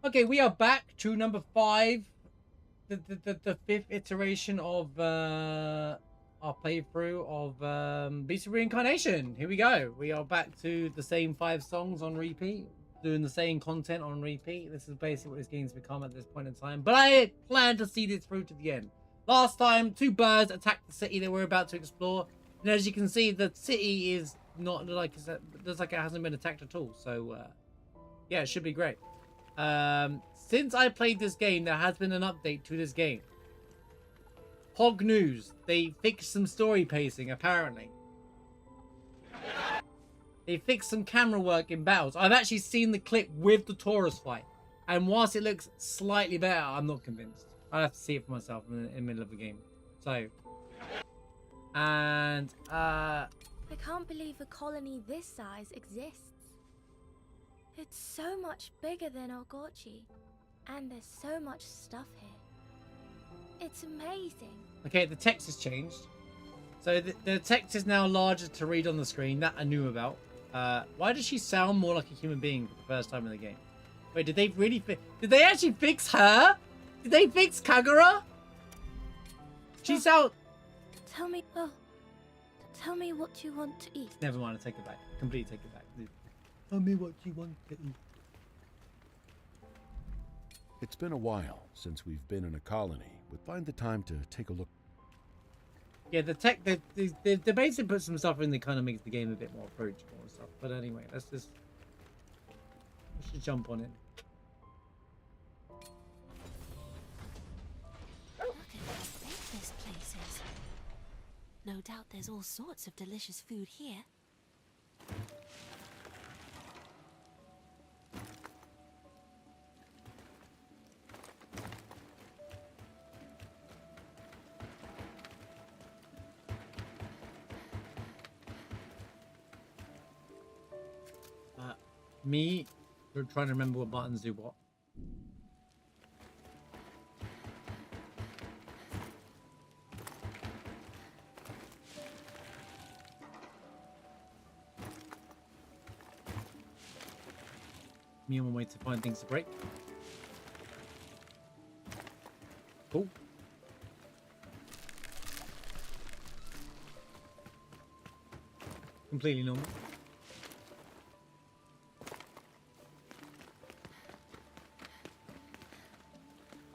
Okay, we are back to number 5, the fifth iteration of our playthrough of Beast of Reincarnation. Here we go. We are back to the same 5 songs on repeat, doing the same content on repeat. This is basically what this game's become at this point in time. But I plan to see this through to the end. Last time, 2 birds attacked the city that we're about to explore, and as you can see, the city is not like looks like it hasn't been attacked at all. So yeah, it should be great. Since I played this game, there has been an update to this game. Hog news. They fixed some story pacing, apparently. They fixed some camera work in battles. I've actually seen the clip with the Taurus fight. And whilst it looks slightly better, I'm not convinced. I have to see it for myself in the middle of the game. So. And, I can't believe a colony this size exists. It's so much bigger than Orgochi, and there's so much stuff here. It's amazing. Okay, the text has changed. So the text is now larger to read on the screen. That I knew about. Why does she sound more like a human being for the first time in the game? Wait, did they really did they actually fix her? Did they fix Kagura? She sound... Tell me what you want to eat. Never mind, I take it back. Completely take it back. Tell me what you want to eat. It's been a while since we've been in a colony, but find the time to take a look. Yeah, the tech, they basically put some stuff in that kind of makes the game a bit more approachable and stuff. But anyway, let's just jump on it. Look at how big this place is. No doubt there's all sorts of delicious food here. Me, we're trying to remember what buttons do what. Me on my way to find things to break. Cool. Completely normal.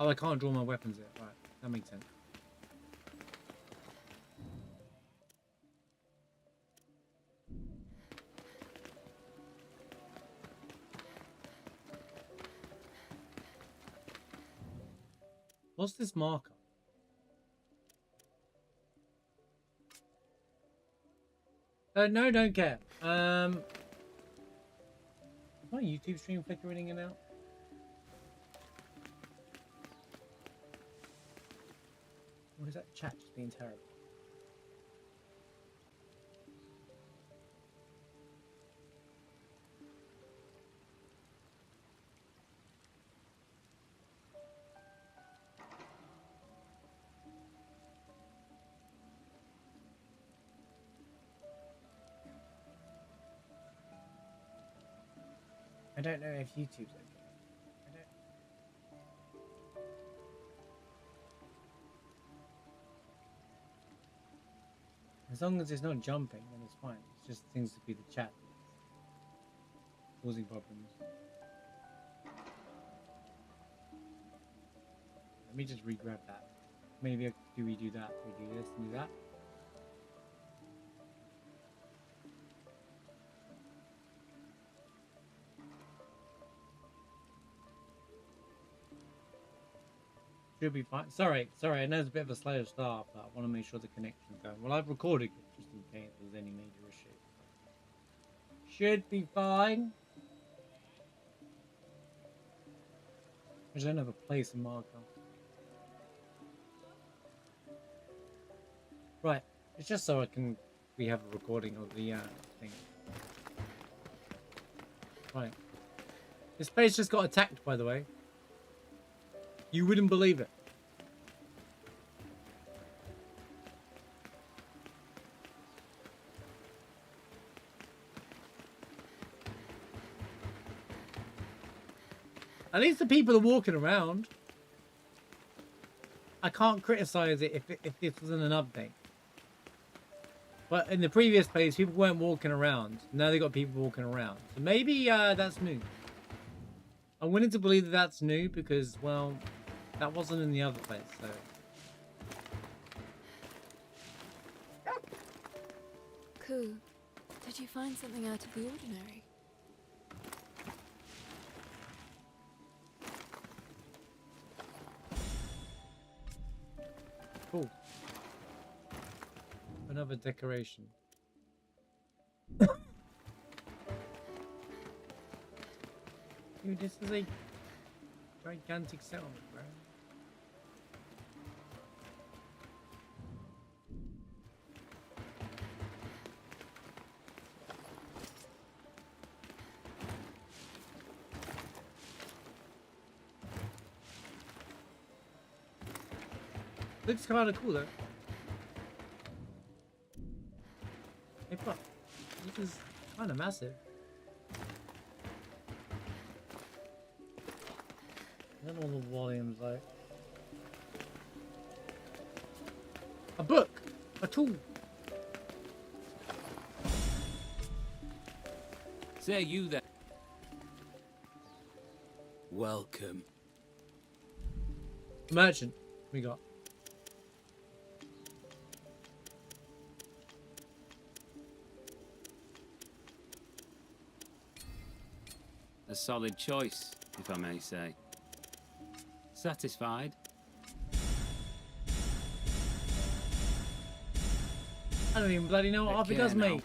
Oh, I can't draw my weapons yet. Right, that makes sense. What's this marker? No, don't care. Is my YouTube stream flickering in and out? What is that chat just being terrible? I don't know if YouTube's okay. I don't... As long as it's not jumping, then it's fine. It just seems to be the chat causing problems. Let me just re-grab that. Maybe do we do that? We do this and do that. Should be fine. Sorry, I know it's a bit of a slow start, but I want to make sure the connection's going. Well, I've recorded it just in case there's any major issue. Should be fine. I don't have a place and marker. Right, it's just so we have a recording of the thing. Right. This place just got attacked, by the way. You wouldn't believe it. At least the people are walking around. I can't criticize it if this wasn't an update. But in the previous place, people weren't walking around. Now they got people walking around. So maybe that's new. I'm willing to believe that that's new because, well, that wasn't in the other place. So. Ku, did you find something out of the ordinary? Cool. Another decoration. Dude, this is a gigantic settlement, bro. Looks kind of cool though. Hey, fuck. This is kind of massive. I don't know what the volume's like. A book! A tool! Say you there. Welcome. Merchant. We got. A solid choice, if I may say. Satisfied? I don't even bloody know what half it does, now. mate.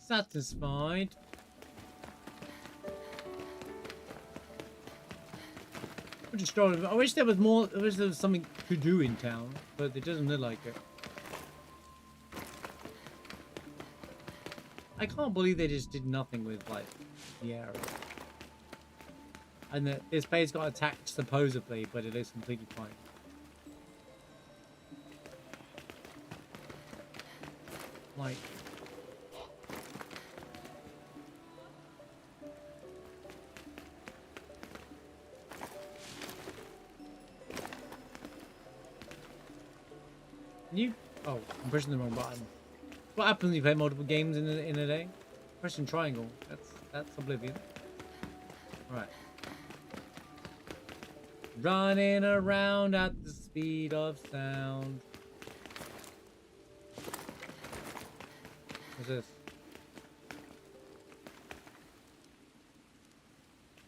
Satisfied. We're just strolling. I wish there was more. I wish there was something to do in town, but it doesn't look like it. I can't believe they just did nothing with like the area. And that this place got attacked supposedly, but it is completely fine. Like. You? Oh, I'm pushing the wrong button. What happens when you play multiple games in a day? Pressing triangle. That's oblivion. Right. Running around at the speed of sound. What's this?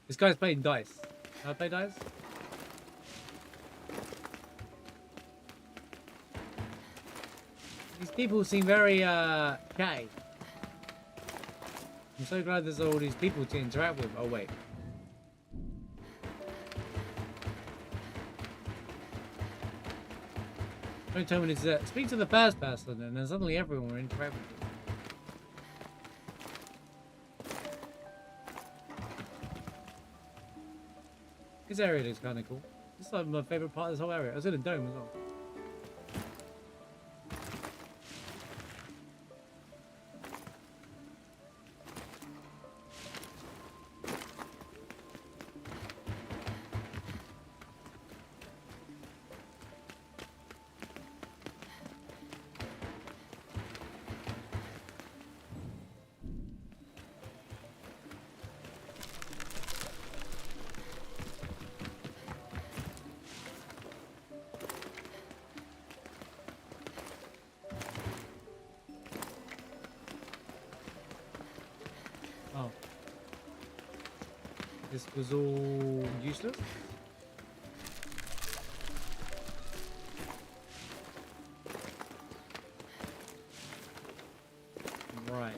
This guy's playing dice. Can I play dice? These people seem very catty. I'm so glad there's all these people to interact with. Oh wait. Don't tell me this is speak to the first person and then suddenly everyone will interact with you. This area looks kind of cool. This is like my favourite part of this whole area. I was in a dome as well. Oh. This was all useless? Right.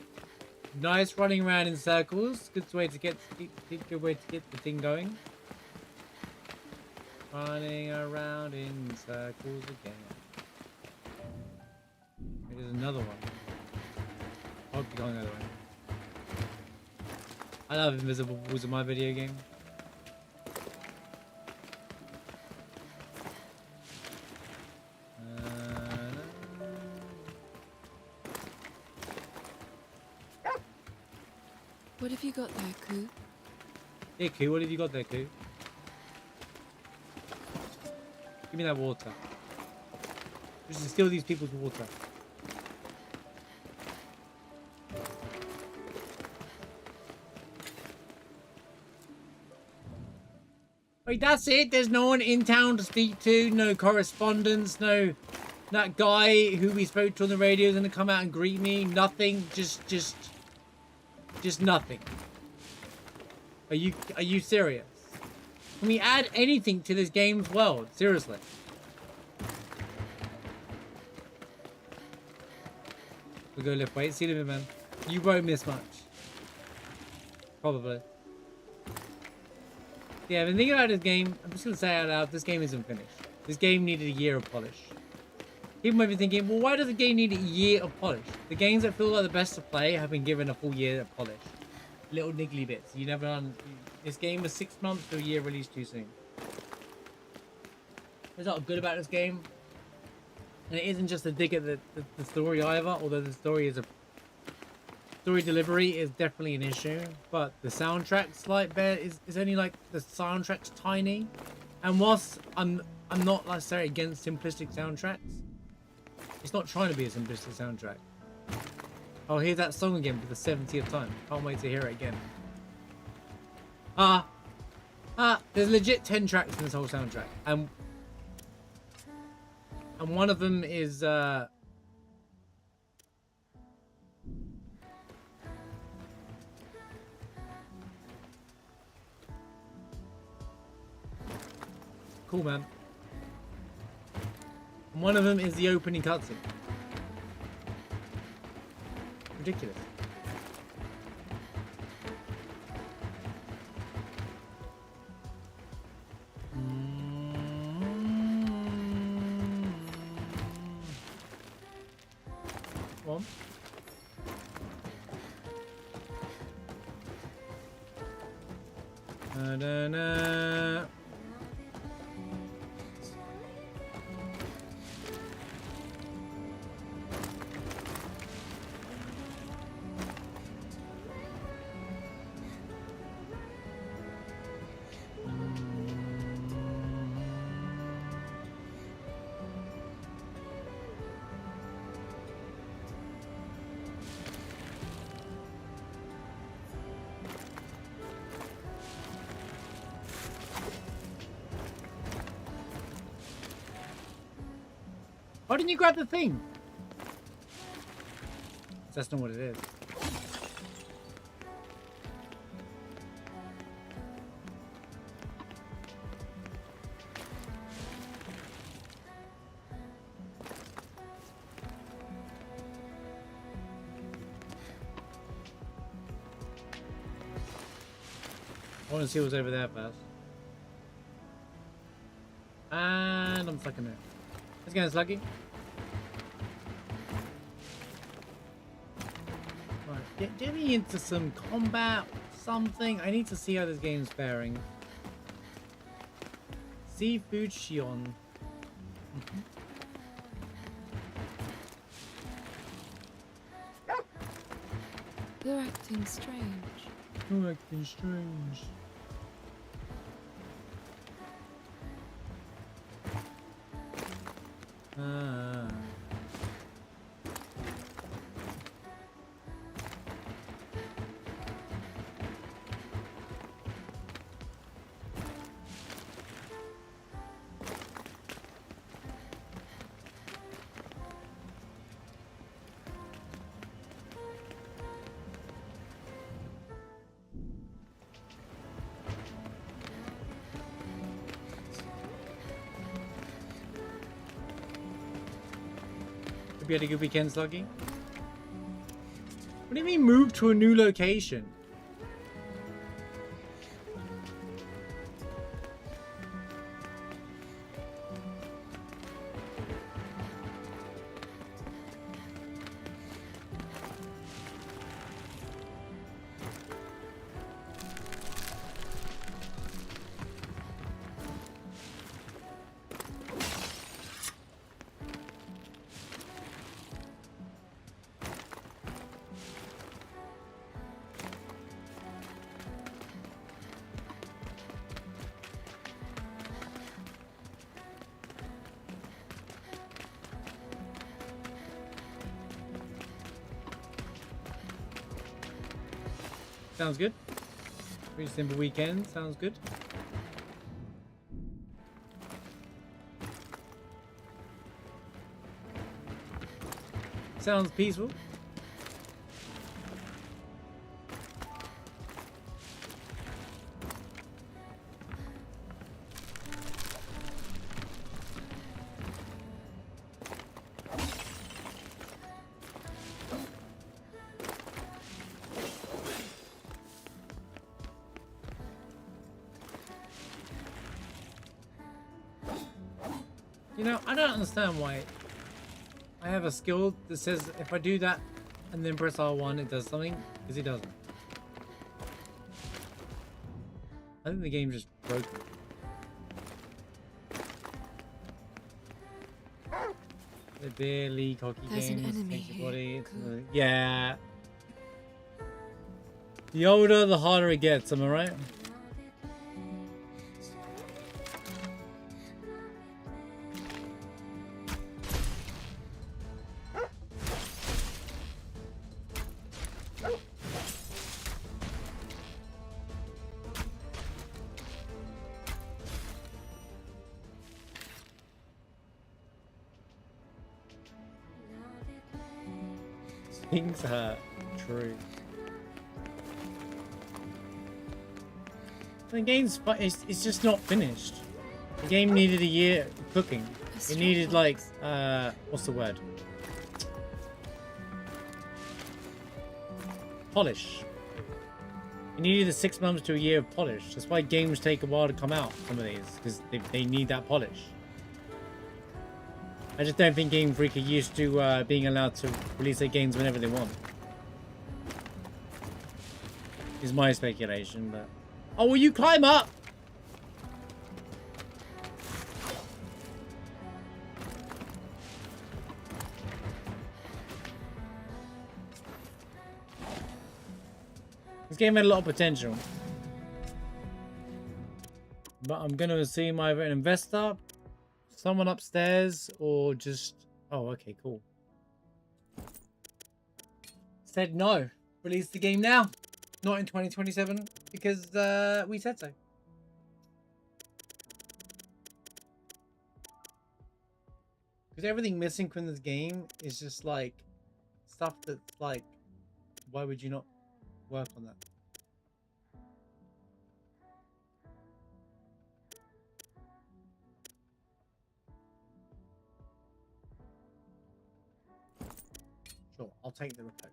Nice running around in circles. Good way to get good way to get the thing going. Running around in circles again. There's another one. Hope you're going the other way. I love invisible walls in my video game. What have you got there, Koo? Yeah, Koo, what have you got there, Koo? Give me that water. Just to steal these people's water. Wait, that's it? There's no one in town to speak to? No correspondence? No... That guy who we spoke to on the radio is gonna come out and greet me? Nothing? Just nothing? Are you serious? Can we add anything to this game's world? Seriously. We'll go lift weights. See you later, man. You won't miss much. Probably. Yeah, I've been thinking about this game. I'm just gonna say out loud, this game isn't finished. This game needed a year of polish. People might be thinking, well, why does the game need a year of polish? The games that feel like the best to play have been given a full year of polish. Little niggly bits. You never done. This game was 6 months to a year released too soon. There's not good about this game. And it isn't just a dig at the story either, although the story is a... Story delivery is definitely an issue, but the soundtrack's slight bit is only like the soundtrack's tiny. And whilst I'm not necessarily against simplistic soundtracks, it's not trying to be a simplistic soundtrack. I'll hear that song again for the 70th time. Can't wait to hear it again. There's legit 10 tracks in this whole soundtrack, and one of them is cool, man. And one of them is the opening cutscene. Ridiculous. Come on. Da-da-da. Why didn't you grab the thing? That's not what it is. I want to see what's over there first. And I'm stuck in there. Let's get lucky. Right, get me into some combat, something. I need to see how this game's faring. Seafood Shion. You're acting strange. You're acting strange. Hope you had a good weekend, Sluggy. What do you mean move to a new location? Sounds good. Pretty simple weekend. Sounds good. Sounds peaceful. You know, I don't understand why I have a skill that says if I do that and then press R1 it does something, because it doesn't. I think the game just broke. The barely cocky There's an games. enemy Takes your here. body. It's Cool. yeah. The older, the harder it gets. Am I right? Things hurt. True. The game's it's just not finished. The game needed a year of cooking. It needed like what's the word? Polish. It needed 6 months to a year of polish. That's why games take a while to come out. Some of these because they need that polish. I just don't think Game Freak are used to being allowed to release their games whenever they want. Is my speculation, but... Oh, will you climb up? This game had a lot of potential. But I'm going to assume either an investor, someone upstairs, or just... Oh, okay, cool. Said no. Release the game now. Not in 2027, because we said so. Because everything missing from this game is just like stuff that's like, why would you not work on that? Sure, I'll take the repost.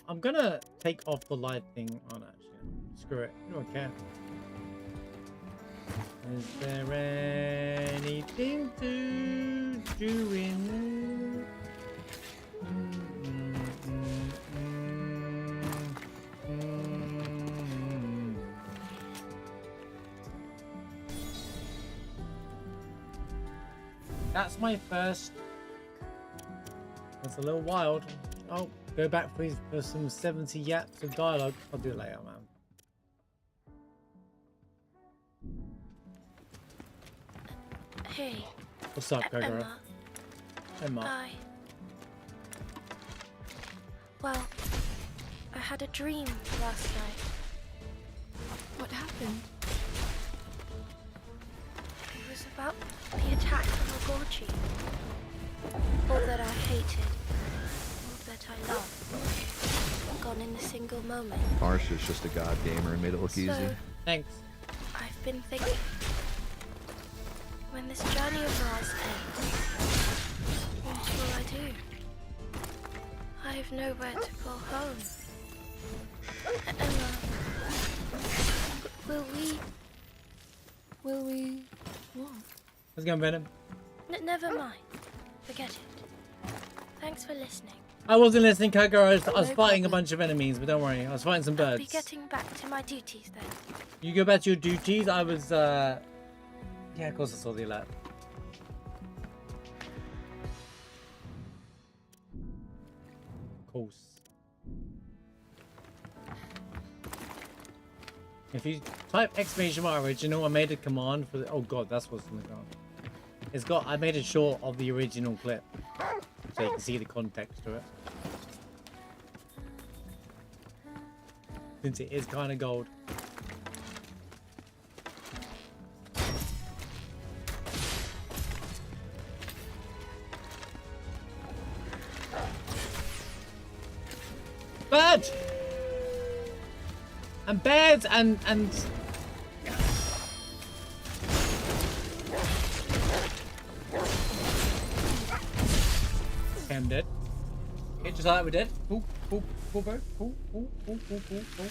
I'm gonna take off the live thing on actually. Screw it. I don't care. Is there anything to do in That's my first. That's a little wild. Oh, go back please for some 70 yaps of dialogue. I'll do it later, man. Hey, What's up, Gregor? Emma. Emma. Well, I had a dream last night. What happened? It was about the attack on Ogorchi. All that I hated, all that I loved, gone in a single moment. Marsha's just a god gamer and made it look easy. So, Thanks. I've been thinking, when this journey of ours ends, what will I do? I've nowhere to call home. Emma, will we... Will we... what? How's it going, Venom? Never mind. Forget it. Thanks for listening. I wasn't listening, Coco. I was No fighting a problem. bunch of enemies, but don't worry. I was fighting some I'll be birds. getting back to my duties then. You go back to your duties. I was, yeah, of course I saw the alert. Of course. If you type exclamation mark original, I made a command for the, oh god, that's what's in the ground. It's got, I made it short of the original clip. So you can see the context to it. Since it is kind of gold. Bird! And bears and okay, I'm dead. Okay, just like we did. Cool, cool, cool, bird. Cool, cool, cool, cool, cool, cool.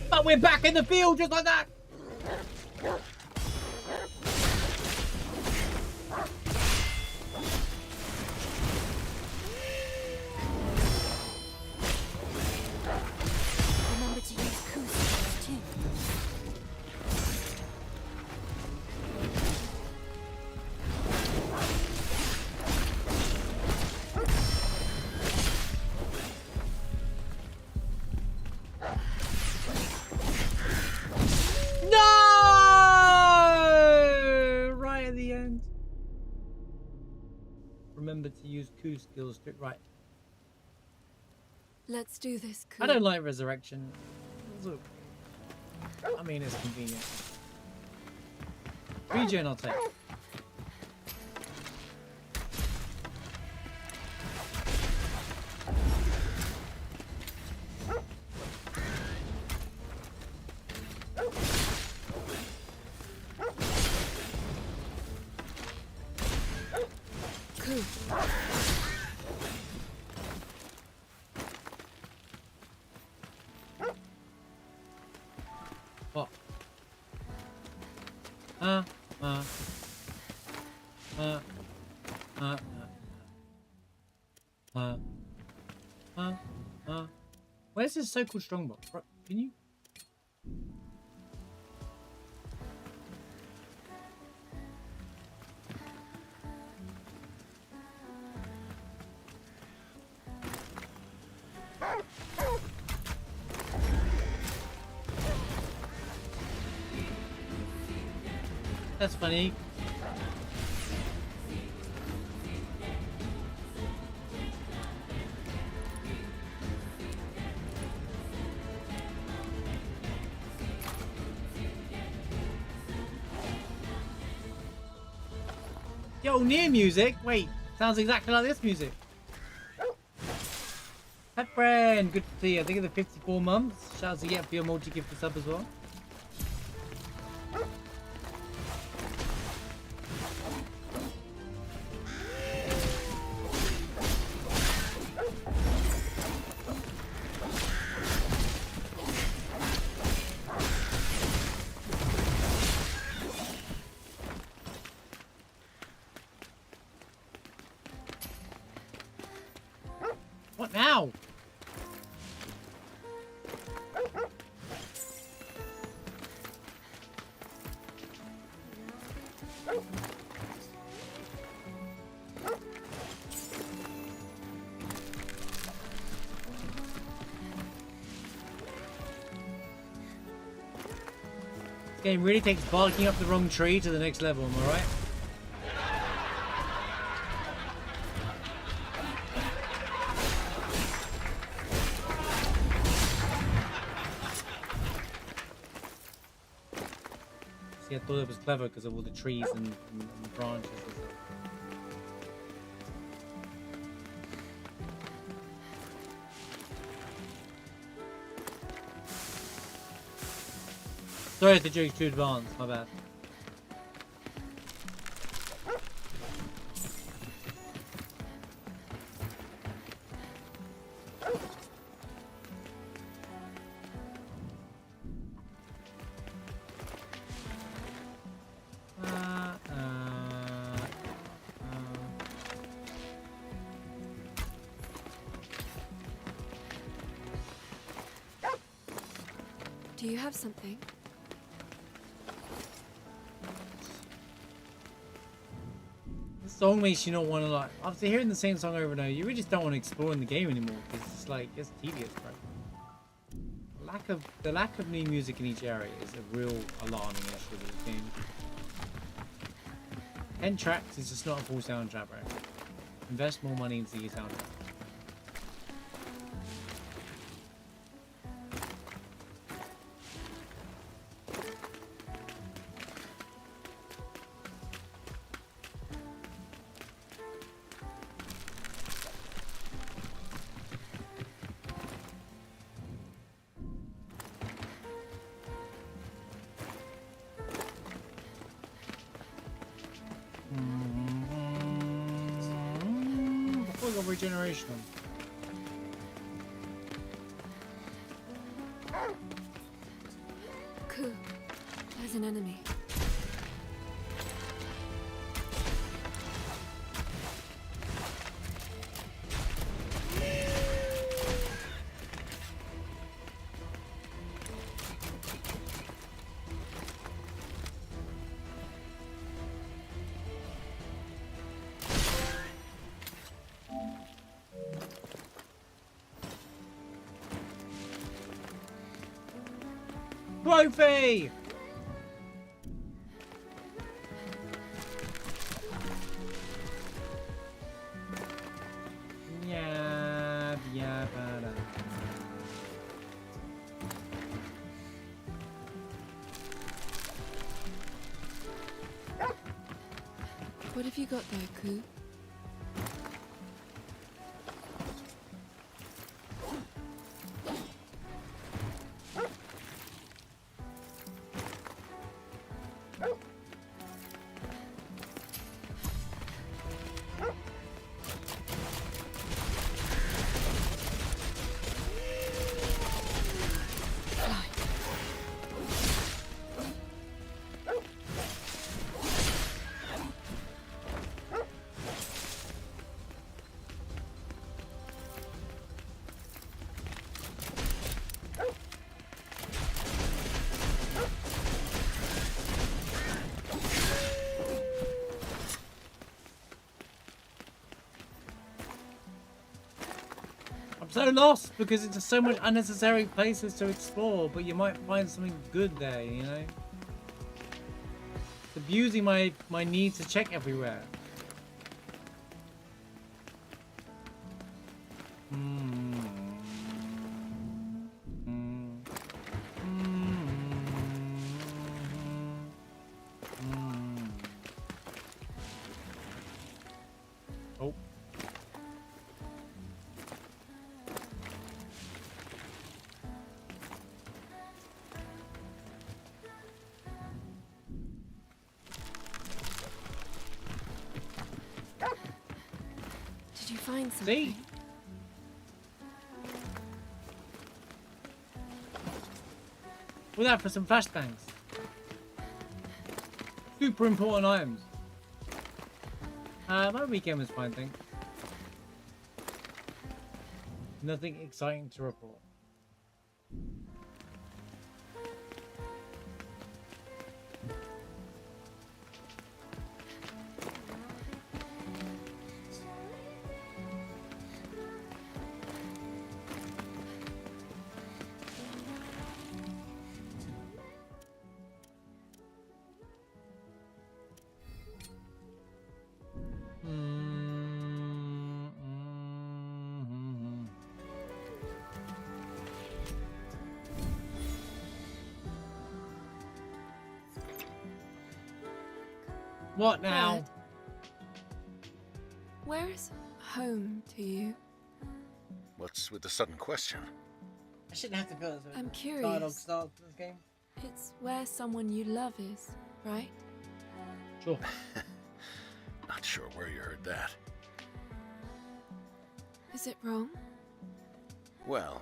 But we're back in the field just like that! Remember to use Coos too. No! Right at the end. Remember to use coup skills. Right. Let's do this, Coos. I don't like resurrection. I mean, it's convenient. Regen, I'll take. Coos. What? Where's this so-called strongbox? Right, can you? That's funny. Yo, near music. Wait, sounds exactly like this music. Pet friend, good to see you. I think it's the 54 months. Shout out to Yet for your multi-gift sub as well. What now? This game really takes barking up the wrong tree to the next level, am I right? See, I thought it was clever because of all the trees and the branches and stuff. Sorry if the joke's too advanced, my bad. Do you have something? The song makes you not want to, like, after hearing the same song over and over, you really just don't want to explore in the game anymore because it's like it's tedious, bro. The lack of new music in each area is a real alarming issue with this game. 10 tracks is just not a full soundtrack, bro. Invest more money into your soundtrack. Before we got regeneration on. Ku, there's an enemy. Trophy! Yeah, yeah, What have you got there, Ku? I'm so lost because it's just so much unnecessary places to explore, but you might find something good there, you know? It's abusing my need to check everywhere. Oh. Did you find something? See? We're out for some flashbangs. Super important items. My weekend was fine, thanks. Nothing exciting to report. What now? Dad, where is home to you? What's with the sudden question? I shouldn't have to feel this. I'm Dialogue curious. starts this game. It's where someone you love is, right? Sure. Not sure where you heard that. Is it wrong? Well,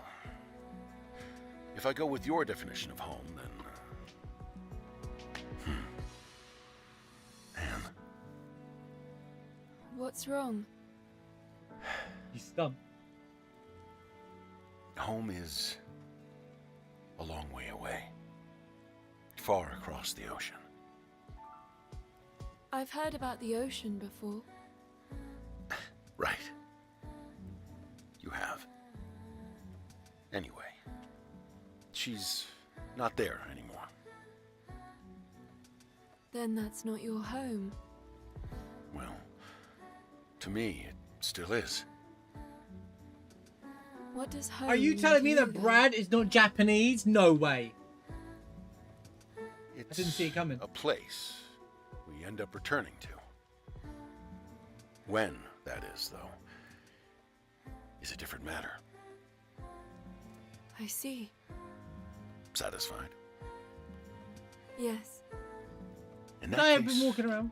if I go with your definition of home, then... Anne, What's wrong? He's stumped. home is a long way away. far across the ocean. I've heard about the ocean before. Right. You have. Anyway, she's not there anymore. Then that's not your home. Well, to me, it still is. What does home Are you mean telling to me you, that then? Brad is not Japanese? No way. It's didn't see it coming. a place we end up returning to. When that is, though, is a different matter. I see. Satisfied? Yes. In Could that I have case, been walking around?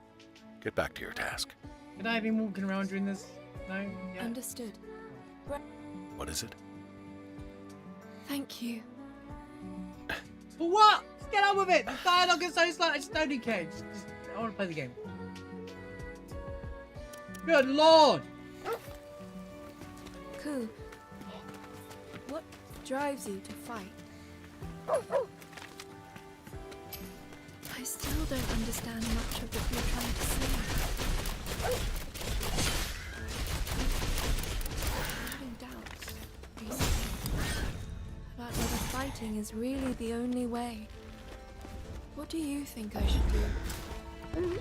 get back to your task. Could I have been walking around during this? No? Yeah. Understood. What is it? Thank you. For what? Just get on with it. The dialogue is so slow. I just don't need care. I want to play the game. Good lord. Cool. What drives you to fight? I still don't understand much of what you're trying to say. I'm having doubts, recently, about whether fighting is really the only way. What do you think I should do? Don't worry.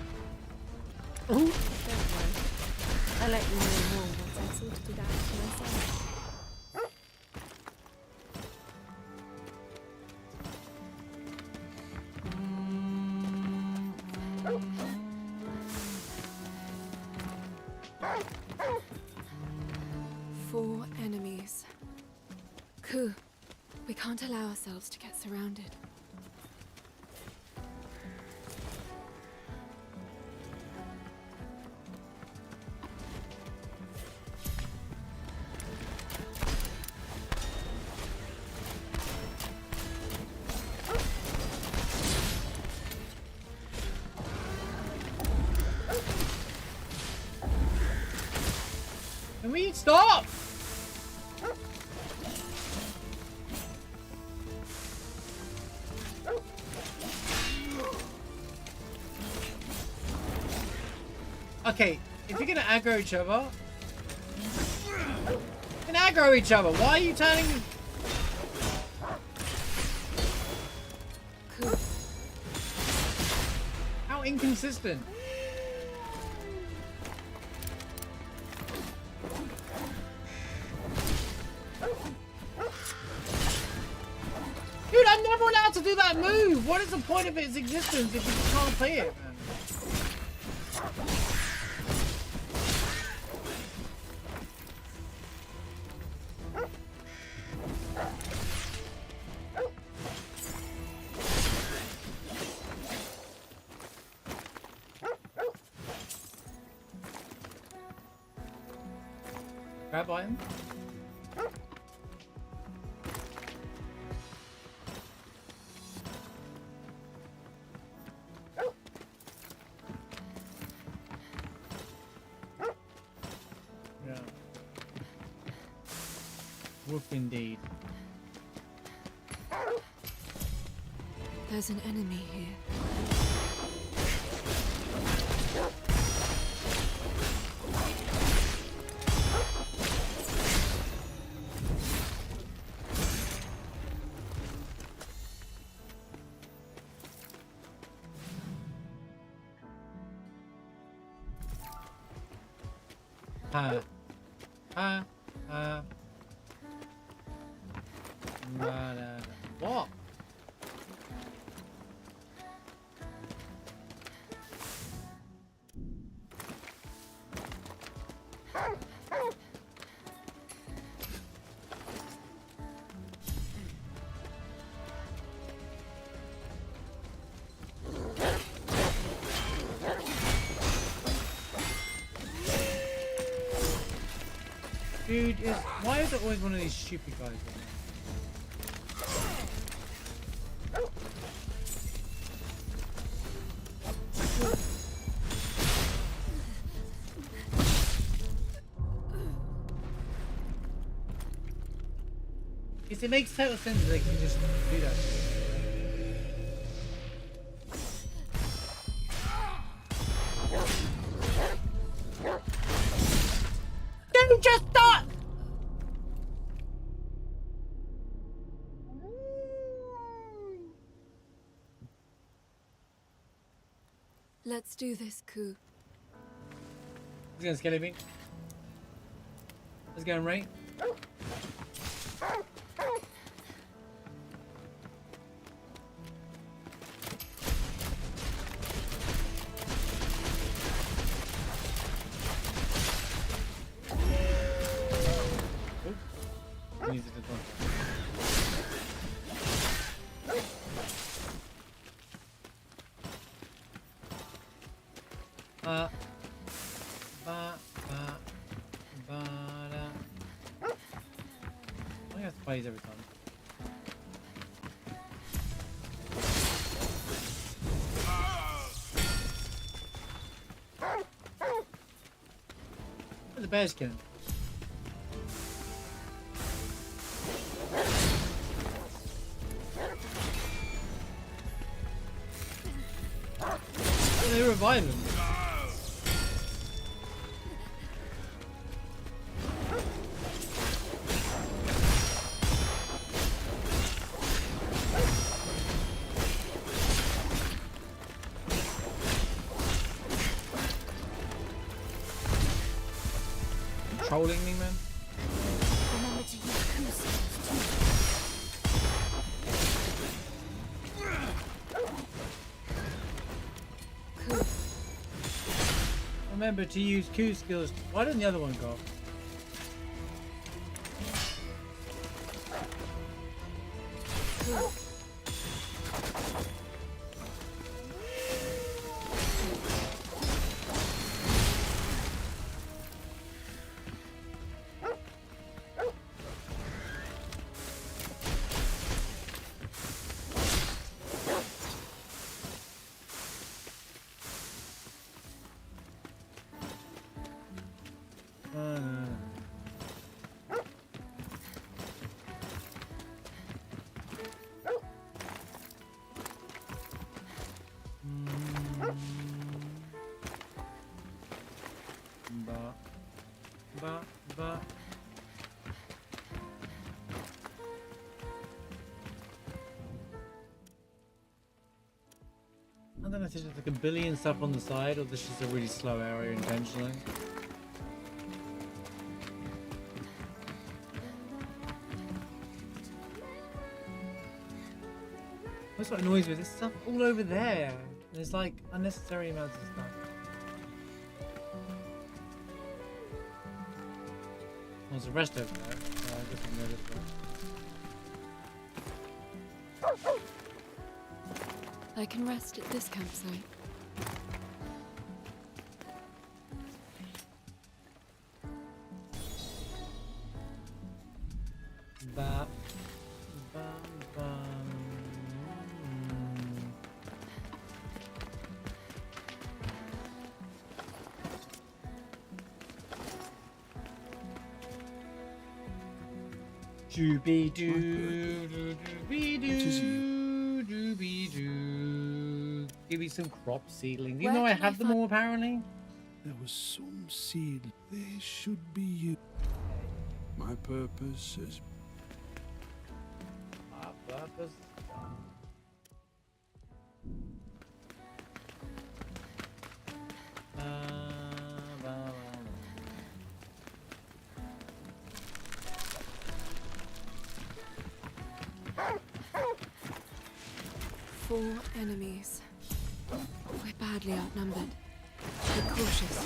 I'll let you know more once I've sorted it out for myself. Four enemies. Ku, we can't allow ourselves to get surrounded. Can we stop? Okay, if you're gonna aggro each other, you can aggro each other. Why are you turning? Ku, How inconsistent. Dude, I'm never allowed to do that move. What is the point of its existence if you can't play it, man? Grab item. Yeah. Woof indeed. there's an enemy here. What? Dude, why is it always one of these stupid guys? It makes total sense that they can just do that. Let's do this, Ku. He's gonna scare me. Let's go, right? Needs it to go. Ba, ba, da. I have to play these every time. Where's the bear's killing? They revive him. Controlling me, man. Remember to use Ku's too. Ku. Remember to use Q skills. Why didn't the other one go? Ku. Ba. I don't know if there's just like a billion stuff on the side or this is a really slow area intentionally. That's what annoys me. There's stuff all over there. There's like unnecessary amounts of stuff. There's the rest over there. So I guess I can go this way. I can rest at this campsite. Ba, ba, ba. Doobie doo, doobie doo, doobie doo. Give me some crop seedlings. You Where know I can I have them find- all apparently. There was some seed. They should be you. My purpose is Our purpose. Ba, ba. 4 enemies. We're badly outnumbered. Be cautious.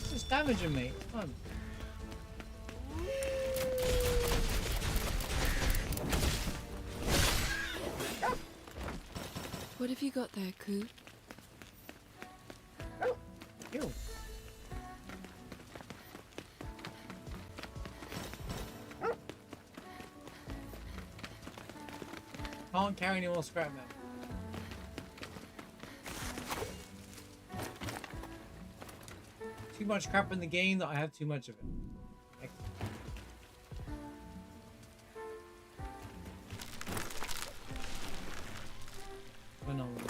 It's just damaging me. Come on. What have you got there, Ku? Ew. Can't carry any more scrap now. Too much crap in the game that I have too much of it. Excellent. Phenomenal.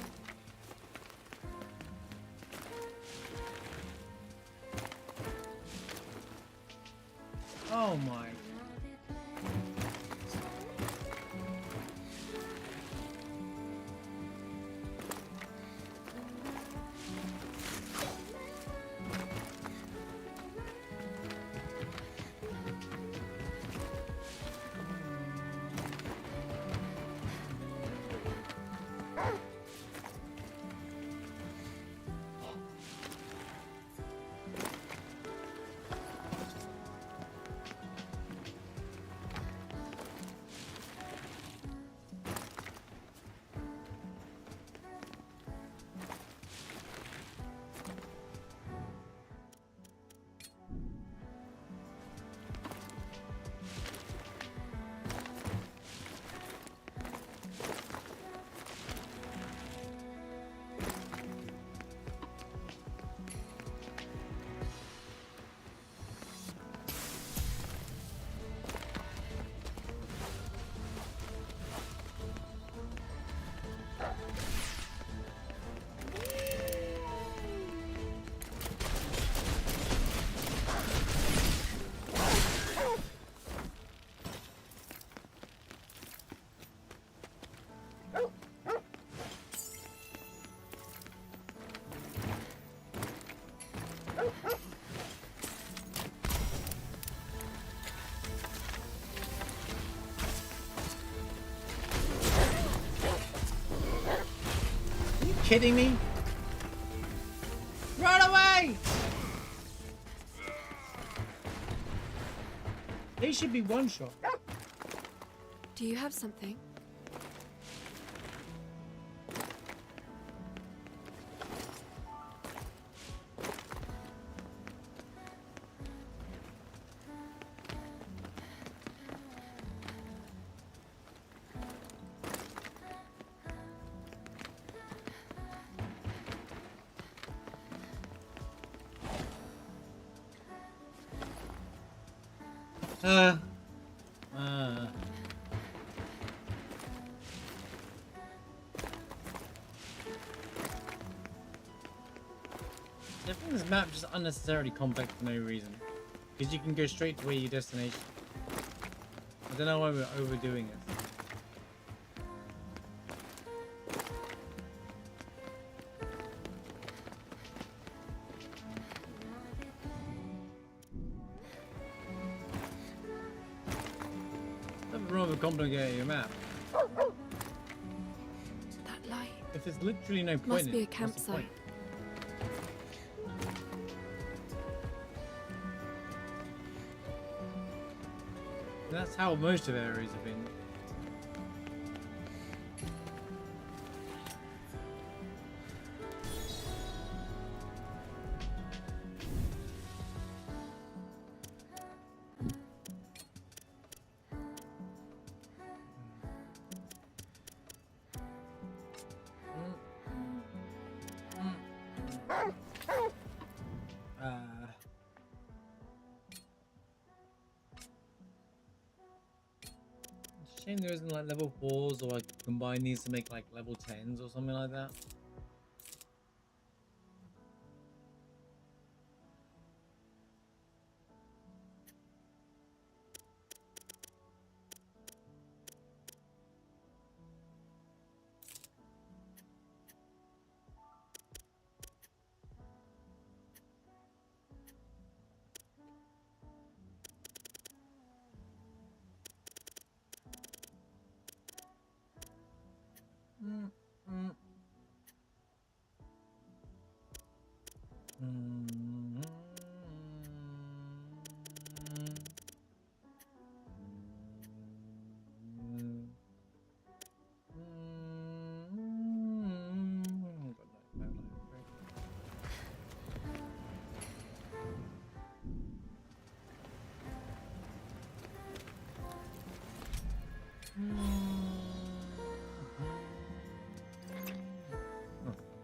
Are you kidding me? Run away! They should be one shot. Do you have something? Uh. I think this map is just unnecessarily complex for no reason. Because you can go straight to where your destination. I don't know why we're overdoing it. Nothing wrong with complicating your map. That light If there's literally no point must in be a it, what's the point? campsite. And that's how most of areas have been. Shame there isn't like level 4s, or I could combine these to make like level 10s or something like that.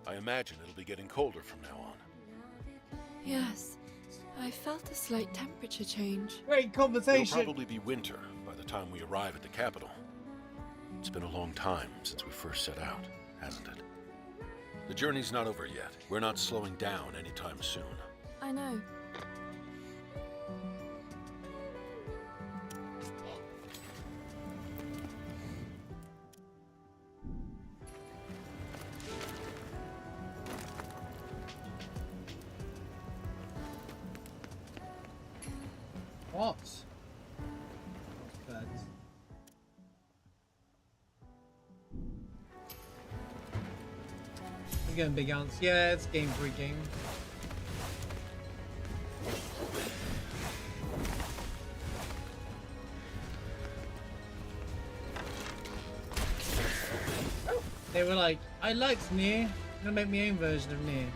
I imagine it'll be getting colder from now on. Yes, I felt a slight temperature change. Great It'll conversation. probably be winter by the time we arrive at the capital. It's been a long time since we first set out, hasn't it? The journey's not over yet. We're not slowing down anytime soon. I know. What? Birds. I'm getting big ants. Yeah, it's game for a game. They were like, I liked Nier. I'm gonna make my own version of Nier.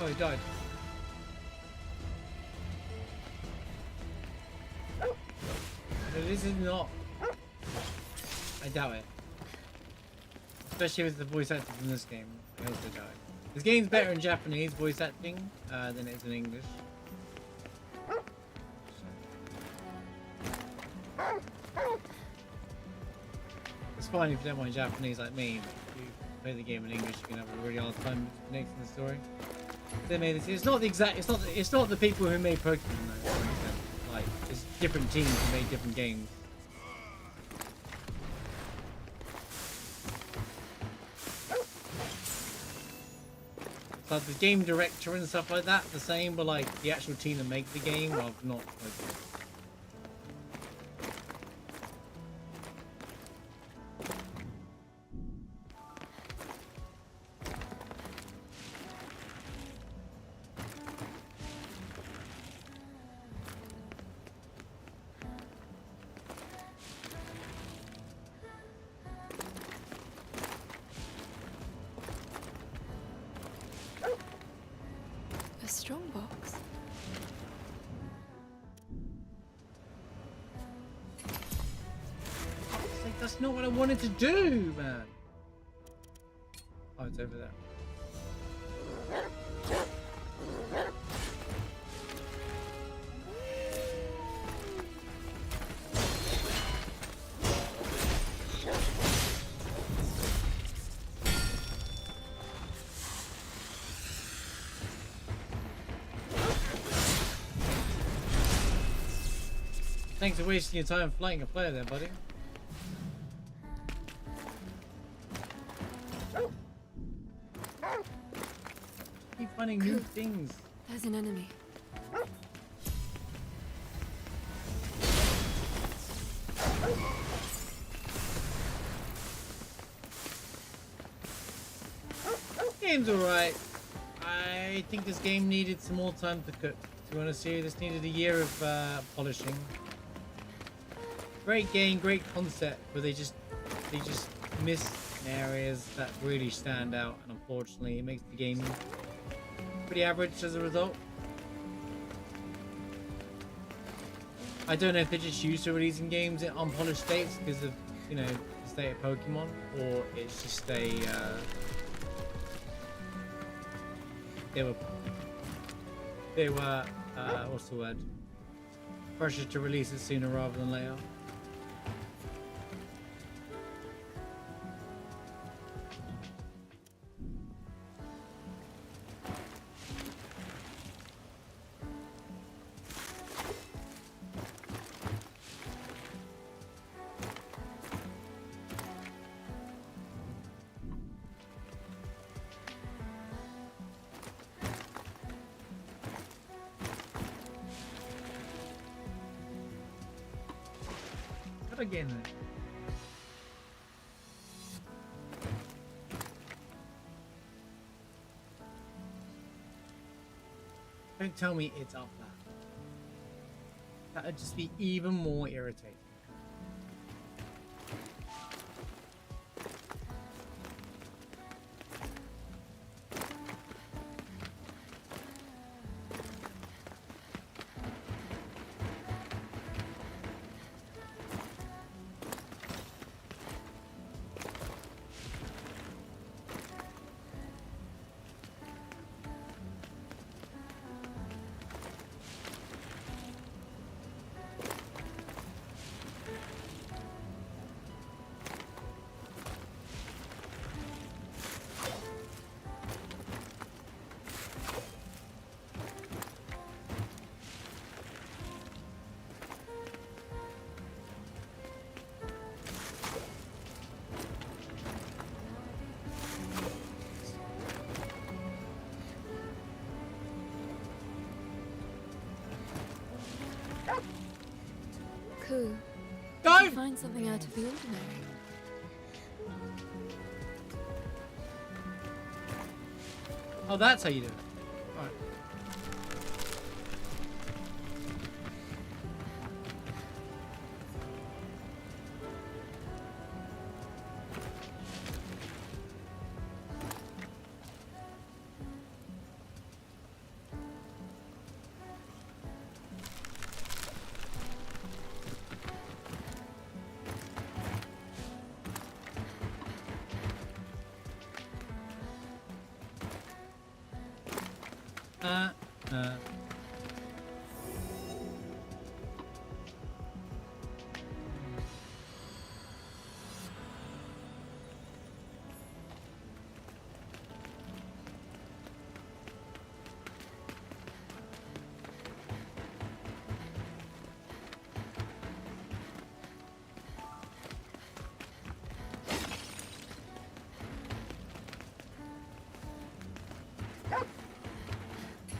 Oh, he died. No, this is not. I doubt it. Especially with the voice acting in this game. I also doubt it. This game's better in Japanese voice acting than it is in English. It's fine if you don't mind Japanese like me, but if you play the game in English, you can have a really hard time connecting the story. They made this. It's not the exact. It's not the people who made Pokemon though. For example. Like it's different teams who made different games. So the game director and stuff like that, the same, but like the actual team that make the game, I've not. Like, strongbox. It's like, that's not what I wanted to do, man. Oh, it's over there. Thanks for wasting your time flanking a player there, buddy. Keep finding new things. There's an enemy. Game's alright. I think this game needed some more time to cook. To be honest with you, this needed a year of polishing. Great game, great concept, but they just miss areas that really stand out, and unfortunately, it makes the game pretty average as a result. I don't know if they're just used to releasing games in unpolished states because of, you know, the state of Pokemon, or it's just a they were what's the word? Pressured to release it sooner rather than later. Again, then. Don't tell me it's up there. That would just be even more irritating. Cool. Go! Did you find something out of the ordinary? Oh, that's how you do it. Alright.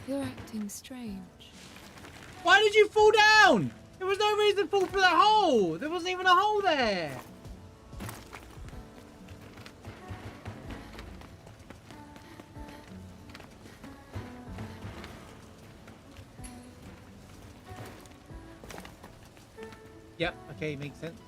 You're acting strange. Why did you fall down? There was no reason to fall through that hole. There wasn't even a hole there. Yep, okay, makes sense.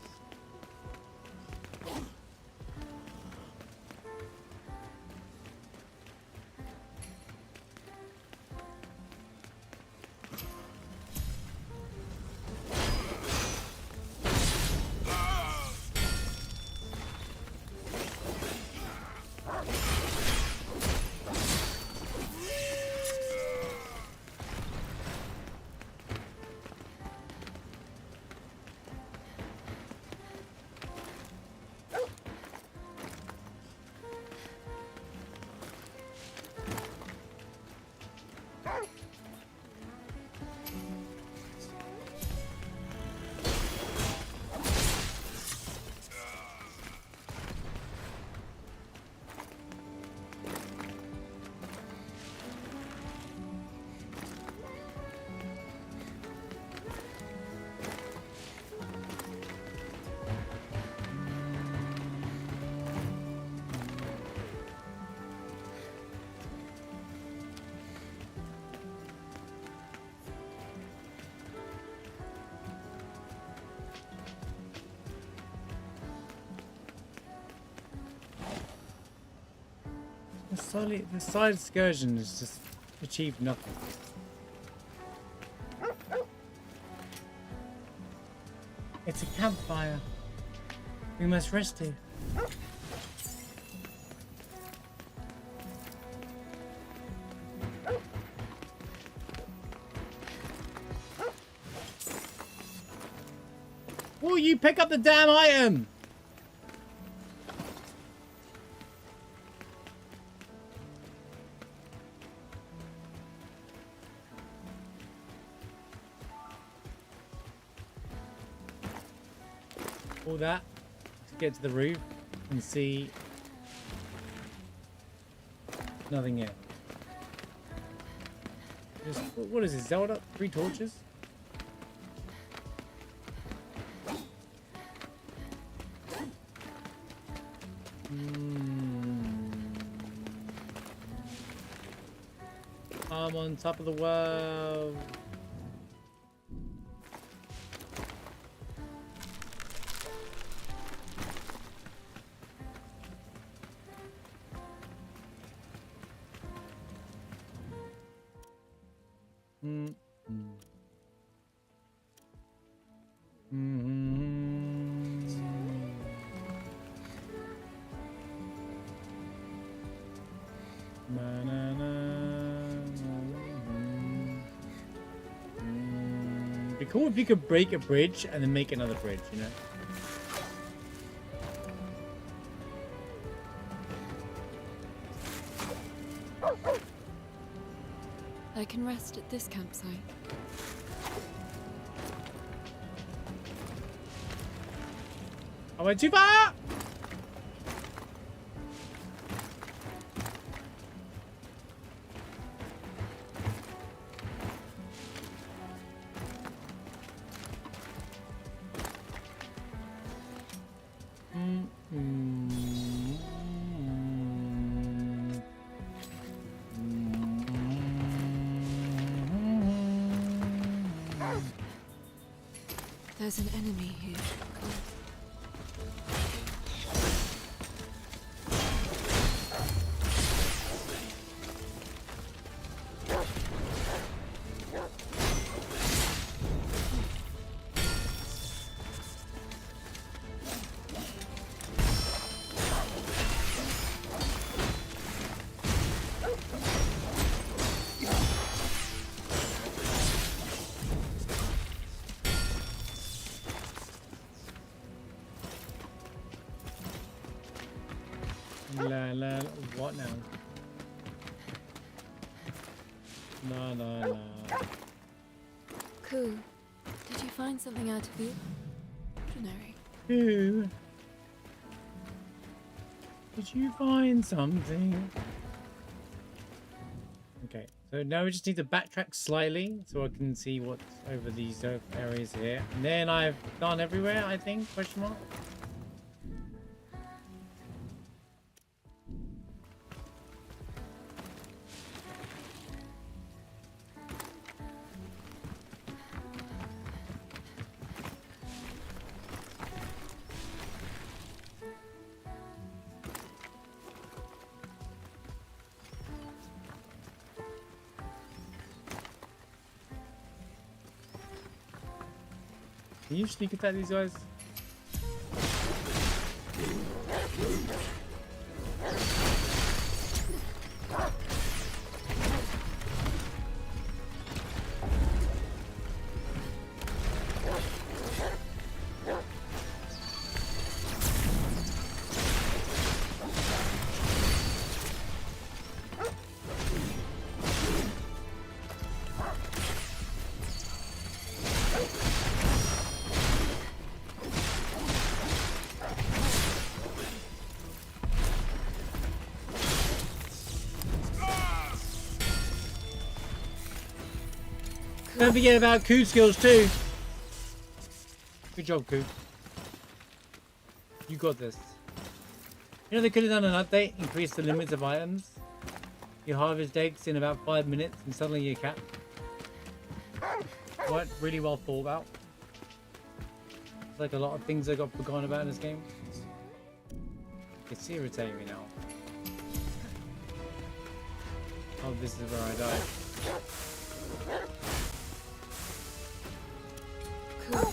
The side excursion has just achieved nothing. It's a campfire. We must rest here. Will you pick up the damn item? All that to get to the roof and see nothing yet. Just, what is this? Zelda? 3 torches? I'm on top of the world. Be cool if you could break a bridge and then make another bridge, you know? I can rest at this campsite. I went too far! There's an enemy here. What now? No. Ku, did you find something out of the ordinary? Who? Did you find something? Okay, so now we just need to backtrack slightly so I can see what's over these areas here. And then I've gone everywhere, I think, question mark. Can you sneak attack these guys? Don't forget about Ku's skills too. Good job, Ku. You got this. You know they could have done an update, increase the limits of items. You harvest eggs in about 5 minutes and suddenly you're capped. What really well thought about. It's like a lot of things I got forgotten about in this game. It's irritating me now. Oh, this is where I die. Cool.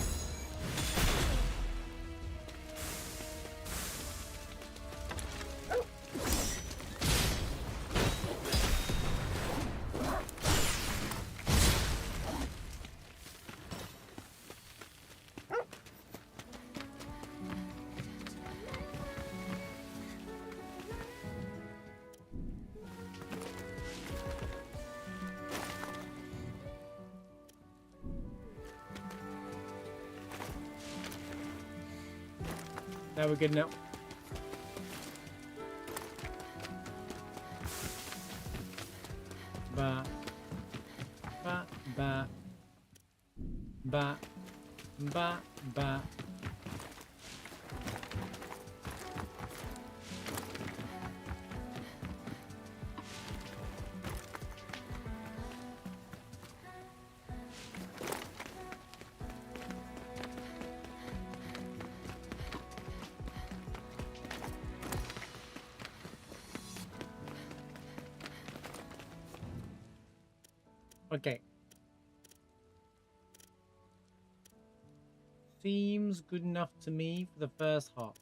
Now we're good now. Ba ba ba ba ba ba. Okay. Seems good enough to me for the first half.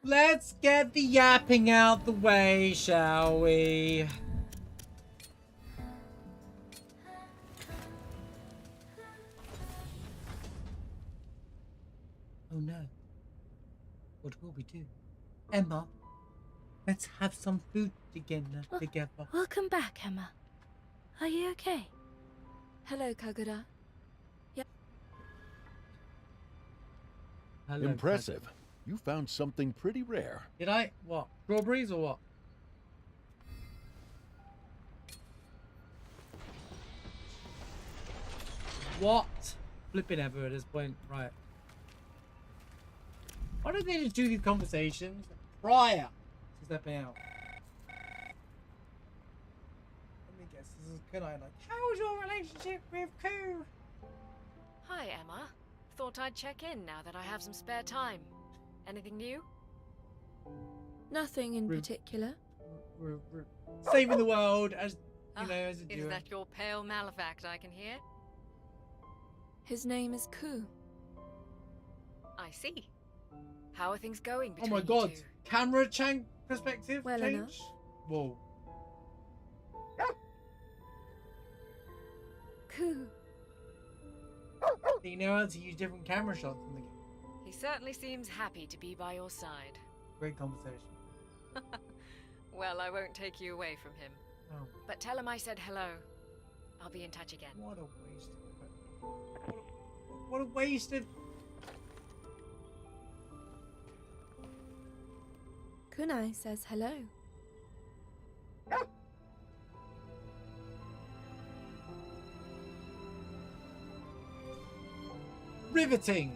Let's get the yapping out the way, shall we? Oh no. What will we do? Emma, let's have some food together. Welcome back, Emma. Are you okay? Hello, Kagura. Hello, Impressive. You found something pretty rare. Did I? What? Strawberries or what? What? Flipping ever at this point. Right. Why don't they just do these conversations prior to stepping out? Let me guess. This is good. I like. How's your relationship with Koo? Hi, Emma. Thought I'd check in now that I have some spare time. Anything new? Nothing in Rude. particular. Saving the world as you know, as a Is duo. that your pale malefact I can hear? His name is Ku. I see. How are things going Oh between my you god! two? Camera perspective Well change. enough. Whoa. Ku. You know how to use different camera shots in the game. He certainly seems happy to be by your side. Great conversation. Well, I won't take you away from him. Oh, But tell him I said hello. I'll be in touch again. what a waste. What a wasted. Kunai says hello. Riveting.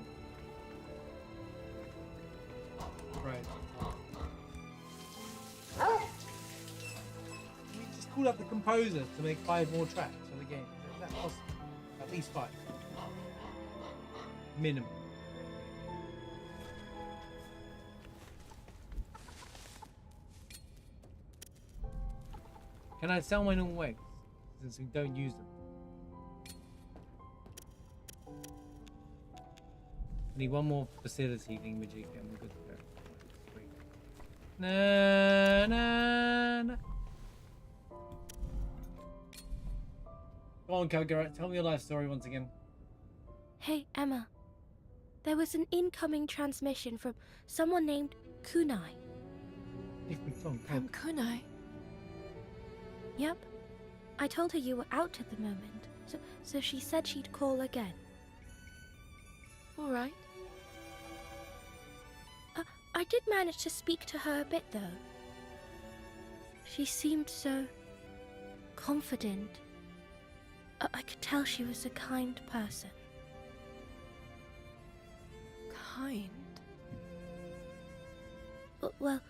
Right. We just called up the composer to make 5 more tracks for the game. Is that possible? At least 5. Minimum. Can I sell my normal eggs? Since we don't use them. I need one more facility thingamajig and we're good to go. Sweet. Na na na. Go on, Kagura, tell me your life story once again. Hey, Emma. There was an incoming transmission from someone named Kunai. Different song. From Kunai. Yep. I told her you were out at the moment, so she said she'd call again. All right. I did manage to speak to her a bit, though. She seemed so confident. I could tell she was a kind person. Kind. Well,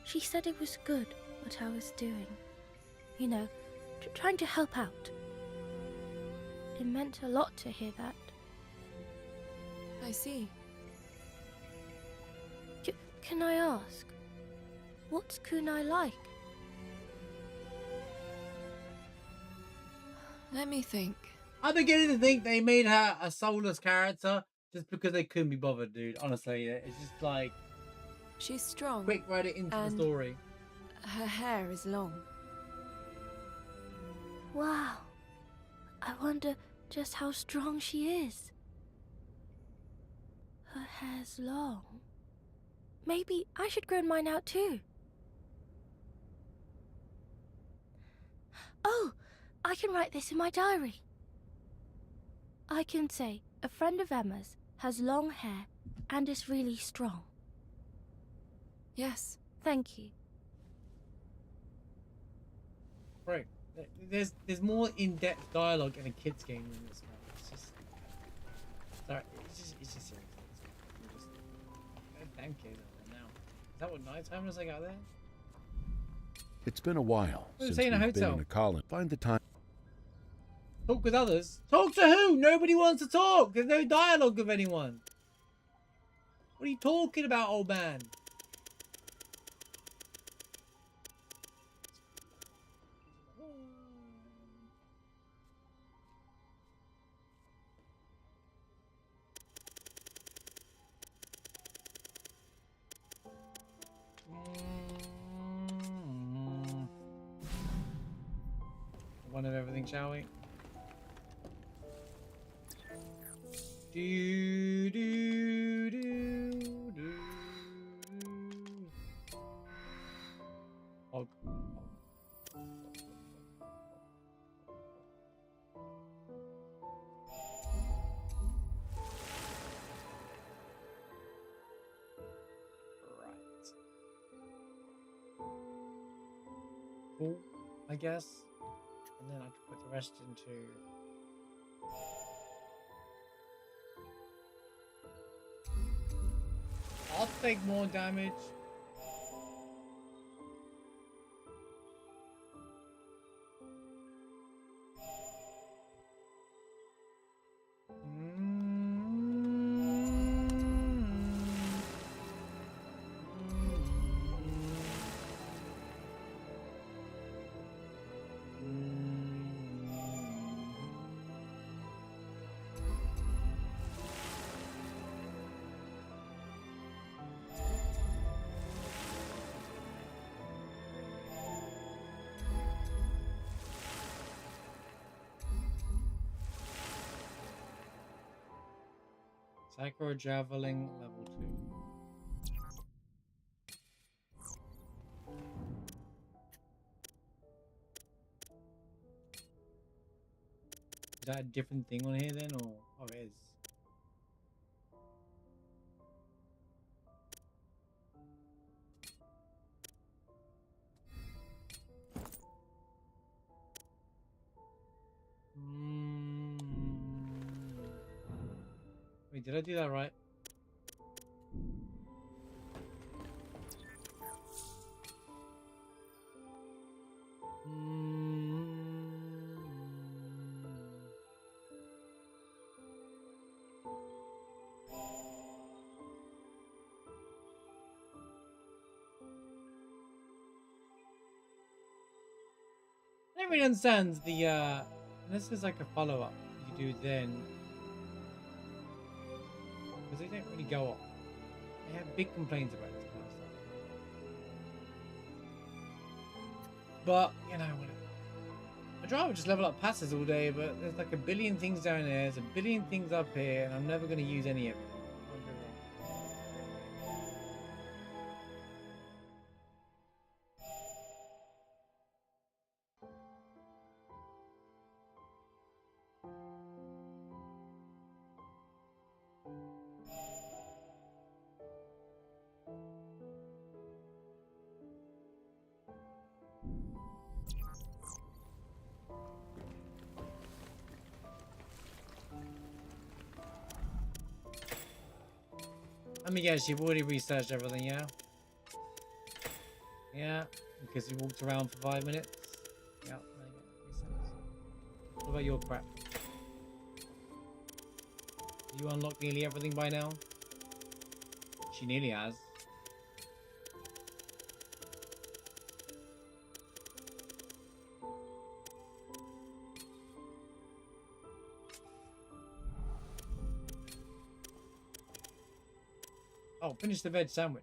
she said it was good what I was doing. You know, trying to help out. It meant a lot to hear that. I see. Can I ask, what's Kunai like? Let me think. I'm beginning to think they made her a soulless character just because they couldn't be bothered, dude. Honestly, it's just like She's strong. quick write it into the And- story. Her hair is long. Wow. I wonder just how strong she is. Her hair's long. Maybe I should grow mine out too. Oh, I can write this in my diary. I can say a friend of Emma's has long hair and is really strong. Yes. Thank you. Right. There's more in-depth dialogue in a kids game than this one. It's just sorry, it's just serious. Damn kids out there now. Is that what nighttime is like out there? It's been a while We're since staying we've in a been hotel. in a colony. Find the time. Talk with others. Talk to who? Nobody wants to talk. There's no dialogue with anyone. What are you talking about, old man? One of everything, shall we? Do do do do. Oh. Cool, I guess. And then I could put the rest into... I'll take more damage. Psycho Javelin level 2. Is that a different thing on here then, or oh, it is? Wait, did I do that right? I don't really understand the this is like a follow-up you do then, because they don't really go up. I have big complaints about this kind of stuff. But you know, whatever. I'd rather just level up passes all day, but there's like a billion things down there, there's a billion things up here, and I'm never going to use any of it. Let me guess, you've already researched everything, yeah? Yeah, because you walked around for 5 minutes? Yeah, there you go. Makes sense. What about your crap? You unlocked nearly everything by now? She nearly has. Oh, finish the veg sandwich.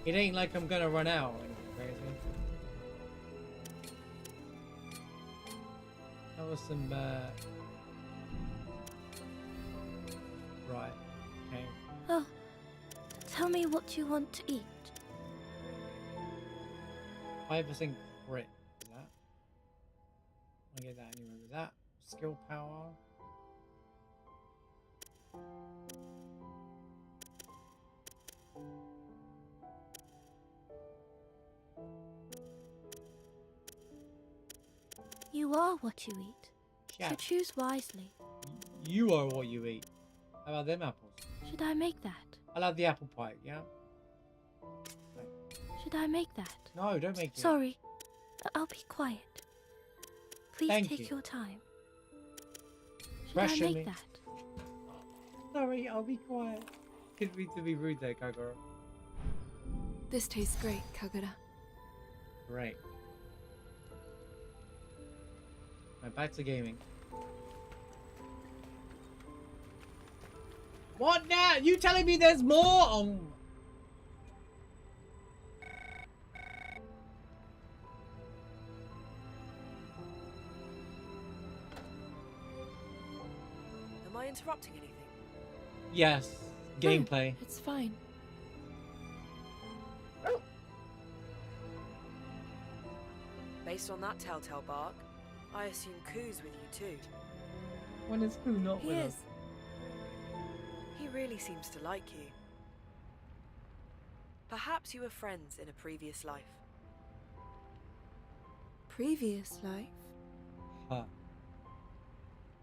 It ain't like I'm gonna run out or anything crazy. That was some, right. Okay. Oh, tell me what you want to eat. 5% crit. Is that? I get that anyway with that. Skill power. You are what you eat, Yeah. so choose wisely. You are what you eat. How about them apples? Should I make that? I love the apple pie, yeah? Should I make that? No, don't make it. Sorry, I'll be quiet. Please Thank take you. your time. Should Pressure I make me. that? Sorry, I'll be quiet. Didn't mean to be rude there, Kagura. This tastes great, Kagura. Great. Right, back to gaming. What now? You telling me there's more? Oh. Am I interrupting anything? Yes. Gameplay. No, it's fine. Based on that telltale bark, I assume Koo's with you too. When is who not He with is. us? He really seems to like you. Perhaps you were friends in a previous life. Previous life? Huh.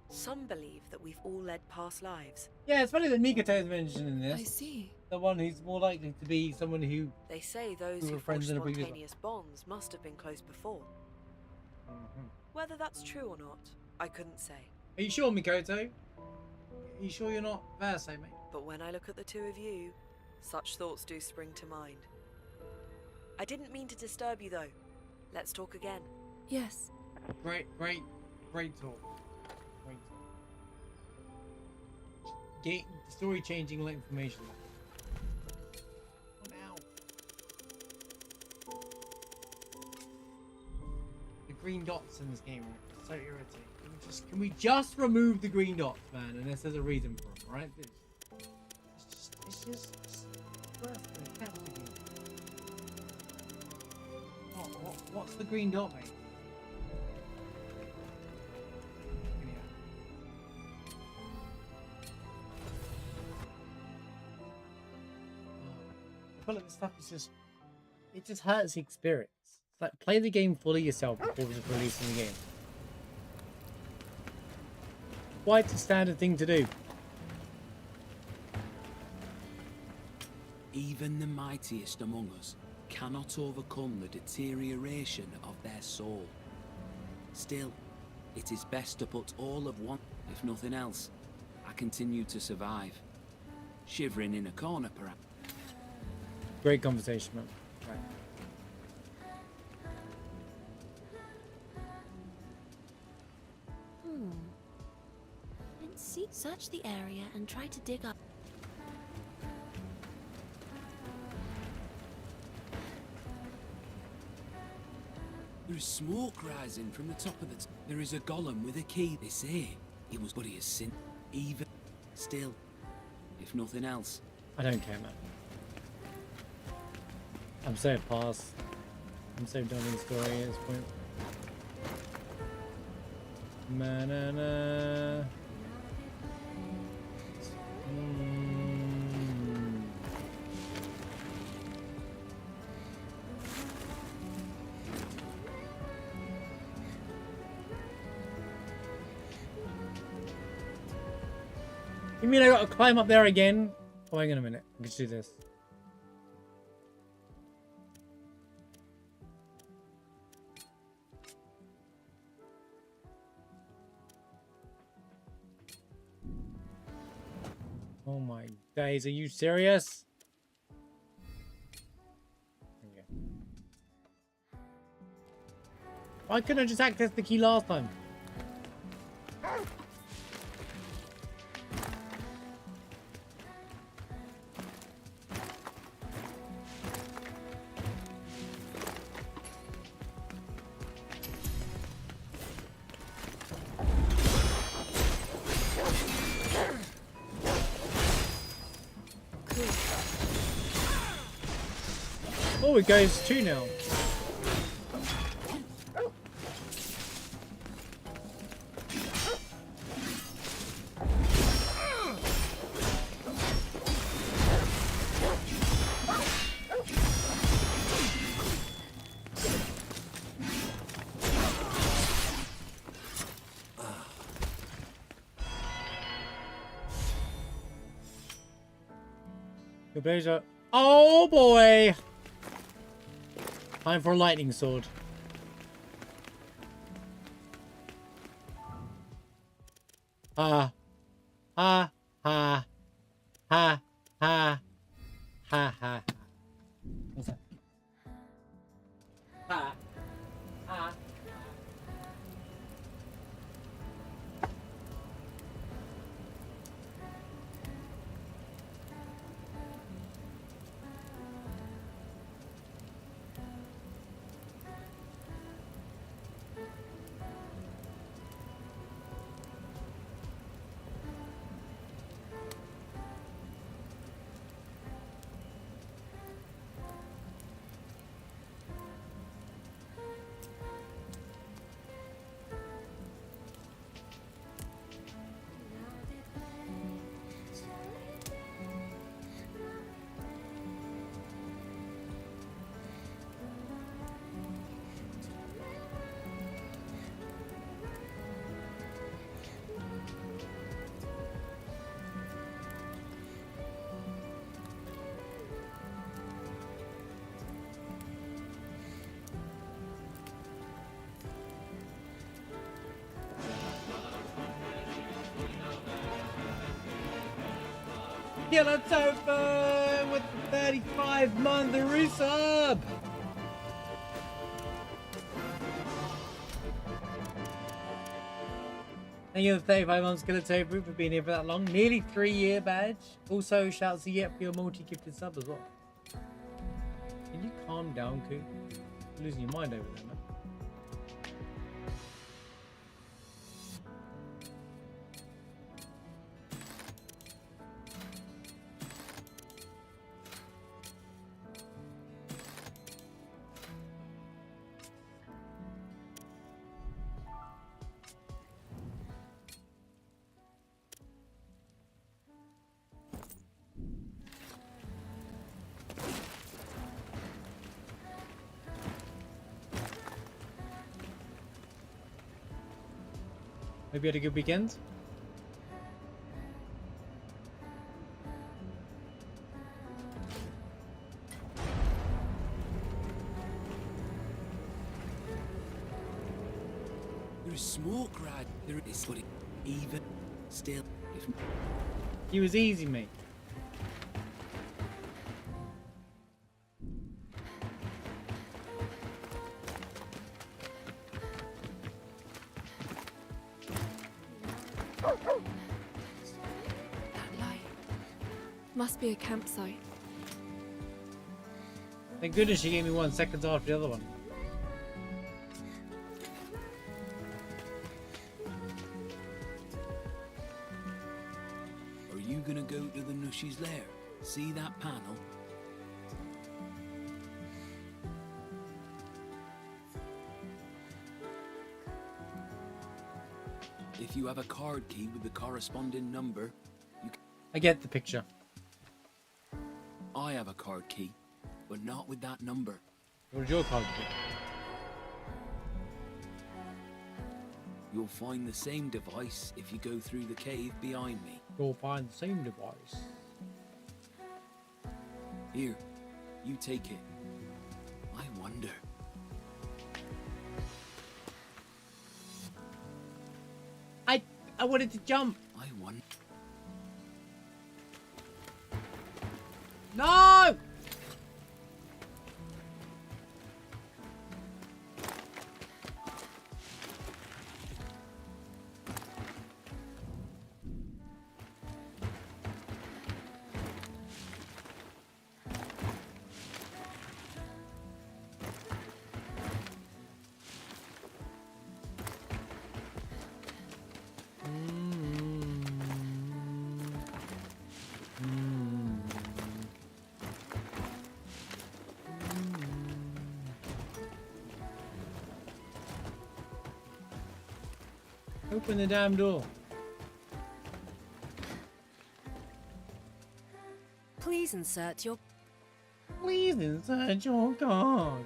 Some believe that we've all led past lives. Yeah, it's funny that Mikoto is mentioned in this. I see. The one who's more likely to be someone who... They say those We who were friends forged in a previous spontaneous bonds must have been close before. Mhm. Whether that's true or not, I couldn't say. Are you sure, Mikoto? Are you sure you're not Verse, mate? But when I look at the two of you, such thoughts do spring to mind. I didn't mean to disturb you though. Let's talk again. Yes. Great talk. Great talk. Story changing information. Oh, now. The green dots in this game are so irritating. Can we just remove the green dots, man? Unless there's a reason for them, right? It's just worse than a cat to me. What's the green dot, mate? I feel like this stuff is just... It just hurts the experience. It's like, play the game fully yourself before just releasing the game. Quite a standard thing to do. Even the mightiest among us cannot overcome the deterioration of their soul. Still, it is best to put all of one, if nothing else. I continue to survive. Shivering in a corner, perhaps. Great conversation, man. Right. And see, search the area and try to dig up. There is smoke rising from the top of the... There is a golem with a key, they say. He was, but he has sin. Even still, if nothing else. I don't care, man. I'm so past. I'm so done with the story at this point. Na-na-na. You mean I gotta climb up there again? Oh, hang on a minute. I can just do this. Oh my days, are you serious? Okay. Why couldn't I just access the key last time? Oh, it goes 2-0. Good blazer. Oh boy! Time for a lightning sword. Ha. Ha. Ha. Ha. Ha. Ha. Ha. What's that? Ha. Ha. Killer Tofu with the 35-month resub! Thank you for the 35 months, Killer Tofu, for being here for that long. Nearly 3-year badge. Also, shouts to Yep for your multi-gifted sub as well. Can you calm down, Koo? You're losing your mind over there, man. Maybe you had a good weekend? There is smoke, right? There is, but even still, if He was easy, mate. That light must be a campsite. Thank goodness she gave me 1 second after the other one. are you gonna go to the Nushi's lair? See that panel? If you have a card key with the corresponding number, you can... I get the picture. I have a card key, but not with that number. What is your card key? You'll find the same device if you go through the cave behind me. You'll find the same device. Here, you take it. I wonder. I wanted to jump. I wonder. No! Open the damn door. Please insert your... Please insert your card.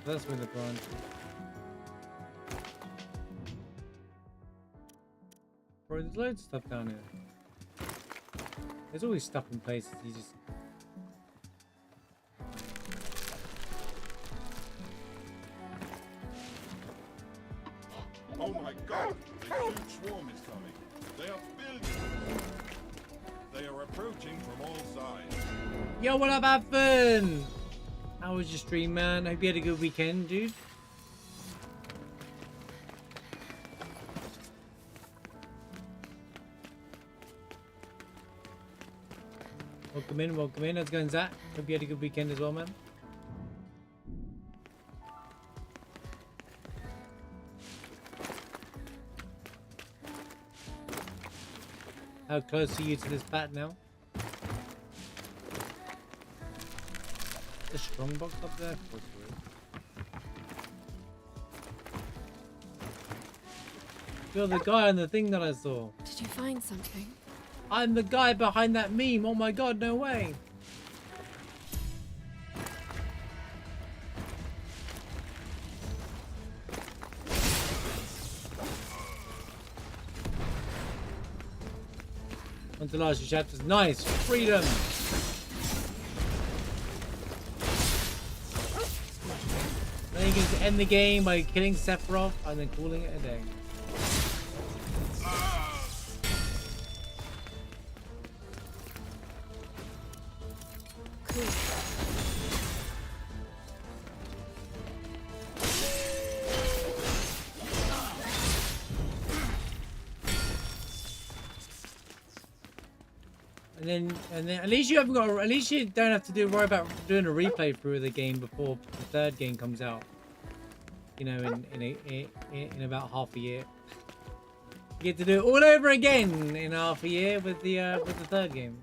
That's where the branch is. Bro, there's loads of stuff down here. There's always stuff in places you just... Oh my god! A huge swarm is coming. They are building. They are approaching from all sides. Yo, what up, have fun? How was your stream, man? Hope you had a good weekend, dude. Welcome in, welcome in. How's it going, Zach? Hope you had a good weekend as well, man. How close are you to this bat now? The strong box up there? Of course there is. You're the guy on the thing that I saw. Did you find something? I'm the guy behind that meme. Oh my god, no way. On to the last few chapters. Nice. Freedom. Then you can end the game by killing Sephiroth and then calling it a day. Cool. And then at least you haven't got at least you don't have to worry about doing a replay through of the game before the third game comes out. You know, in about half a year. You get to do it all over again in half a year with the third game.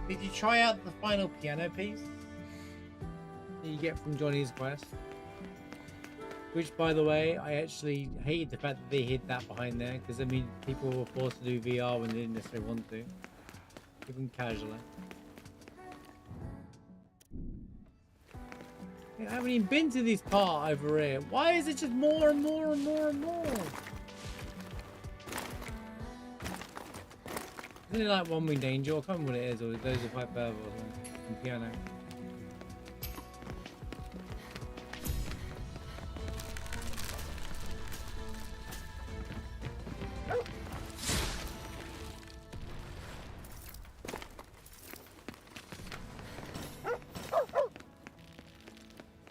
Did you try out the final piano piece that you get from Johnny's Quest? Which, by the way, I actually hated the fact that they hid that behind there, because I mean, people were forced to do VR when they didn't necessarily want to, even casually. I haven't even been to this part over here. Why is it just more and more and more and more? Isn't it like One Winged Angel? I can't remember what it is, or those are quite verbal and piano.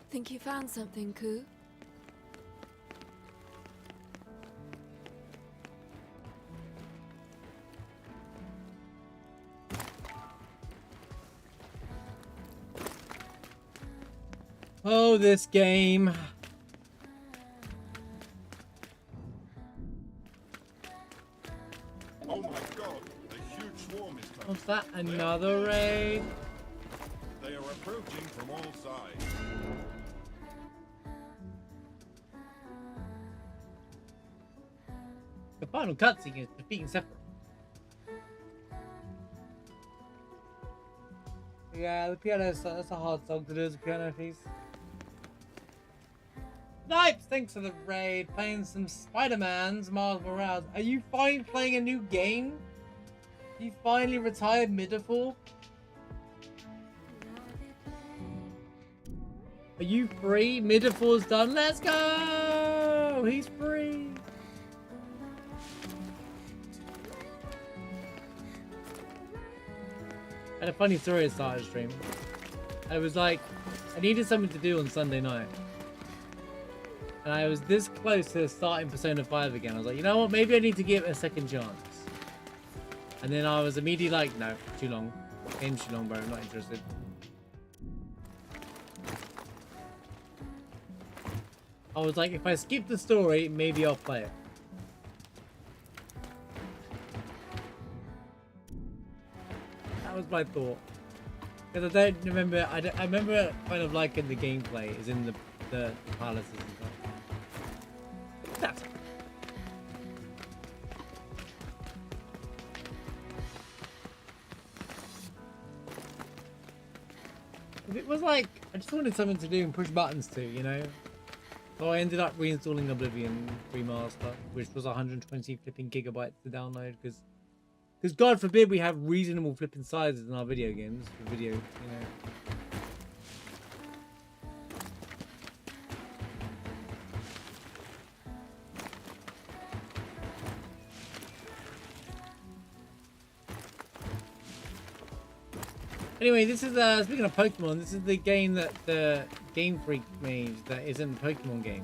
Think you found something, Ku? Oh, this game. Oh my god, a huge swarm is coming. Was that another raid? They are approaching from all sides. The final cutscene is defeating Sephiroth. Yeah, the piano, that's a hard song to do as a piano piece. Snipes, thanks for the raid. Playing some Spider-Man's Miles Morales. Are you fine playing a new game? You finally retired Midafall? Are you free? Midafall's done. Let's go! He's free. I had a funny story at the start of the stream. I was like, I needed something to do on Sunday night. And I was this close to starting Persona 5 again. I was like, you know what? Maybe I need to give it a second chance. And then I was immediately like, no, too long. Game's too long, bro. I'm not interested. I was like, if I skip the story, maybe I'll play it. That was my thought. Because I don't remember, I remember kind of liking the gameplay is in the palaces and stuff. That's it. It was like, I just wanted something to do and push buttons to, you know? So I ended up reinstalling Oblivion Remaster, which was 120 flipping gigabytes to download, because God forbid we have reasonable flipping sizes in our video games for video, you know. Anyway, this is speaking of Pokemon, this is the game that the Game Freak made that isn't the Pokemon game.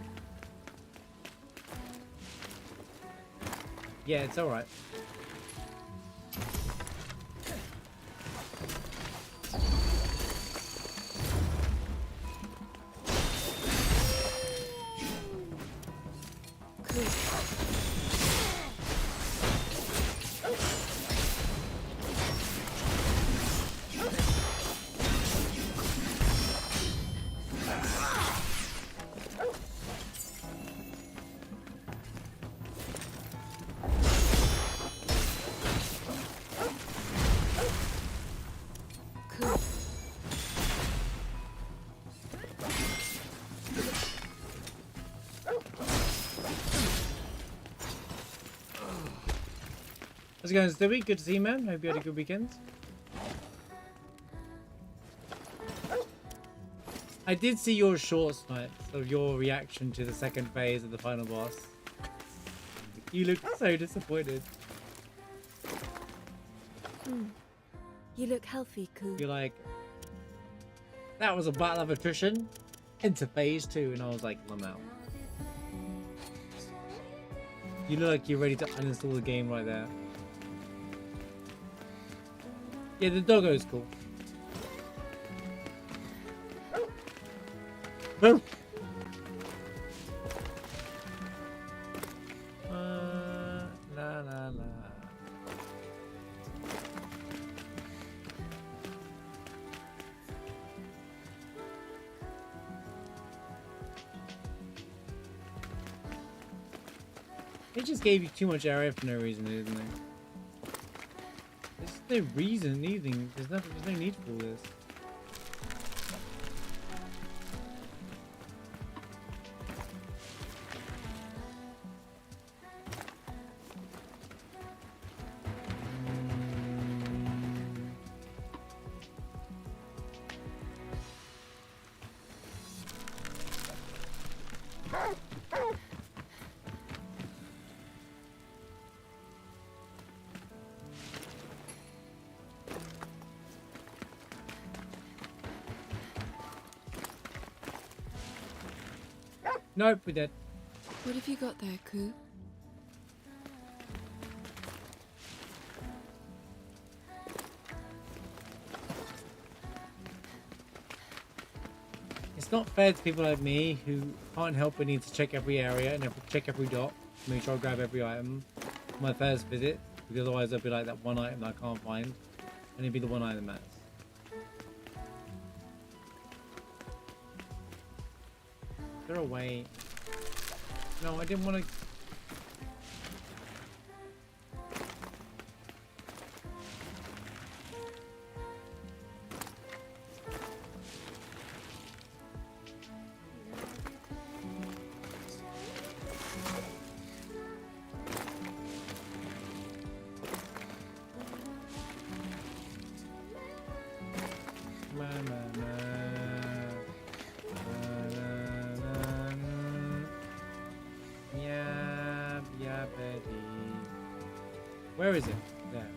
Yeah, it's alright. How's it going, Stewie? Good to see you, man. Hope you had a good weekend. I did see your shorts, mate, of your reaction to the second phase of the final boss. You look so disappointed. You look healthy, Koo. You're like, that was a battle of attrition into phase 2, and I was like, I'm out. You look like you're ready to uninstall the game right there. Yeah, the doggo is cool. Boom. La la la. They just gave you too much area for no reason, didn't they? There's no reason needing. There's no need for all this. Nope, we did. What have you got there, Koo? It's not fair to people like me who can't help but need to check every area and check every dot to make sure I grab every item for my first visit, because otherwise there'll be like that one item that I can't find, and it'll be the one item that's. Is there a way? No, I didn't want to. Where is it? There.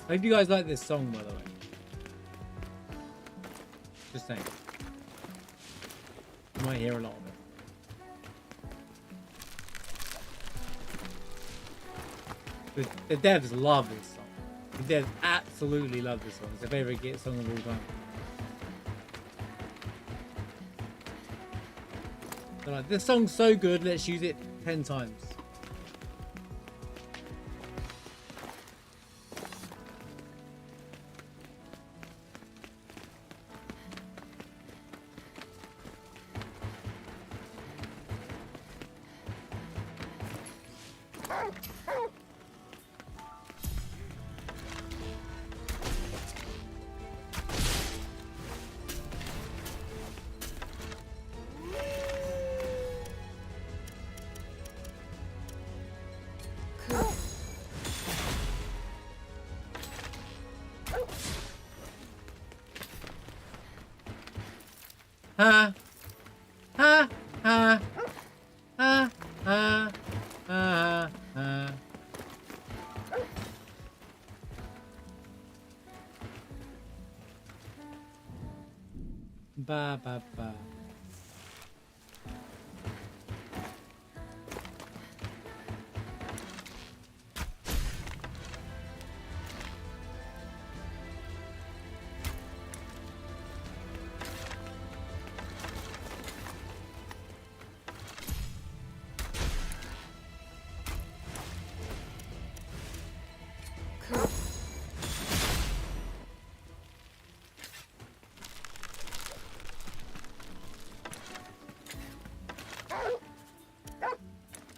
I hope you guys like this song, by the way. Just saying. You might hear a lot of it. The devs love this song. The devs absolutely love this song. It's their favorite Git song of all time. They're like, this song's so good, let's use it 10 times. Ha ha ha ha ha ha ha. Ba ba ba.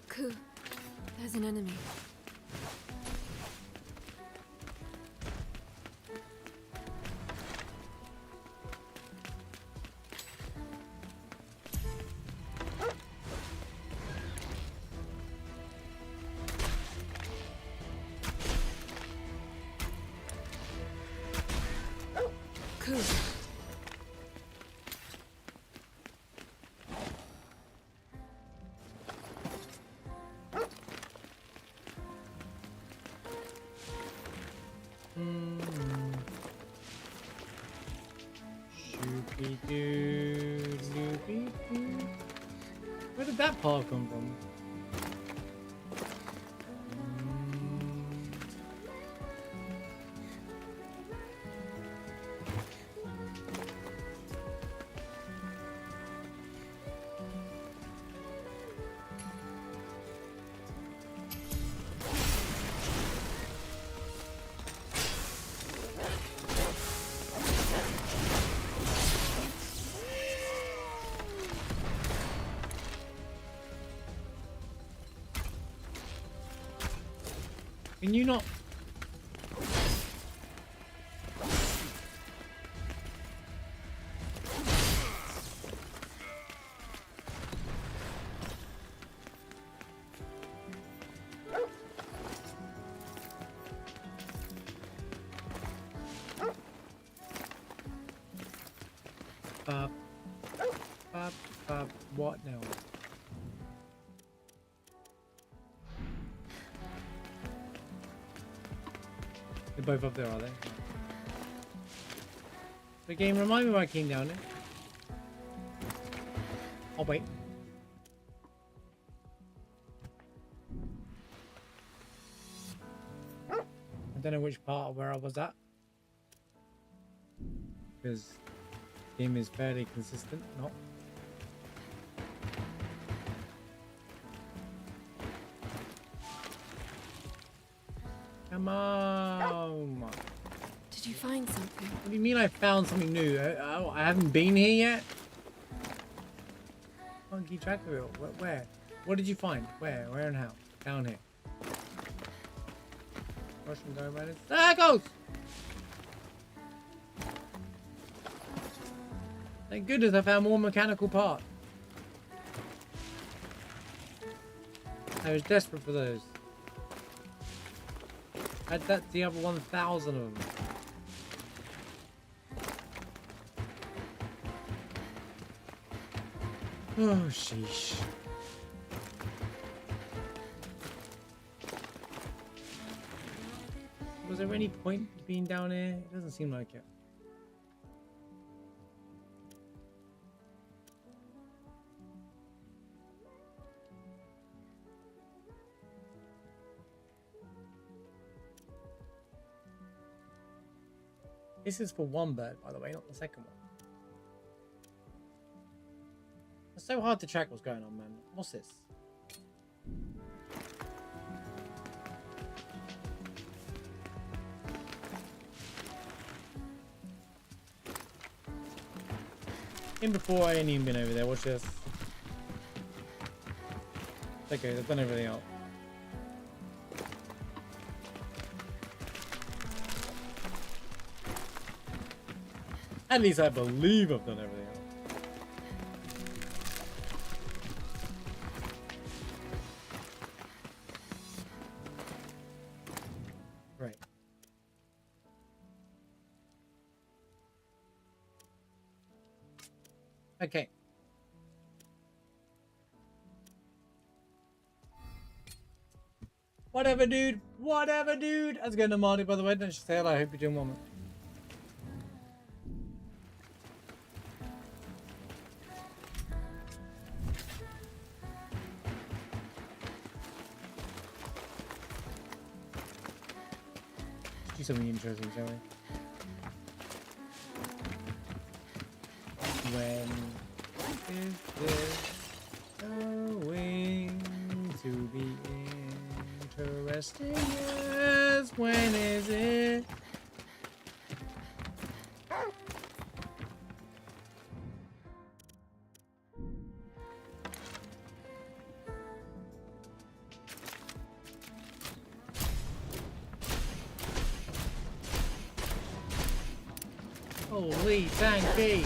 Ku, there's an enemy. Ku. Where did that part come from? Can you not? What now? They're both up there, are they? The game, remind me when I came down there. Oh, wait. I don't know which part of where I was at. Because the game is fairly consistent. No. Come on. Did you find something? What do you mean I found something new? I haven't been here yet? I can't keep track of it. Where? What did you find? Where? Where and how? Down here. Russian go around it. There it goes! Thank goodness I found more mechanical parts. I was desperate for those. Add that to the other 1,000 of them. Oh, sheesh. Was there any point to being down here? It doesn't seem like it. This is for one bird, by the way, not the second one. It's so hard to track what's going on, man. What's this? In before, I ain't even been over there. Watch this. Okay, they've done everything else. At least I believe I've done everything else. Right. Okay. Whatever, dude. Whatever, dude. How's it going, Marty, by the way? Don't you say hello. I hope you're doing well, man. Do something interesting, shall we? When is this going to be interesting? Yes, when is it? Holy tanky!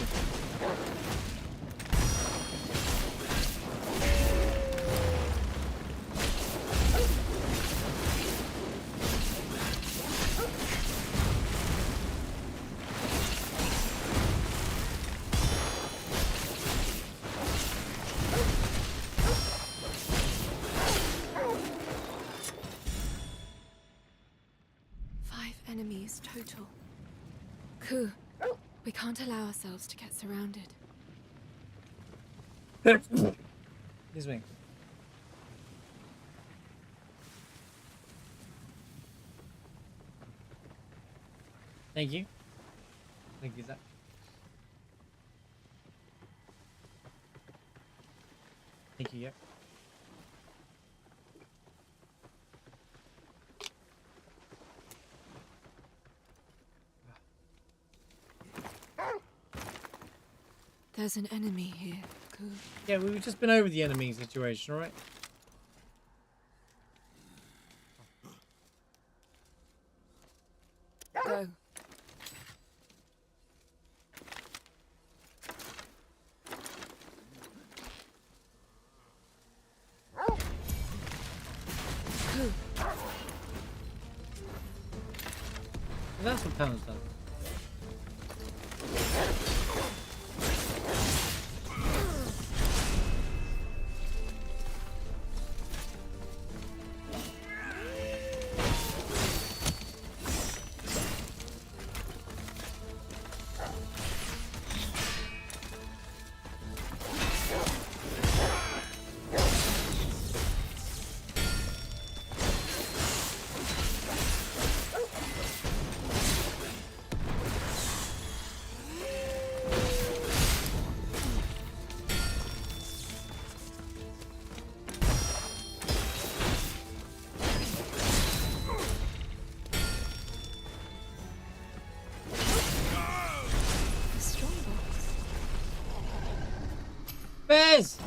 Enemies total. Ku, we can't allow ourselves to get surrounded. This way. Thank you. Thank you, Zach. Thank you, yeah. There's an enemy here, Ku. Yeah, we've just been over the enemy situation, alright? Go. Ku. That's what Pound's done. Bez!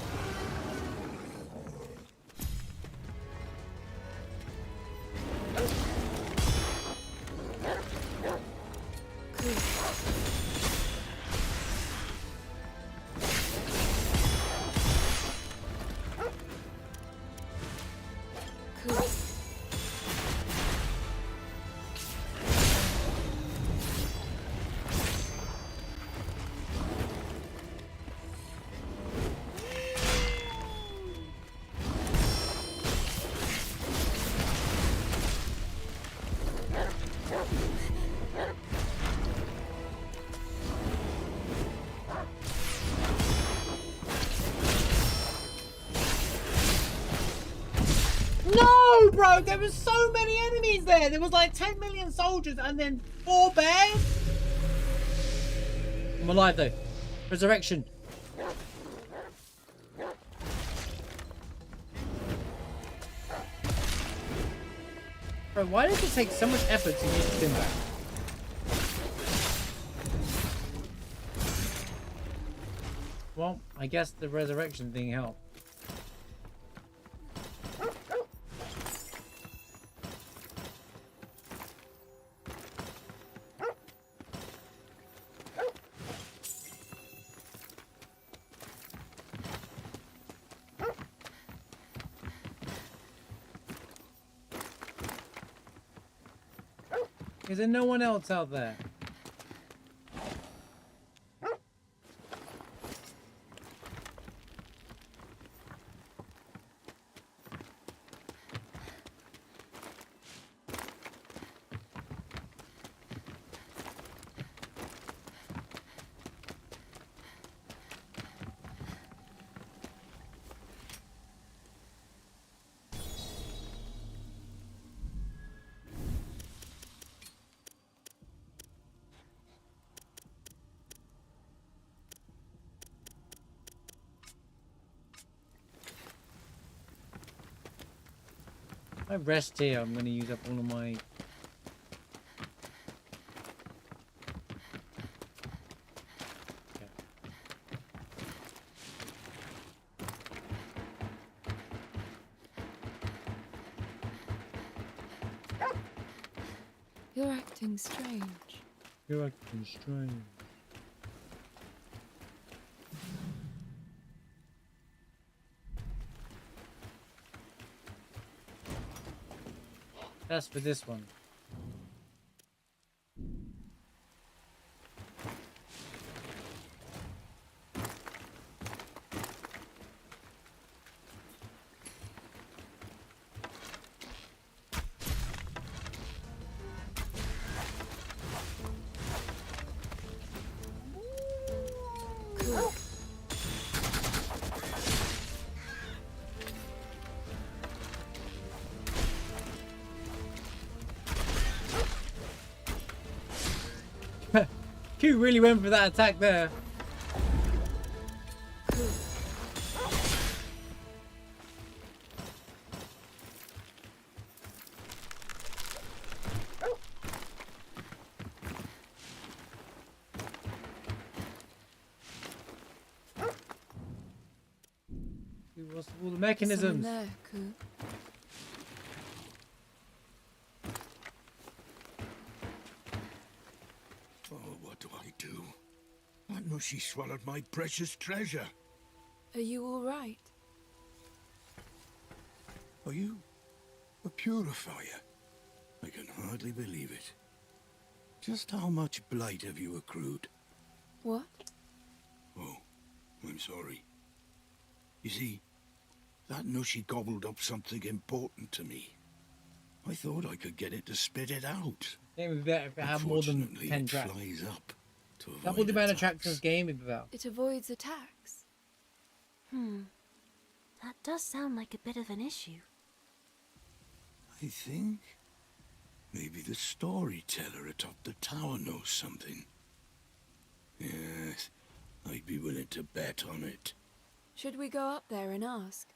bro. There was so many enemies there. There was like 10 million soldiers and then 4 bears. I'm alive though. Resurrection. Bro, why does it take so much effort to use Timber? Well, I guess the resurrection thing helped. Is there no one else out there? I rest here. I'm going to use up all of my... You're acting strange. You're acting strange. That's for this one. Cool. Q really went for that attack there. What's all the mechanisms? There, Ku. Oh, what do I do? I know she swallowed my precious treasure. Are you all right? Are you a purifier? I can hardly believe it. Just how much blight have you accrued? What? Oh, I'm sorry. You see, that Nushi gobbled up something important to me. I thought I could get it to spit it out. Game would be better if it had more than 10 it tracks. flies up to avoid Double the amount of attacks. tracks this game would be about. It avoids attacks. That does sound like a bit of an issue. I think maybe the storyteller atop the tower knows something. Yes, I'd be willing to bet on it. Should we go up there and ask?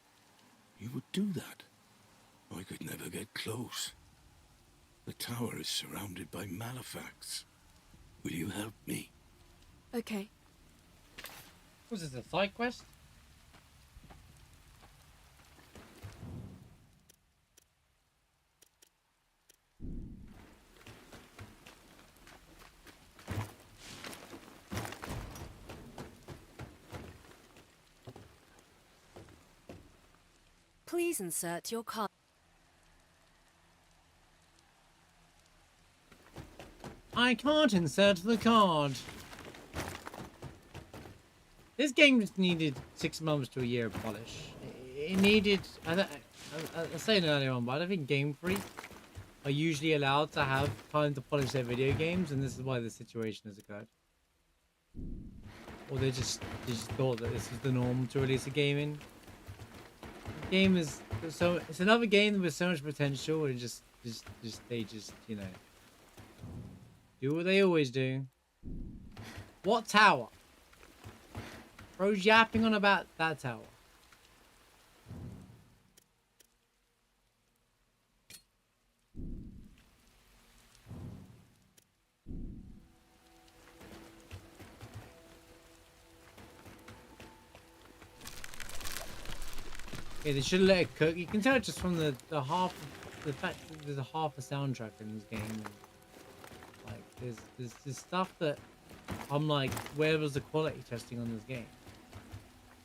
You would do that? I could never get close. The tower is surrounded by malefacts. Will you help me? Okay. Was this a side quest? Please insert your card. I can't insert the card. This game just needed 6 months to a year of polish. It needed... I was saying earlier on, but I don't think Game Freak are usually allowed to have time to polish their video games, and this is why this situation has occurred. Or they just thought that this was the norm to release a game in. Game is so it's another game with so much potential, and they just you know do what they always do. What tower? Bro's yapping on about that tower. Yeah, they should have let it cook. You can tell just from the fact that there's a half a soundtrack in this game. Like, there's stuff that I'm like, where was the quality testing on this game?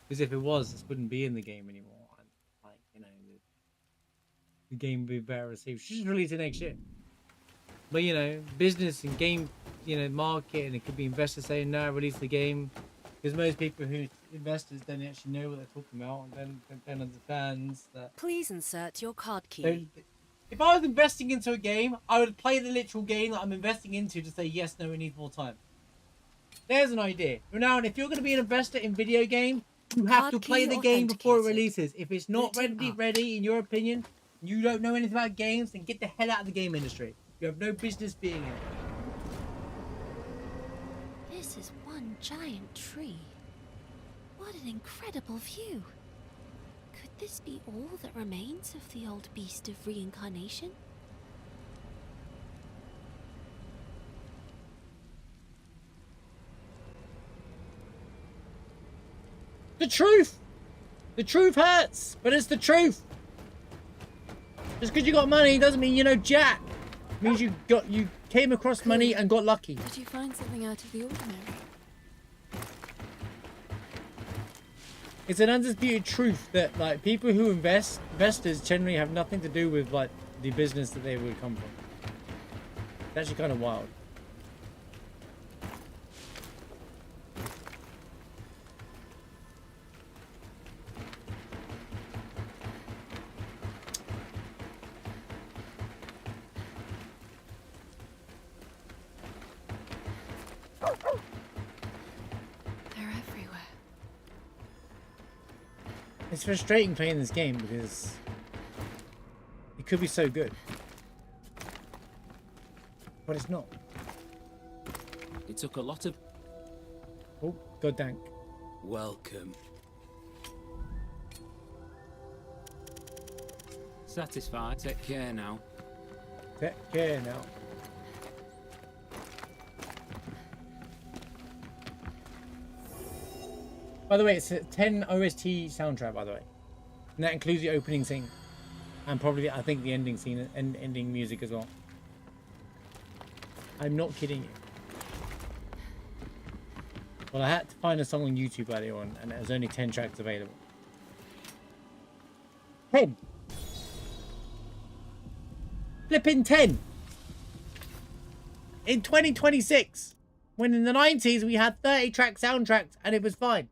Because if it was, this wouldn't be in the game anymore. And, like, you know, the game would be better received. Should just release it next year. But you know, business and game, you know, market, and it could be investors saying no, release the game, because most people who investors don't actually know what they're talking about, and then understands that. Please insert your card key. If I was investing into a game, I would play the literal game that I'm investing into to say yes, no, it needs more time. There's an idea. Now, if you're going to be an investor in video game, you have to play the game before it releases. If it's not ready, in your opinion, you don't know anything about games, then get the hell out of the game industry. You have no business being in it. This is one giant tree. What an incredible view. Could this be all that remains of the old beast of reincarnation? The truth! The truth hurts, but it's the truth. Just because you got money doesn't mean you know jack. It means you came across money and got lucky. Did you find something out of the ordinary? It's an undisputed truth that like people who investors generally have nothing to do with like the business that they would come from. It's actually kind of wild. They're everywhere. It's frustrating playing this game because it could be so good, but it's not. It took a lot of... Oh, god dank. Welcome. Satisfied. Take care now. Take care now. By the way, it's a 10 OST soundtrack, by the way. And that includes the opening scene. And probably, I think, the ending scene and ending music as well. I'm not kidding you. Well, I had to find a song on YouTube earlier on, and there's only 10 tracks available. 10! Flipping 10! In 2026! When in the 90s we had 30-track soundtracks and it was fine.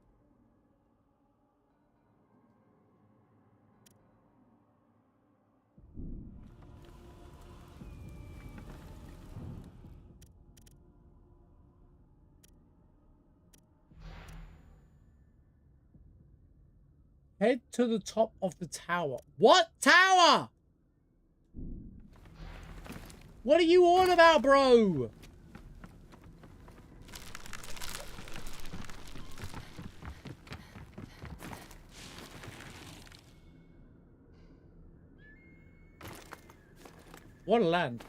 Head to the top of the tower. What tower? What are you on about, bro? What a land.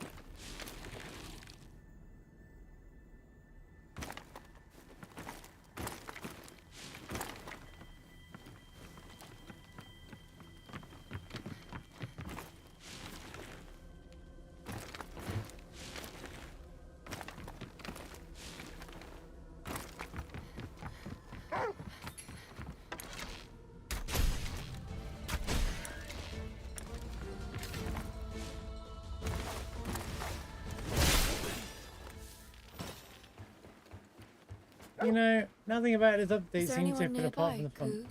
You know, nothing about this update seems to fit apart from the fun.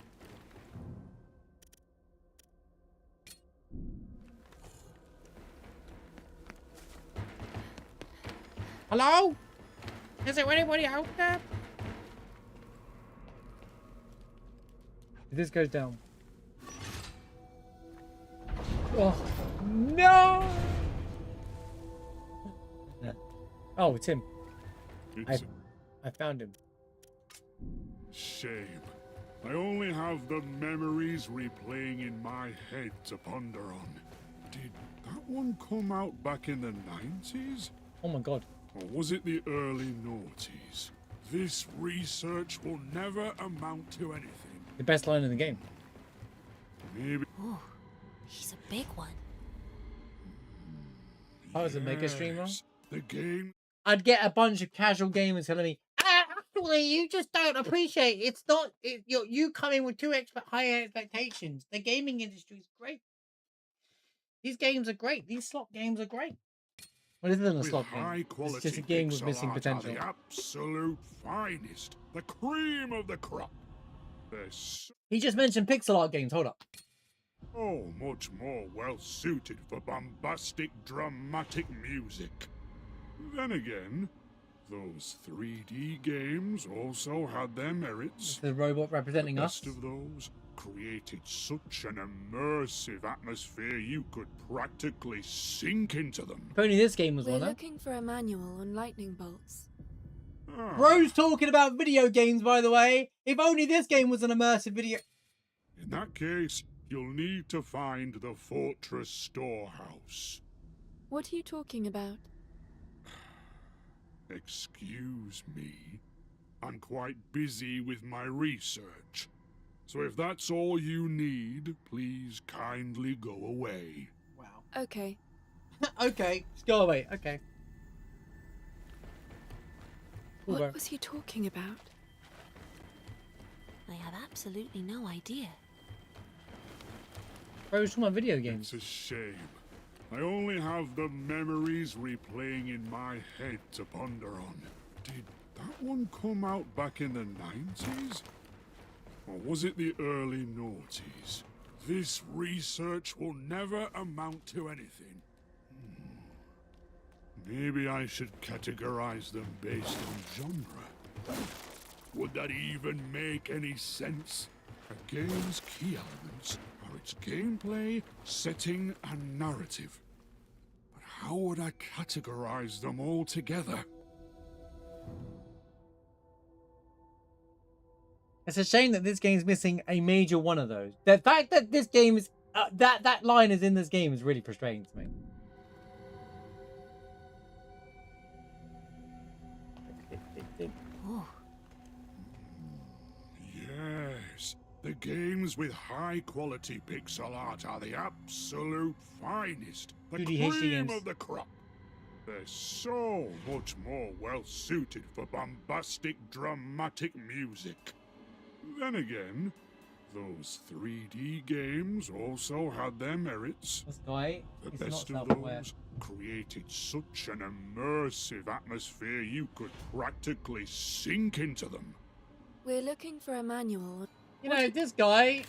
Hello? Is there anybody out there? If this goes down. Oh, no! Oh, it's him. It's I found him. a shame. I only have the memories replaying in my head to ponder on. Did that one come out back in the 90s? Oh my god. Or was it the early noughties? This research will never amount to anything. The best line in the game. Maybe. Ooh, he's a big one. If I was a mega streamer, The game. I'd get a bunch of casual gamers telling me, actually, you just don't appreciate it. It's not, you come in with too high expectations. The gaming industry is great. These games are great. These slot games are great. Well, this isn't a slot game. It's just a game with missing potential. The absolute finest. The cream of the crop. They're so He just mentioned pixel art games. Hold up. much more well suited for bombastic, dramatic music. Then again, those 3D games also had their merits. The robot representing the us. best of those created such an immersive atmosphere you could practically sink into them. If only this game was We're one. Huh? looking for a manual on lightning bolts. Bro's talking about video games, by the way. If only this game was an immersive video. In that case, you'll need to find the fortress storehouse. What are you talking about? Excuse me. I'm quite busy with my research. So if that's all you need, please kindly go away. Wow. Okay. Okay, just go away. Okay. Cool, bro. What was he talking about? I have absolutely no idea. Bro's talking about video games. It's a shame. I only have the memories replaying in my head to ponder on. Did that one come out back in the 90s? Or was it the early noughties? This research will never amount to anything. Maybe I should categorize them based on genre. Would that even make any sense? A game's key elements are its gameplay, setting, and narrative. But how would I categorize them all together? It's a shame that this game's missing a major one of those. The fact that this game is that line is in this game is really frustrating to me. Oh, Yes, the games with high-quality pixel art are the absolute finest. The 2D HD cream games. of the crop. They're so much more well-suited for bombastic, dramatic music. Then again, those 3D games also had their merits. This guy The is best not of self-aware. those created such an immersive atmosphere you could practically sink into them. We're looking for a manual. You know, this guy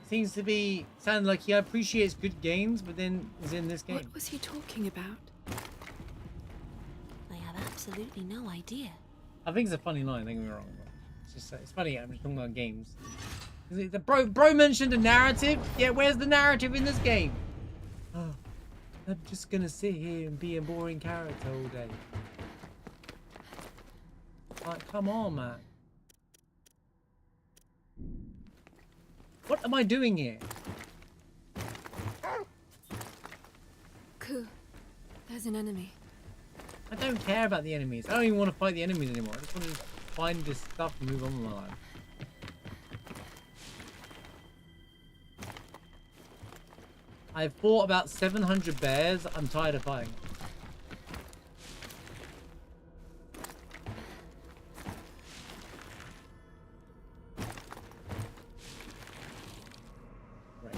seems to be sounding like he appreciates good games, but then is in this game. What was he talking about? I have absolutely no idea. I think it's a funny line. Don't get me wrong. It's just it's funny. I'm just talking about games. The bro mentioned a narrative. Yeah, where's the narrative in this game? Oh, I'm just gonna sit here and be a boring character all day. Like, come on, man. What am I doing here? Ku, there's an enemy. I don't care about the enemies. I don't even want to fight the enemies anymore. I just want to find this stuff and move on with my life. I've fought about 700 bears. I'm tired of fighting. Right.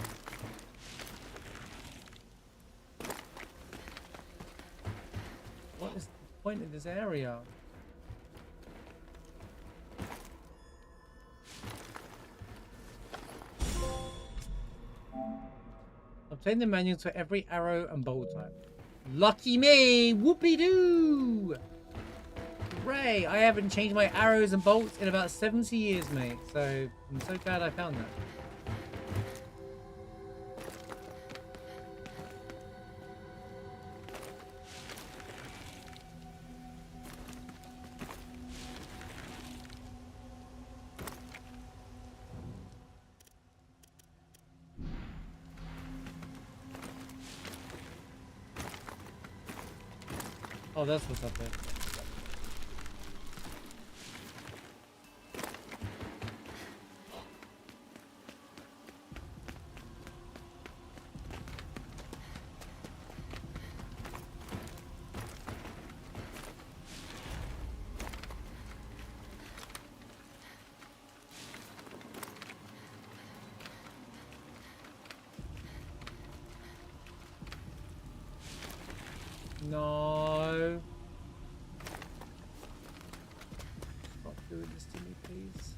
What is the point of this area? Obtain the manuals for every arrow and bolt type. Lucky me! Whoopie-doo! Hooray! I haven't changed my arrows and bolts in about 70 years, mate. So, I'm so glad I found that. Oh, that's what's up there. No. Stop doing this to me, please.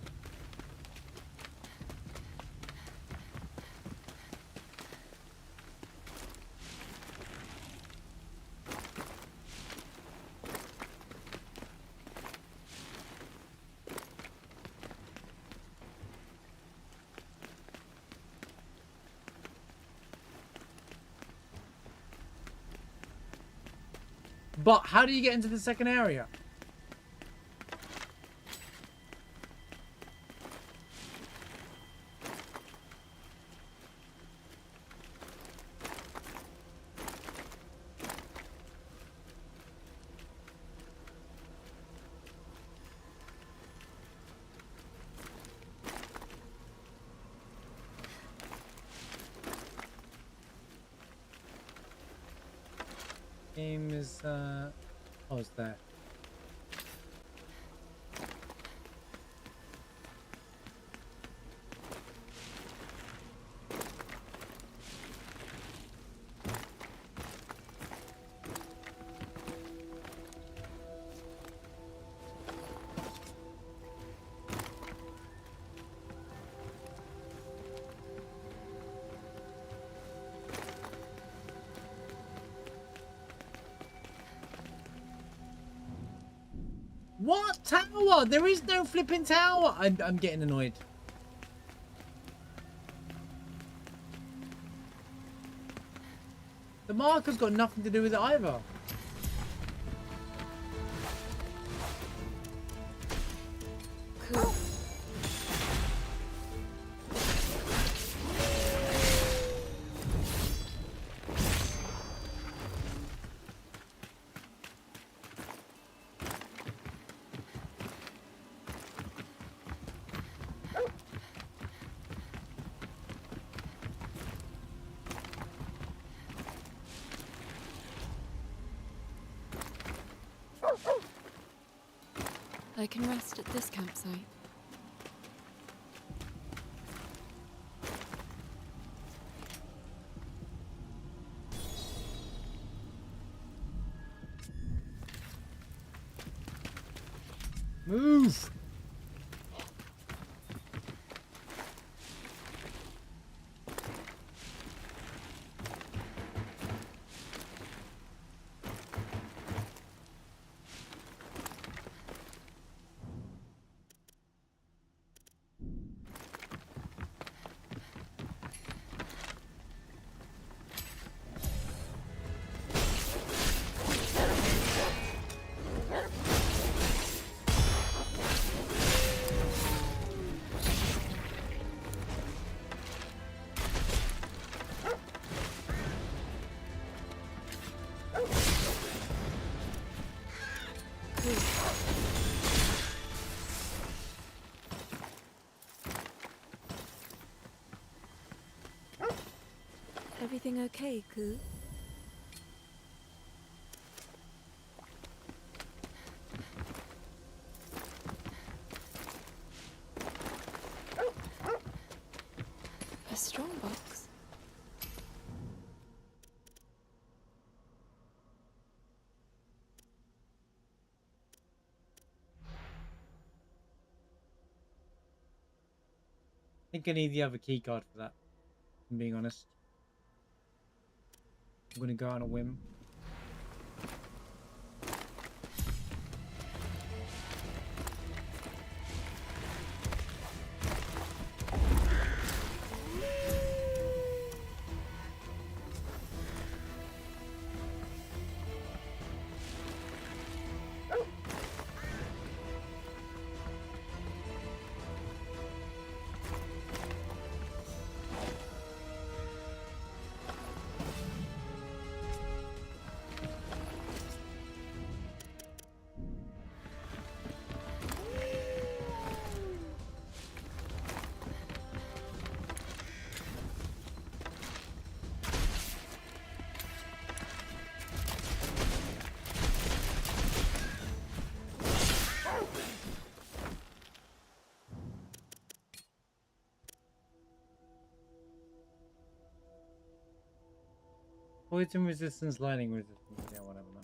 But how do you get into the second area? Game is oh, it's there. What tower? There is no flipping tower. I'm getting annoyed. The marker's got nothing to do with it either. Cool. I can rest at this campsite. Move. Everything okay, Koo? A strong box. I think I need the other key card for that, if I'm being honest. I'm gonna go on a whim. Poison resistance, lightning resistance. Yeah, whatever, man.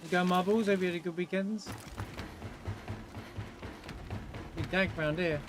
You go marbles? Have you had a good weekends? Big dank round here.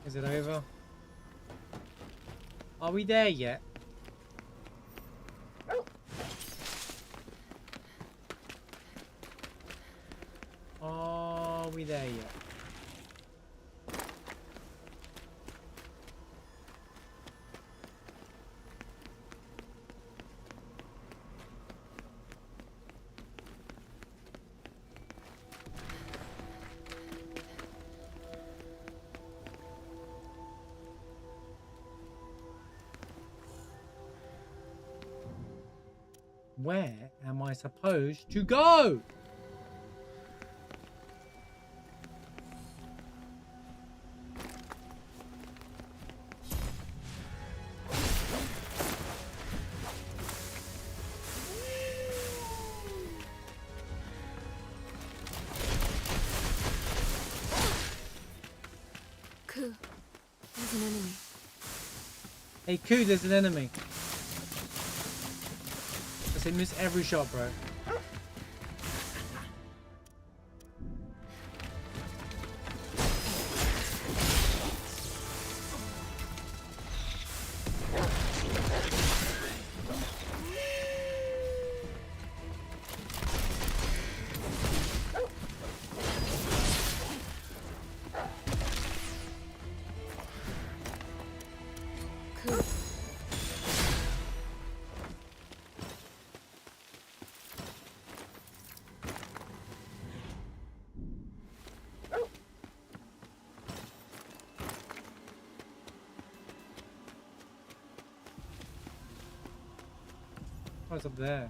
Is it over? Are we there yet? Are we there yet? Where am I supposed to go? Ku, there's an enemy. Hey, Ku, there's an enemy. I say miss every shot, bro. Ku, What's up there?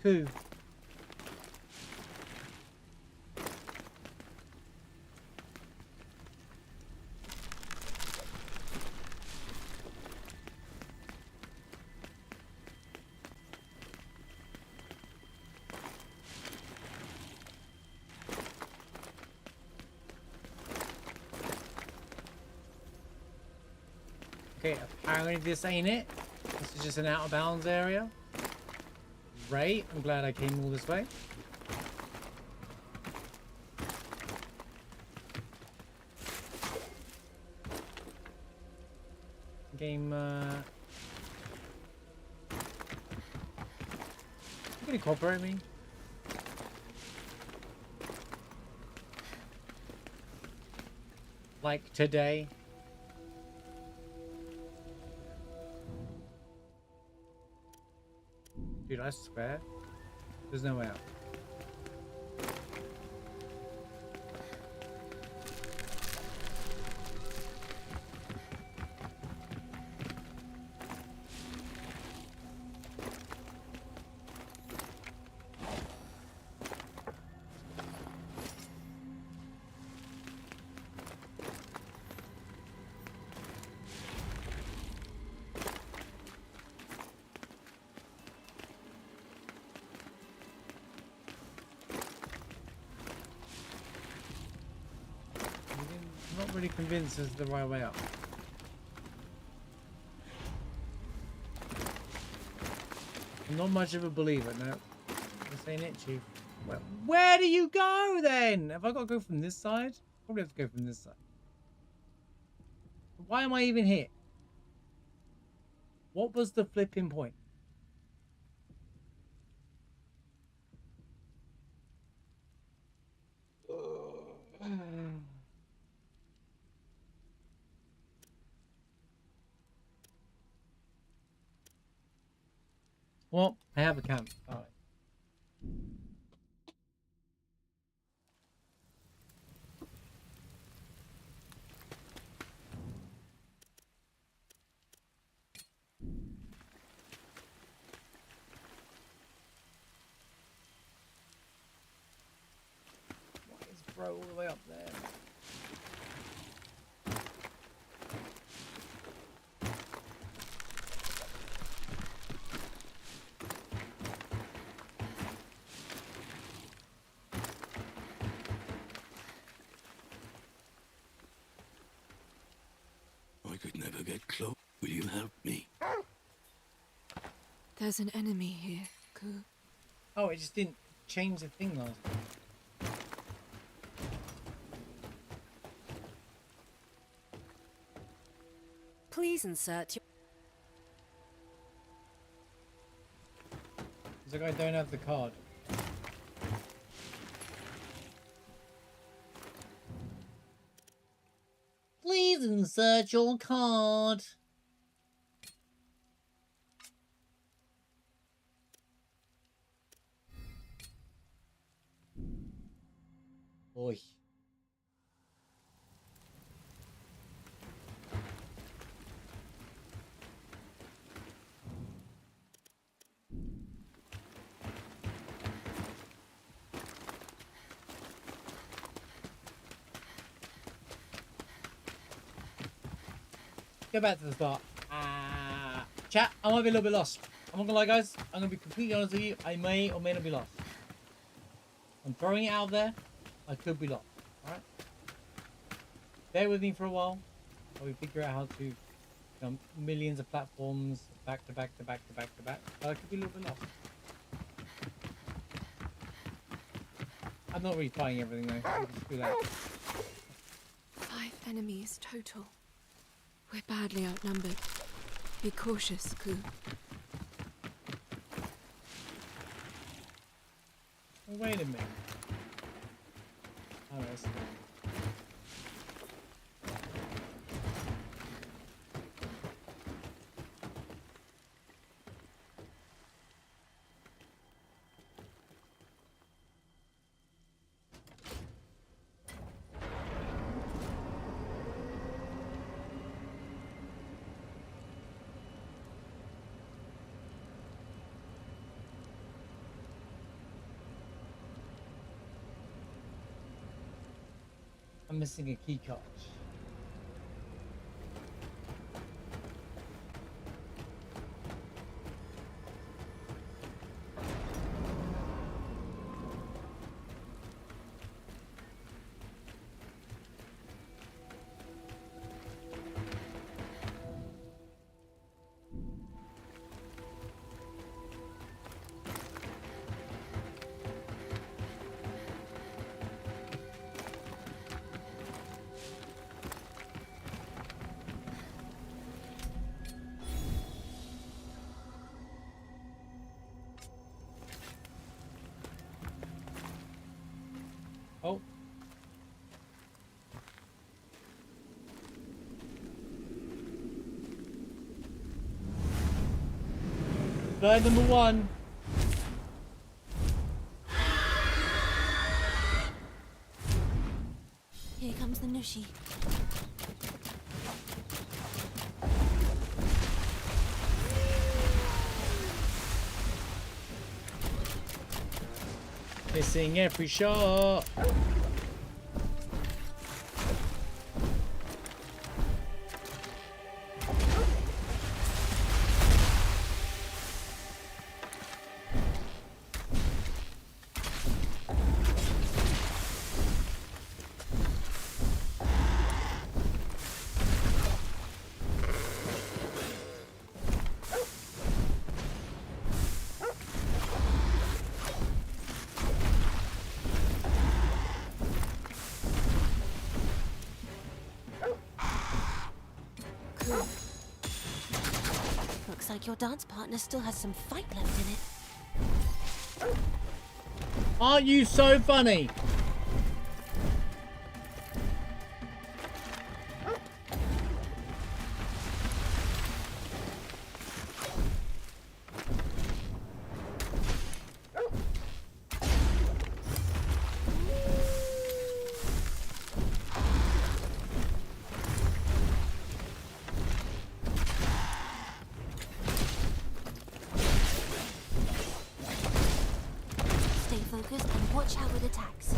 Cool. Okay, apparently this ain't it. This is just an out of bounds area. Great, I'm glad I came all this way. Game, you gonna cooperate me? Like today? Dude, I swear, there's no way out. I'm not really convinced this is the right way up. I'm not much of a believer, no. This ain't it, Chief. Where do you go then? Have I got to go from this side? Probably have to go from this side. Why am I even here? What was the flipping point? Well, I have a camp. All right. Why is bro all the way up there? I could never get close. Will you help me? There's an enemy here, Ku. Oh, it just didn't change the thing last time. Please insert your... It's like I don't have the card. Please insert your card. Oi. Go back to the start. Chat, I might be a little bit lost. I'm not gonna lie, guys. I'm gonna be completely honest with you. I may or may not be lost. I'm throwing it out there. I could be lost. Alright? Bear with me for a while while we figure out how to jump millions of platforms back to back to back to back to back. But I could be a little bit lost. I'm not really fighting everything though. So just do that. 5 enemies total. We're badly outnumbered. Be cautious, Ku. Oh, wait a minute. Oh, that's... I'm missing a key card. Oh. Bird number 1. Here comes the Nushi. Missing every shot. Looks like your dance partner still has some fight left in it. Aren't you so funny? Stay focused and watch how it attacks.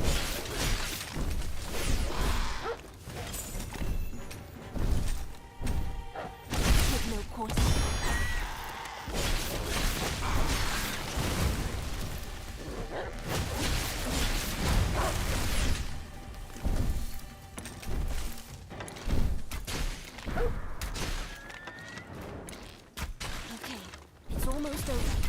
With no quarter. Okay, it's almost over.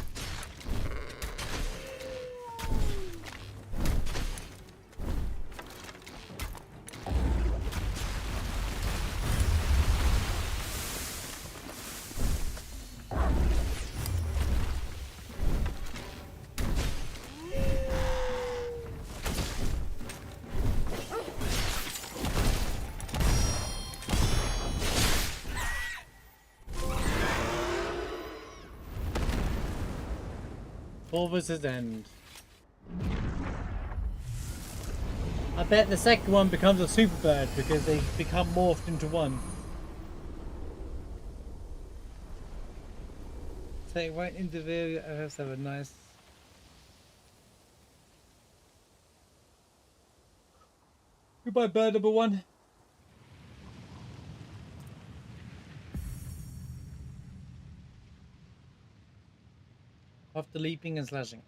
Corvus's End. I bet the second one becomes a super bird because they become morphed into one. So it won't interfere. I have to have a nice. Goodbye, bird number 1. After leaping and slashing.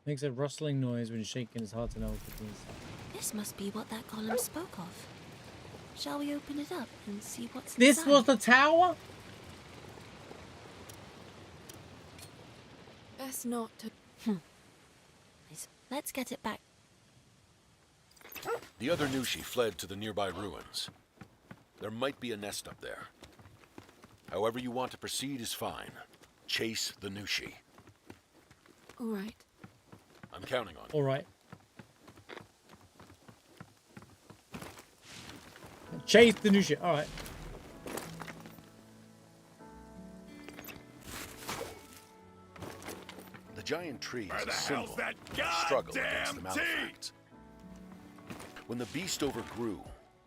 Makes a rustling noise when shaking. It's hard to know what it is. This must be what that column spoke of. Shall we open it up and see what's This inside? was the tower? Best not to. Let's get it back. The other Nushi fled to the nearby ruins. There might be a nest up there. However you want to proceed is fine. Chase the Nushi. All right. I'm counting on you. All right. Chase the new shit. All right. giant tree Where is the a hell's symbol that of the struggle against the goddamn tea? Malefacts. When the beast overgrew,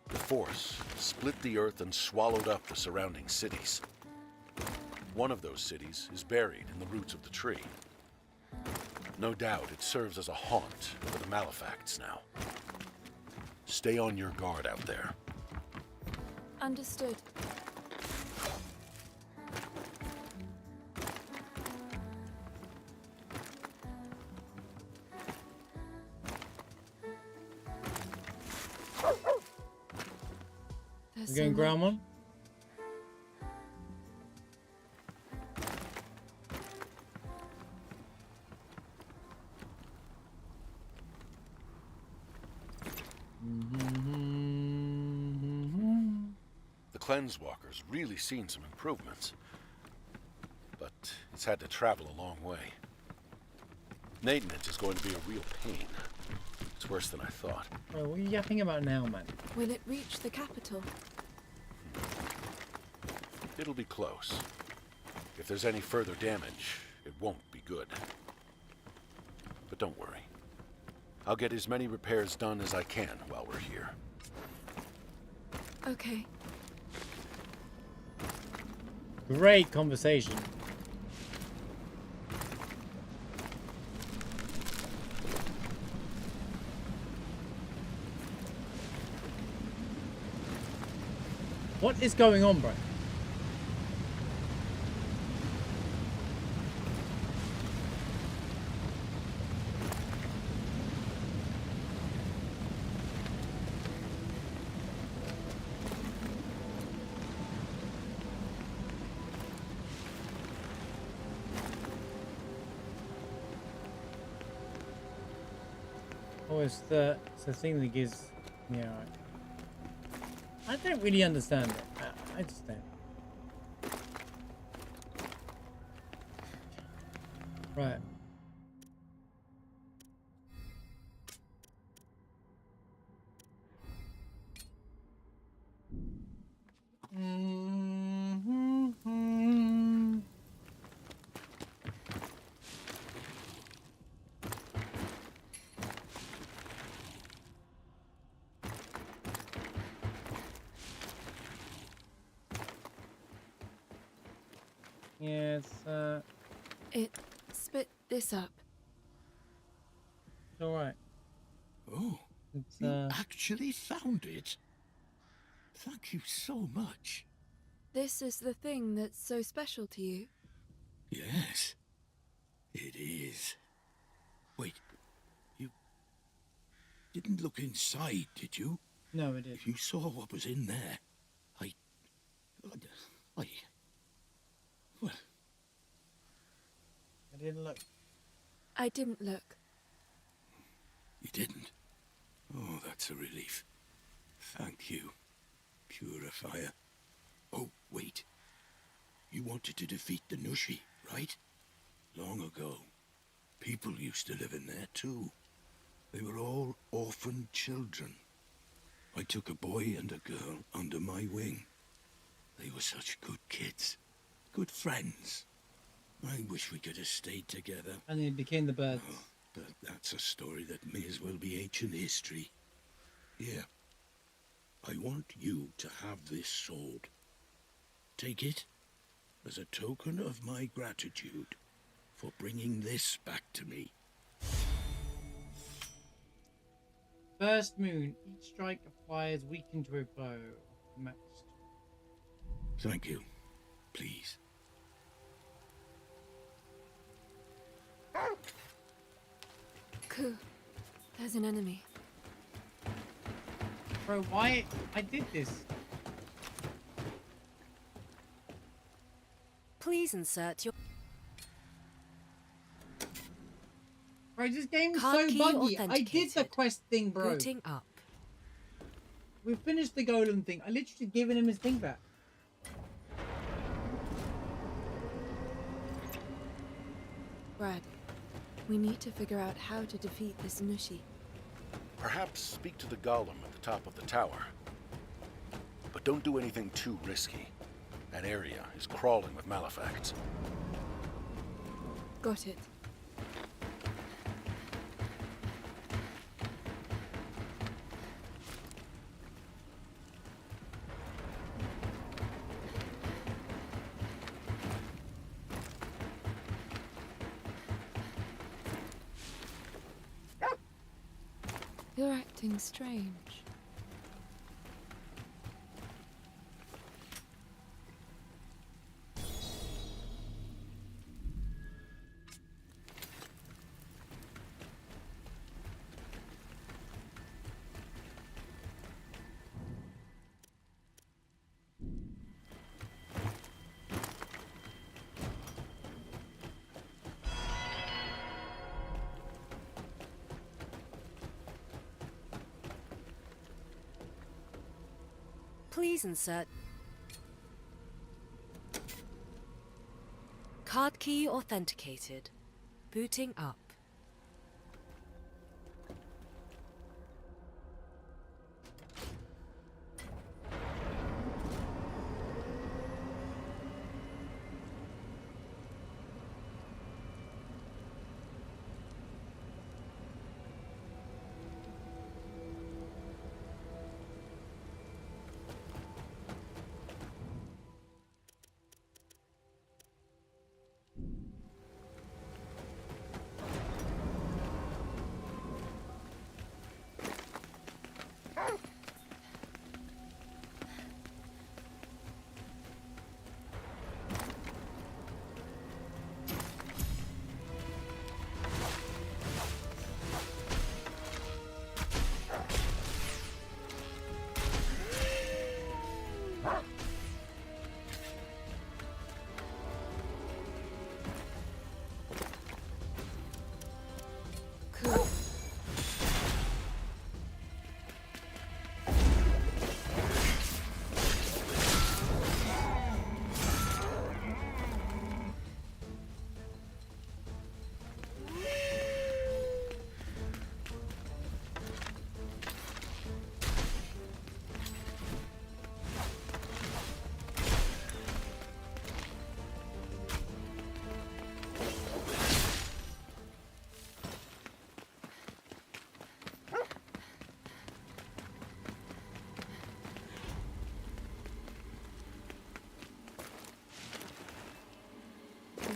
the Force split the earth and swallowed up the surrounding cities. One of those cities is buried in the roots of the tree. No doubt it serves as a haunt for the Malefacts now. Stay on your guard out there. Understood. We're going ground one. The Cleansewalker's really seen some improvements, but it's had to travel a long way. Maintenance is going to be a real pain. It's worse than I thought. Bro, what are you yapping about now, man? Will it reach the capital? It'll be close. If there's any further damage, it won't be good. But don't worry. I'll get as many repairs done as I can while we're here. Okay. Great conversation. What is going on, bro? Oh, it's the thing that gives. Yeah. I don't really understand it. I just don't. Right. Yeah, It spit this up. it's alright. Oh, It's you actually found it? Thank you so much. This is the thing that's so special to you. Yes, it is. Wait, you didn't look inside, did you? No, it is. If you saw what was in there, I... Well, I didn't look. I didn't look. you didn't? Oh, that's a relief. Thank you, Purifier. Oh, wait. You wanted to defeat the Nushi, right? Long ago. People used to live in there, too. They were all orphaned children. I took a boy and a girl under my wing. They were such good kids. Good friends. I wish we could have stayed together. And then it became the birds. Oh, but that's a story that may as well be ancient history. Here. I want you to have this sword. Take it as a token of my gratitude for bringing this back to me. First moon. Each strike applies weakened to a bow. Maxed. Thank you. Please. Ku, there's an enemy. Bro, why? I did this. Please insert your Bro, this game is Card so key buggy. I did the authenticated. quest thing, bro. booting up. We finished the golem thing. I literally given him his thing back. Brad, we need to figure out how to defeat this Nushi. Perhaps speak to the golem at the top of the tower. But don't do anything too risky. That area is crawling with Malefacts. Got it. You're acting strange. Please insert card key authenticated. Booting up.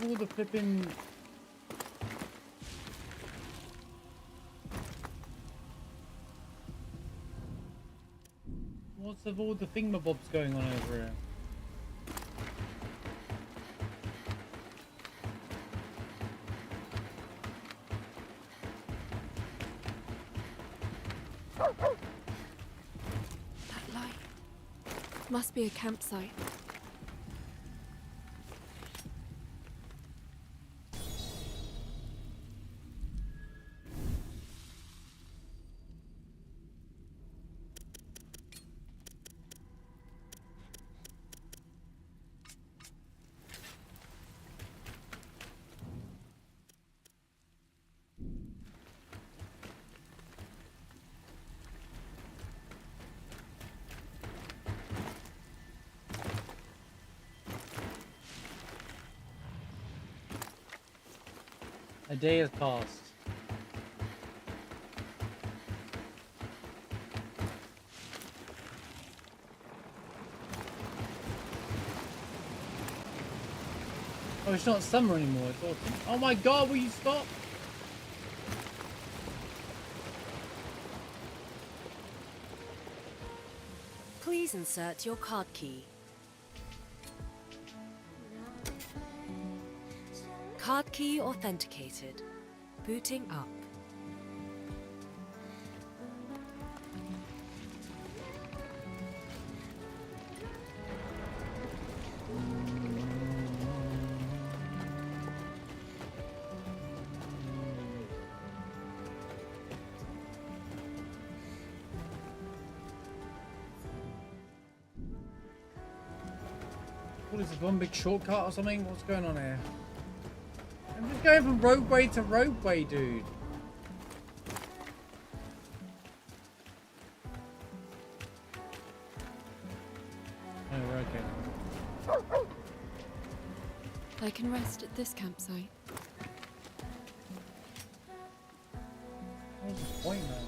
All the flipping. What's of all the thingamabobs going on over here? That light must be a campsite. A day has passed. Oh, it's not summer anymore, it's autumn. Oh my god, will you stop? Please insert your card key. Card key authenticated. Booting up. What is this, one big shortcut or something? What's going on here? I'm just going from roadway to roadway, dude. Oh, we're okay. I can rest at this campsite. What's the point, man?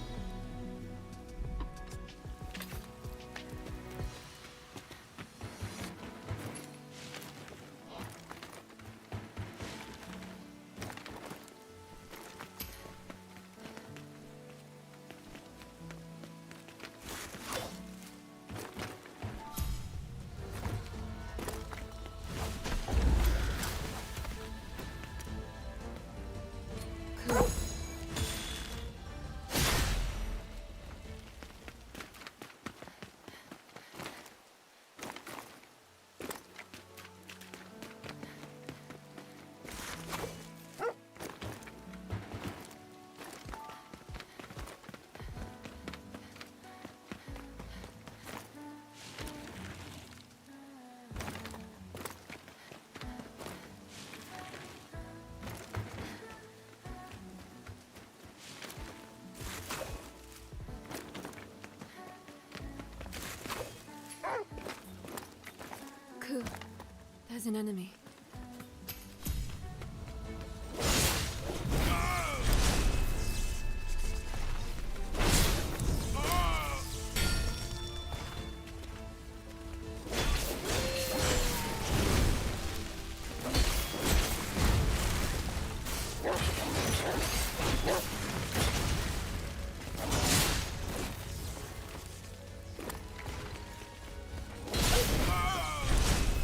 There's an enemy.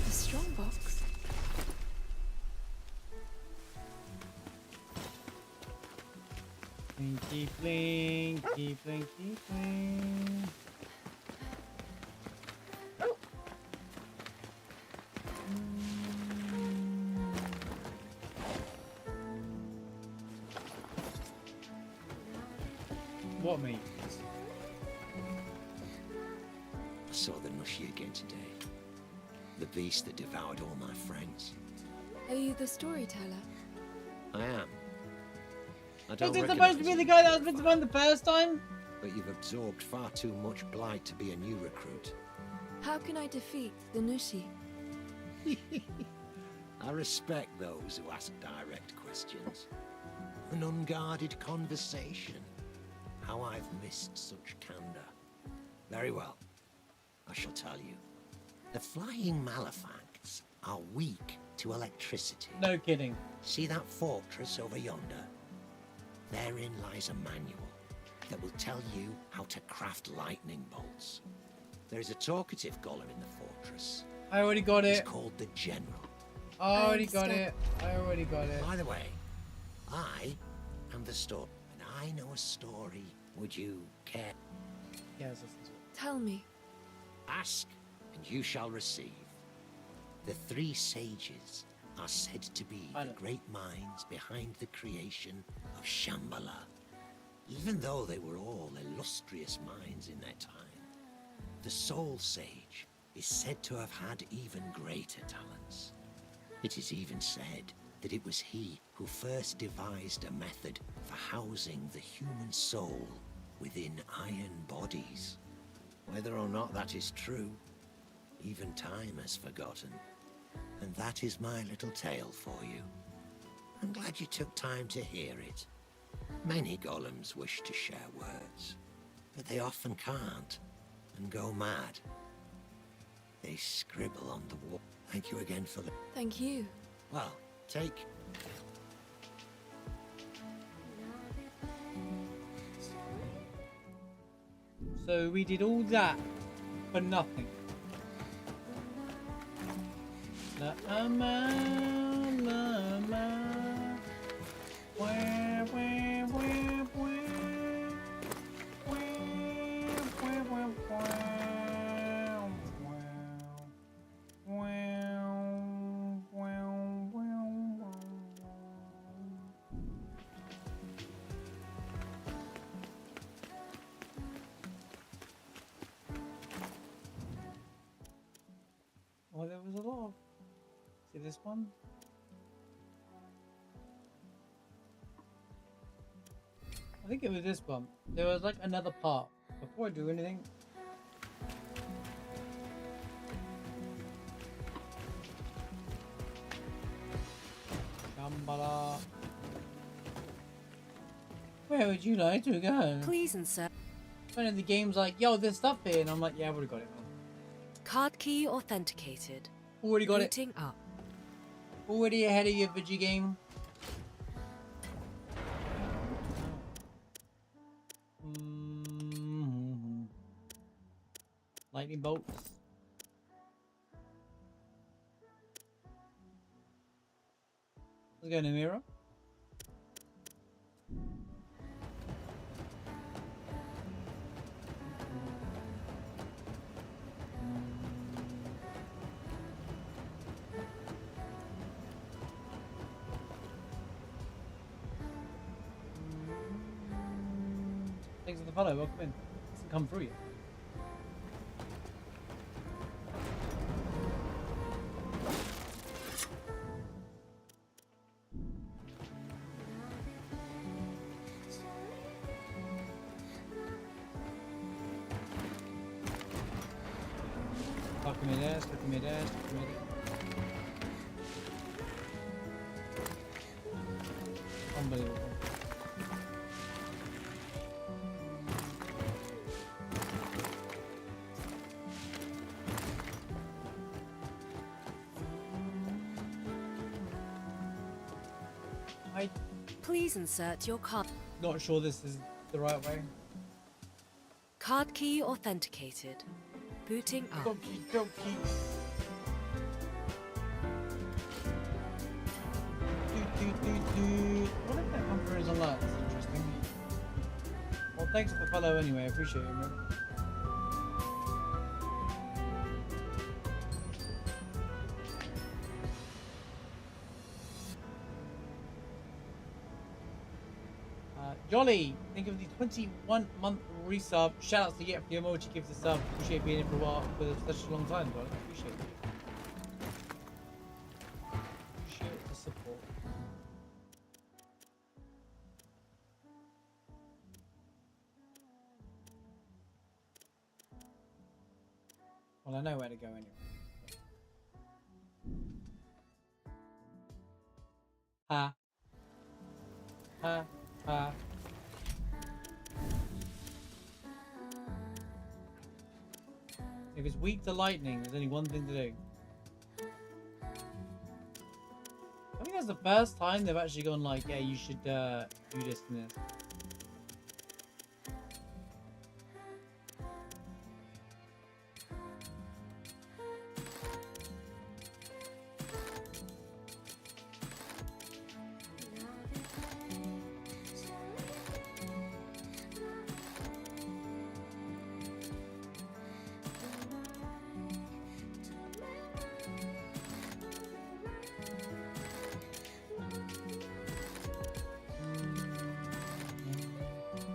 A strong box. Blinky, blinky, blinky, blink. What means? I saw the Nushi again today. The beast that devoured all my friends. Are you the storyteller? I am. I Was don't it supposed to recognize be you, the guy that was meant to run the first time? but you've absorbed far too much blight to be a new recruit. How can I defeat the Nushi? I respect those who ask direct questions. An unguarded conversation. How I've missed such candor. Very well. I shall tell you. The flying malefacts are weak to electricity. No kidding. See that fortress over yonder? Therein lies a manual that will tell you how to craft lightning bolts. There is a talkative golem in the fortress. I already got He's it. called the General. I already got it. I already got it. By the way, I am the story, and I know a story. Would you care? Yes, listen to it. Tell me. Ask, and you shall receive. The three sages are said to be the great minds behind the creation of Shambhala. Even though they were all illustrious minds in their time, the Soul Sage is said to have had even greater talents. It is even said that it was he who first devised a method for housing the human soul within iron bodies. Whether or not that is true, even time has forgotten. And that is my little tale for you. I'm glad you took time to hear it. Many golems wish to share words, but they often can't and go mad. They scribble on the wall. Thank you again for the... Thank you. Well, take... So we did all that for nothing. Oh, there was a lot of... See this one? I think it was this one. There was like another part. Before I do anything... Shambhala. Where would you like to go? Please insert. When in the game's like, yo, there's stuff here, and I'm like, yeah, I've already got it. Card key authenticated. Already got Booting it. Up. Already ahead of your Vigi game. Lightning bolts. Let's go, Namira. Thanks for the follow. Welcome in. Hasn't come through yet. Stuck in mid-air, stuck in mid-air, stuck in mid-air. Unbelievable. Please insert your card. Not sure this is the right way. Card key authenticated. Booting up. Donkey, donkey. What if that number is alert? That's interesting. Well, thanks for the follow anyway. I appreciate it, man. Jolly, think of the 21-month resub. Shout outs to Get for the emoji gives a sub. Appreciate being in for a while for such a long time, Jolly. Appreciate it. Appreciate the support. Well, I know where to go anyway. Ha. Ha. Ha. If it's weak to lightning, there's only one thing to do. I think that's the first time they've actually gone like, yeah, you should do this and this.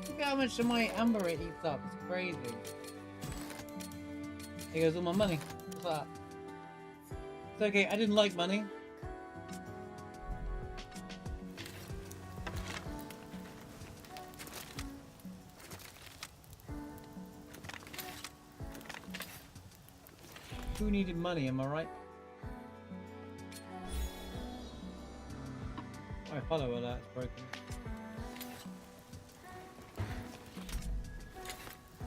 Look how much of my amber it eats up. It's crazy. There goes all my money. What's that? It's okay. I didn't like money. Who needed money? Am I right? My follow alert's broken.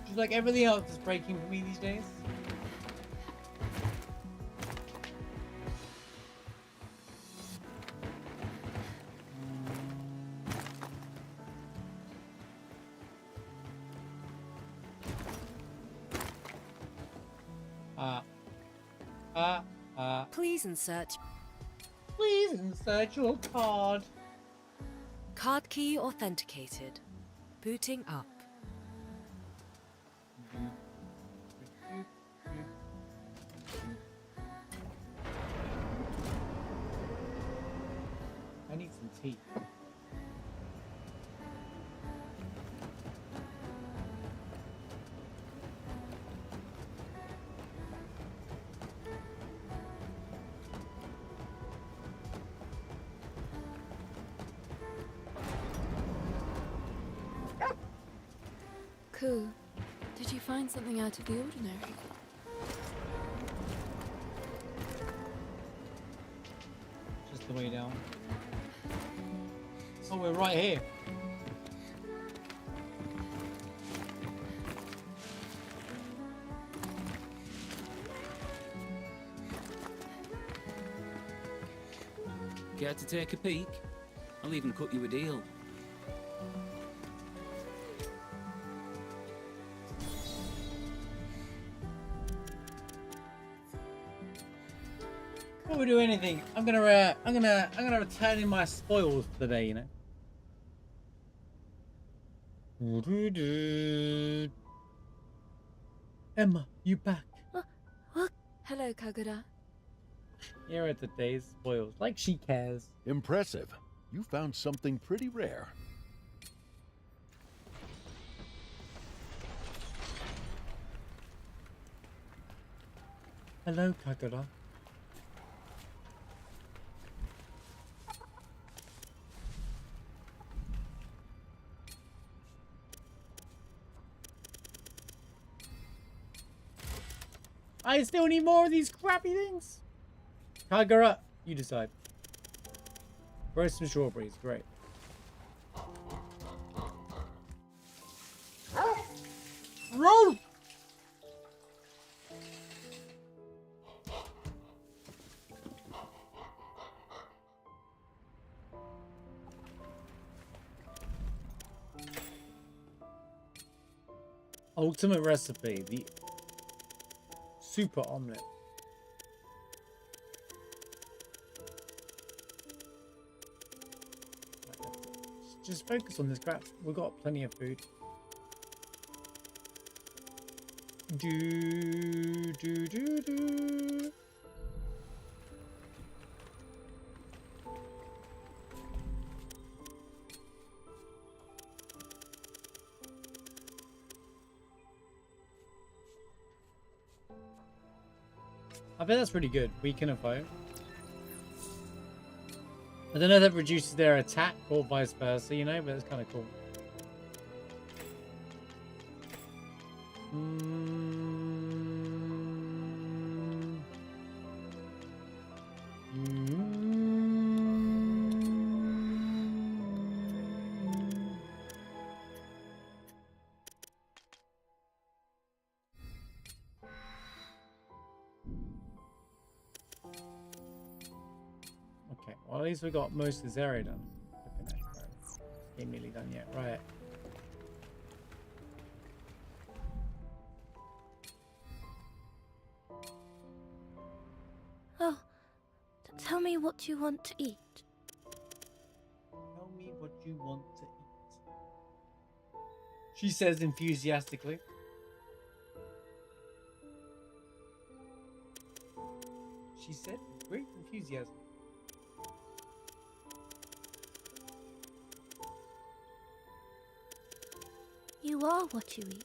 Just like everything else is breaking for me these days. Please insert. Please insert your card. Card key authenticated. Booting up. I need some tea. Ku, did you find something out of the ordinary? Just the way down. Oh, we're right here. Care to take a peek? I'll even cut you a deal. Before we do anything, I'm gonna return in my spoils today, you know. Emma, you back? Hello, Kagura. Here are today's spoils. Like she cares. Impressive. You found something pretty rare. Hello, Kagura. I still need more of these crappy things. Kagura, you decide. Roast some strawberries, great. throat! Ultimate recipe, the super omelette. Just focus on this crap. We've got plenty of food. Do do do do. I bet that's pretty good. Weaken a foe. I don't know if that reduces their attack or vice versa, you know, but it's kind of cool. Okay, well at least we got most of this area done. Ain't nearly done yet, right? Oh, tell me what you want to eat. Tell me what you want to eat. She says enthusiastically. She said with great enthusiasm. You are what you eat,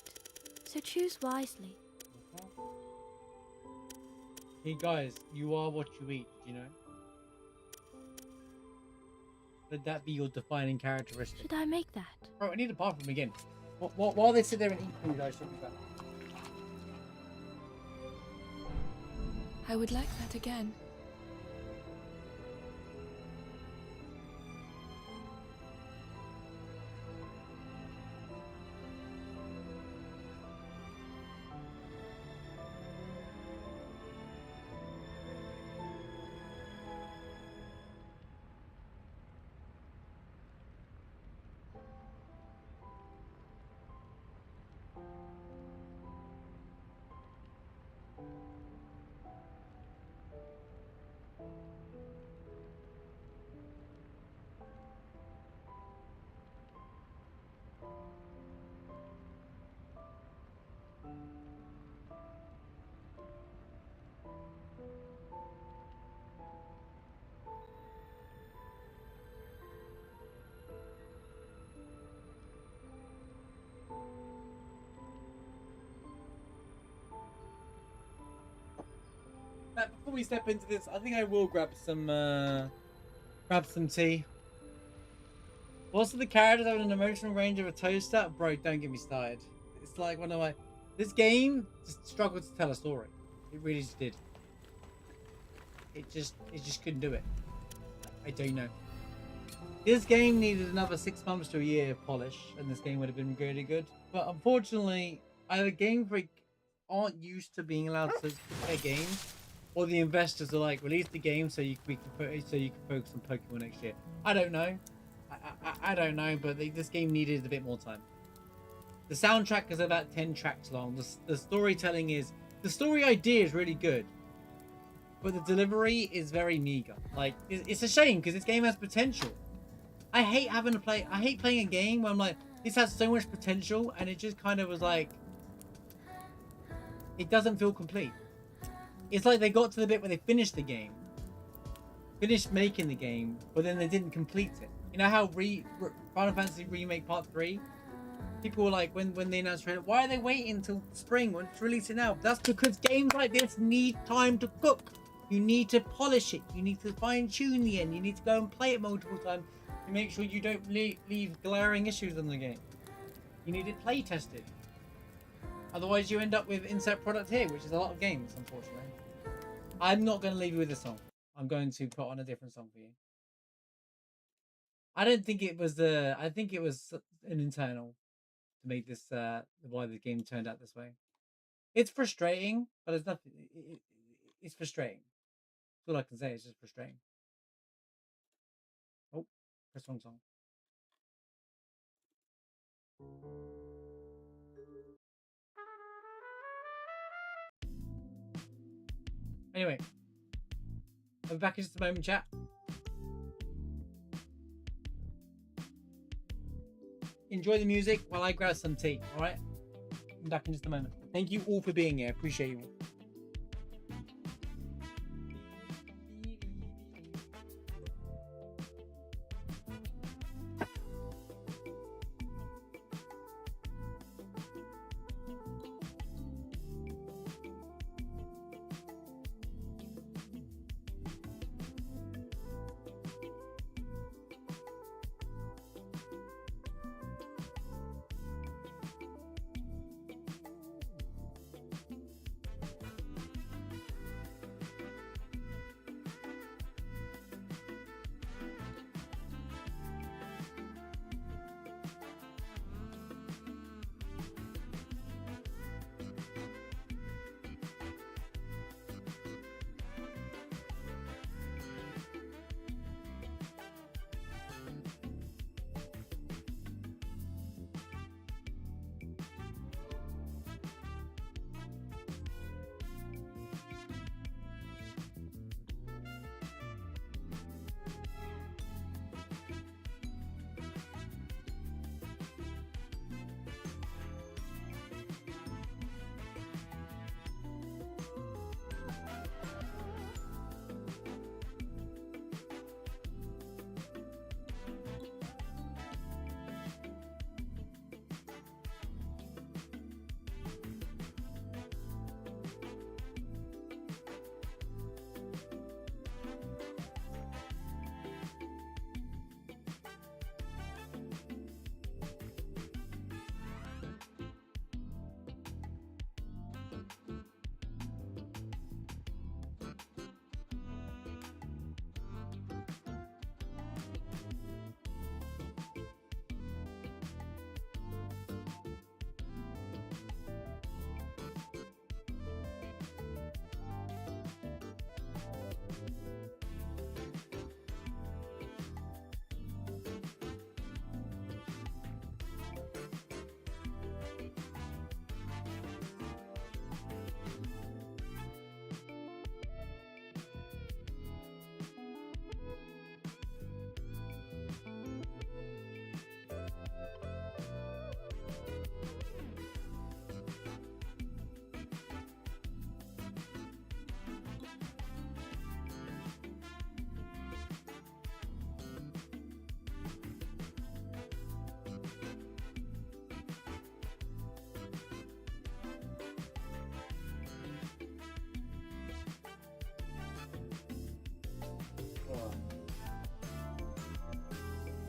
so choose wisely. Hey guys, you are what you eat, you know? Let that be your defining characteristic. Should I make that? Bro, I need a bathroom again. While they sit there and eat food, I should be back. I would like that again. Matt, before we step into this, I think I will grab some tea. Also, the characters have an emotional range of a toaster. Bro, don't get me started. It's like one of my... This game just struggled to tell a story. It really just did. It just couldn't do it. I don't know. This game needed another 6 months to a year of polish, and this game would have been really good. But unfortunately, either Game Freak aren't used to being allowed to play games, or the investors are like, release the game so you can focus on Pokemon next year. I don't know. I don't know, but this game needed a bit more time. The soundtrack is about 10 tracks long. The storytelling is... The story idea is really good, but the delivery is very meager. Like, it's a shame, because this game has potential. I hate playing a game where I'm like, this has so much potential, and it just kind of was like... It doesn't feel complete. It's like they got to the bit where they finished the game, finished making the game, but then they didn't complete it. You know how Final Fantasy Remake Part 3? People were like, when they announced it, why are they waiting until spring when it's releasing now? That's because games like this need time to cook. You need to polish it. You need to fine tune the end. You need to go and play it multiple times to make sure you don't leave glaring issues in the game. You need it play tested. Otherwise, you end up with insert product here, which is a lot of games, unfortunately. I'm not going to leave you with a song. I'm going to put on a different song for you. I don't think it was I think it was an internal to make this why the game turned out this way. It's frustrating, but it's nothing. It's frustrating. That's all I can say. It's just frustrating. Oh, press wrong song. Anyway, I'll be back in just a moment, chat. Enjoy the music while I grab some tea, alright? I'm back in just a moment. Thank you all for being here. Appreciate you all.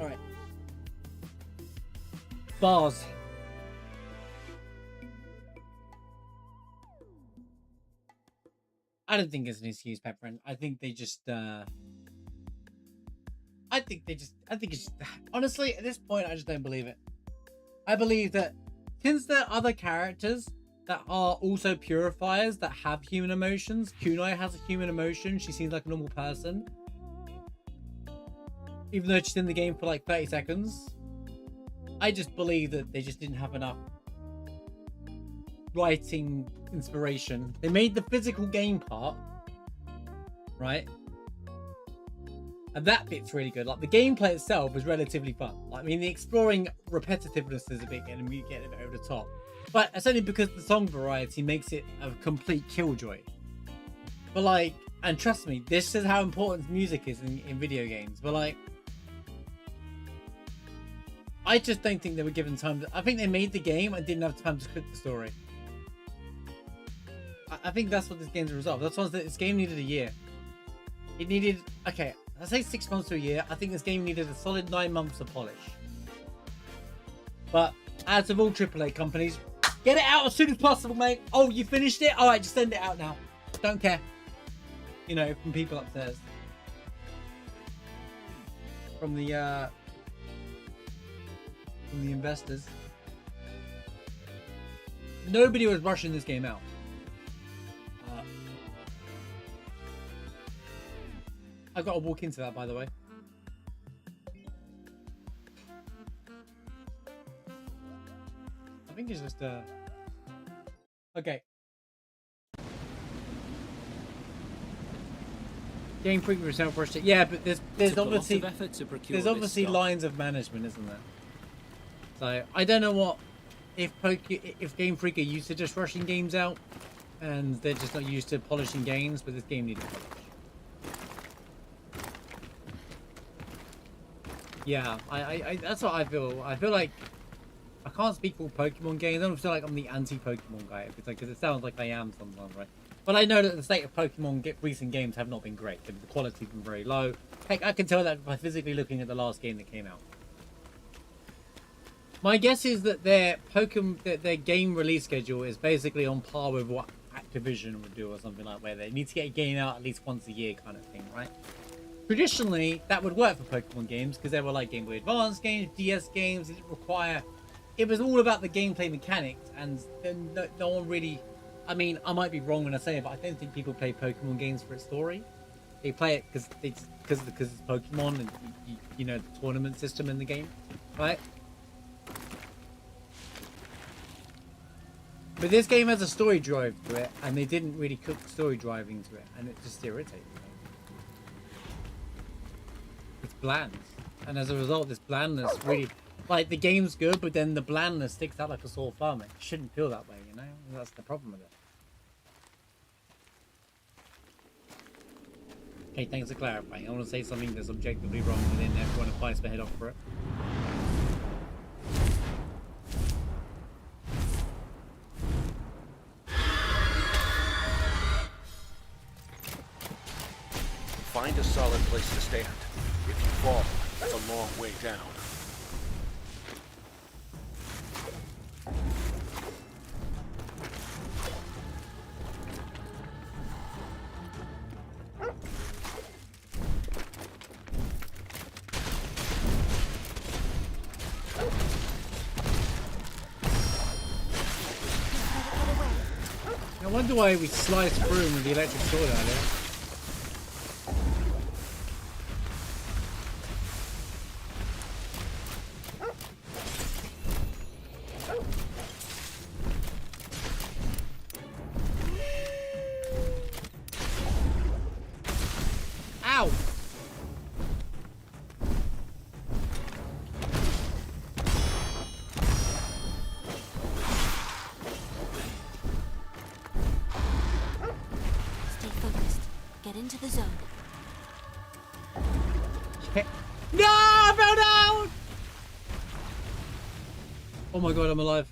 Alright. Bars. I don't think it's an excuse, Pepperin. I think they just I think it's just honestly at this point I just don't believe it. I believe that since there are other characters that are also purifiers that have human emotions, Kunai has a human emotion, she seems like a normal person. Even though she's in the game for like 30 seconds. I just believe that they just didn't have enough writing inspiration. They made the physical game part, right? And that bit's really good. Like the gameplay itself is relatively fun. Like, I mean, the exploring repetitiveness is a bit getting a bit over the top. But it's only because the song variety makes it a complete killjoy. But like, and trust me, this is how important music is in video games. But like, I just don't think they were given time. I think they made the game and didn't have time to cook the story. I think that's what this game's a result. That's why this game needed a year. It needed, okay, I say 6 months to a year. I think this game needed a solid 9 months of polish. But as of all AAA companies, get it out as soon as possible, mate. Oh, you finished it? All right, just send it out now. Don't care. You know, from people upstairs. From the investors. Nobody was rushing this game out. I've got to walk into that, by the way. I think it's just okay. Game Freak yourself rushed it. Yeah, but there's obviously lines of management, isn't there? So I don't know what if Game Freak are used to just rushing games out, and they're just not used to polishing games, but this game needed polish. Yeah, I that's what I feel. I feel like I can't speak for Pokemon games. I don't feel like I'm the anti-Pokemon guy because it sounds like I am sometimes, right? But I know that the state of Pokemon recent games have not been great. The quality's been very low. Heck, I can tell that by physically looking at the last game that came out. My guess is that their game release schedule is basically on par with what Activision would do or something like where they need to get a game out at least once a year kind of thing, right? Traditionally, that would work for Pokemon games because they were like Game Boy Advance games, DS games. It didn't require... It was all about the gameplay mechanics, and then no one really... I mean, I might be wrong when I say it, but I don't think people play Pokemon games for its story. They play it because it's Pokemon and, you know, the tournament system in the game, right? But this game has a story drive to it, and they didn't really cook story driving to it, and it just irritated me. It's bland, and as a result, this blandness really, like, the game's good, but then the blandness sticks out like a sore thumb. It shouldn't feel that way, you know? That's the problem with it. Okay, thanks for clarifying. I want to say something that's objectively wrong, and then everyone fights my head off for it. Find a solid place to stand. If you fall, that's a long way down. I wonder why we sliced through him with the electric sword earlier. Ow! Stay focused. Get into the zone. No! I fell down! Oh my god, I'm alive.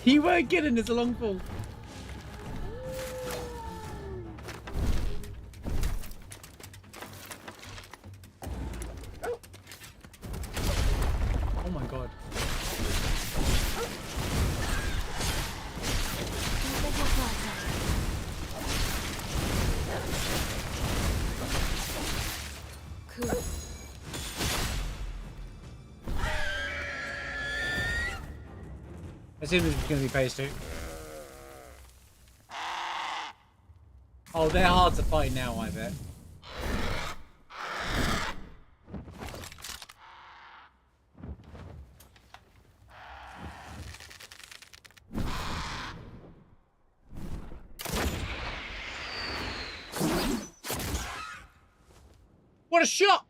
You weren't kidding, it's a long fall. Oh my god. Cool. I assume this is going to be phase 2. Oh, they're hard to fight now, I bet. What a shot!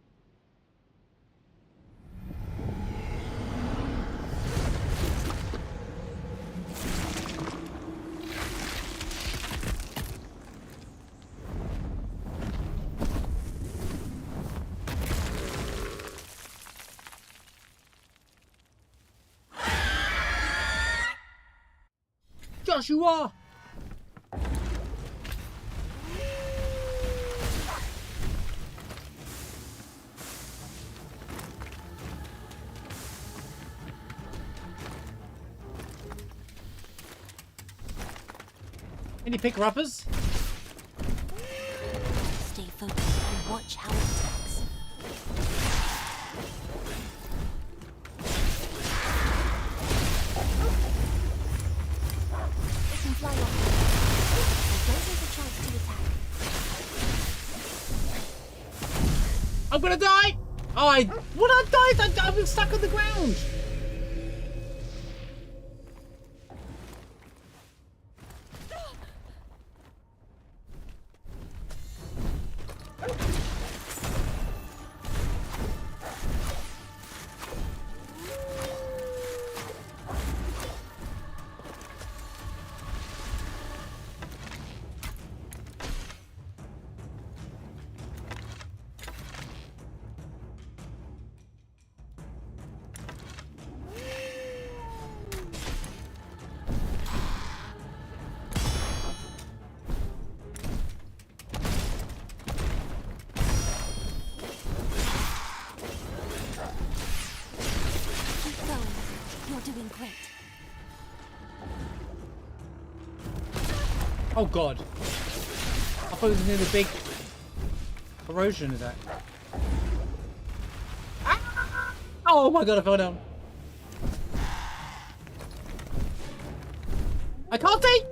Joshua! Any pick-uppers? Stay focused and watch how it attacks. can fly off. I don't get a chance to attack. I'm gonna die! Oh, I died! I was stuck on the ground! Doing great. Oh god. I thought it was near the big corrosion attack. Ah! Oh my god, I fell down. I can't see!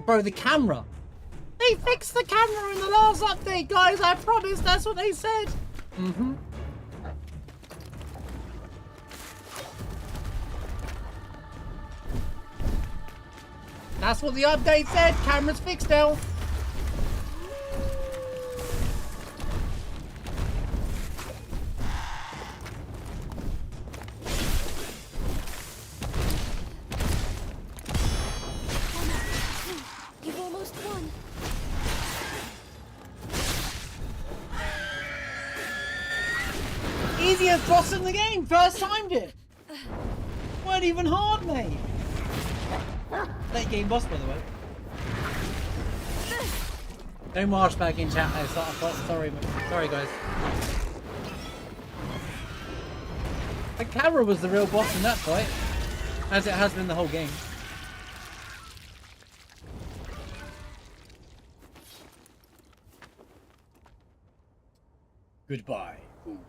Bro, the camera. They fixed the camera in the last update, guys. I promise that's what they said. Mm-hmm. That's what the update said. Camera's fixed now. You've almost won. Easiest boss in the game. First timed it. Weren't even hard, mate. Late game boss, by the way. No marsh back in chat. Sorry, guys. The camera was the real boss in that fight, as it has been the whole game. Goodbye, fool.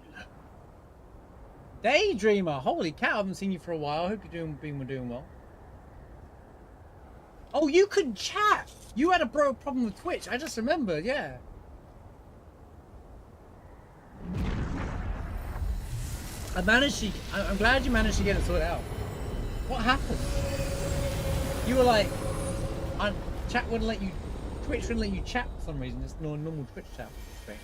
Daydreamer, holy cow! I haven't seen you for a while. I hope you're doing well. Oh, you could chat! You had a problem with Twitch, I just remembered, yeah. I'm glad you managed to get it sorted out. What happened? You were like, chat wouldn't let you, Twitch wouldn't let you chat for some reason. It's no normal Twitch chat thing.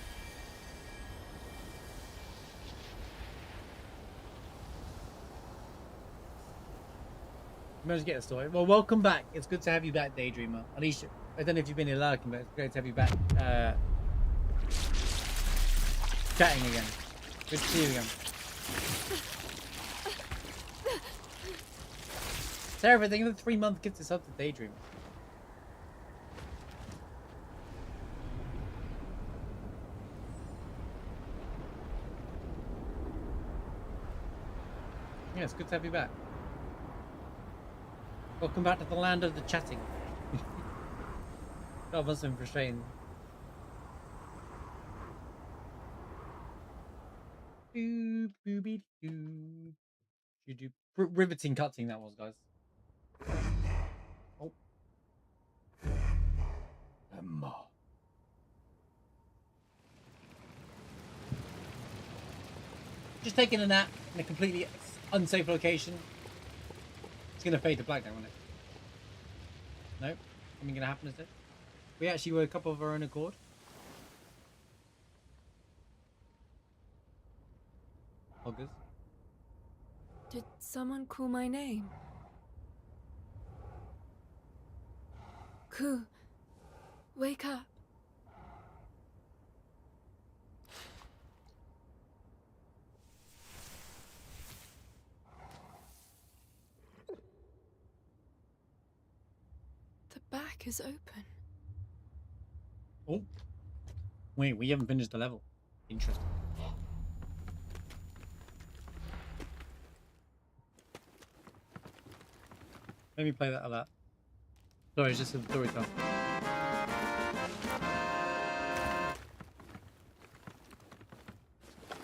Managed to get it sorted. Well, welcome back. It's good to have you back, Daydreamer. At least, I don't know if you've been here lurking, but it's great to have you back. Chatting again. Good to see you again. Sarah, thank you for the 3-month gift sub to Daydreamer. Yeah, it's good to have you back. Welcome back to the land of the chatting. That must have been frustrating. Riveting cutscene that was, guys. Oh. Emma. Just taking a nap in a completely unsafe location. It's gonna fade to black now, isn't it? Nope. Something gonna happen, is it? We actually woke up of our own accord. Hoggers. Did someone call my name? Ku, wake up. The back is open. Oh. Wait, we haven't finished the level. Interesting. Let me play that a lot. Sorry, it's just a story time.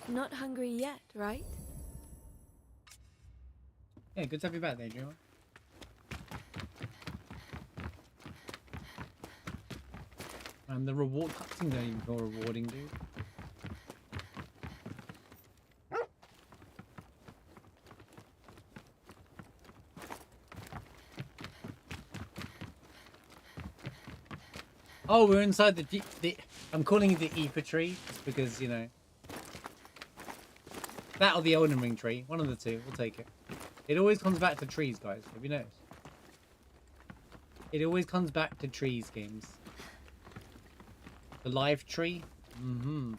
Not hungry yet, right? Yeah, good to have you back there, Dreamer. And the reward cutscene don't even feel rewarding, dude. Oh, we're inside the I'm calling it the Ether tree, just because, you know. That or the Elden Ring tree. One of the two. We'll take it. It always comes back to trees, guys. Have you noticed? It always comes back to trees, games. The live tree? Mm-hmm.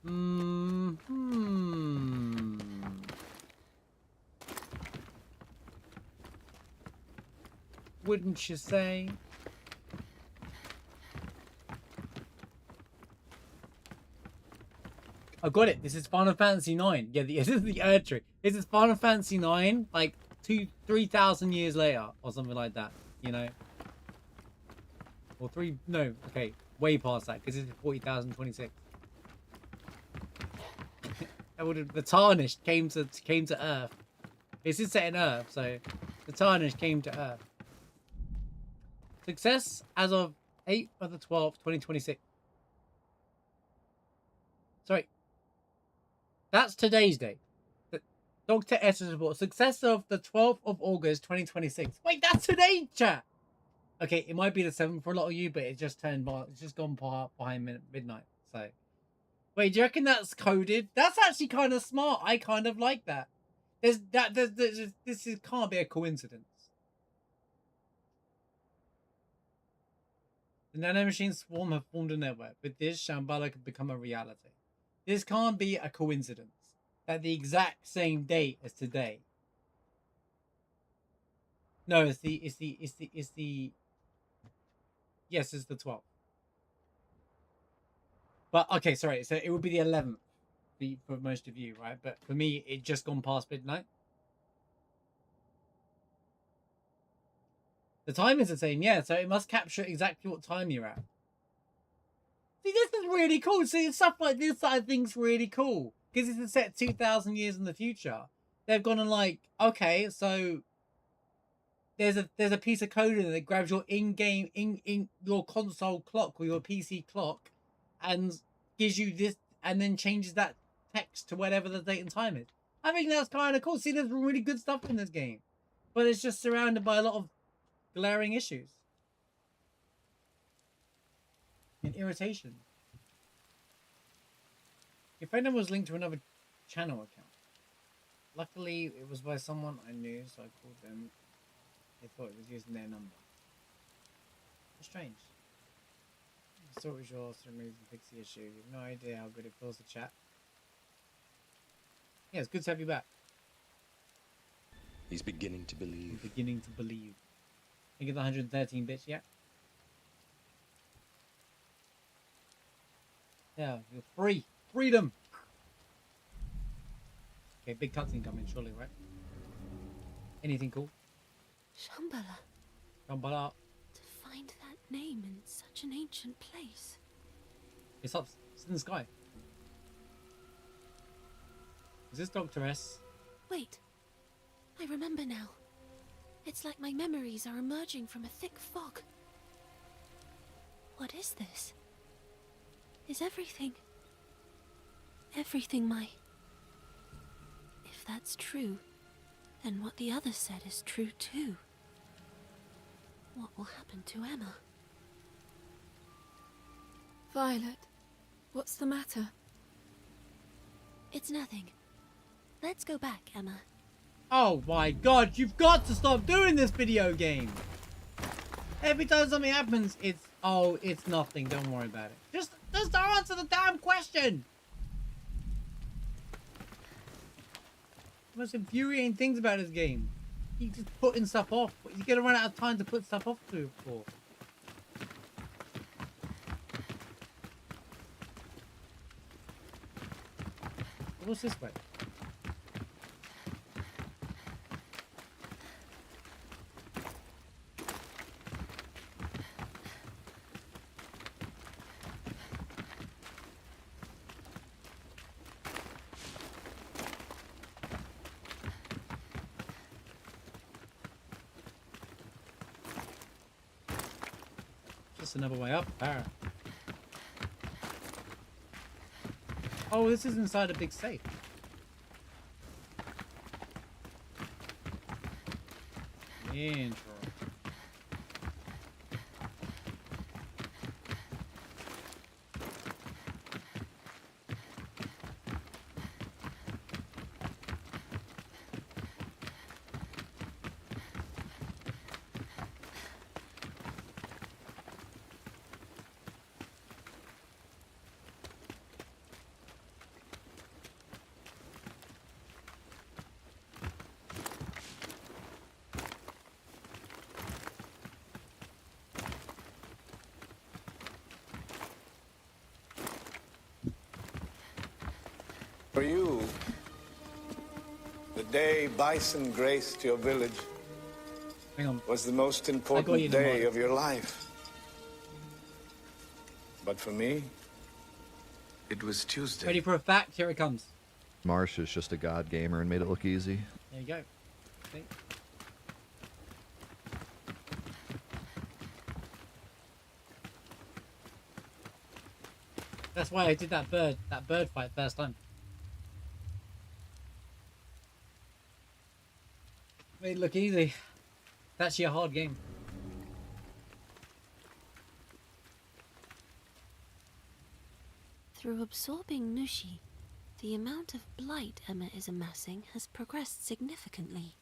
Mm-hmm. Wouldn't you say? I got it. This is Final Fantasy 9. Yeah, this is the Earth tree. This is Final Fantasy 9, like 3,000 years later, or something like that. You know, or no, okay, way past that because this is 40,026. The Tarnished came to Earth. This is set in Earth, so the Tarnished came to Earth. Success as of 8th of the 12th, 2026. Sorry. That's today's date. Dr. S's report. Success of the 12th of August, 2026. Wait, that's today, chat. Okay, it might be the 7th for a lot of you, but it just it's just gone behind midnight. So, wait, do you reckon that's coded? That's actually kind of smart. I kind of like that. This can't be a coincidence. The nanomachine swarm have formed a network. With this, Shambhala could become a reality. This can't be a coincidence. At the exact same date as today. No, it's the yes, it's the 12th. But okay, sorry, so it would be the 11th for most of you, right? But for me, it just gone past midnight. The time is the same, yeah, so it must capture exactly what time you're at. See, this is really cool. See, stuff like this I think's really cool. Because it's set 2,000 years in the future. They've gone and like, okay, so there's a piece of code in there that grabs your in-game, in your console clock or your PC clock and gives you this and then changes that text to whatever the date and time is. I think that's kind of cool. See, there's really good stuff in this game. But it's just surrounded by a lot of glaring issues. And irritation. Your phone number was linked to another channel account. Luckily, it was by someone I knew, so I called them. They thought it was using their number. It's strange. I thought it was yours to remove and fix the issue. You have no idea how good it feels to chat. Yeah, it's good to have you back. He's beginning to believe. He's beginning to believe. Think of the 113 bits, yeah? Yeah, you're free. Freedom! Okay, big cutscene coming, surely, right? Anything cool? Shambhala. Shambhala. To find that name in such an ancient place. It's up. It's in the sky. Is this Dr. S? Wait. I remember now. It's like my memories are emerging from a thick fog. What is this? Is everything my... If that's true, then what the other said is true too. What will happen to Emma? Violet, what's the matter? It's nothing. Let's go back, Emma. Oh my god, you've got to stop doing this video game! Every time something happens, it's nothing, don't worry about it. Just answer the damn question! The most infuriating things about this game. You just putting stuff off. You're gonna run out of time to put stuff off for. What's this way? just another way up, apparently. Oh, this is inside a big safe. Interesting. For you, the day bison graced your village was the most important day of your life. But for me, it was Tuesday. Ready for a fact? Here it comes. Marsh is just a god gamer and made it look easy. There you go. See? That's why I did that bird fight first time. Made it look easy. It's actually a hard game. Through absorbing Nushi, the amount of blight Emma is amassing has progressed significantly.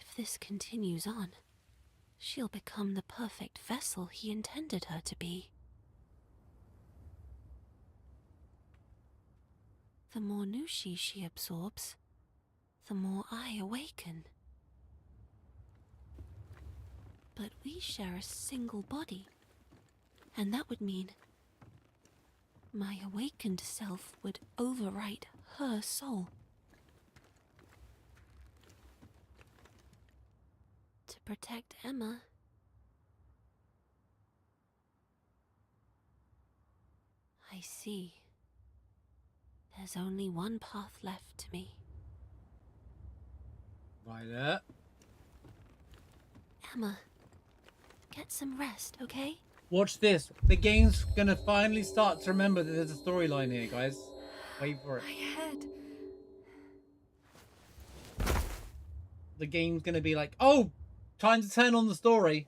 If this continues on, she'll become the perfect vessel he intended her to be. The more Nushi she absorbs, the more I awaken. But we share a single body, and that would mean my awakened self would overwrite her soul. To protect Emma, I see. There's only one path left to me. Right there. Emma, get some rest, okay? Watch this. The game's gonna finally start to remember that there's a storyline here, guys. Wait for it. My head. The game's gonna be like, oh, time to turn on the story.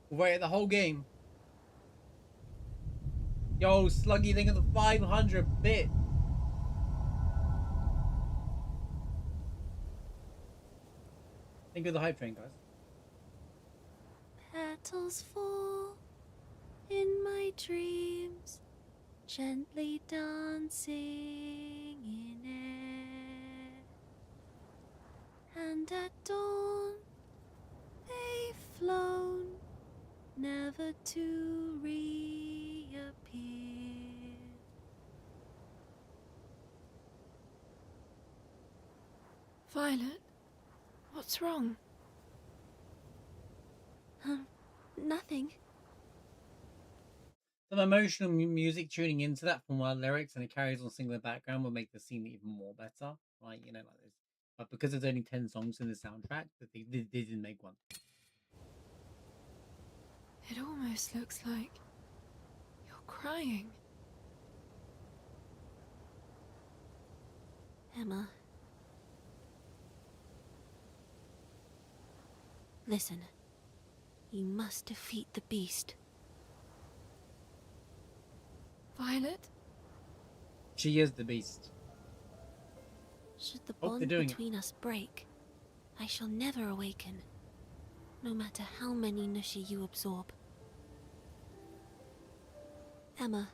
We'll wait the whole game. Yo, Sluggy, think of the 500 bit. Think of the hype train, guys. Petals fall in my dreams, gently dancing in air. And at dawn, they've flown, never to reappear. Violet, what's wrong? Nothing. Some emotional music tuning into that from our lyrics, and it carries on singing in the background, will make the scene even more better, right? You know, like this. But because there's only 10 songs in the soundtrack, they didn't make one. It almost looks like you're crying. Emma. Listen. You must defeat the beast. Violet? She is the beast. Should the Hope they're bond doing between us break, I shall never awaken, no matter how many Nushi you absorb. Emma,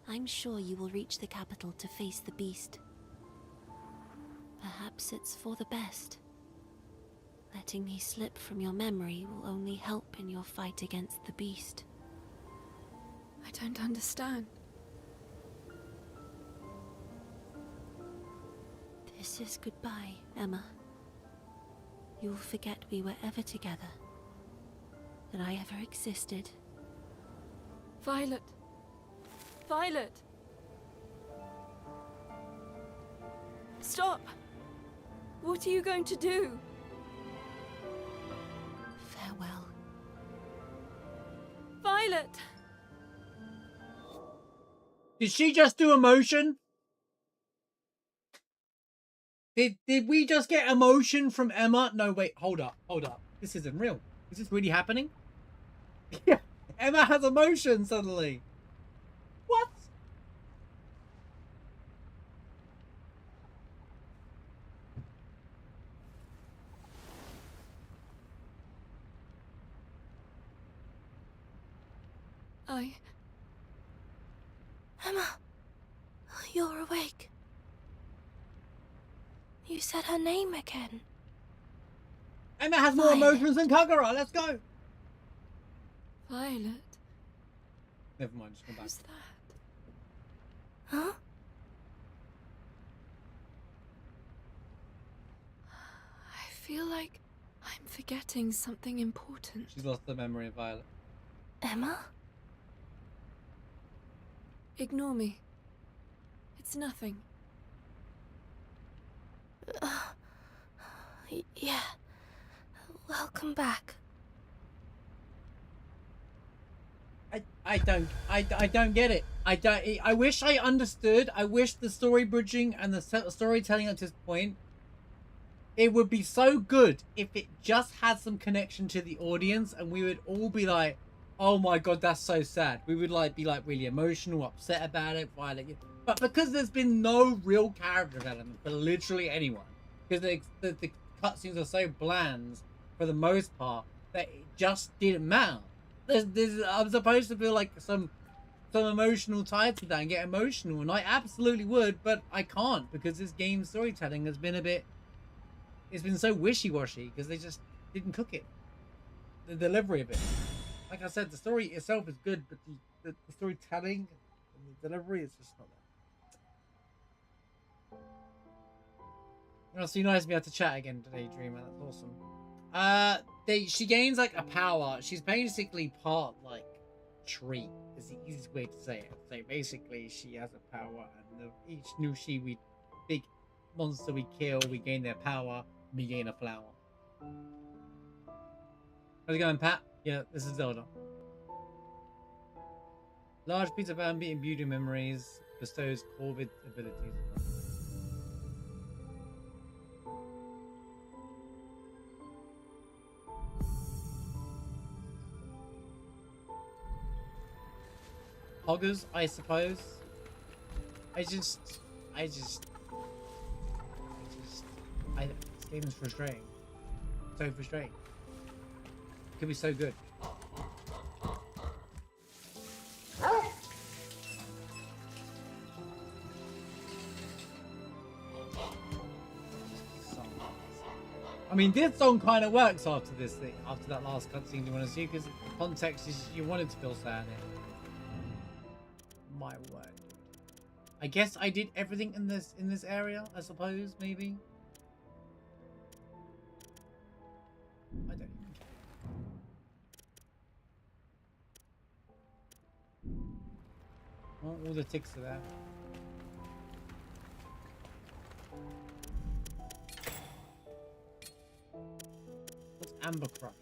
I'm sure you will reach the capital to face the beast. Perhaps it's for the best. Letting me slip from your memory will only help in your fight against the beast. I don't understand. This is goodbye, Emma. You'll forget we were ever together, that I ever existed. Violet! Violet! Stop! What are you going to do? Violet! Did she just do emotion? Did we just get emotion from Emma? No, wait, hold up. This isn't real. Is this really happening? Yeah, Emma has emotion suddenly. What? Emma, you're awake. You said her name again. Emma has more emotions than Kagura. Let's go. Violet. Never mind, just go back. Who's that? Huh? I feel like I'm forgetting something important. She's lost the memory of Violet. Emma? Ignore me. It's nothing. Yeah. Welcome back. I don't get it. I wish I understood. I wish the story bridging and the storytelling up to this point, it would be so good if it just had some connection to the audience and we would all be like, oh my god, that's so sad. We would be really emotional, upset about it, violent. But because there's been no real character development for literally anyone, because the cutscenes are so bland for the most part that it just didn't matter. I'm supposed to feel like some emotional tie to that and get emotional, and I absolutely would, but I can't because this game's storytelling has been it's been so wishy-washy because they just didn't cook it. The delivery of it, like I said, the story itself is good, but the storytelling and the delivery is just not there. It's so nice to be able to chat again today, Dreamer. That's awesome. She gains like a power. She's basically part like tree. Is the easiest way to say it. So basically, she has a power, and each new big monster we kill, we gain their power. We gain a flower. How's it going, Pat? Yeah, this is Zelda. Large piece of ambient beauty memories bestows Corvid abilities. Hoggers, I suppose. This game is frustrating. So frustrating. It could be so good. I mean, this song kind of works after this thing, after that last cutscene you want to see, because the context is you wanted to feel sad. My word. I guess I did everything in this area, I suppose, maybe. I don't even care. Well, all the ticks are there. What's Amber Crush?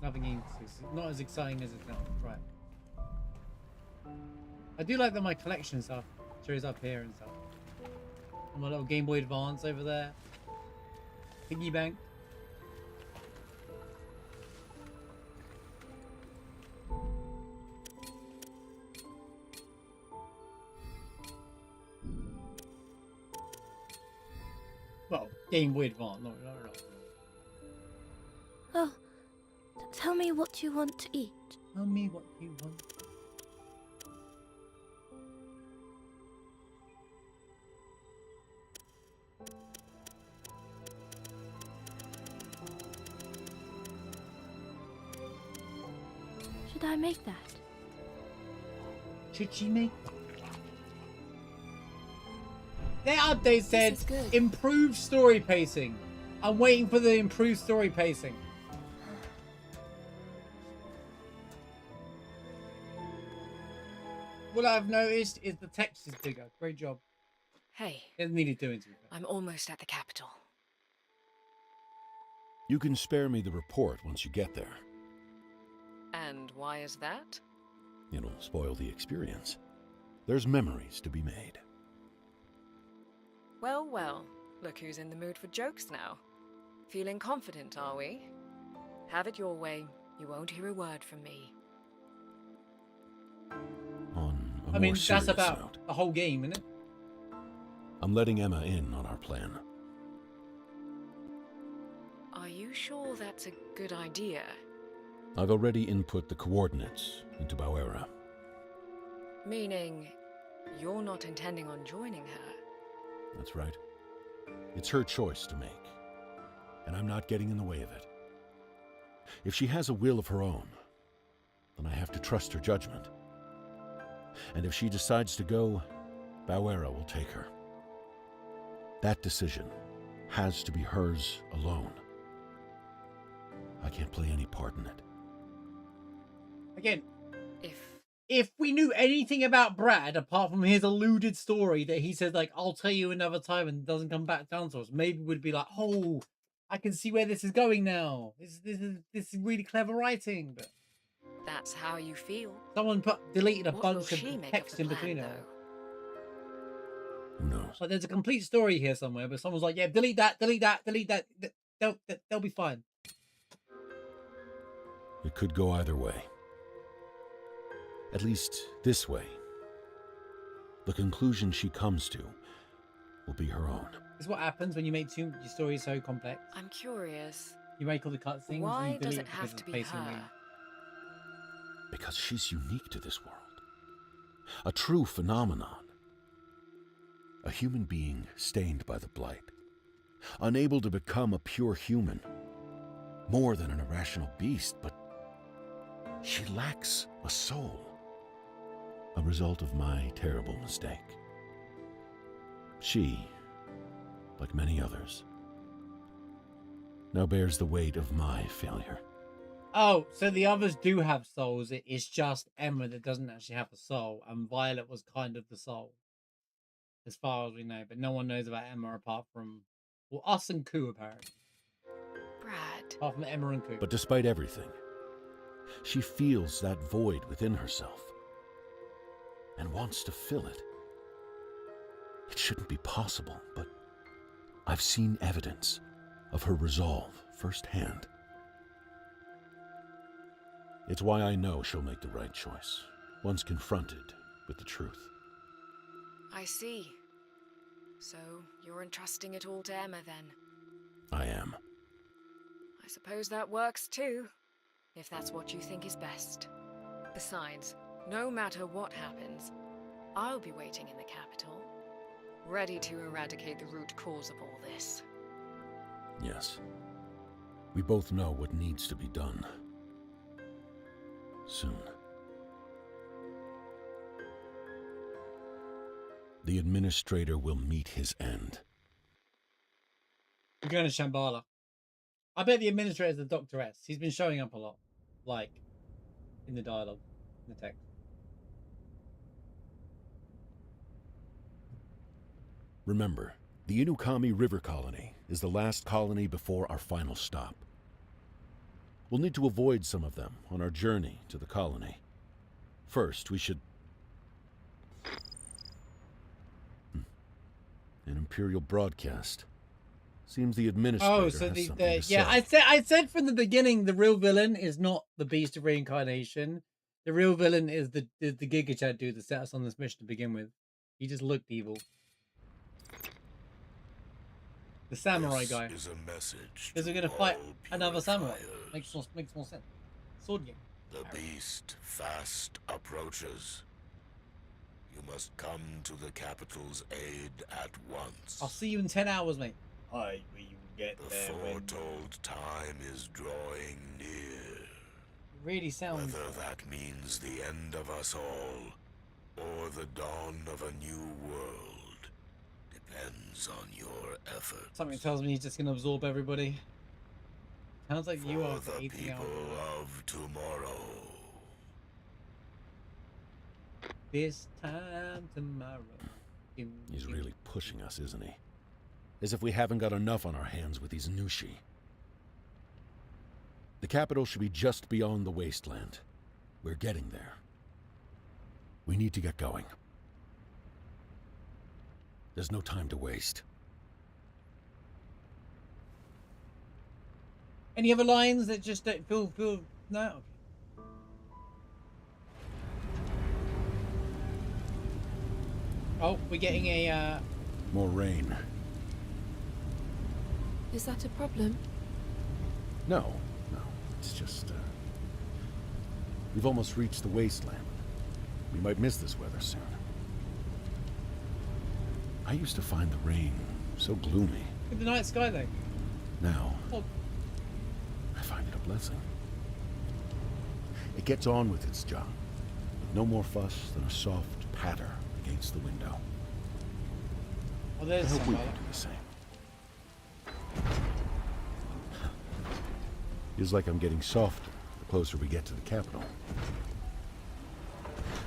Nothing not as exciting as it sounds, right? I do like that my collection stuff shows up here and stuff. And my little Game Boy Advance over there. Piggy bank. Well, Game Boy Advance, no. Oh, tell me what you want to eat. Tell me what you want. Should I make that? Should she make that? Their update said improved story pacing. I'm waiting for the improved story pacing. What I've noticed is the text is bigger. Great job. Hey. It needed doing to be fair. I'm almost at the capital. You can spare me the report once you get there. And why is that? It'll spoil the experience. There's memories to be made. Well, well, look who's in the mood for jokes now. Feeling confident, are we? Have it your way. You won't hear a word from me. On a I more mean, serious that's about note, the whole game, isn't it? I'm letting Emma in on our plan. Are you sure that's a good idea? I've already input the coordinates into Bauera. Meaning, you're not intending on joining her? That's right. It's her choice to make, and I'm not getting in the way of it. If she has a will of her own, then I have to trust her judgment. And if she decides to go, Bauera will take her. That decision has to be hers alone. I can't play any part in it. Again, if we knew anything about Brad, apart from his alluded story that he says, like, I'll tell you another time and doesn't come back down to us, maybe we'd be like, oh, I can see where this is going now. This is really clever writing. But that's how you feel. Someone deleted a What bunch will of she make text of the in plan, between it. Who knows? Like, there's a complete story here somewhere, but someone's like, yeah, delete that, delete that, delete that. They'll be fine. It could go either way. At least this way. The conclusion she comes to will be her own. This is what happens when you make your story so complex. I'm curious. You make all the cutscenes. Why and you does delete it have because to it's be pacing her? weird. Because she's unique to this world. A true phenomenon. A human being stained by the blight. Unable to become a pure human. More than an irrational beast, but she lacks a soul. A result of my terrible mistake. She, like many others, now bears the weight of my failure. Oh, so the others do have souls. It is just Emma that doesn't actually have a soul, and Violet was kind of the soul, as far as we know. But no one knows about Emma apart from, well, us and Koo, apparently. Brad. Apart from Emma and Koo. But despite everything, she feels that void within herself and wants to fill it. It shouldn't be possible, but I've seen evidence of her resolve firsthand. It's why I know she'll make the right choice, once confronted with the truth. I see. So, you're entrusting it all to Emma, then? I am. I suppose that works, too. If that's what you think is best. Besides, no matter what happens, I'll be waiting in the capital, ready to eradicate the root cause of all this. Yes. We both know what needs to be done. Soon. The administrator will meet his end. We're going to Shambhala. I bet the administrator is the Dr. S. He's been showing up a lot. Like, in the dialogue, in the text. Remember, the Inukami River Colony is the last colony before our final stop. We'll need to avoid some of them on our journey to the colony. First, we should... An Imperial broadcast. Seems the administrator has something to say. Yeah, I said from the beginning the real villain is not the Beast of Reincarnation. The real villain is the Giga Chad dude that set us on this mission to begin with. He just looked evil. The samurai guy. Is a message because we're gonna fight another samurai. Makes more sense. Sword game. The beast fast approaches. You must come to the capital's aid at once. I'll see you in 10 hours, mate. I will get The there. foretold time is drawing near. It really sounds. Whether that means the end of us all, or the dawn of a new world, depends on your effort. Something tells me he's just gonna absorb everybody. Sounds like you are the people of tomorrow. This time tomorrow. He's really pushing us, isn't he? As if we haven't got enough on our hands with these Nushi. The capital should be just beyond the wasteland. We're getting there. We need to get going. There's no time to waste. Any other lines that just don't feel no? Okay. Oh, we're getting a More rain. Is that a problem? No. It's just, we've almost reached the wasteland. We might miss this weather soon. I used to find the rain so gloomy. Look at the night sky though. Now, Oh. I find it a blessing. It gets on with its job, with no more fuss than a soft patter against the window. Oh, there's I hope we some can do the same. Feels like I'm getting softer the closer we get to the capital.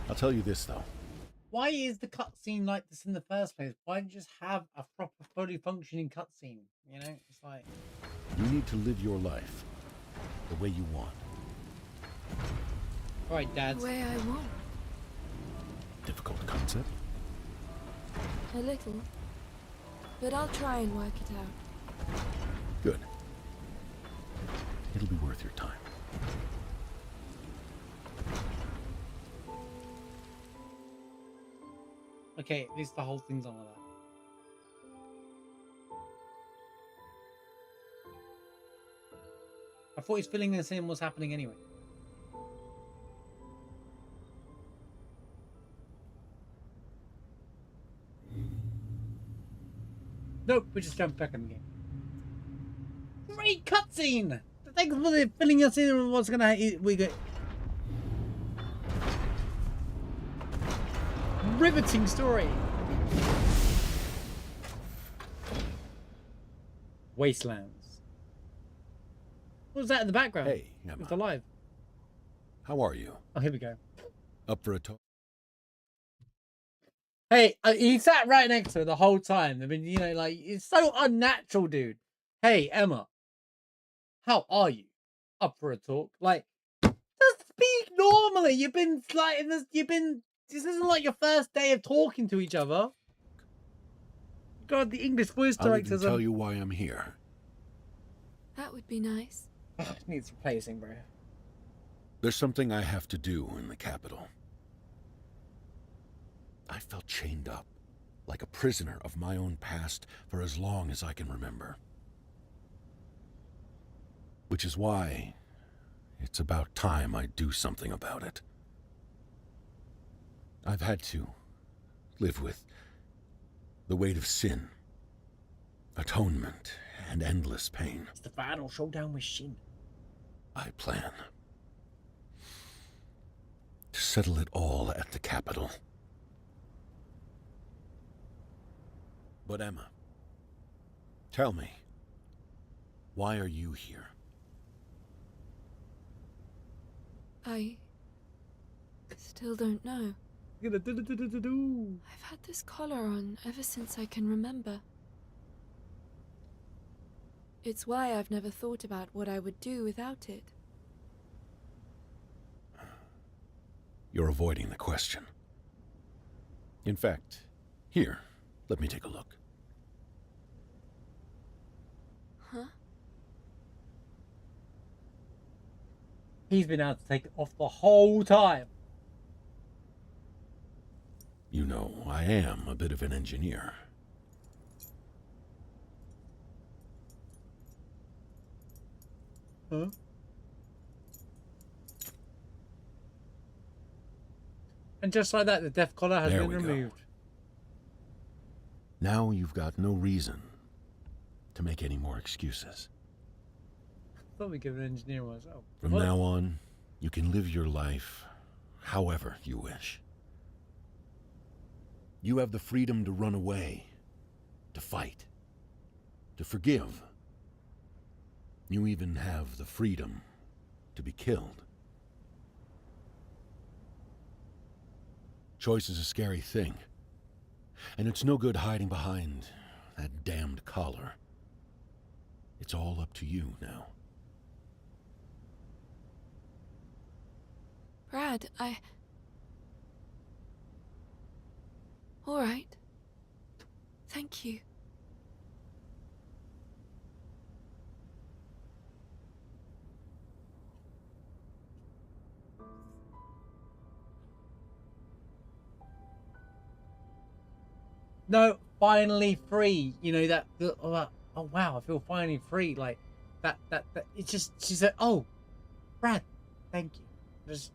I'll tell you this, though. Why is the cutscene like this in the first place? Why don't you just have a proper, fully functioning cutscene? You know, it's like... You need to live your life the way you want. All right, Dad. The way I want. Difficult concept? A little. But I'll try and work it out. Good. It'll be worth your time. Okay, at least the whole thing's on with that. I thought he's filling this in what's happening anyway. Nope, we just jumped back in the game. Great cutscene! Thanks for filling us in on what's gonna we get. Riveting story. Wastelands. What was that in the background? Hey, Emma. It's alive. How are you? Oh, here we go. Up for a talk? Hey, he sat right next to her the whole time. I mean, you know, like, it's so unnatural, dude. Hey, Emma. How are you? Up for a talk? Like, just speak normally. You've been, like, this isn't like your first day of talking to each other. God, the English voice I'll even directors tell you why I'm here. That would be nice. It needs replacing, bro. There's something I have to do in the capital. I felt chained up, like a prisoner of my own past for as long as I can remember. Which is why it's about time I do something about it. I've had to live with the weight of sin, atonement, and endless pain. It's the final showdown with Shin. I plan to settle it all at the capital. But Emma, tell me, why are you here? I still don't know. I've I've had this collar on ever since I can remember. It's why I've never thought about what I would do without it. You're avoiding the question. In fact, here, let me take a look. Huh? He's been able to take it off the whole time. You know, I am a bit of an engineer. Huh? And just like that, the death collar has been removed. Now you've got no reason to make any more excuses. I thought we give an engineer one. Oh, From now on, you can live your life however you wish. You have the freedom to run away, to fight, to forgive. You even have the freedom to be killed. Choice is a scary thing, and it's no good hiding behind that damned collar. It's all up to you now. Brad, All right. Thank you. No, finally free. You know that. Oh wow, I feel finally free. Like that. It's just. She said, "Oh, Brad, thank you." Just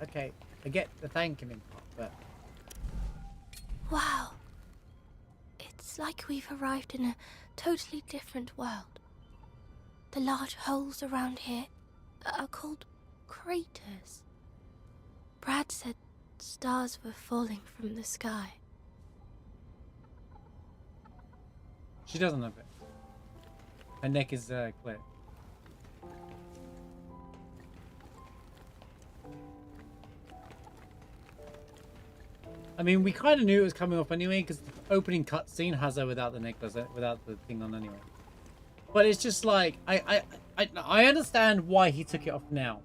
okay. I get the thanking him part, but Wow. It's like we've arrived in a totally different world. The large holes around here are called craters. Brad said stars were falling from the sky. she doesn't have it. Her neck is clear. I mean, we kind of knew it was coming off anyway, because the opening cutscene has her without the necklace, without the thing on anyway. But it's just like, I understand why he took it off now.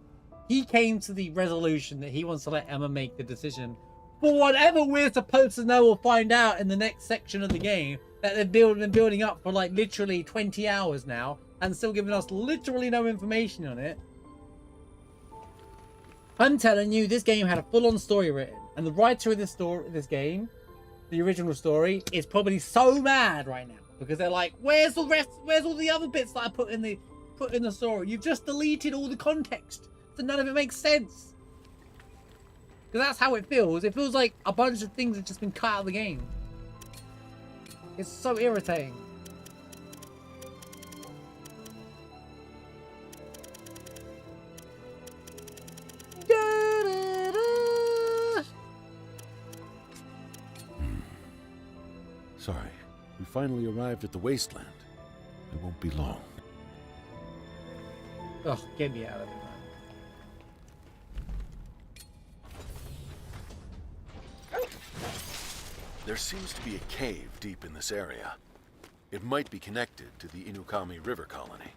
He came to the resolution that he wants to let Emma make the decision for whatever we're supposed to know or find out in the next section of the game that they've been building up for like literally 20 hours now and still giving us literally no information on it. I'm telling you, this game had a full-on story written, and the writer of this game, the original story, is probably so mad right now because they're like, "Where's the rest? Where's all the other bits that I put in the story? You've just deleted all the context, so none of it makes sense." Because that's how it feels. It feels like a bunch of things have just been cut out of the game. It's so irritating. Sorry, we finally arrived at the wasteland. It won't be long. Ugh, get me out of it, man. There seems to be a cave deep in this area. It might be connected to the Inukami River colony.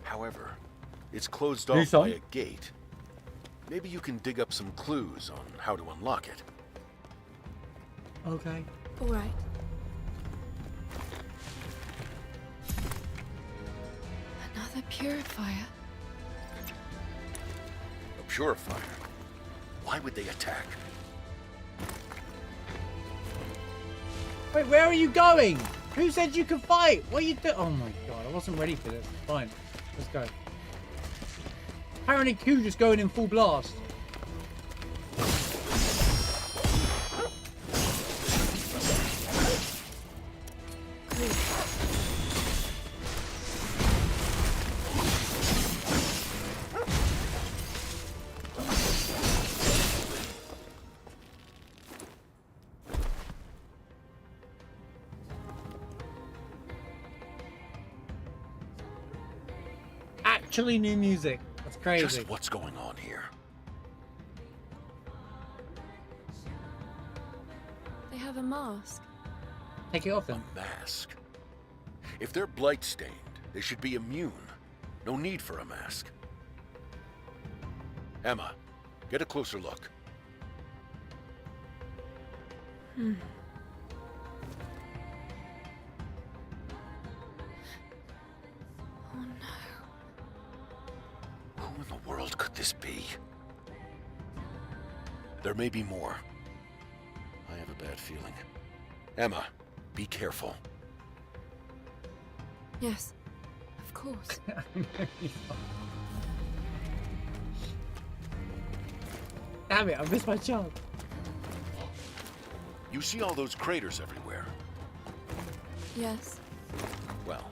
However, it's closed off by a gate. Maybe you can dig up some clues on how to unlock it. Okay. All right. Another purifier. A purifier? Why would they attack? Wait, where are you going? Who said you could fight? What are you doing? Oh my god, I wasn't ready for this. Fine, let's go. Apparently Q just going in full blast. Actually new music. That's crazy. Just what's going on here? They have a mask. Take it off then. A mask? If they're blight-stained, they should be immune. No need for a mask. Emma, get a closer look. Oh no. Who in the world could this be? There may be more. I have a bad feeling. Emma, be careful. Yes, of course. Damn it, I missed my chance. You see all those craters everywhere? Yes. Well,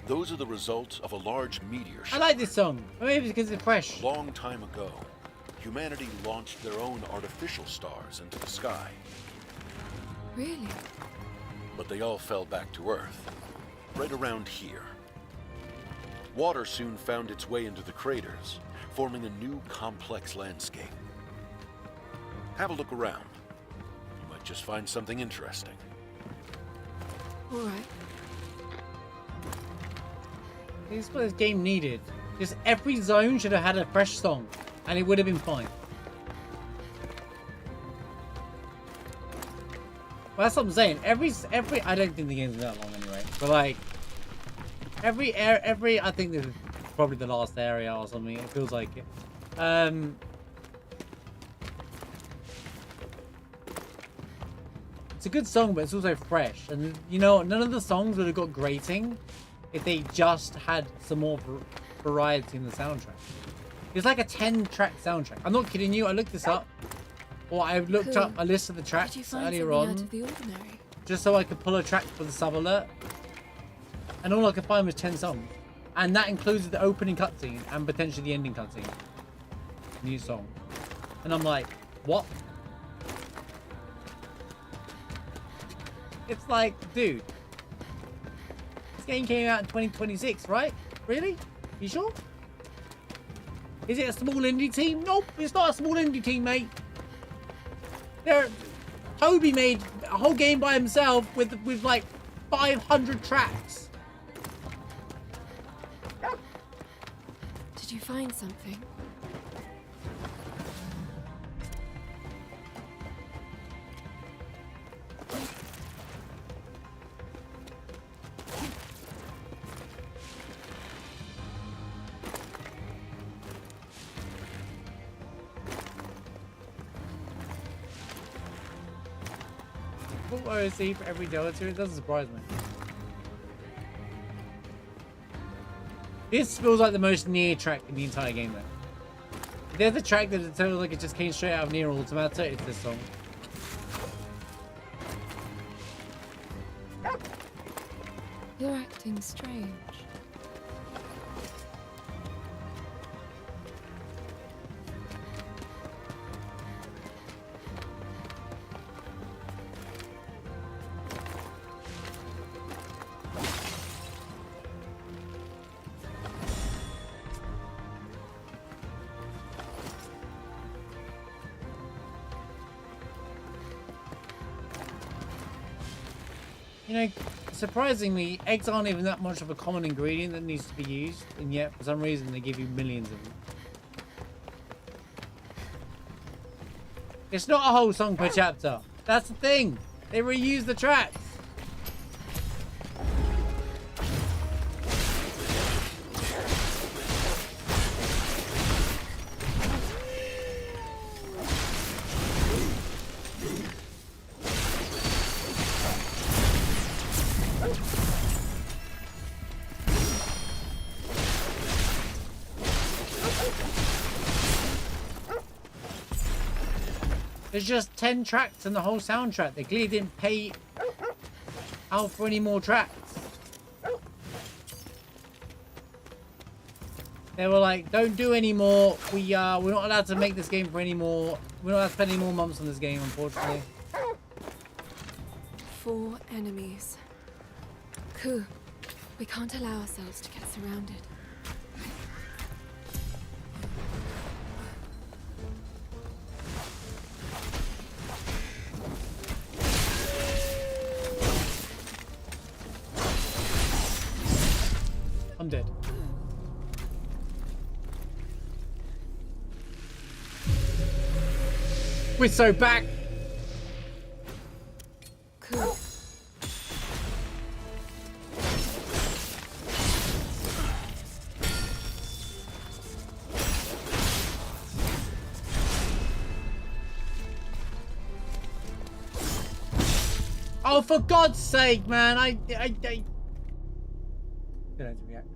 those are the results of a large meteor shower. I like this song. Maybe because it's fresh. Long time ago, humanity launched their own artificial stars into the sky. Really? But they all fell back to Earth, right around here. Water soon found its way into the craters, forming a new complex landscape. Have a look around. You might just find something interesting. All right. This is what this game needed. Just every zone should have had a fresh song. and it would have been fine. Well, that's what I'm saying. Every I don't think the game's that long anyway. But like every I think this is probably the last area or something. It feels like it. It's a good song, but it's also fresh. And you know, none of the songs would have got grating if they just had some more variety in the soundtrack. It's like a 10-track soundtrack. I'm not kidding you. I looked this up. Or I looked up a list of the tracks earlier on. Out of the ordinary? Just so I could pull a track for the sub alert. And all I could find was 10 songs. And that includes the opening cutscene and potentially the ending cutscene. New song. And I'm like, what? It's like, dude. This game came out in 2026, right? Really? You sure? Is it a small indie team? Nope, it's not a small indie team, mate. Toby made a whole game by himself with like 500 tracks. Did you find something? What I see for every Delta, it doesn't surprise me. This feels like the most near track in the entire game, though. If there's a track that it sounds like it just came straight out of Nier Automata, it's this song. You're acting strange. You know, surprisingly, eggs aren't even that much of a common ingredient that needs to be used, and yet for some reason they give you millions of them. It's not a whole song per chapter. That's the thing. They reuse the tracks. There's just 10 tracks in the whole soundtrack. They clearly didn't pay out for any more tracks. They were like, don't do any more. We're not allowed to make this game for any more. We're not allowed to spend any more months on this game, unfortunately. 4 enemies. Ku, we can't allow ourselves to get surrounded. I'm dead. We're so back. Cool. Oh, for God's sake, man! I don't have to react.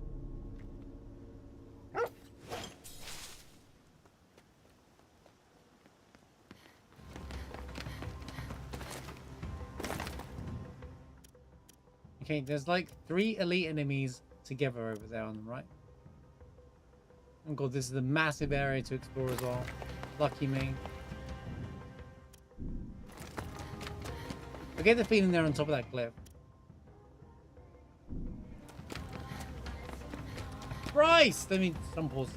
Okay, there's like 3 elite enemies together over there on the right. Oh god, this is a massive area to explore as well. Lucky me. I get the feeling they're on top of that cliff. Christ! I mean, some pause.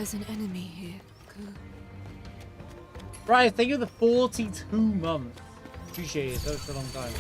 There's an enemy here, Ku. Right, thank you for the 42 months. Appreciate it, such a long time.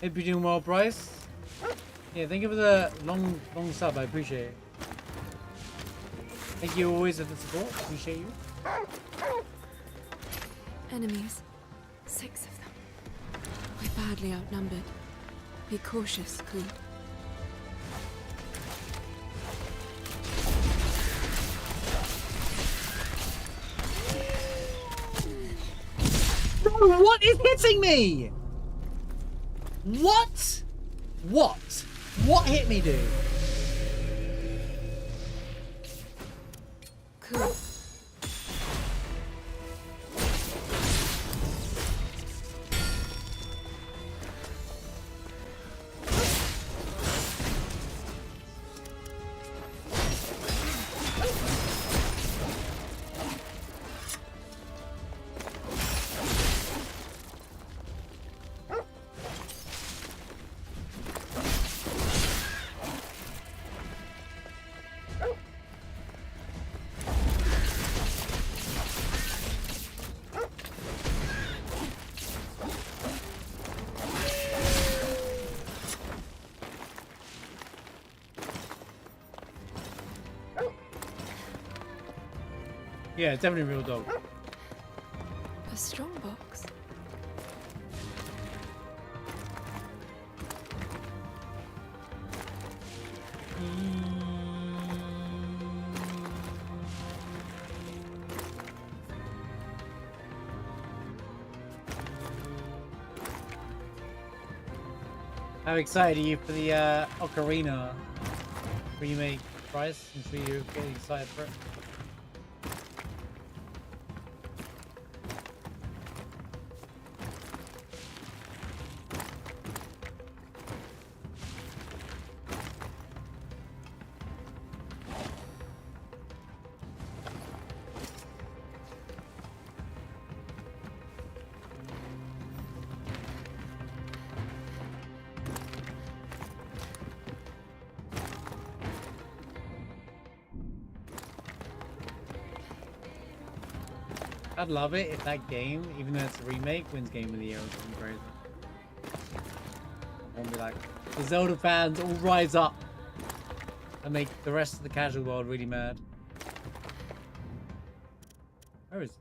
Hope you're doing well, Bryce. Yeah, thank you for the long sub. I appreciate it. Thank you always for the support. Appreciate you. Enemies. 6 of them. We're badly outnumbered. Be cautious, Ku. Bro, what is hitting me? What? What? What hit me, dude? Ku. Yeah, it's definitely a real dog. A strong box. How excited are you for the Ocarina remake, Bryce? I'm sure you're getting excited for it. I'd love it if that game, even though it's a remake, wins Game of the Year or something crazy. I'll be like, the Zelda fans all rise up and make the rest of the casual world really mad. Where is it?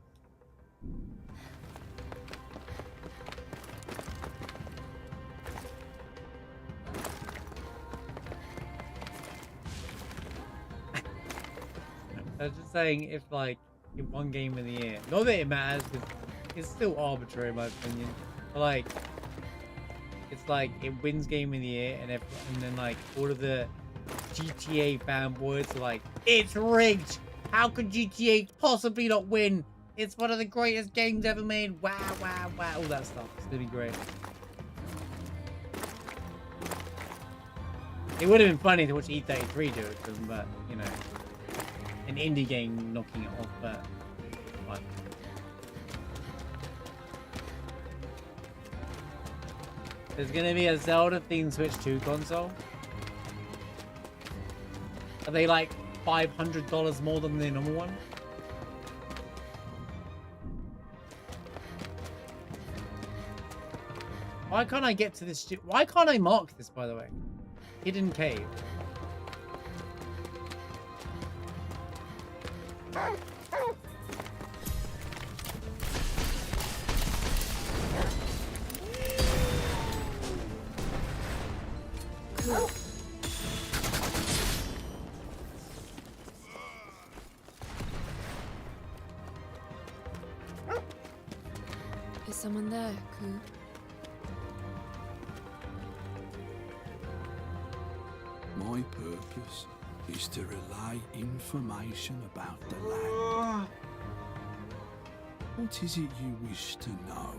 I was just saying, if like it won Game of the Year, not that it matters, because it's still arbitrary in my opinion. But like, it's like it wins Game of the Year, and then like all of the GTA fanboys are like, it's rigged. How could GTA possibly not win? It's one of the greatest games ever made. Wow, wow, wow, all that stuff. It's gonna be great. It would have been funny to watch E33 do it, but you know, an indie game knocking it off, but fine. There's gonna be a Zelda themed Switch 2 console. Are they like $500 more than the normal one? Why can't I get to this? Why can't I mark this, by the way? Hidden cave. Cool. Is someone there, Ku? My purpose is to relay information about the land. What is it you wish to know?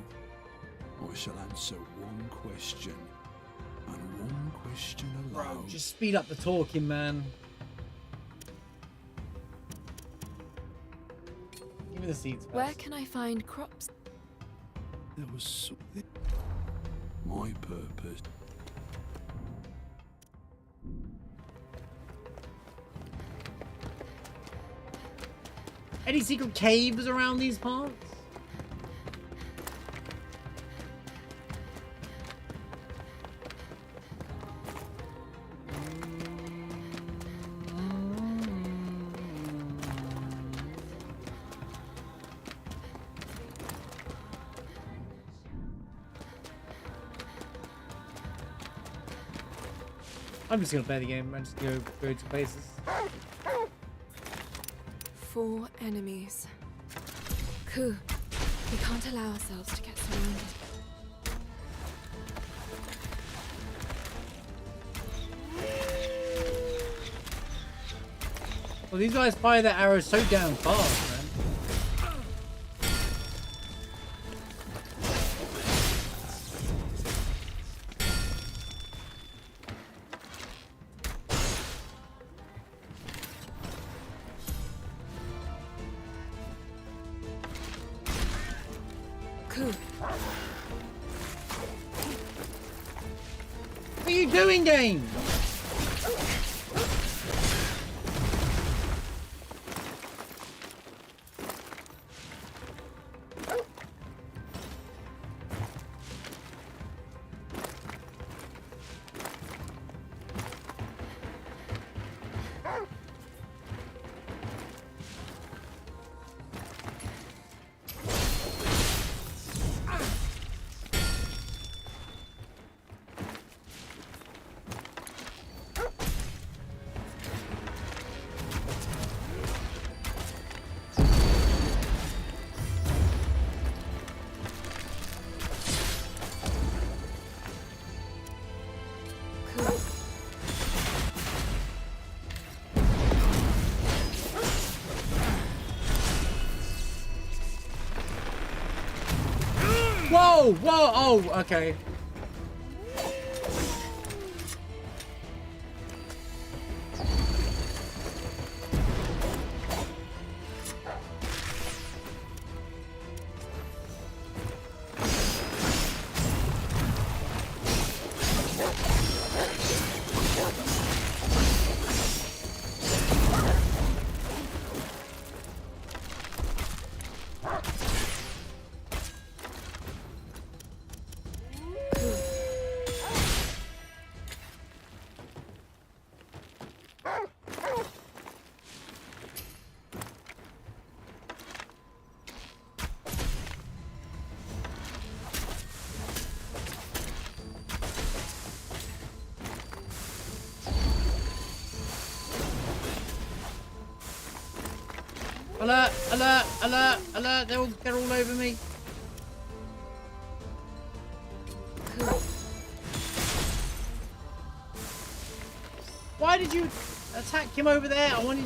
I shall answer one question, and one question Bro, alone. just speed up the talking, man. Give me the seeds first. Where can I find crops? There was something. My purpose. Any secret caves around these parts? I'm just gonna play the game. I'm just gonna go to places. 4 enemies. Ku, we can't allow ourselves to get surrounded. Well, these guys fire their arrows so damn fast, man. Ku, What are you doing, game? Whoa, whoa, oh, okay. Alert, alert, alert, alert, they're all over me. Why did you attack him over there? I wanted...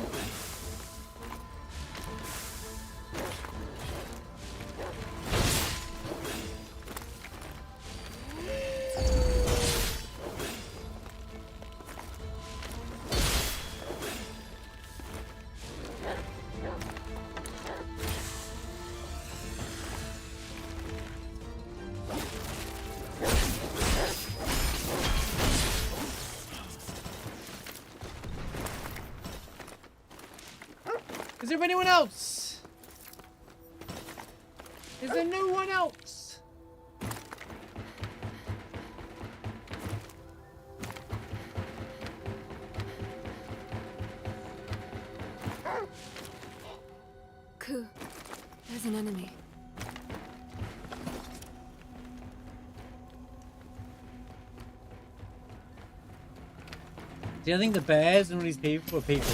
Is there anyone else? Is there no one else? Ku, there's an enemy. Do you think the bears and all these people were people?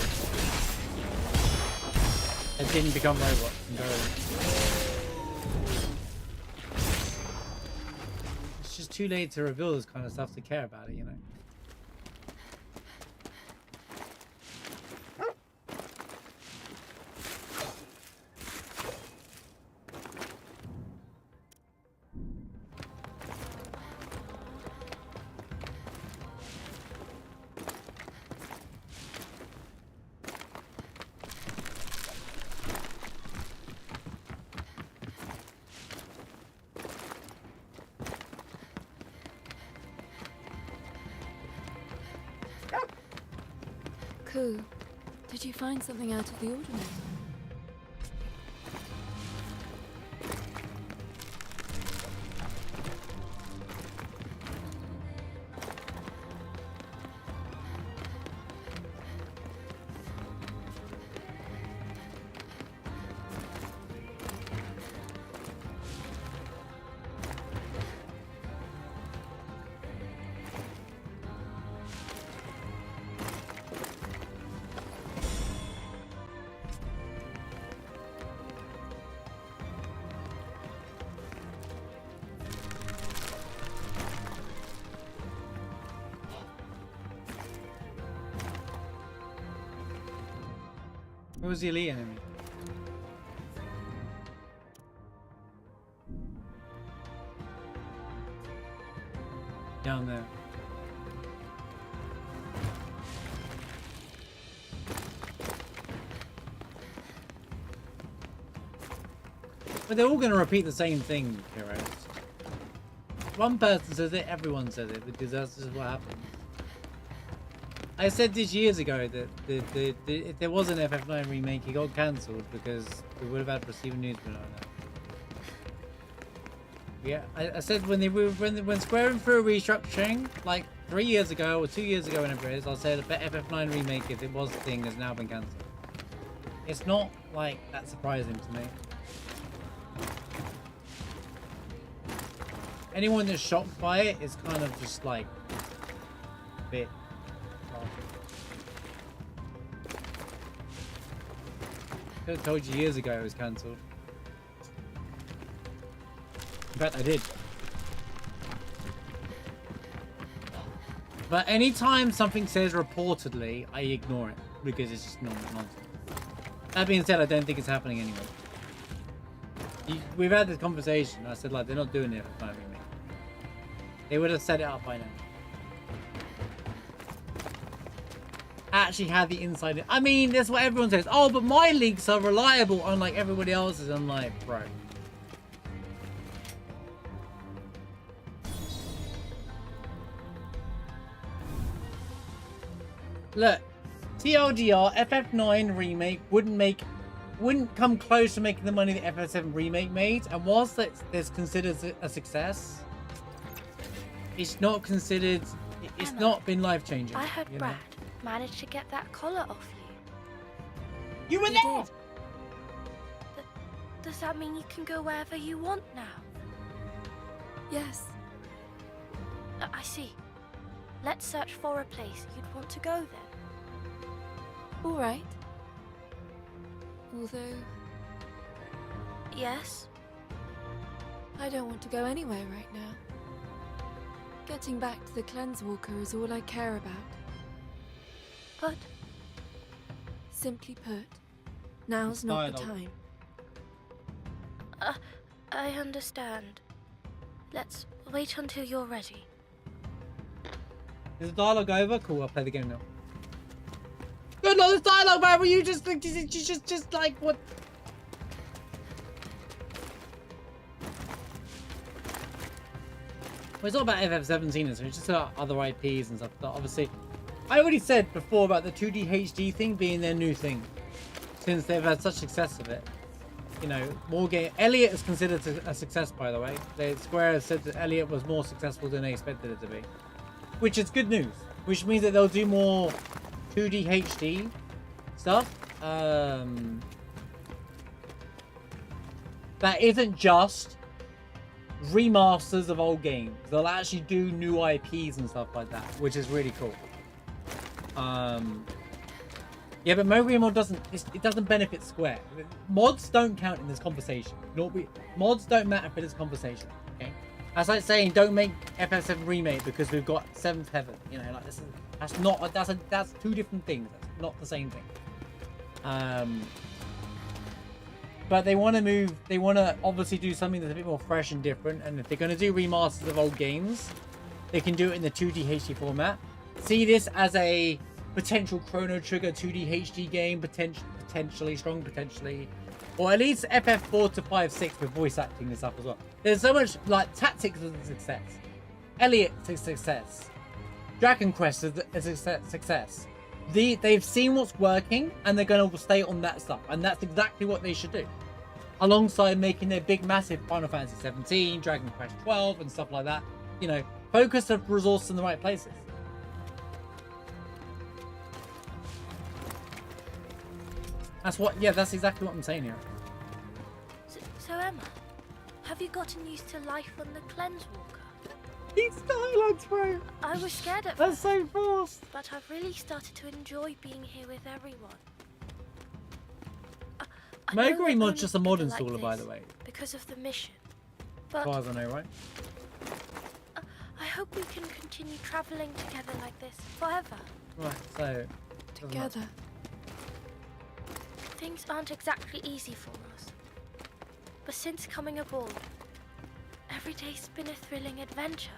It didn't become robots and go. It's just too late to reveal this kind of stuff to care about it, you know. Ku, did you find something out of the ordinary? Where was the elite enemy? Down there. But they're all going to repeat the same thing, heroes. One person says it, everyone says it, because that's just what happens. I said this years ago that if there was an FF9 remake, it got cancelled because we would have had to receive a newsman on that. Yeah, I said when Square went through a restructuring, like 3 years ago or 2 years ago, whenever it is, I said the FF9 remake, if it was a thing, has now been cancelled. It's not like that surprising to me. Anyone that's shocked by it is kind of just like a bit. Could have told you years ago it was cancelled. In fact, I did. But anytime something says reportedly, I ignore it because it's just nonsense. That being said, I don't think it's happening anyway. We've had this conversation. I said, like, they're not doing it for me. They would have set it up by now. Actually had the inside. I mean, that's what everyone says. Oh, but my leaks are reliable, unlike everybody else's. I'm like, bro. Look, TLDR, FF9 remake wouldn't come close to making the money the FF7 remake made, and whilst that's considered a success, it's not considered. It's Emma, not been life changing. I heard Brad managed to get that collar off you. You were there! Does that mean you can go wherever you want now? Yes. I see. Let's search for a place you'd want to go then. All right. Although... Yes? I don't want to go anywhere right now. Getting back to the Cleansewalker is all I care about. But... Simply put, now's not the time. I understand. Let's wait until you're ready. Is the dialogue over? Cool, I'll play the game now. Good lord, this dialogue, man, were you just like, what? Well, it's not about FF17, it's just about other IPs and stuff. But obviously, I already said before about the 2D HD thing being their new thing. Since they've had such success of it. You know, more game. Elliot is considered a success, by the way. Square has said that Elliot was more successful than they expected it to be. Which is good news. Which means that they'll do more 2D HD stuff. That isn't just remasters of old games. They'll actually do new IPs and stuff like that, which is really cool. Yeah, but Moguri mod it doesn't benefit Square. Mods don't count in this conversation. Mods don't matter for this conversation. Okay, that's like saying don't make FF7 remake because we've got 7th Heaven. You know, like that's two different things. That's not the same thing. But they want to move. They want to obviously do something that's a bit more fresh and different. And if they're going to do remasters of old games, they can do it in the 2D HD format. See this as a potential Chrono Trigger 2D HD game, potentially strong, potentially, or at least FF4 to 5, 6 with voice acting and stuff as well. There's so much like Tactics is a success, Elliot is a success, Dragon Quest is a success. they've seen what's working and they're going to stay on that stuff, and that's exactly what they should do, alongside making their big massive Final Fantasy 17, Dragon Quest 12 and stuff like that. You know, focus the resources in the right places. That's exactly what I'm saying here. So Emma, have you gotten used to life on the Cleansewalker? These dialogues, bro. I was scared at That's first, so forced. but I've really started to enjoy being here with everyone. Mercury mod's just a mod installer, by the way. Because of the mission. As But far as I know, right? I hope we can continue traveling together like this forever. Right, so... Together. Things aren't exactly easy for us. But since coming aboard, every day's been a thrilling adventure.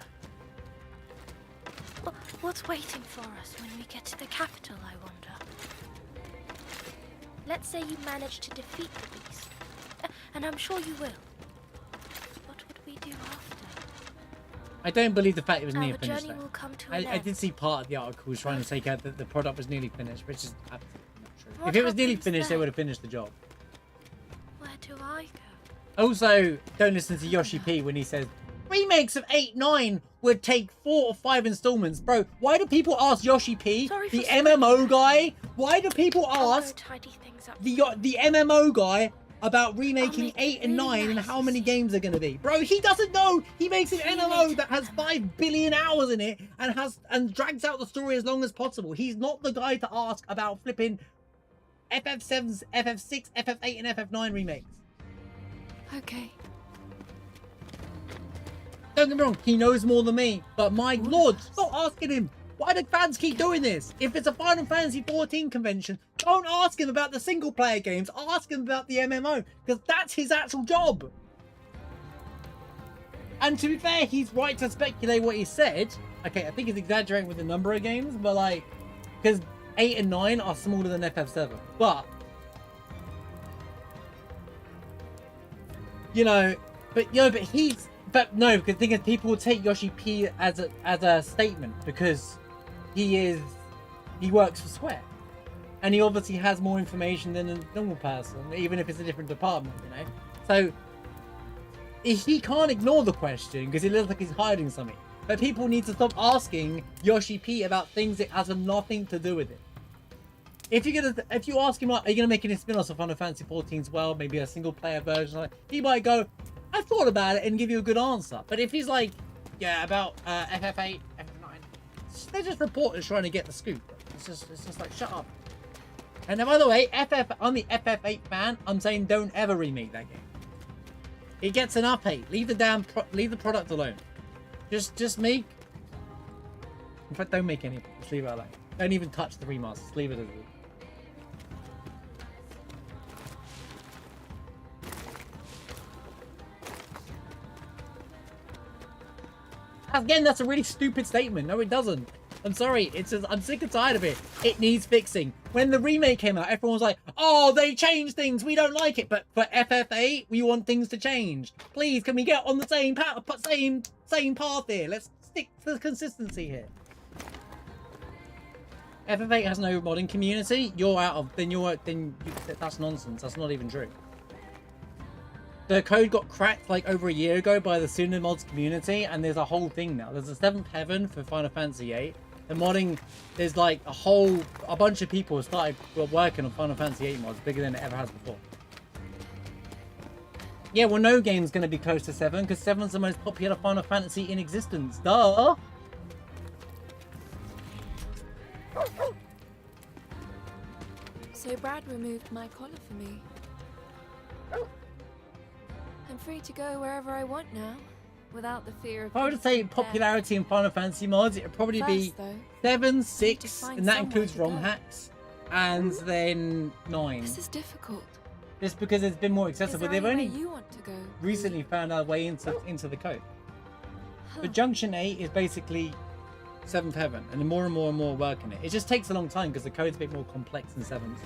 What's waiting for us when we get to the capital, I wonder? Let's say you manage to defeat the beast. And I'm sure you will. What would we do after? I don't believe the fact it was near Our finished. journey will come to I an end. did see part of the article was trying to take out that the product was nearly finished, which is absolutely not true. What If it was nearly happens finished, they then? would have finished the job. Where do I go? Also, don't listen to Yoshi P when he says remakes of 8, 9 would take 4 or 5 installments. Bro, why do people ask Yoshi P, the MMO guy? Why do people ask the MMO guy about remaking 8 and 9 and how many games are going to be? Bro, he doesn't know. He makes an MMO that has 5 billion hours in it and drags out the story as long as possible. He's not the guy to ask about flipping FF7's, FF6, FF8 and FF9 remakes. Okay. Don't get me wrong, he knows more than me, but my lord, stop asking him. Why do fans keep doing this? If it's a Final Fantasy 14 convention, don't ask him about the single player games. Ask him about the MMO, because that's his actual job. And to be fair, he's right to speculate what he said. Okay, I think he's exaggerating with the number of games, but like, because 8 and 9 are smaller than FF7. But, but no, because the thing is, people will take Yoshi P as a statement because he works for Square, and he obviously has more information than a normal person, even if it's a different department, you know. So he can't ignore the question because it looks like he's hiding something. But people need to stop asking Yoshi P about things that has nothing to do with it. If you ask him, like, are you gonna make any spin-offs of Final Fantasy 14 as well? Maybe a single player version. He might go, I thought about it, and give you a good answer. But if he's like, yeah, about FF8, FF9, they're just reporters trying to get the scoop. It's just like, shut up. And then, by the way, I'm the FF8 fan. I'm saying don't ever remake that game. It gets enough hate. Leave the product alone. Just make. In fact, don't make anything. Just leave it alone. Don't even touch the remasters. Leave it as it is. Again, that's a really stupid statement. No, it doesn't. I'm sorry. It's just, I'm sick and tired of it. It needs fixing. When the remake came out, everyone was like, oh, they changed things. We don't like it. But for FF8, we want things to change. Please, can we get on the same path here? Let's stick to the consistency here. FF8 has no modding community. You're out of... that's nonsense. That's not even true. The code got cracked like over a year ago by the Mods community, and there's a whole thing now. There's a 7th heaven for Final Fantasy 8. The modding, there's like a bunch of people started working on Final Fantasy 8 mods bigger than it ever has before. Yeah, well, no game's going to be close to 7 because 7's the most popular Final Fantasy in existence. Duh! So Brad removed my collar for me. I'm free to go wherever I want now, without the fear of... If I were to say popularity in Final Fantasy mods, it would probably be 7, 6, and that includes ROM hacks, and then 9. This is difficult. Just because it's been more accessible, they've only you want to go? recently found our way into the code. But Junction 8 is basically 7th heaven, and more and more work in it. It just takes a long time because the code's a bit more complex than 7's.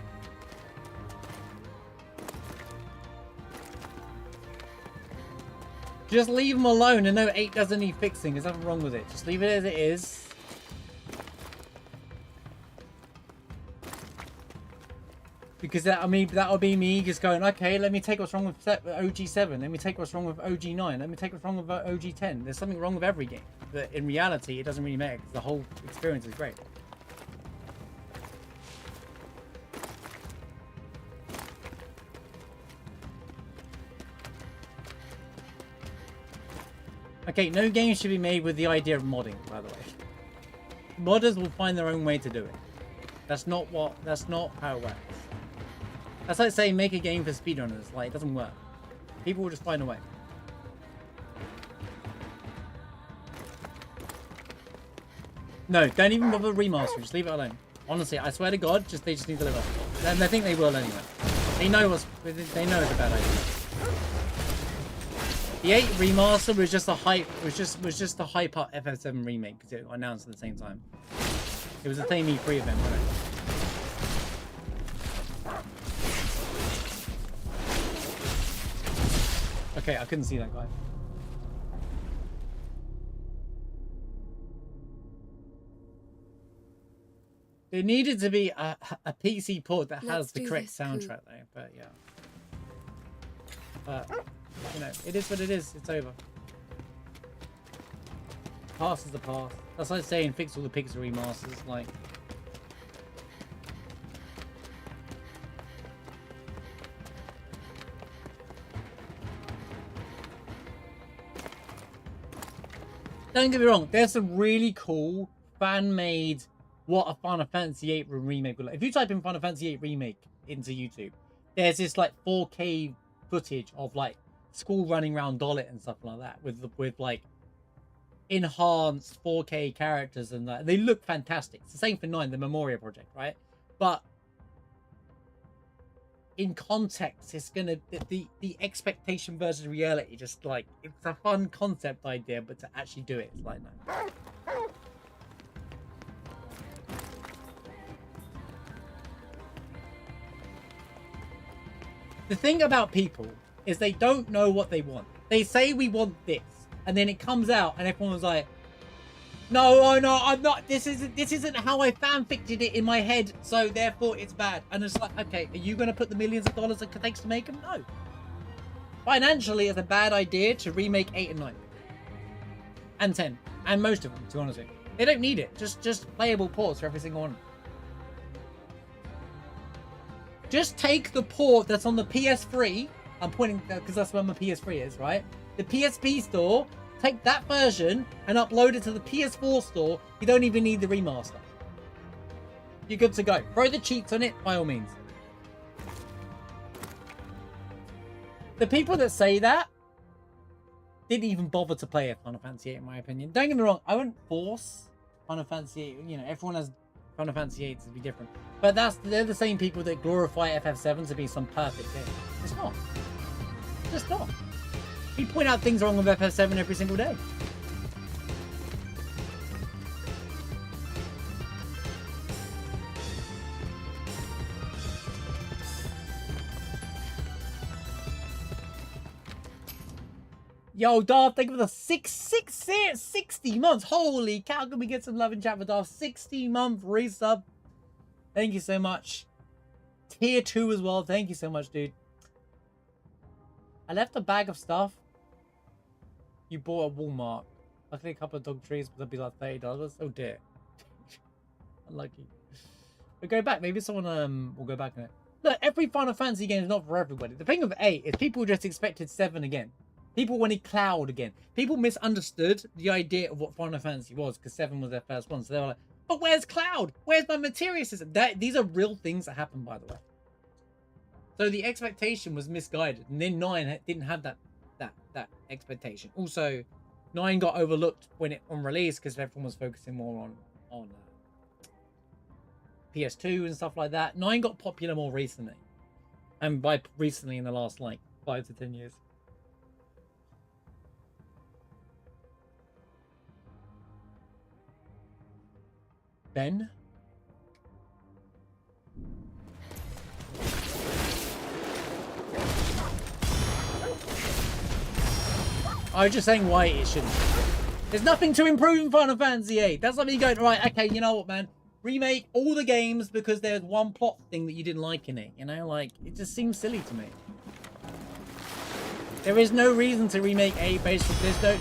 Just leave them alone, and no, 8 doesn't need fixing. There's nothing wrong with it. Just leave it as it is. Because that, I mean, that would be me just going, okay, let me take what's wrong with OG7. Let me take what's wrong with OG9. Let me take what's wrong with OG10. There's something wrong with every game. But in reality, it doesn't really matter because the whole experience is great. Okay, no game should be made with the idea of modding, by the way. Modders will find their own way to do it. That's not how it works. That's like saying make a game for speedrunners. Like, it doesn't work. People will just find a way. No, don't even bother remaster. Just leave it alone. Honestly, I swear to God, they just need to live up. And I think they will anyway. They know it's a bad idea. The 8 remaster was just a hype. Was just a hype up FF7 remake because it got announced at the same time. It was the same E3 event, wasn't it? Okay, I couldn't see that guy. There needed to be a PC port that has the correct soundtrack though, but yeah. But, you know, it is what it is. It's over. Past is the past. That's like saying fix all the Pixar remasters, like... Don't get me wrong, there's some really cool fan-made what a Final Fantasy VIII remake would look like. If you type in Final Fantasy VIII remake into YouTube, there's this like 4K footage of like school running around Dollet and stuff like that with like enhanced 4K characters and that. They look fantastic. It's the same for 9, the Memoria project, right? But in context, it's gonna the expectation versus reality. Just like it's a fun concept idea, but to actually do it, it's like no. The thing about people is they don't know what they want. They say we want this, and then it comes out, and everyone's like, "No, oh no, I'm not. This isn't how I fanficted it in my head, so therefore it's bad." And it's like, okay, are you gonna put the millions of dollars it takes to make them? No. Financially, it's a bad idea to remake 8 and 9, and 10, and most of them. To be honest with you, they don't need it. Just playable ports for every single one. Just take the port that's on the PS3. I'm pointing because that's where my PS3 is, right? The PSP store. Take that version and upload it to the PS4 store. You don't even need the remaster. You're good to go. Throw the cheats on it, by all means. The people that say that didn't even bother to play Final Fantasy VIII, in my opinion. Don't get me wrong. I wouldn't force Final Fantasy VIII. You know, everyone has Final Fantasy VIII to be different. But they're the same people that glorify FF7 to be some perfect game. It's not. It's just not. We point out things wrong with FF7 every single day. Yo, Darth, thank you for the 60 months. Holy cow, can we get some love in chat for Darth? 60-month resub. Thank you so much. Tier 2 as well. Thank you so much, dude. I left a bag of stuff you bought at Walmart. Luckily, a couple of dog trees, but they'll be like $30. Oh dear. Unlucky. We'll go back. Maybe someone will go back on it. Look, every Final Fantasy game is not for everybody. The thing with 8 is people just expected 7 again. People wanted Cloud again. People misunderstood the idea of what Final Fantasy was because 7 was their first one. So they were like, but where's Cloud? Where's my materia system? These are real things that happen, by the way. So the expectation was misguided. And then 9 didn't have that expectation. Also, 9 got overlooked when on release because everyone was focusing more on PS2 and stuff like that. 9 got popular more recently. And by recently in the last like 5 to 10 years. Ben? I was just saying why it shouldn't. There's nothing to improve in Final Fantasy VIII. That's like me going, right, okay, you know what, man? remake all the games because there's one plot thing that you didn't like in it. You know, like, it just seems silly to me. There is no reason to remake a based on this. Though,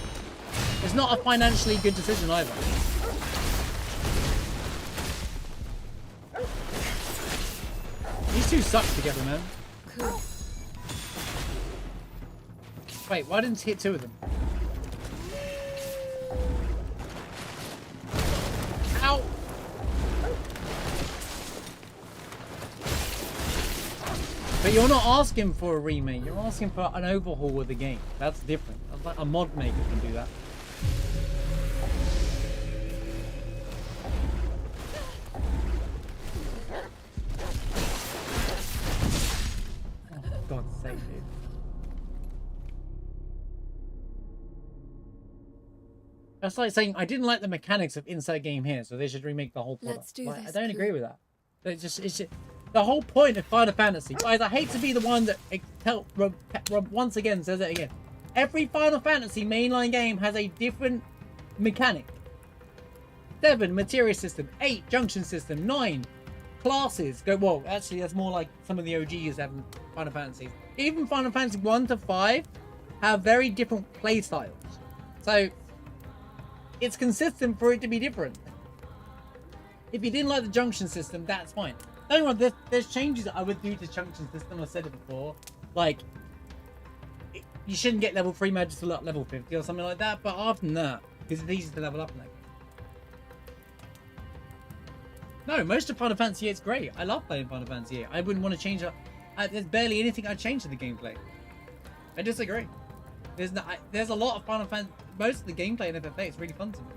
it's not a financially good decision either. These two suck together, man. Cool. Wait, why didn't he hit two of them? Ow! But you're not asking for a remake. You're asking for an overhaul of the game. That's different. A mod maker can do that. Oh, for God's sake, dude. That's like saying, I didn't like the mechanics of inside game here, so they should remake the whole product. Let's do Like, this, I don't Cool. agree with that. It's just the whole point of Final Fantasy. Guys, I hate to be the one that once again says it again. Every Final Fantasy mainline game has a different mechanic. 7, materia system. 8, junction system. 9, classes. Well, actually, that's more like some of the OGs have Final Fantasies. Even Final Fantasy 1 to 5 have very different play styles. So, it's consistent for it to be different. If you didn't like the junction system, that's fine. Don't worry, there's changes I would do to junction system. I said it before. Like, you shouldn't get level 3 magic till level 50 or something like that. But other than that, because it's easy to level up now. No, most of Final Fantasy 8 is great. I love playing Final Fantasy 8. I wouldn't want to change it. There's barely anything I'd change to the gameplay. I disagree. There's a lot of Final Fantasy. Most of the gameplay in FF8 is really fun to me.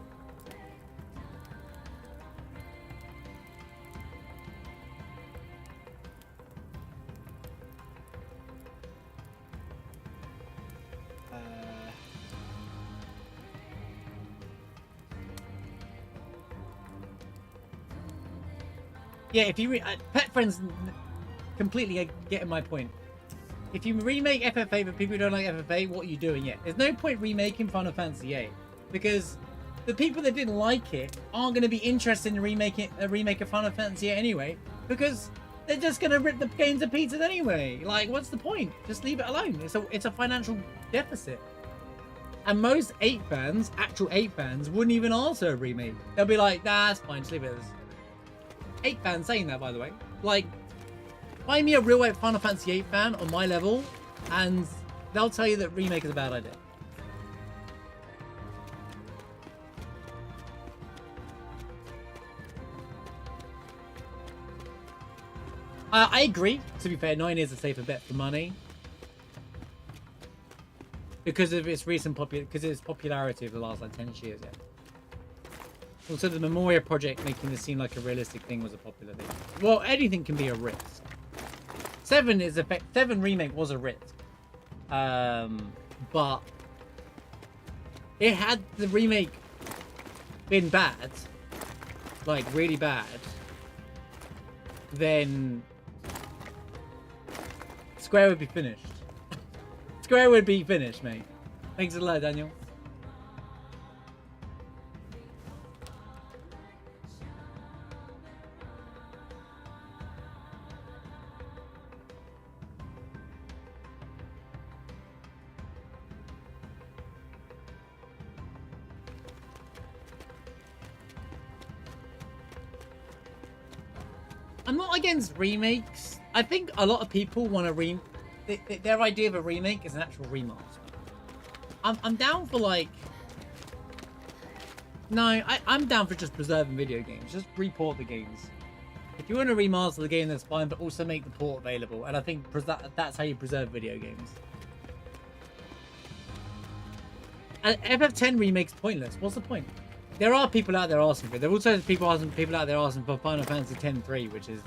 Yeah, if you Pet Friends completely getting my point. If you remake FF8 for people who don't like FF8, what are you doing? Yeah, there's no point remaking Final Fantasy VIII because the people that didn't like it aren't going to be interested in a remake of Final Fantasy VIII anyway because they're just going to rip the game to pieces anyway. Like, what's the point? Just leave it alone. It's a financial deficit. And most 8 fans, actual 8 fans, wouldn't even answer a remake. They'll be like, nah, it's fine, just leave it as. 8 fans saying that, by the way. Like, find me a real life Final Fantasy 8 fan on my level, and they'll tell you that remake is a bad idea. I agree. To be fair, 9 is a safer bet for money because of its recent popularity over the last like 10 years. Yeah. Also, the Memoria project making this seem like a realistic thing was a popular thing. Well, anything can be a risk. 7 remake was a risk, but it had the remake been bad, like really bad, then Square would be finished. Square would be finished, mate. Thanks a lot, Daniel. I'm not against remakes. I think a lot of people want to their idea of a remake is an actual remaster. I'm down for like... No, I'm down for just preserving video games. Just report the games. If you want to remaster the game, that's fine, but also make the port available. And I think that's how you preserve video games. And FF10 remake's pointless. What's the point? There are people out there asking for it. There are also people out there asking for Final Fantasy X-3, which is...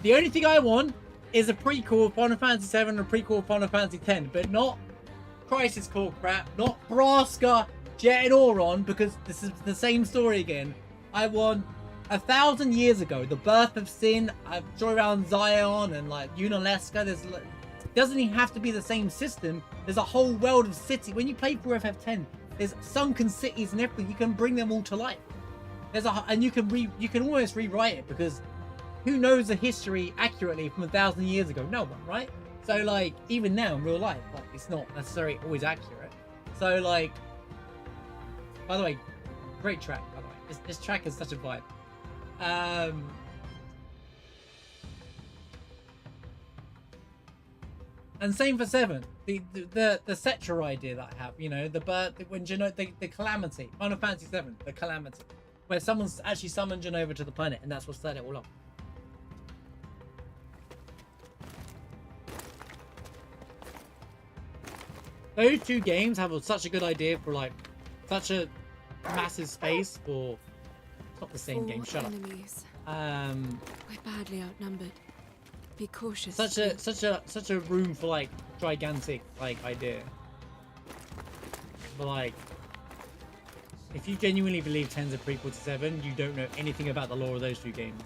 The only thing I want is a prequel of Final Fantasy 7 and a prequel of Final Fantasy X, but not Crisis Core crap, not Braska, Jet and Auron, because this is the same story again. I want 1,000 years ago, the birth of Sin, Joy around Zion and like Unalesca. Doesn't even have to be the same system. There's a whole world of city. When you play through FF10, there's sunken cities and everything. You can bring them all to life. and you can almost rewrite it, because who knows the history accurately from 1,000 years ago? No one, right? So like even now in real life, like it's not necessarily always accurate. So like, by the way, great track. By the way, this track is such a vibe. And same for 7. The Cetra idea that I have, you know, the birth when the calamity, Final Fantasy 7, the calamity, where someone's actually summoned Genova to the planet, and that's what set it all off. Those 2 games have such a good idea for like such a massive space for. It's not the same 4 game. Shut enemies. up. We're badly outnumbered. Be cautious. Such a room for like gigantic like idea. But like, if you genuinely believe 10's a prequel to 7, you don't know anything about the lore of those 2 games.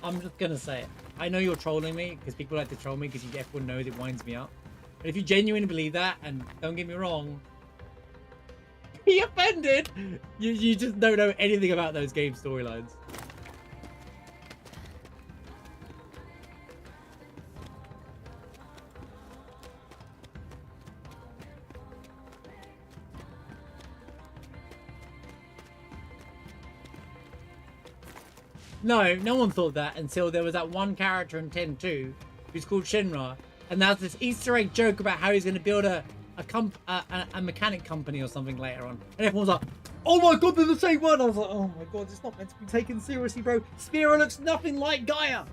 I'm just gonna say it. I know you're trolling me because people like to troll me because everyone knows it winds me up. But if you genuinely believe that, and don't get me wrong, be offended. You just don't know anything about those game storylines. No one thought that until there was that one character in 10-2 who's called Shinra, and there's this Easter egg joke about how he's going to build a mechanic company or something later on, and everyone's like, "Oh my god, they're the same one!" I was like, "Oh my god, it's not meant to be taken seriously, bro. Spira looks nothing like Gaia."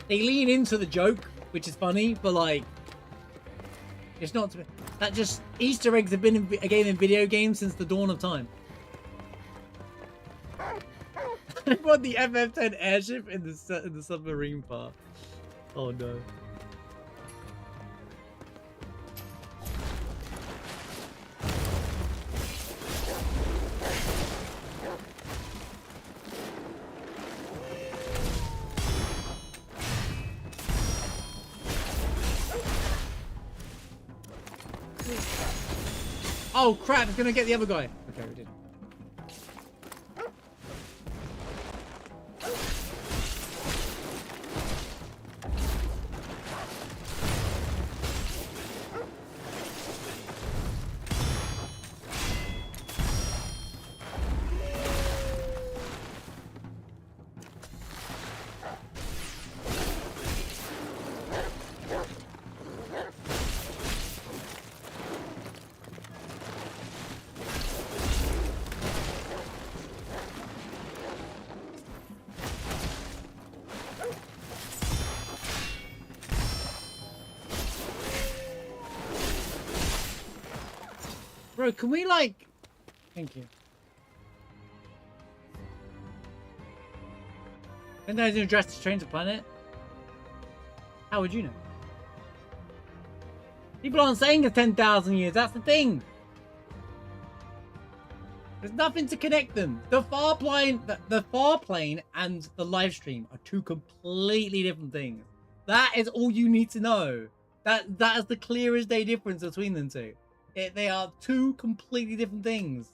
They lean into the joke, which is funny, but like, it's not. That just Easter eggs have been a game in video games since the dawn of time. I want the FF10 airship in the submarine part. Oh no. Oh crap, it's gonna get the other guy. Okay, we did. Bro, can we like... Thank you. Didn't those address to change the planet? How would you know? People aren't saying it's 10,000 years, that's the thing. There's nothing to connect them. The far plane and the live stream are 2 completely different things. That is all you need to know. That is the clearest day difference between them 2. They are 2 completely different things.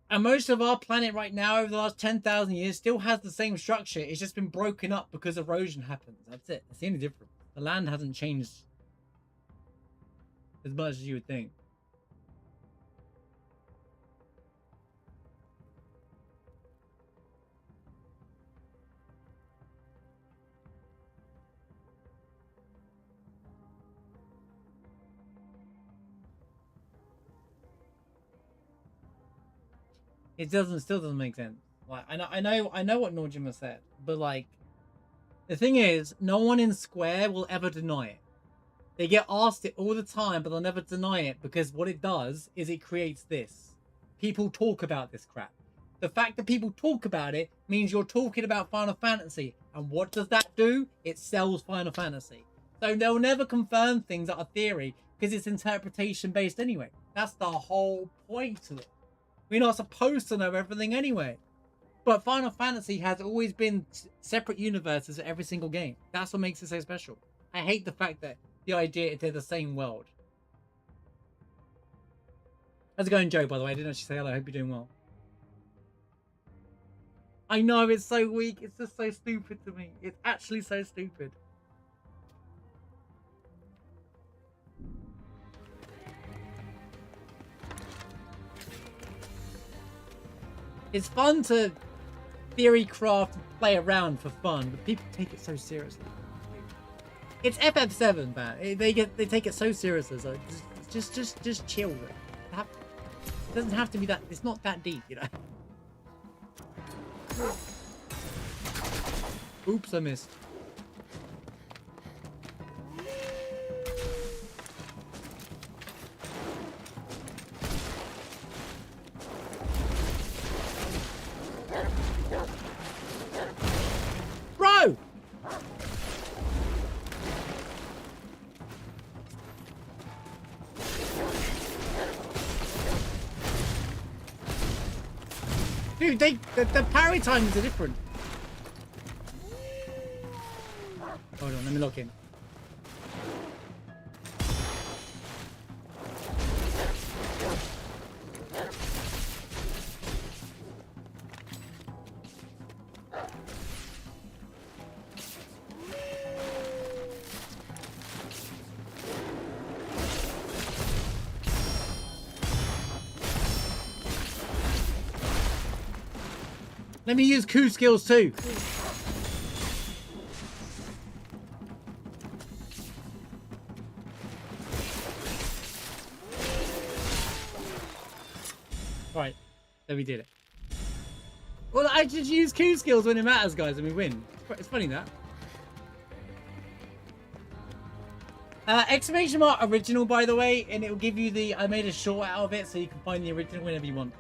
And most of our planet right now over the last 10,000 years still has the same structure. It's just been broken up because erosion happens. That's it. That's the only difference. The land hasn't changed as much as you would think. It still doesn't make sense. Like I know what Norjima said, but like the thing is, no one in Square will ever deny it. They get asked it all the time, but they'll never deny it because what it does is it creates this. People talk about this crap. The fact that people talk about it means you're talking about Final Fantasy, and what does that do? It sells Final Fantasy. So they'll never confirm things that are theory because it's interpretation based anyway. That's the whole point to it. We're not supposed to know everything anyway. But Final Fantasy has always been separate universes at every single game. That's what makes it so special. I hate the fact that the idea they're the same world. How's it going, Joe, by the way? I didn't actually say hello. I hope you're doing well. I know, it's so weak. It's just so stupid to me. It's actually so stupid. It's fun to theory craft and play around for fun, but people take it so seriously. It's FF7, man. They take it so seriously. So just chill with it. It doesn't have to be that. It's not that deep, you know. Oops, I missed. Bro! Dude, the parry times are different. Hold on, let me look in. Let me use coup skills too. Right, then we did it. Well, I just use coup skills when it matters, guys, and we win. It's funny that. Exclamation mark original, by the way, and it will give you the. I made a short out of it, so you can find the original whenever you want.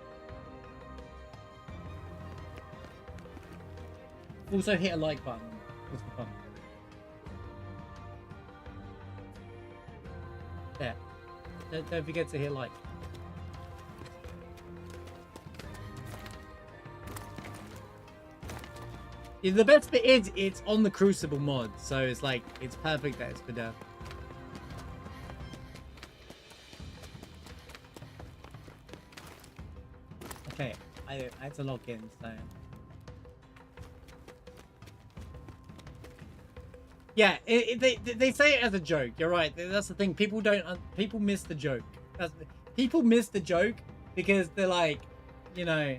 Also, hit a like button. Just for fun. There. Don't forget to hit like. Yeah, the best bit is it's on the Crucible mod, so it's like it's perfect that it's for dev. Okay, I had to log in, so. Yeah, they say it as a joke. You're right. That's the thing. People miss the joke. People miss the joke because they're like, you know,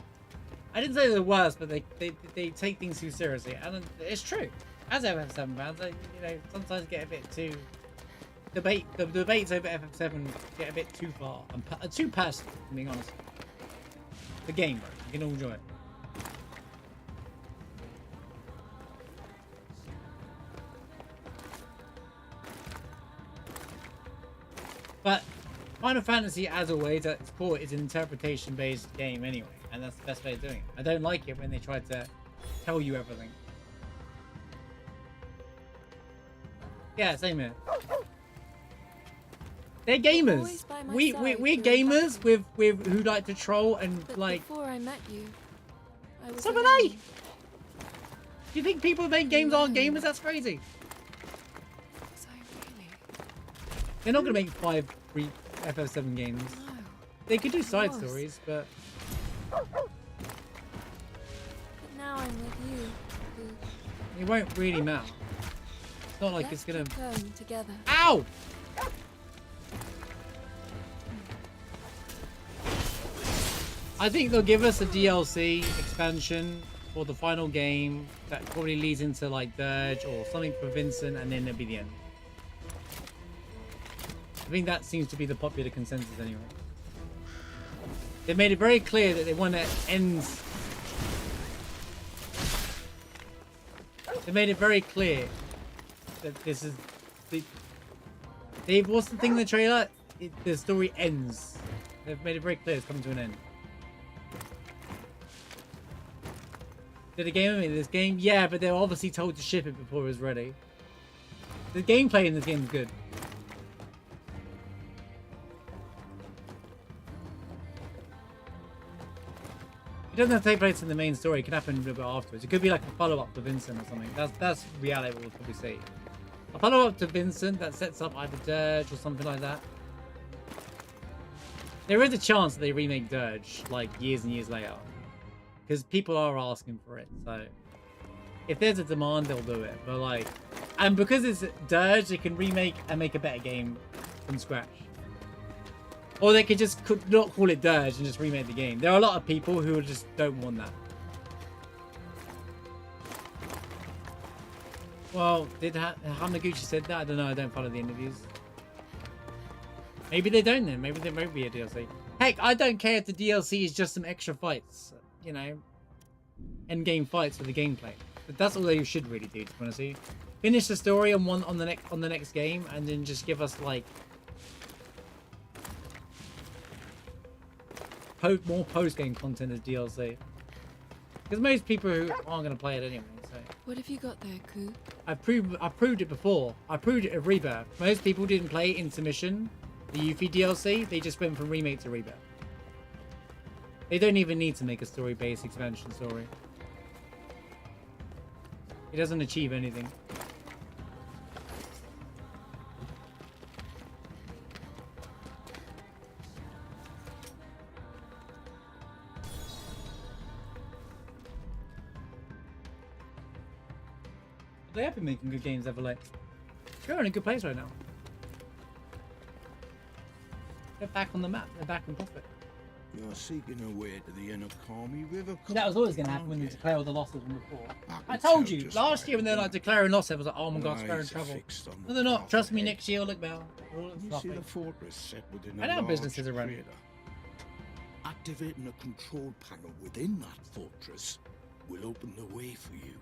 I didn't say they're the worst, but they take things too seriously, and it's true. As FF7 fans, you know, sometimes get a bit too the debates over FF7 get a bit too far and too personal. I'm being honest. The game, bro. You can all enjoy it. But Final Fantasy, as always, at its core, is an interpretation-based game anyway, and that's the best way of doing it. I don't like it when they try to tell you everything. Yeah, same here. They're gamers. We're gamers with who like to troll and but like. Before I met you, I was So are they. Do you think people who make games aren't gamers? That's crazy. They're not going to make 5 free FF7 games. No, they could do side stories, but... But now I'm with you, Luke. It won't really matter. It's not like it's going to... Come together. Ow! I think they'll give us a DLC expansion for the final game that probably leads into like Dirge or something for Vincent, and then it'll be the end. I think that seems to be the popular consensus anyway. They made it very clear that they want to end... They made it very clear that this is... What's the thing in the trailer? The story ends. They've made it very clear it's coming to an end. Did a game make this game? Yeah, but they were obviously told to ship it before it was ready. The gameplay in this game is good. It doesn't have to take place in the main story. It can happen a little bit afterwards. It could be like a follow-up to Vincent or something. That's reality we'll probably see. A follow-up to Vincent that sets up either Dirge or something like that. There is a chance that they remake Dirge like years and years later. Because people are asking for it, so... If there's a demand, they'll do it. But like... And because it's Dirge, they can remake and make a better game from scratch. Or they could just not call it Dirge and just remake the game. There are a lot of people who just don't want that. Well, did Hamaguchi said that? I don't know. I don't follow the interviews. Maybe they don't then. Maybe there won't be a DLC. Heck, I don't care if the DLC is just some extra fights. You know, end-game fights for the gameplay. But that's all they should really do, to be honest with you. Finish the story on the next game, and then just give us like more post-game content as DLC. Because most people who aren't going to play it anyway. So. What have you got there, Ku? I proved it before. I proved it at Rebirth. Most people didn't play Intermission, the Yuffie DLC. They just went from remake to Rebirth. They don't even need to make a story-based expansion story. It doesn't achieve anything. They have been making good games ever late. They're in a good place right now. They're back on the map. They're back in profit. You're seeking a way to the Inokami River. That was always going to happen when they declare all the losses from before. I told you last year when they're like declaring losses, I was like, oh my god, they're in trouble. No, they're not. Trust me, next year will look better. You see the fortress set within I know businesses are running. Activating a control panel within that fortress will open the way for you.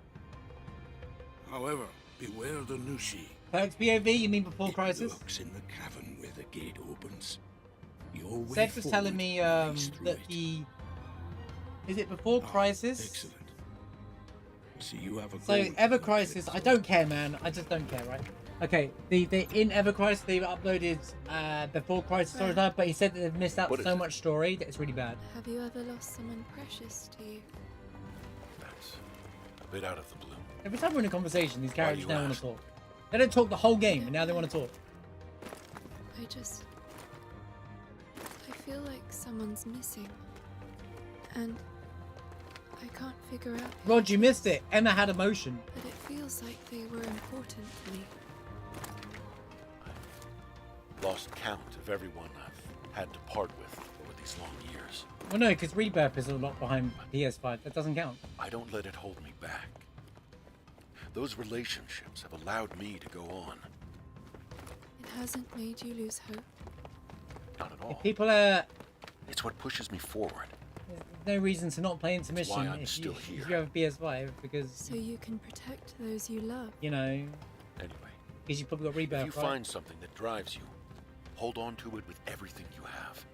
However, beware the Nushi. Perks POV, you mean before Crisis? It lurks in the cavern where the gate opens. Seth was telling me that the... Is it before Crisis? Excellent. See, you have a so Ever Crisis, I don't care, man. I just don't care, right? Okay, they in Ever Crisis they've uploaded before Crisis storyline, but he said that they've missed out so much story that it's really bad. Have you ever lost someone precious to you? That's a bit out of the blue. Every time we're in a conversation, these characters now want to talk. They don't talk the whole game, and now they want to talk. I feel like someone's missing. And I can't figure out... Rod, you missed it. Emma had emotion. But it feels like they were important to me. I've lost count of everyone I've had to part with over these long years. Well, no, because Rebirth is a lot behind PS5. That doesn't count. I don't let it hold me back. Those relationships have allowed me to go on. It hasn't made you lose hope? Not at all. If people are... It's what pushes me forward. There's no reason to not play Intermission if you have a PS5, because... So you can protect those you love. You know... Anyway. Because you've probably got Rebirth, if you find something that drives you, hold on to it with everything you have.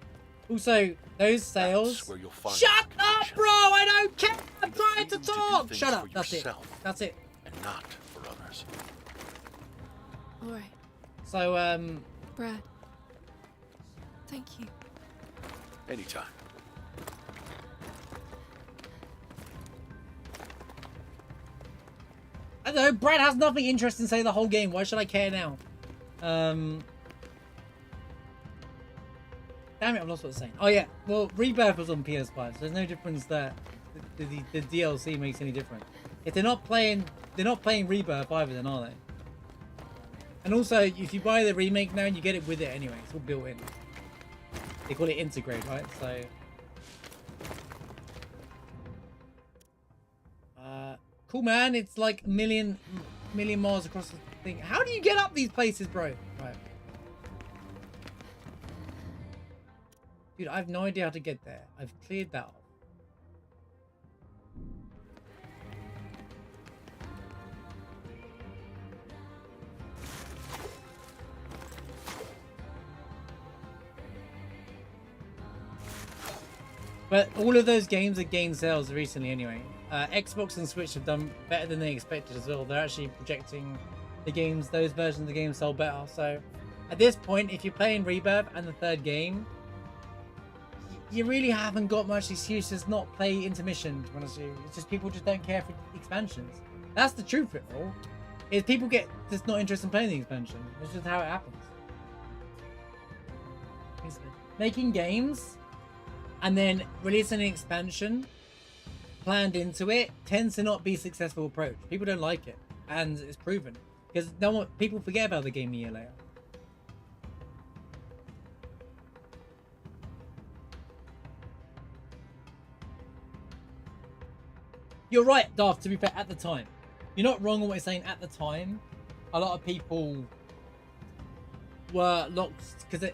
Also, those sales... That's where you'll find Shut up, bro! I don't care! I'm trying to talk! Shut up! That's it. That's it. And not for others. Alright. So, Brad. Thank you. Anytime. I don't know, Brad has nothing interesting to say the whole game. Why should I care now? Damn it, I've lost what I was saying. Oh yeah, well, Rebirth was on PS5, so there's no difference that the DLC makes any difference. If they're not playing Rebirth either, then are they? And also, if you buy the remake now, you get it with it anyway. It's all built in. They call it integrate, right? So, cool, man. It's like a million miles across the thing. How do you get up these places, bro? Right. Dude, I have no idea how to get there. I've cleared that off. But all of those games have gained sales recently anyway. Xbox and Switch have done better than they expected as well. They're actually projecting the games, those versions of the game sell better. So at this point, if you're playing Rebirth and the third game, you really haven't got much excuses not play intermission, to be honest with you. It's just people just don't care for expansions. That's the truth of it all. Is people get just not interested in playing the expansion. It's just how it happens. Making games and then releasing an expansion planned into it tends to not be a successful approach. People don't like it, and it's proven because people forget about the game a year later. You're right, Darth, to be fair, at the time. You're not wrong on what you're saying. At the time, a lot of people were locked because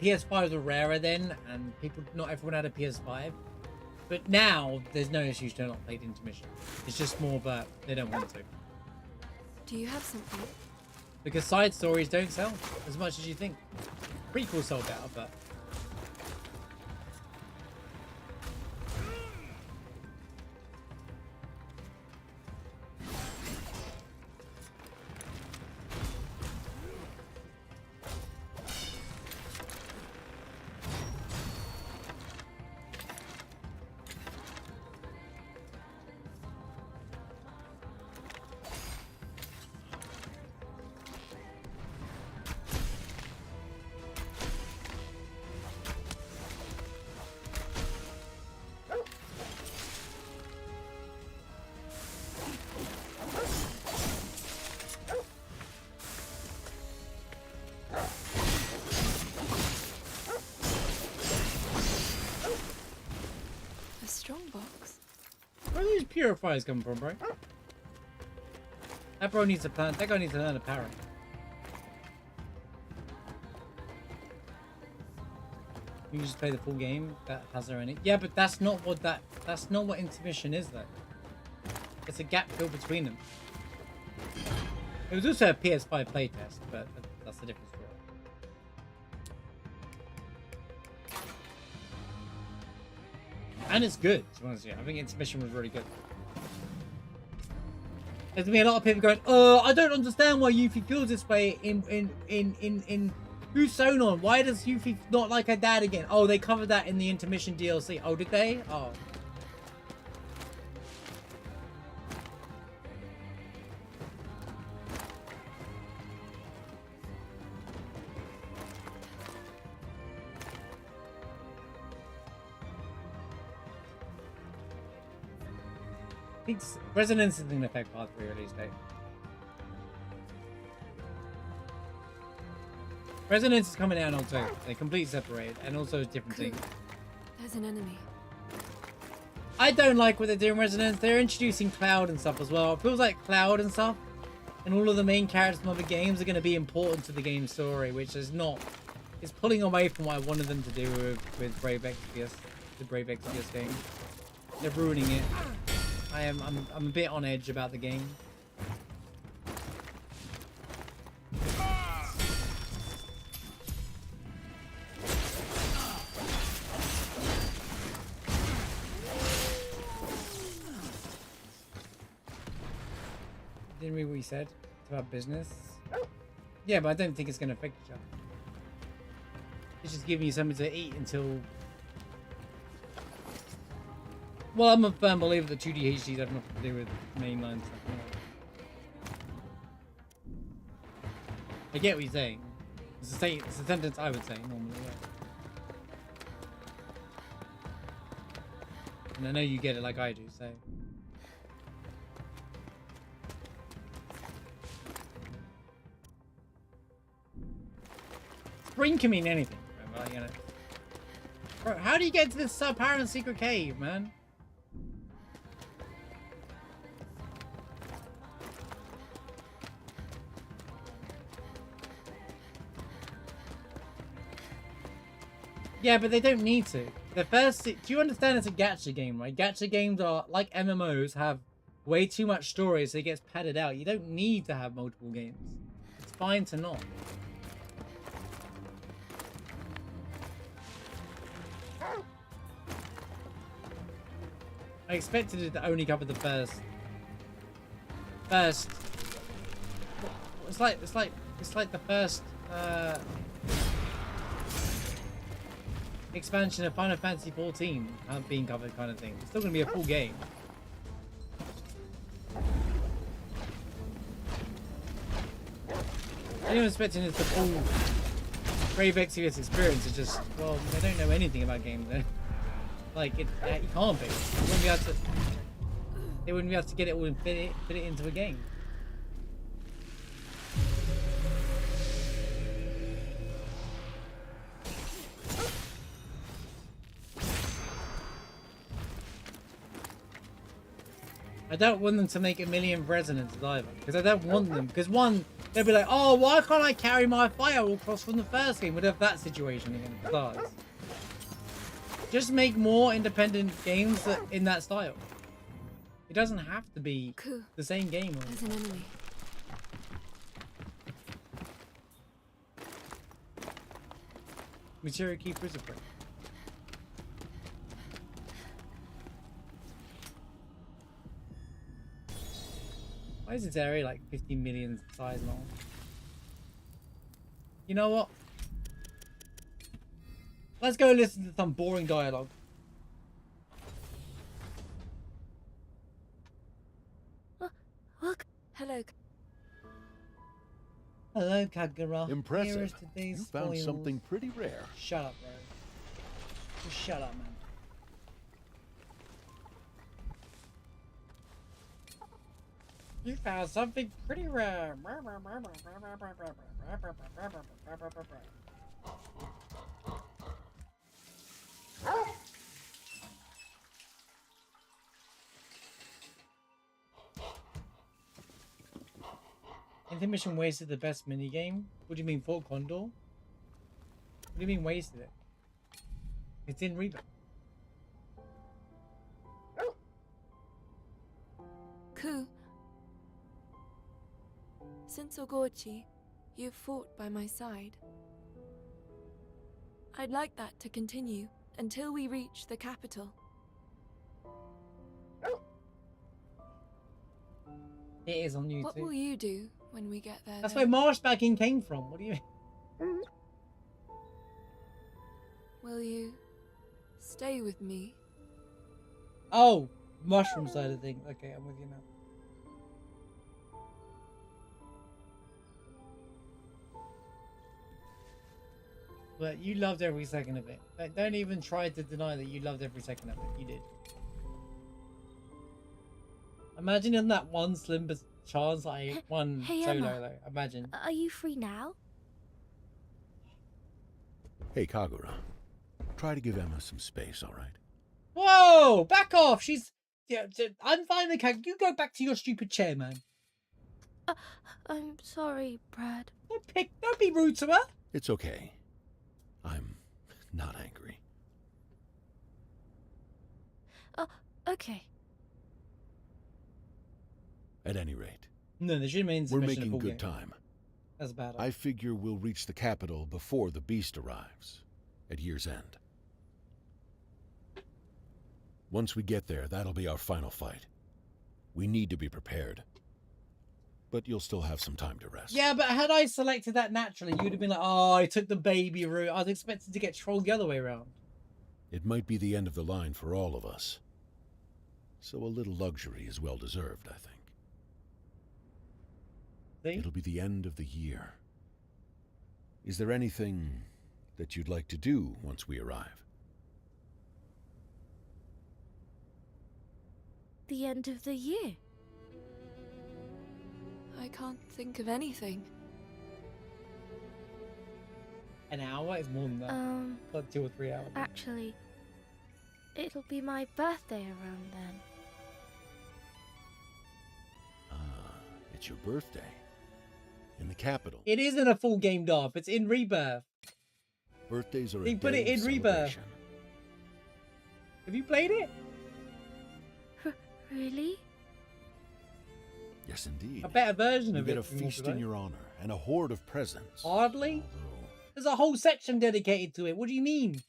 PS5s were rarer then, and not everyone had a PS5. But now, there's no excuse to not play the intermission. It's just more that they don't want to. Do you have something? Because side stories don't sell as much as you think. Prequels sold better, but... A strong box. Where are these purifiers coming from, bro? That bro needs to plan. That guy needs to learn a parry. You just play the full game. That has there any? Yeah, but that's not what That's not what intermission is, though. It's a gap filled between them. It was also a PS5 playtest, but that's a different story. And it's good, to be honest with you. I think intermission was really good. There's gonna be a lot of people going, I don't understand why Yuffie feels this way in Who's Sonon? Why does Yuffie not like her dad again? Oh, they covered that in the intermission DLC. Oh, did they? Oh. I think Resonance is going to affect Part 3 release date. Resonance is coming out in October. They're completely separated, and also a different thing. There's an enemy. I don't like what they're doing in Resonance. They're introducing Cloud and stuff as well. It feels like Cloud and stuff, and all of the main characters from other games are going to be important to the game's story, which is not. It's pulling away from what I wanted them to do with Brave Exvius, the Brave Exvius game. They're ruining it. I'm a bit on edge about the game. Didn't read what you said. It's about business. Yeah, but I don't think it's going to affect each other. It's just giving you something to eat until... Well, I'm a firm believer that 2D HDs have nothing to do with mainline stuff. I get what you're saying. It's a sentence I would say normally, yeah. And I know you get it like I do, so... Spring can mean anything, but, you know. Bro, how do you get to this apparent secret cave, man? Yeah, but they don't need to. The first... Do you understand it's a gacha game, right? Gacha games are, like MMOs, have way too much story, so it gets padded out. You don't need to have multiple games. It's fine to not. I expected it to only cover the first. It's like the first. expansion of Final Fantasy 14 being covered kind of thing. It's still going to be a full game. Anyone expecting it's the full Brave Exvius experience is just, well, they don't know anything about games. Like, it can't be. They wouldn't be able to get it all and fit it into a game. I don't want them to make a million resonances either, because I don't want them. Because one, they'll be like, "Oh, why can't I carry my fire all across from the first game?" We'd have that situation again. It starts. Just make more independent games in that style. It doesn't have to be the same game. There's an enemy. Material key crucifix. Why is this area like 50 million size long? You know what? Let's go listen to some boring dialogue. Look. Hello. Hello, Kagura. Impressive. Here is today's You found spoils. something pretty rare. Shut up, bro. Just shut up, man. You found something pretty rare. Intermission wasted the best minigame? What do you mean, Fort Condor? What do you mean wasted it? It's in Reba. Ku. Since Ogochi, you've fought by my side. I'd like that to continue until we reach the capital. It is on YouTube. What will you do when we get there? That's then? where Marshbagging came from. What do you mean? Will you stay with me? Oh, mushroom side of thing. Okay, I'm with you now. But you loved every second of it. Don't even try to deny that you loved every second of it. You did. Imagine in that one slim chance I won Hey, solo Emma. though. Imagine. Are you free now? Hey, Kagura. Try to give Emma some space, all right? Whoa! Back off! She's... Yeah, I'm fine, the cat. You go back to your stupid chair, man. I'm sorry, Brad. Don't be rude to her. It's okay. I'm not angry. Okay. At any rate, No, there should mean we're making good time. That's bad. I figure we'll reach the capital before the beast arrives, at year's end. Once we get there, that'll be our final fight. We need to be prepared. But you'll still have some time to rest. Yeah, but had I selected that naturally, you'd have been like, oh, I took the baby route. I was expected to get trolled the other way around. It might be the end of the line for all of us. So a little luxury is well deserved, I think. See? It'll be the end of the year. Is there anything that you'd like to do once we arrive? The end of the year. I can't think of anything. An hour is more than that. Like 2 or 3 hours. Actually, it'll be my birthday around then. It's your birthday. In the capital. It isn't a full game, Darth. It's in Rebirth. Birthdays are They a put day it in of Rebirth. celebration. Have you played it? Really? Yes, indeed. A better version You of get it. a from feast in today. your honor and a horde of presents. Hardly? There's a whole section dedicated to it. What do you mean?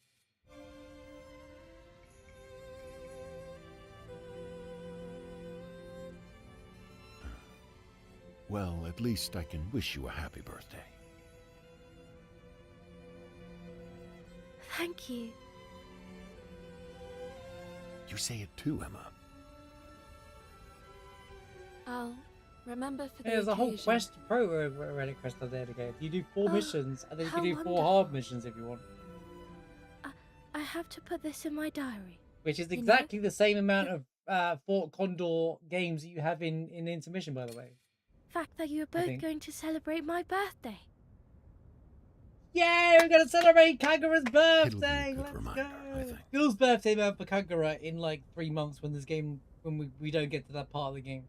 Well, at least I can wish you a happy birthday. Thank you. You say it too, Emma. I'll remember for the There's a whole occasion. quest Reddit quest on there to go. You do 4 missions, and then you can how do 4 wonderful. hard missions if you want. I have to put this in my diary. Which is You know, exactly the same amount of Fort Condor games that you have in Intermission, by the way. Fact that you are both going to celebrate my birthday. Yay, we're gonna celebrate Kagura's birthday! Good Let's reminder, I go! think. Phil's birthday month for Kagura in like 3 months when we don't get to that part of the game.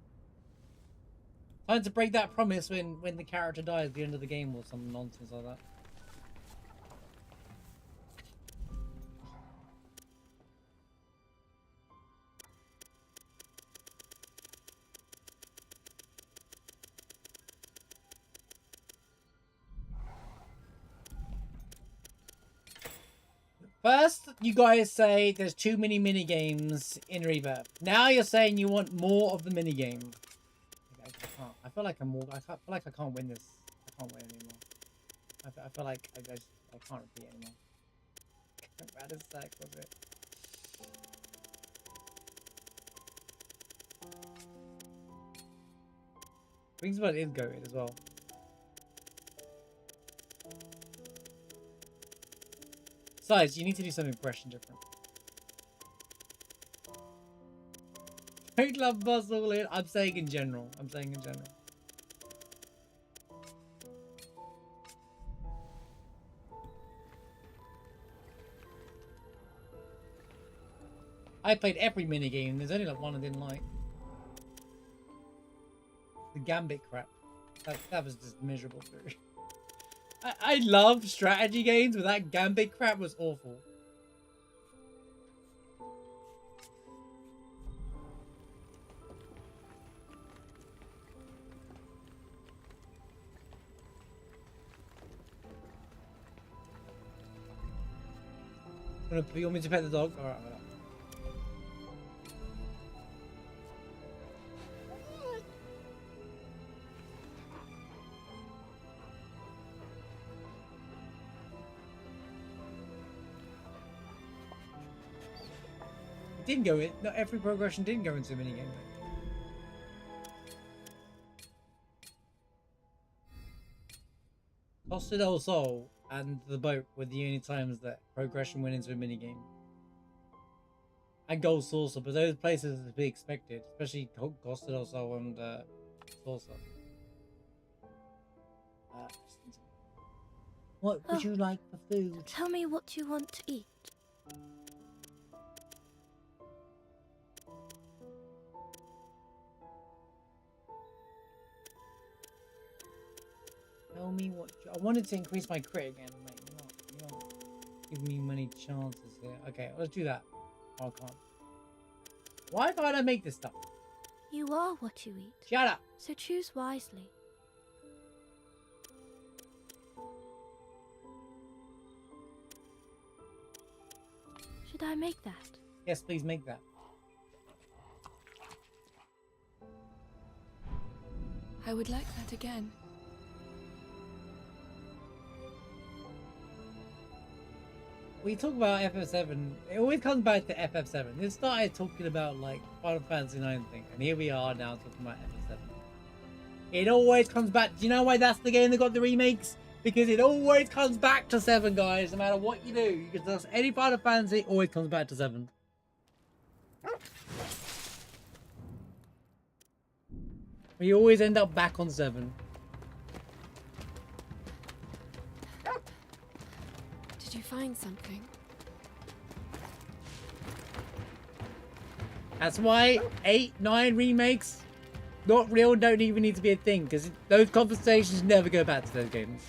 Time to break that promise when the character dies at the end of the game or some nonsense like that. First, you guys say there's too many mini games in Rebirth. Now you're saying you want more of the mini game. I feel like I feel like I can't win this. I can't win anymore. I feel like I can't repeat anymore. Bad as sack was it? Brings about is goated as well. Besides, you need to do something fresh and different. Don't love Buzz all in. I'm saying in general. I played every minigame. There's only like one I didn't like. The Gambit crap. That was just miserable through. I love strategy games, but that Gambit crap was awful. You want me to pet the dog? Alright, alright. Didn't go in. Not every progression didn't go into a minigame. Costa del Sol and the boat were the only times that progression went into a minigame. And Gold Saucer, but those places are to be expected, especially Costa del Sol and Saucer. What would you like for food? Tell me what you want to eat. Tell me what I wanted to increase my crit again, mate. You're not giving me many chances here. Okay, let's do that. Oh, I can't. Why can't I make this stuff? You are what you eat. Shut up. So choose wisely. Should I make that? Yes, please make that. I would like that again. We talk about FF7, it always comes back to FF7. It started talking about like Final Fantasy 9 thing, and here we are now talking about FF7. It always comes back. Do you know why that's the game that got the remakes? Because it always comes back to 7, guys. No matter what you do, you can tell any Final Fantasy, it always comes back to 7. We always end up back on 7. Did you find something? That's why 8, 9 remakes, not real, don't even need to be a thing, because those conversations never go back to those games.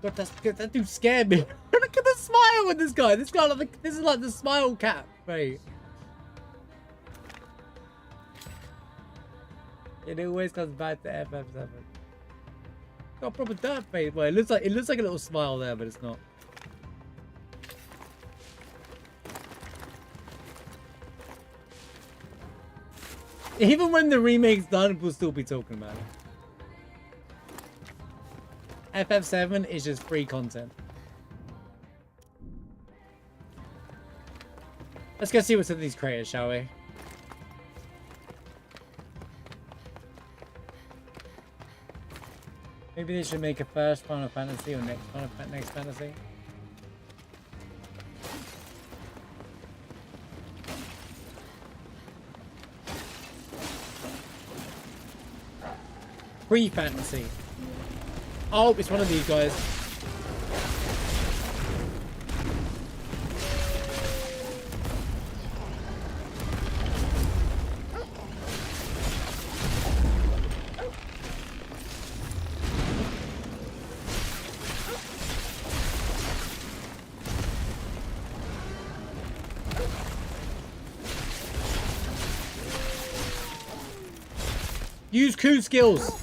God, that dude scared me. Look at the smile with this guy. This guy, this is like the smile cat, right? It always comes back to FF7. Got a proper dirt face. Well, it looks like a little smile there, but it's not. Even when the remake's done, we'll still be talking about it. FF7 is just free content. Let's go see what's in these craters, shall we? Maybe they should make a first Final Fantasy or next Fantasy. Pre-fantasy. Oh, it's one of these guys. Use coup skills.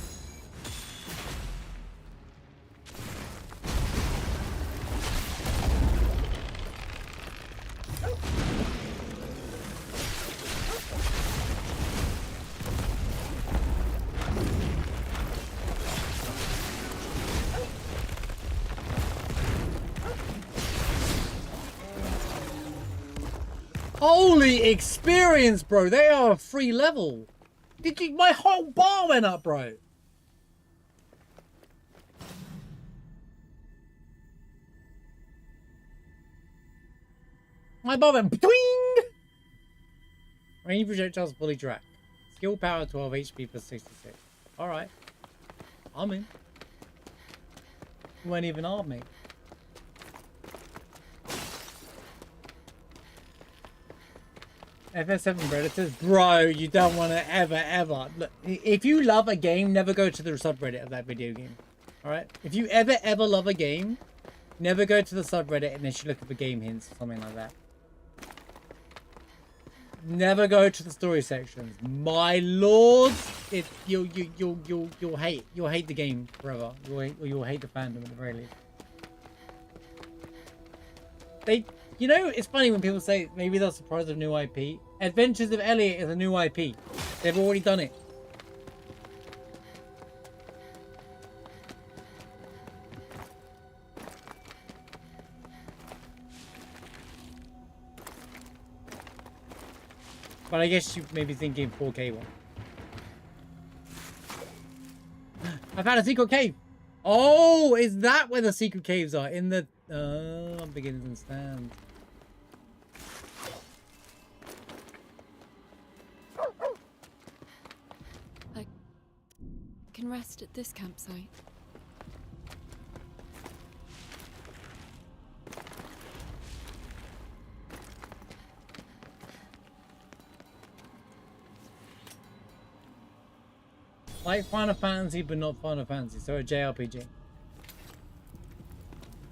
Holy experience, bro. They are a free level. My whole bar went up, bro. My bar went boing. Range projectiles fully tracked. Skill power 12 HP plus 66. Alright. I'm in. You weren't even armed me. FS7 Predators, bro, you don't want to ever. Look, if you love a game, never go to the subreddit of that video game. Alright? If you ever love a game, never go to the subreddit unless you look for game hints or something like that. Never go to the story sections. My lord, you'll hate the game forever. You'll hate the fandom at the very least. You know, it's funny when people say maybe they're surprised of new IP. Adventures of Elliot is a new IP. They've already done it. But I guess you may be thinking 4K one. I found a secret cave. Oh, is that where the secret caves are? In the... Oh, I'm beginning to understand. I can rest at this campsite. Like Final Fantasy, but not Final Fantasy, so a JRPG.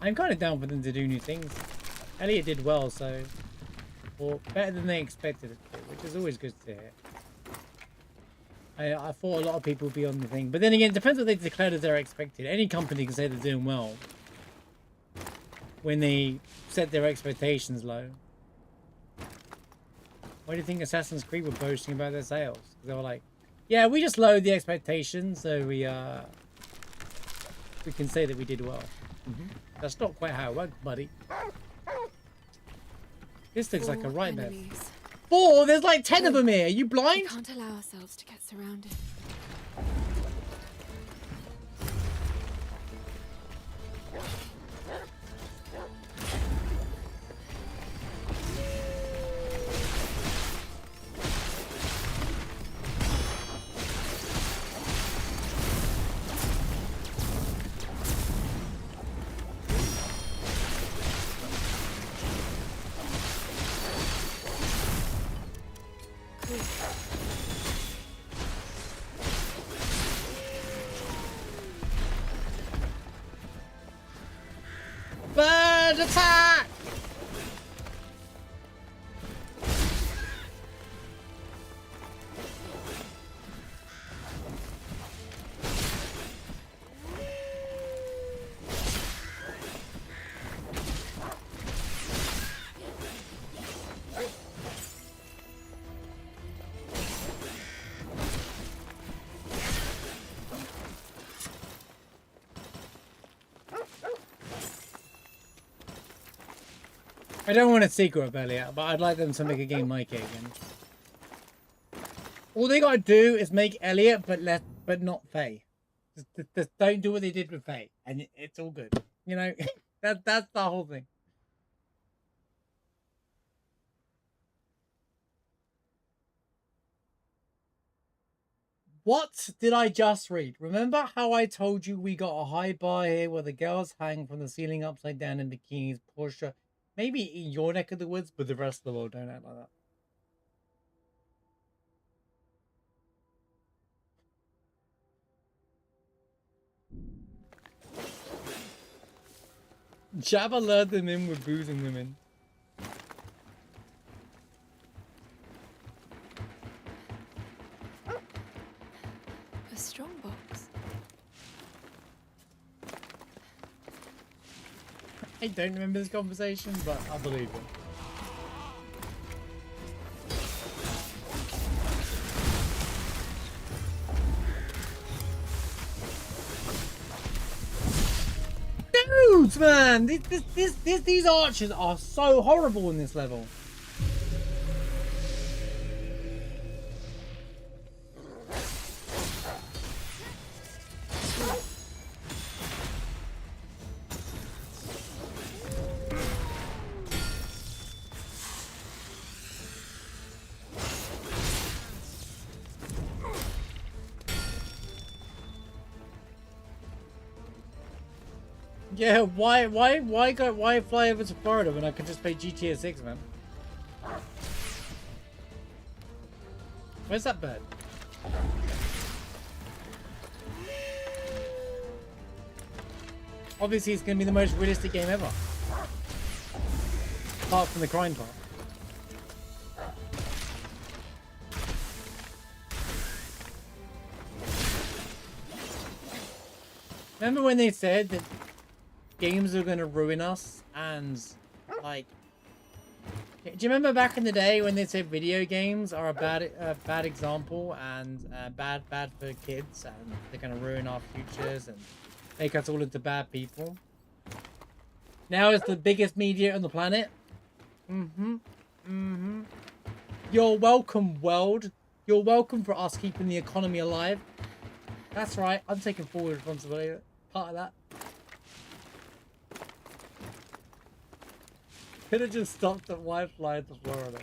I'm kind of down for them to do new things. Elliot did well, so... Or better than they expected it to, which is always good to hear. I thought a lot of people would be on the thing. But then again, it depends what they declared as they're expected. Any company can say they're doing well when they set their expectations low. Why do you think Assassin's Creed were boasting about their sales? They were like, yeah, we just lowered the expectations, so we can say that we did well. That's not quite how it worked, buddy. This looks like a right mess. 4? There's like 10 of them here. Are you blind? We can't allow ourselves to get surrounded. Bird attack! I don't want a secret of Elliot, but I'd like them to make a game like it again. All they gotta do is make Elliot, but not Faye. Just don't do what they did with Faye, and it's all good. You know, that's the whole thing. What did I just read? Remember how I told you we got a high bar here where the girls hang from the ceiling upside down in bikinis, Porsche? Maybe in your neck of the woods, but the rest of the world don't act like that. Jabba lured them in with booze and women. A strong box. I don't remember this conversation, but I believe it. Dudes, man, these archers are so horrible in this level. Yeah, why fly over to Florida when I could just play GTA 6, man? Where's that bird? Obviously, it's gonna be the most realistic game ever. Apart from the crime part. Remember when they said that games are going to ruin us, and like, do you remember back in the day when they said video games are a bad example and bad for kids, and they're going to ruin our futures and make us all into bad people? Now it's the biggest media on the planet. You're welcome, world. You're welcome for us keeping the economy alive. That's right, I'm taking full responsibility. Part of that. Could have just stopped at why fly to Florida.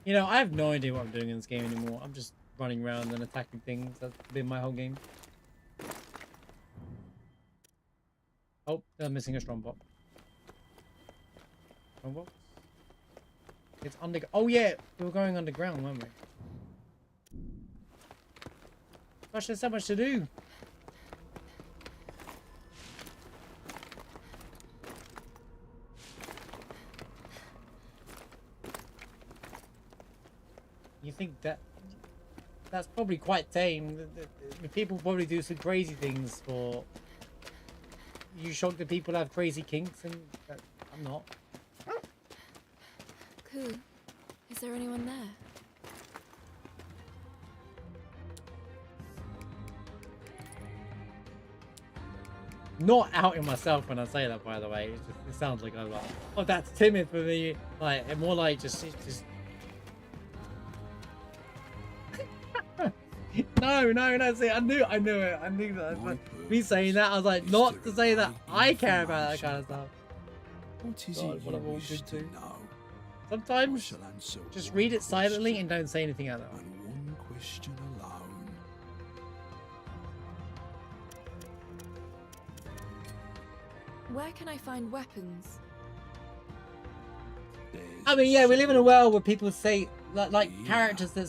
You know, I have no idea what I'm doing in this game anymore. I'm just running around and attacking things. That's been my whole game. Oh, they're missing a strong box. Strong box? It's under. Oh yeah, we were going underground, weren't we? Gosh, there's so much to do. You think that's probably quite tame. The people probably do some crazy things for. You shocked that people have crazy kinks, and I'm not. Cool. Is there anyone there? Not outing myself when I say that, by the way. It sounds like I'm like, oh, that's timid for me. Like, and more like just. No. See, I knew it. I knew that. But me saying that, I was like, not to say that I care about that kind of stuff. What is God, it what you I've all wish been to to. know? Sometimes, just read it silently and don't say anything out loud. And one question alone. Where can I find weapons? I mean, yeah, we live in a world where people say, like characters that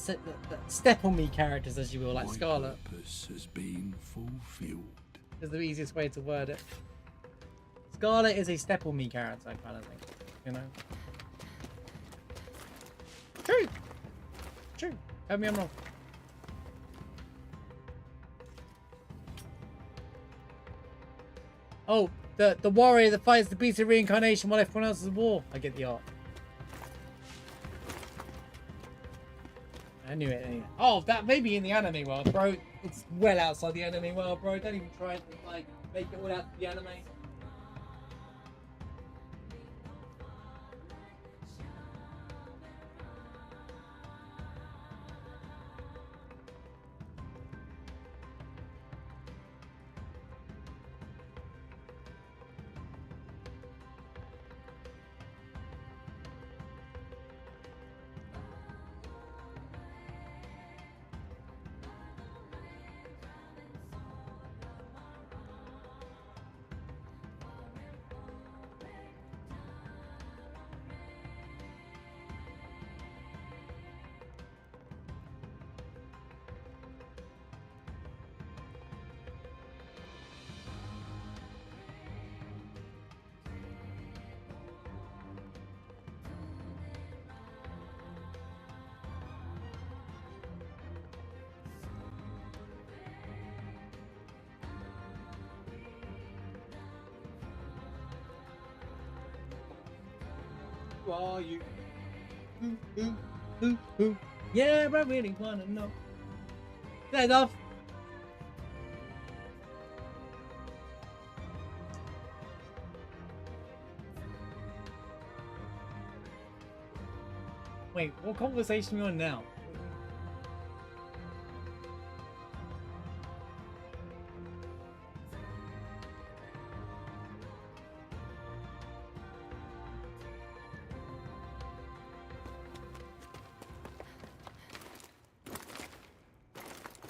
step on me characters, as you will, like Scarlet. My purpose has been fulfilled. Is the easiest way to word it. Scarlet is a step on me character, kind of thing, you know? True. Tell me I'm wrong. Oh, the warrior that fights the beast of reincarnation while everyone else is at war. I get the art. I knew it anyway. Oh, that may be in the anime world, bro. It's well outside the anime world, bro. Don't even try to like make it all out to the anime. Who are you? Who? Yeah, I really wanna know. Is that enough? Wait, what conversation are we on now?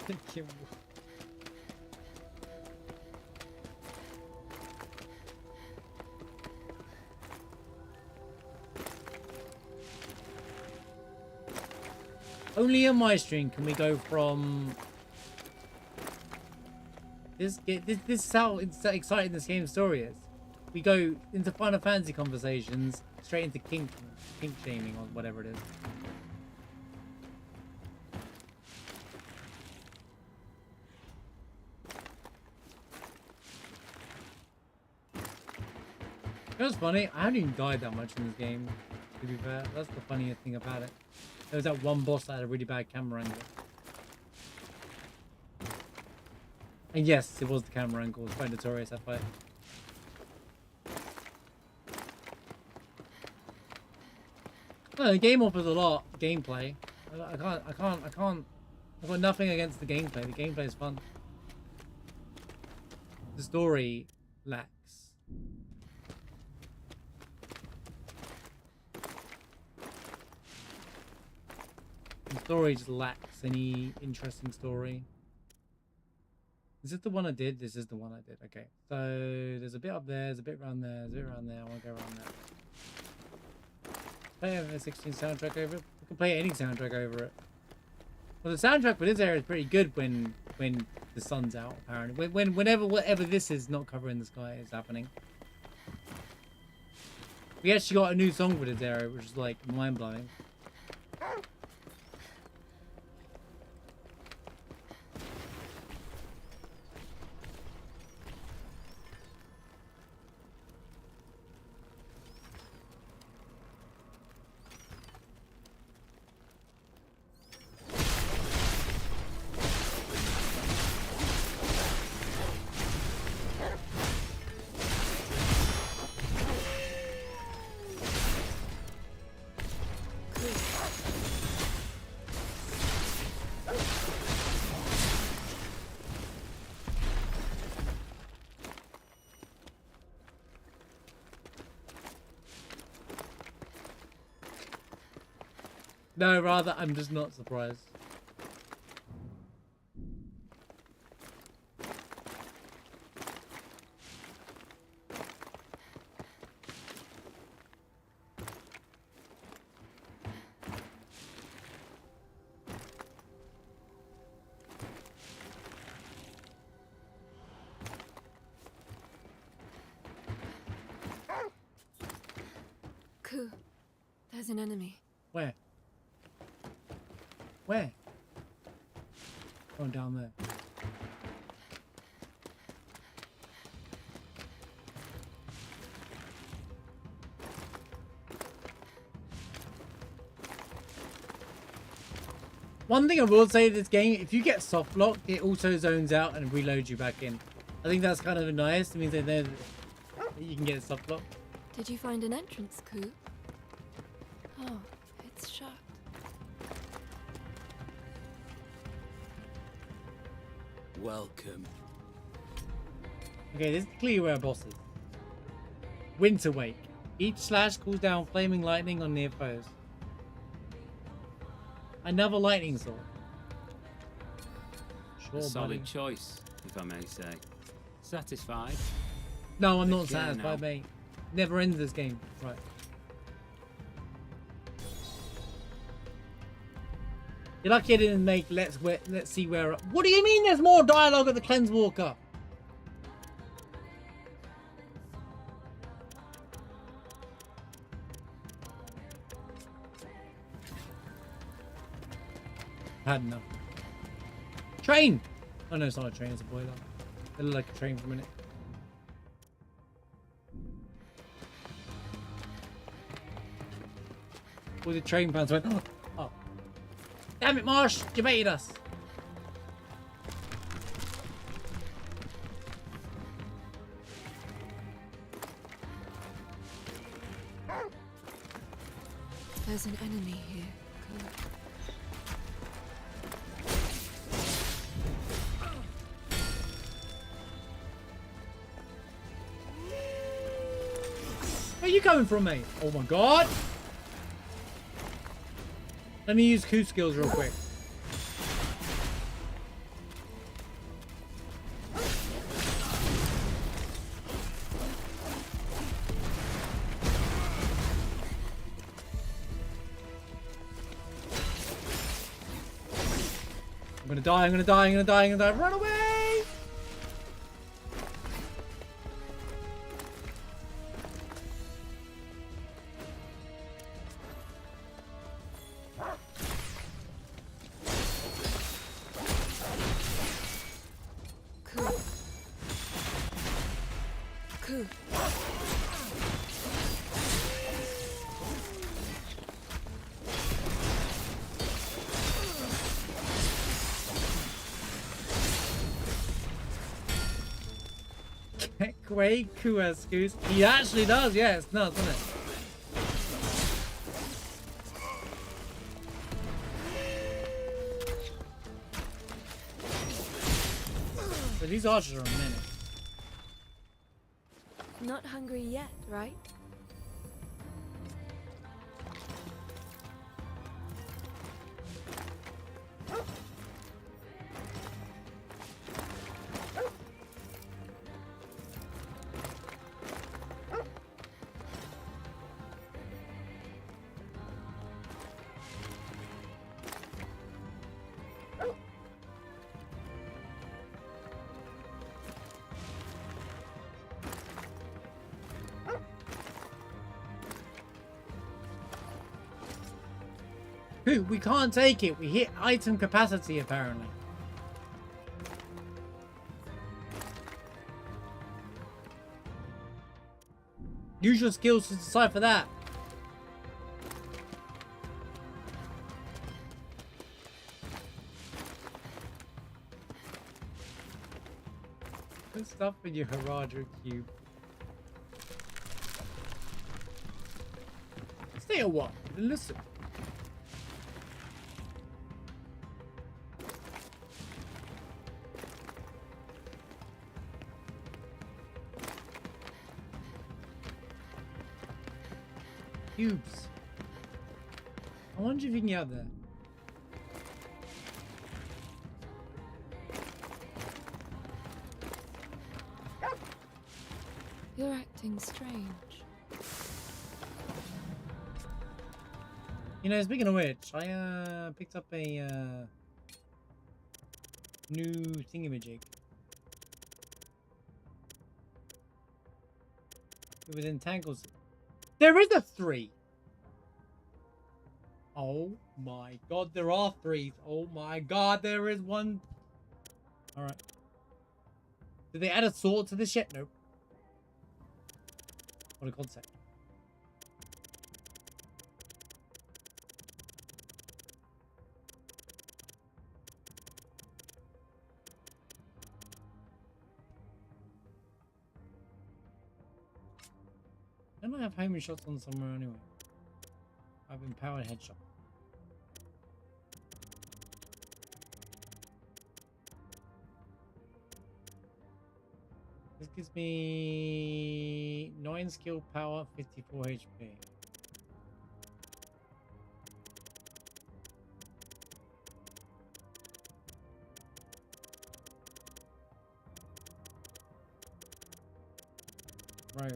Thank you. Only on my stream can we go from this is how exciting this game's story is. We go into Final Fantasy conversations straight into kink shaming or whatever it is. It was funny. I haven't even died that much in this game, to be fair. That's the funniest thing about it. There was that one boss that had a really bad camera angle. And yes, it was the camera angle. It's quite notorious, that fight. No, the game offers a lot of gameplay. I've got nothing against the gameplay. The gameplay is fun. The story lacks. The story just lacks any interesting story. Is this the one I did? This is the one I did. Okay. So there's a bit up there, there's a bit around there, there's a bit around there. I want to go around there. Play a 16 soundtrack over it. We can play any soundtrack over it. Well, the soundtrack for this area is pretty good when the sun's out, apparently. Whatever this is not covering the sky is happening. We actually got a new song for this area, which is like mind-blowing. No, rather, I'm just not surprised. Ku, there's an enemy. Where? Where? Oh, down there. One thing I will say this game, if you get soft locked, it also zones out and reloads you back in. I think that's kind of nice. It means they know that you can get soft locked. Did you find an entrance, Ku? Oh, it's shut. Welcome. Okay, this is clearly where our boss is. Winter Wake. Each slash cools down flaming lightning on near foes. Another lightning sword. Sure, A solid buddy. choice, if I may say. Satisfied? No, I'm not Take care satisfied, now. mate. Never ends this game. Right. You're lucky I didn't make let's see where. What do you mean there's more dialogue at the Cleanse Walker? Had enough. Train! Oh no, it's not a train, it's a boiler. It looked like a train for a minute. All the train fans went, oh. Damn it, Marsh! You baited us! There's an enemy here. Ku. Where are you coming from, mate? Oh my god! Let me use Ku skills real quick. I'm gonna die, I'm gonna die, I'm gonna die, I'm gonna die. Run away! Ku. Ku. Great Ku has Goose. He actually does, yeah, it's nuts, isn't it? But these archers are a menace. Not hungry yet, right? Who? We can't take it. We hit item capacity, apparently. Use your skills to decipher that. Good stuff in your Haradra cube. Stay a while and listen. Cubes. I wonder if you can get out there. You're acting strange. You know, speaking of which, I picked up a new thingamajig. It was in Tangles. There is a 3. Oh my god, there are 3s. Oh my god, there is one. Alright. Did they add a sword to this yet? Nope. What a concept. don't I have homing shots on somewhere anyway? I've empowered headshot. This gives me 9 skill power, 54 HP. Right.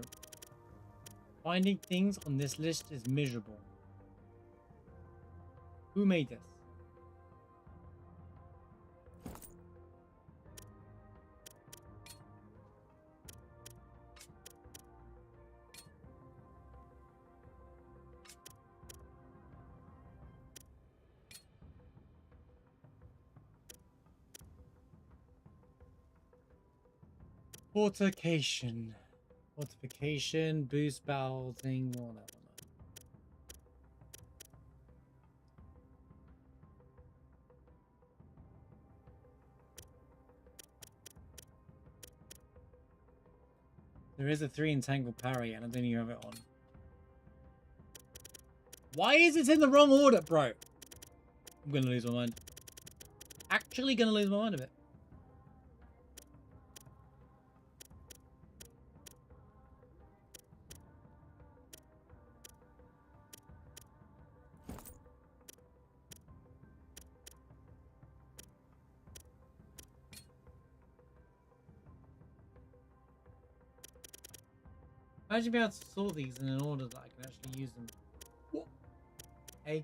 Finding things on this list is miserable. Who made this? Fortification. Fortification, boost battle thing, whatever. There is a 3 entangled parry and I don't even have it on. Why is it in the wrong order, bro? I'm gonna lose my mind. Actually gonna lose my mind a bit. Imagine being able to sort these in an order that I can actually use them. What a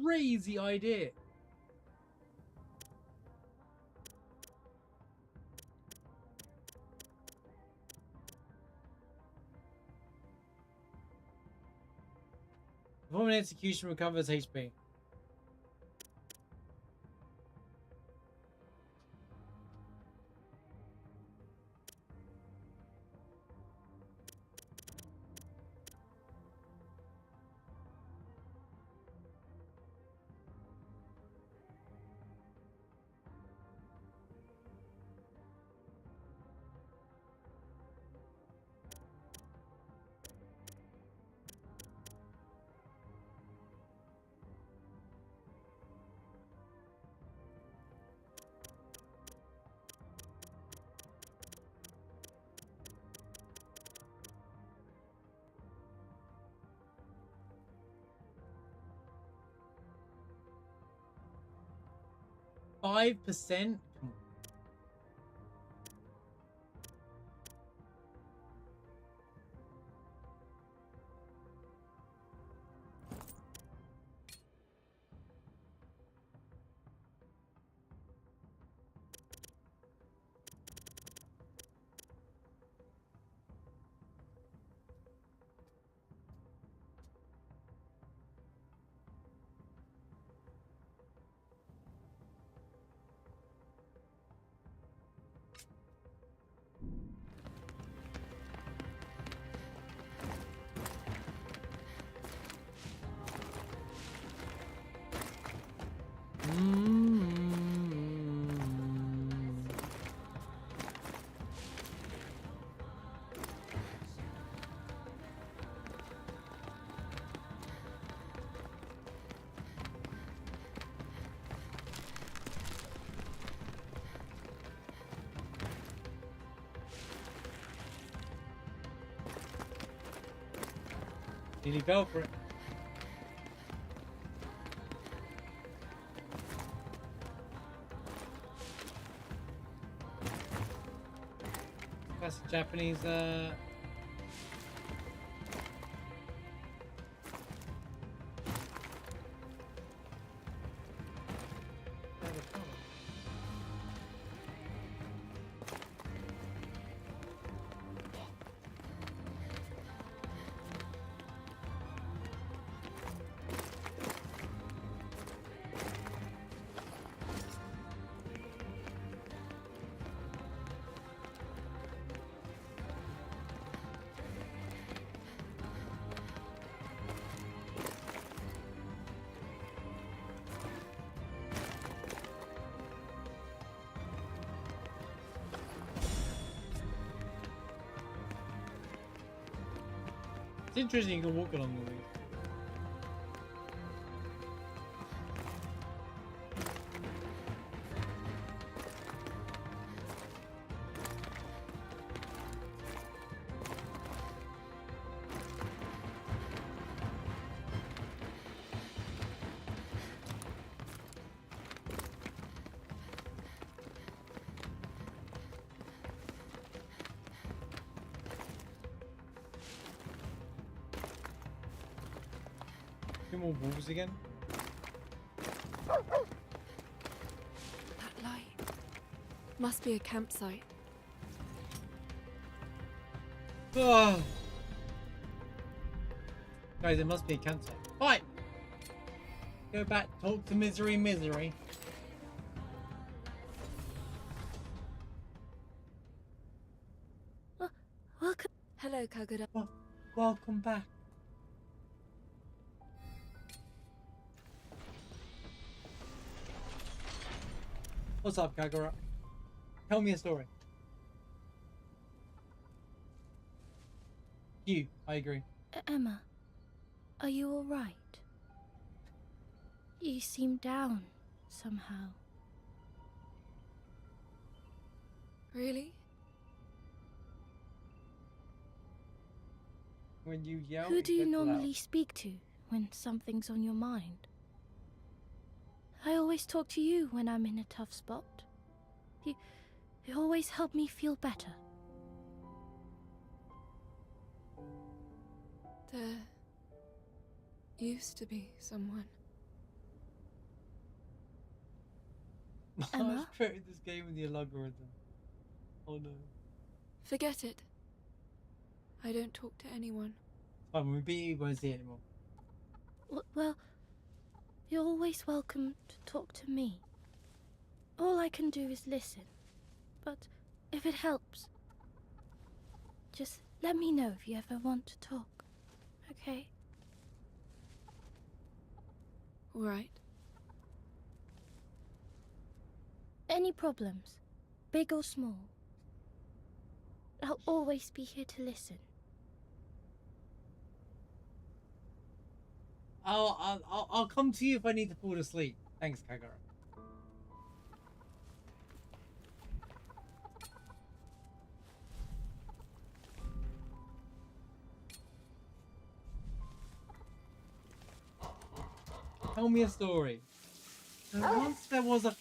crazy idea. Performing execution recovers HP. %? Nearly fell for it. That's Japanese interesting you can walk along the way. Two more wolves again. That light must be a campsite. Oh. Guys, it must be a campsite. Fine. Go back, talk to Misery. Welcome. Hello, Kagura. Welcome back. What's up, Kagura? Tell me a story. I agree. Emma, are you all right? You seem down somehow. Really? When you yell, Who do you gets normally loud. speak to when something's on your mind? I always talk to you when I'm in a tough spot. You always help me feel better. There used to be someone. Emma? I created this game with the algorithm. Oh no. Forget it. I don't talk to anyone. Fine, when we beat you, you won't see it anymore. Well, you're always welcome to talk to me. All I can do is listen. But if it helps, just let me know if you ever want to talk. Okay? All right. Any problems, big or small, I'll always be here to listen. I'll come to you if I need to fall asleep. Thanks, Kagura. Tell me a story. Once there was a...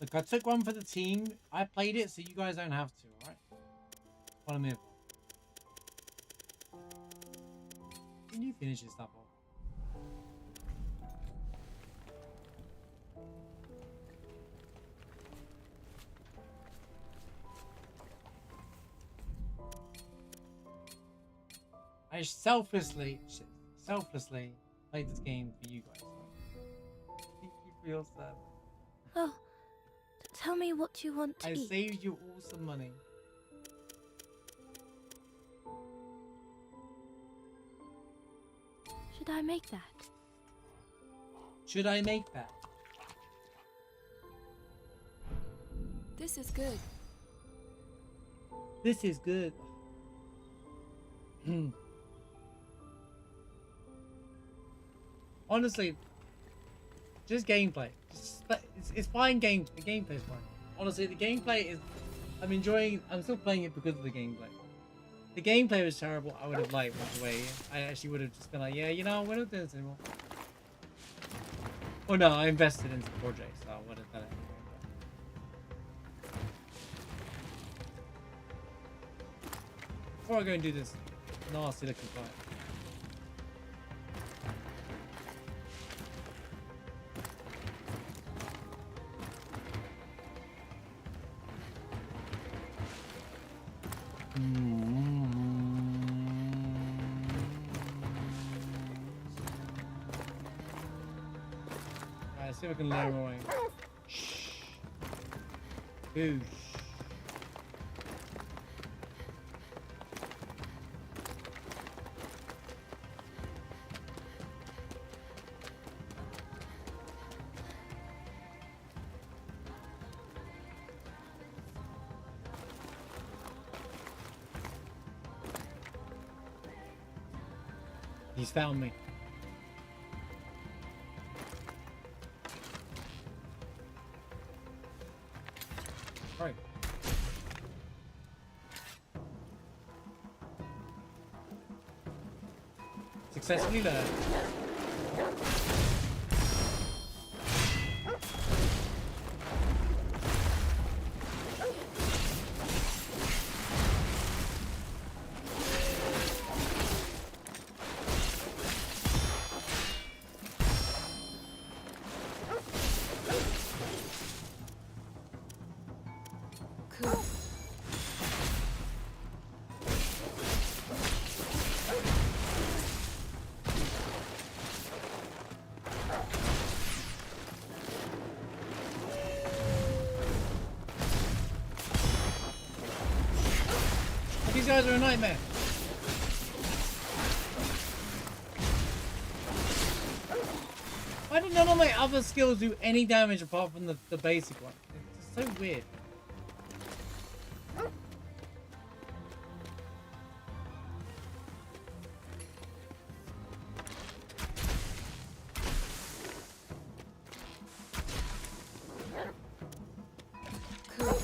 Look, I took one for the team. I played it, so you guys don't have to, alright? What I'm here for. Can you finish this stuff off? I selflessly played this game for you guys. Thank you for your service. Oh, tell me what you want to I eat. saved you all some money. Should I make that? Should I make that? This is good. This is good. Honestly, just gameplay. It's fine game. The gameplay is fine. Honestly, the gameplay is... I'm still playing it because of the gameplay. The gameplay was terrible. I would have walked away. I actually would have just been like, yeah, you know, we're not doing this anymore. Oh no, I invested into the project, so I would have done it anyway. Before I go and do this nasty looking fight. Alright, see if I can lure him away. Shh. Goosh. He's found me. Right. Successfully learned. Cool. These guys are a nightmare. Why did none of my other skills do any damage apart from the basic one? It's so weird. Cool.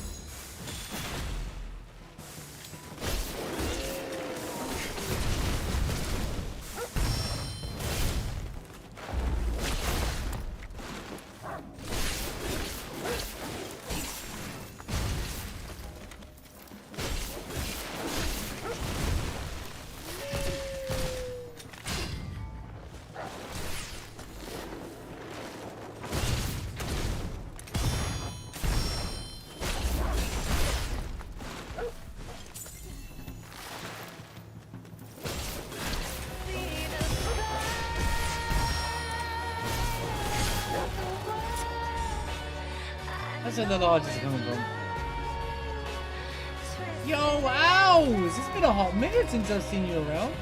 That's where the largest are coming from. Yo, owls! It's been a hot minute since I've seen you around.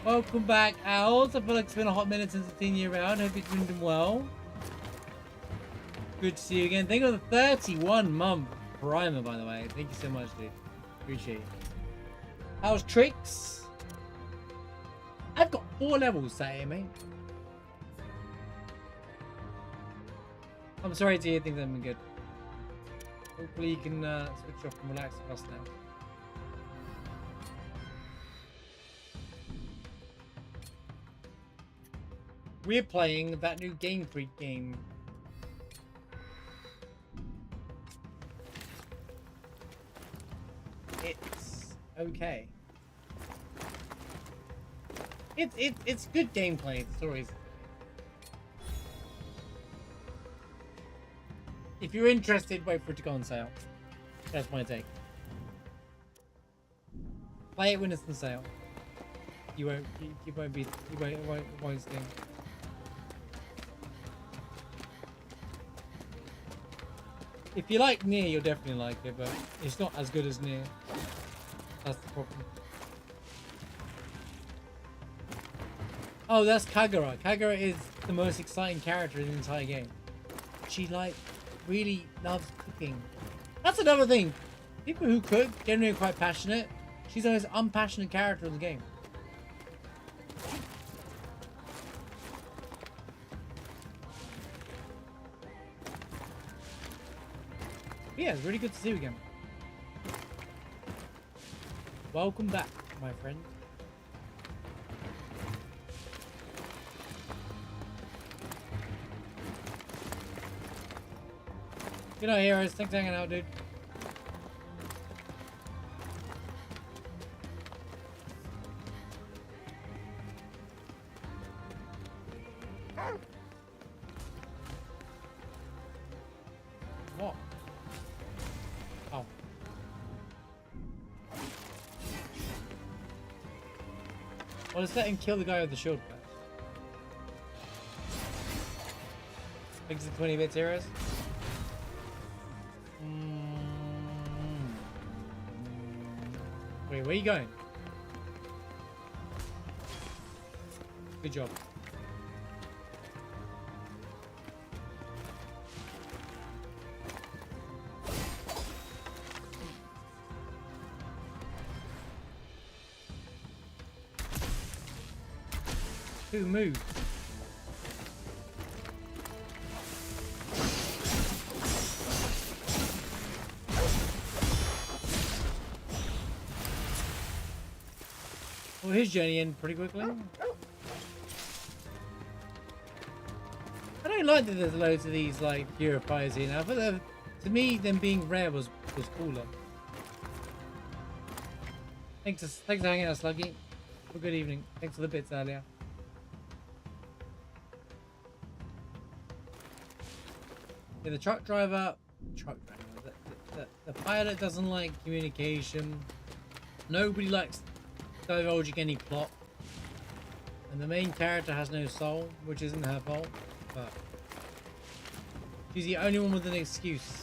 Welcome back, owls. I feel like it's been a hot minute since I've seen you around. Hope you're doing well. Good to see you again. Thank you for the 31-month primer, by the way. Thank you so much, dude. Appreciate it. How's tricks? I've got 4 levels, say, mate. I'm sorry to hear things haven't been good. Hopefully you can switch off and relax with us now. We're playing that new Game Freak game. It's okay. It's good gameplay. The stories. If you're interested, wait for it to go on sale. That's my take. Play it when it's on sale. You won't sting. If you like Nier, you'll definitely like it, but it's not as good as Nier. That's the problem. Oh, that's Kagura. Kagura is the most exciting character in the entire game. She really loves cooking. That's another thing. People who cook generally are quite passionate. She's the most unpassionate character in the game. Yeah, it's really good to see you again. Welcome back, my friend. Good night, heroes. Thanks for hanging out, dude. What? Oh. Well, let's let him kill the guy with the shield first. Makes it 20 bits heroes. Wait, where are you going? Good job. Who moved? Well, his journey ended pretty quickly. I don't like that there's loads of these like purifiers here now, but to me, them being rare was cooler. Thanks for hanging out, Sluggy. Well, good evening. Thanks for the bits earlier. Yeah, the truck driver, the pilot doesn't like communication. Nobody likes divulging any plot. And the main character has no soul, which isn't her fault, but she's the only one with an excuse.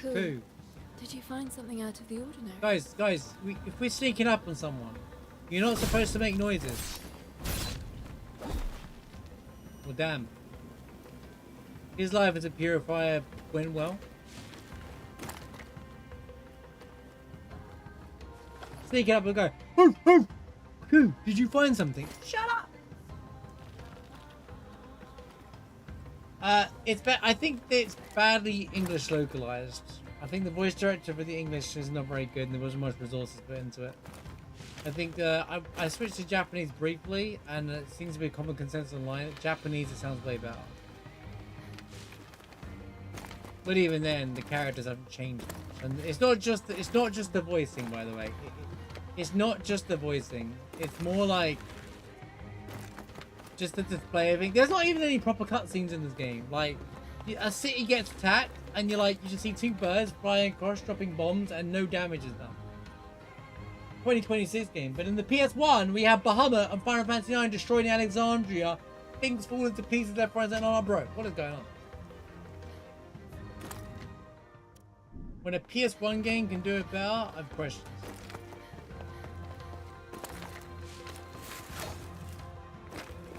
Cool. Who? Did you find something out of the ordinary? Guys, if we're sneaking up on someone, you're not supposed to make noises. Well, damn. His life as a purifier went well. Sneak up and go, "Oh, oh, who? Did you find something?" Shut up. I think it's badly English localized. I think the voice director for the English is not very good, and there wasn't much resources put into it. I think I switched to Japanese briefly, and it seems to be a common consensus online. Japanese, it sounds way better. But even then, the characters haven't changed much. And it's not just the voicing, by the way. It's not just the voicing. It's more like just the display of it. There's not even any proper cutscenes in this game. Like, a city gets attacked, and you just see two birds flying across, dropping bombs, and no damage is done. 2026 game. But in the PS1, we have Bahamut and Final Fantasy IX destroying Alexandria. Things fall into pieces left, right, and oh, bro, what is going on? When a PS1 game can do it better, I have questions.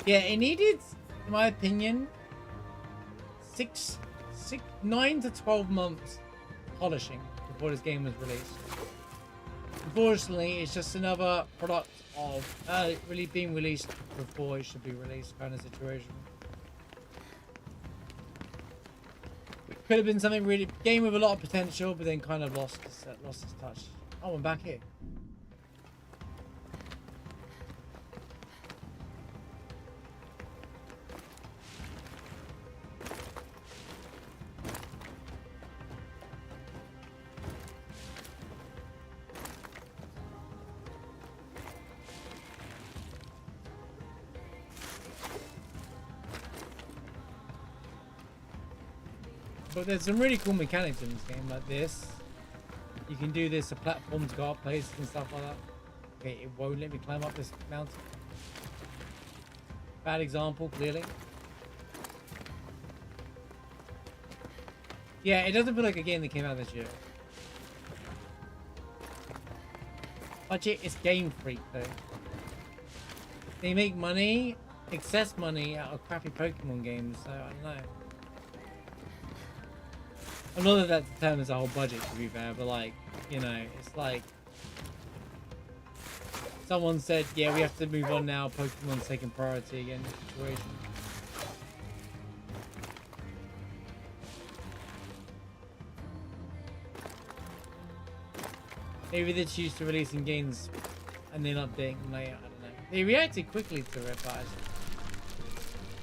Yeah, it needed, in my opinion, 9 to 12 months polishing before this game was released. Unfortunately, it's just another product of really being released before it should be released kind of situation. It could have been something really game with a lot of potential, but then kind of lost its touch. Oh, I'm back here. But there's some really cool mechanics in this game, like this. You can do this, a platform to go up places and stuff like that. Okay, it won't let me climb up this mountain. Bad example, clearly. Yeah, it doesn't feel like a game that came out this year. Budget is Game Freak, though. They make money, excess money, out of crappy Pokemon games, so I don't know. I'm not that determines the whole budget, to be fair, but like, you know, it's like someone said, yeah, we have to move on now, Pokemon's taking priority again in the situation. Maybe they're used to releasing games and then updating them later, I don't know. They reacted quickly to it, but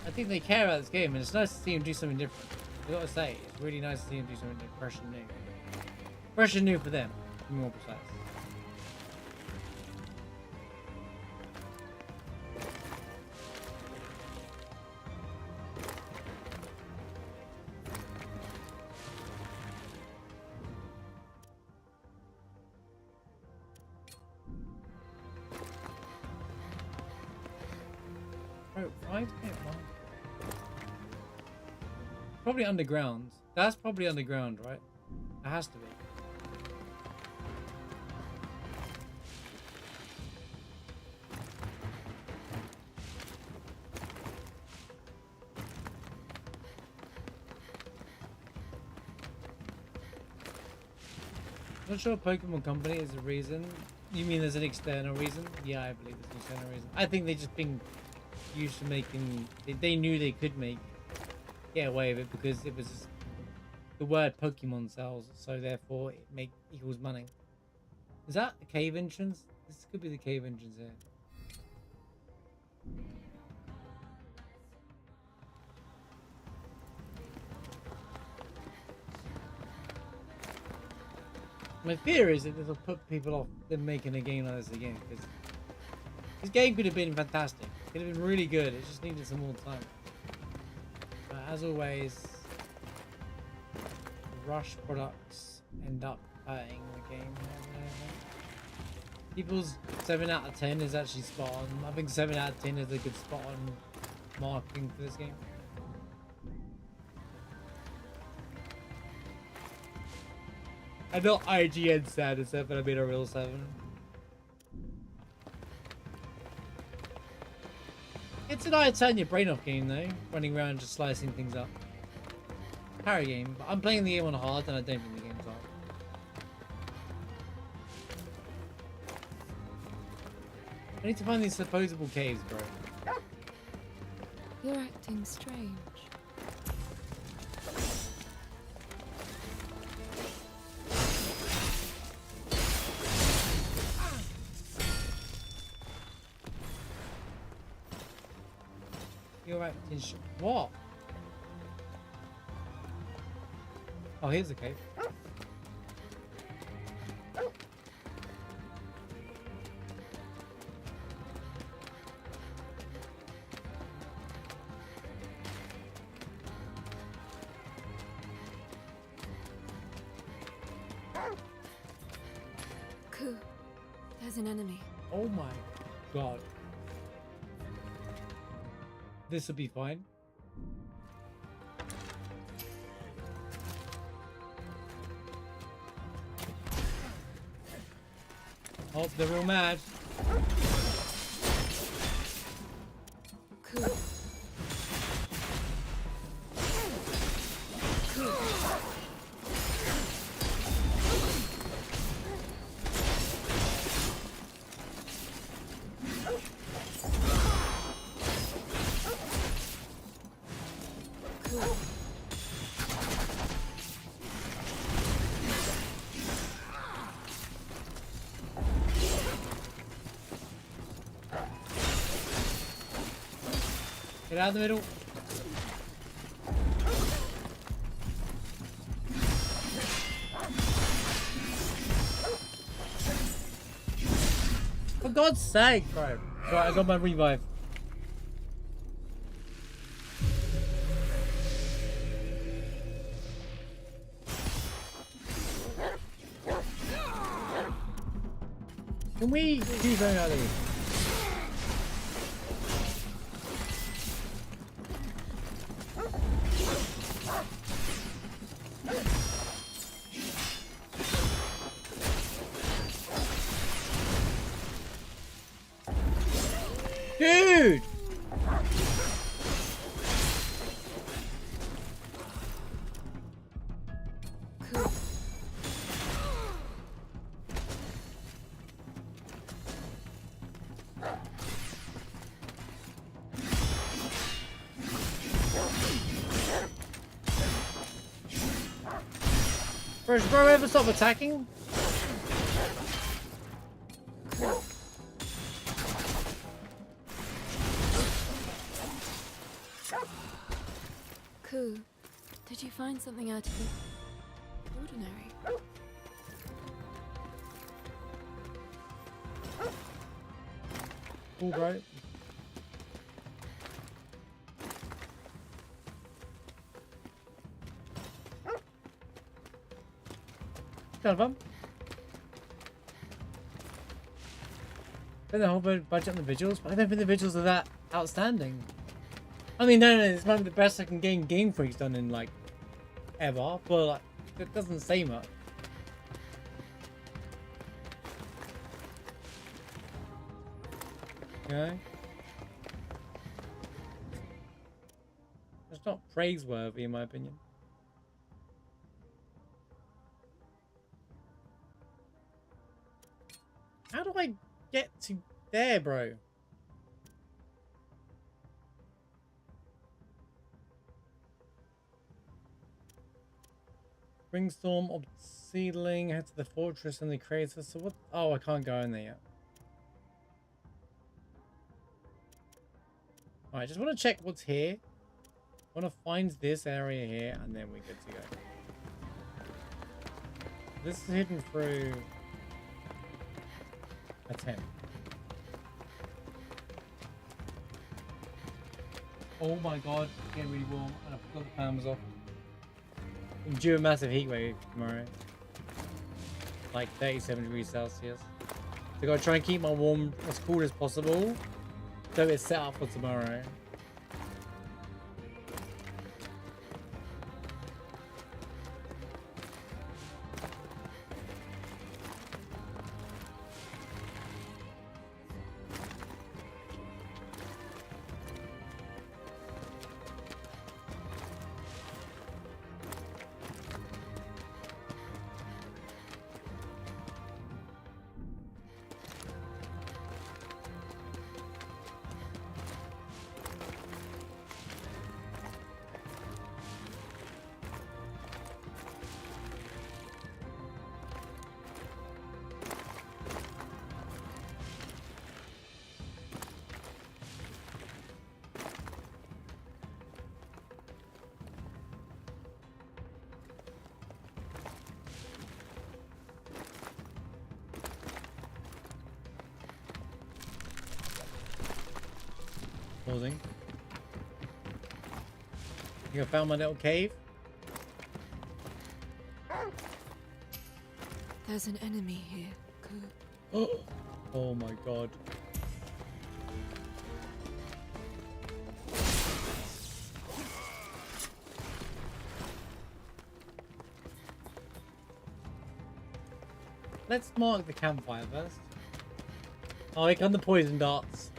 I think they care about this game, and it's nice to see them do something different. I gotta say, it's really nice to see them do something fresh and new. Fresh and new for them, to be more precise. Oh, why is it wrong? Probably underground. That's probably underground, right? It has to be. Not sure Pokemon Company is the reason. You mean there's an external reason? Yeah, I believe there's an external reason. I think they just been used to making. They knew they could get away with it because it was just, the word Pokemon sells, so therefore it equals money. Is that the cave entrance? This could be the cave entrance here. My fear is that it'll put people off them making a game like this again, because this game could have been fantastic. It could have been really good. It just needed some more time. But as always, rush products end up hurting the game. People's 7 out of 10 is actually spot on. I think 7 out of 10 is a good spot on marking for this game. And not IGN sad, except for I made a real 7. It's an eye turn your brain off game though, running around just slicing things up. Parry game, but I'm playing the game on hard and I don't think the game's hard. I need to find these supposable caves, bro. You're acting strange. You're acting what? Oh, here's the cave. Ku, there's an enemy. Oh my god. This will be fine. Oh, they're all mad. Ku. Ku. Get out of the middle. For God's sake, bro. Right, I got my revive. Can we do something out of this? Dude! Does bro ever stop attacking? Ku, did you find something out of the ordinary? Cool, bro. Kind of fun. Spend the whole budget on the visuals, but I don't think the visuals are that outstanding. I mean, no, it's one of the best looking Game Freak's done in like ever, but like it doesn't say much. Okay. It's not praiseworthy in my opinion. get to there, bro? Ringstorm, Obseedling, head to the fortress and the crater. So what? Oh, I can't go in there yet. Alright, just want to check what's here. Want to find this area here, and then we're good to go. This is hidden through a tent. Oh my god, it's getting really warm, and I forgot the fan was off. I'm due a massive heat wave tomorrow. Like 37 degrees Celsius. So I gotta try and keep my warm as cool as possible. So it's set up for tomorrow. Pausing. I think I found my little cave. There's an enemy here. Good. Oh my god. Let's mark the campfire first. Oh, here come the poison darts.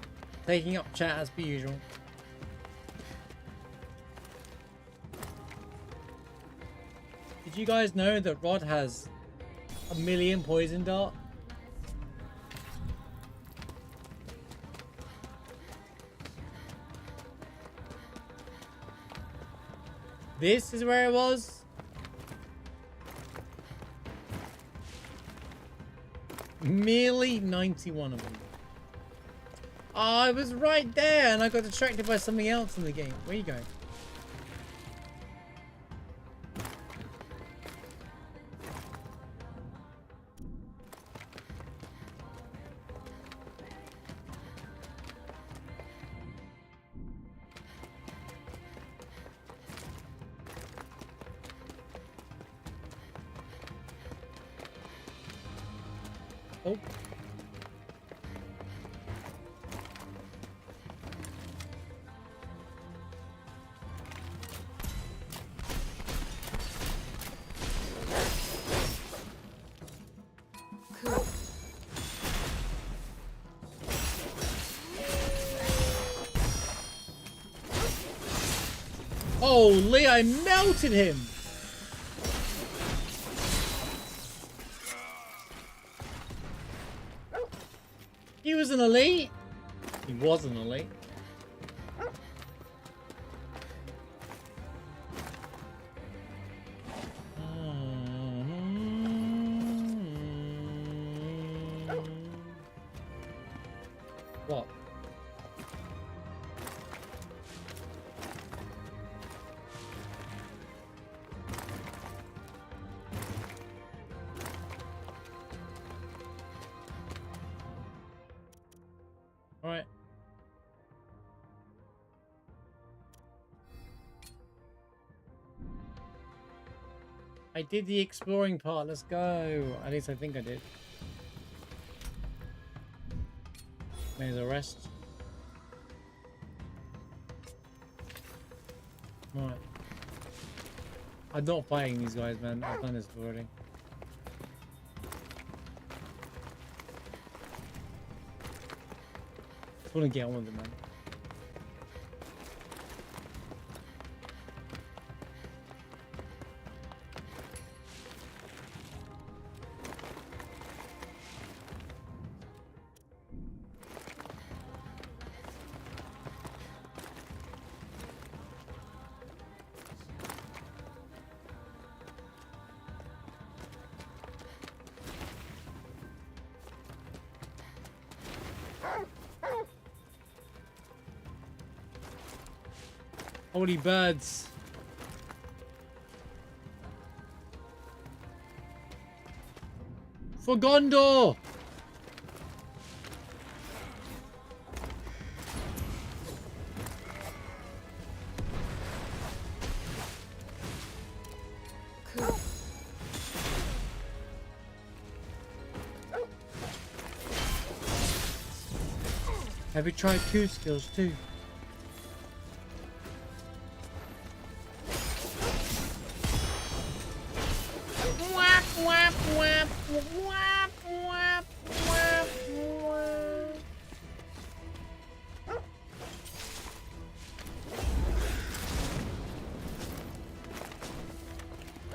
Taking up chat as per usual. Did you guys know that Rod has 1,000,000 poison dart? This is where it was? Merely 91 of them. Oh, I was right there and I got distracted by something else in the game. Where you going? Oh. Holy, I melted him! He was an elite? He was an elite. What? Alright. I did the exploring part. Let's go. At least I think I did. May as well rest. Alright. I'm not fighting these guys, man. I've done this already. Just want to get on with it, man. Holy birds. For Gondor! Have you tried Q skills too? Wap, wap, wap, wap, wap, wap, wap.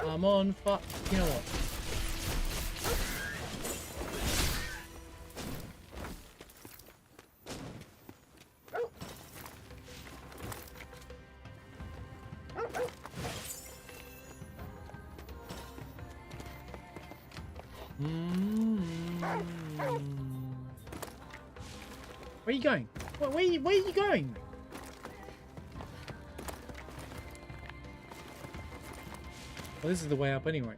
I'm on fuck. You know what? Where are you going? Where are you going? Well, this is the way up anyway.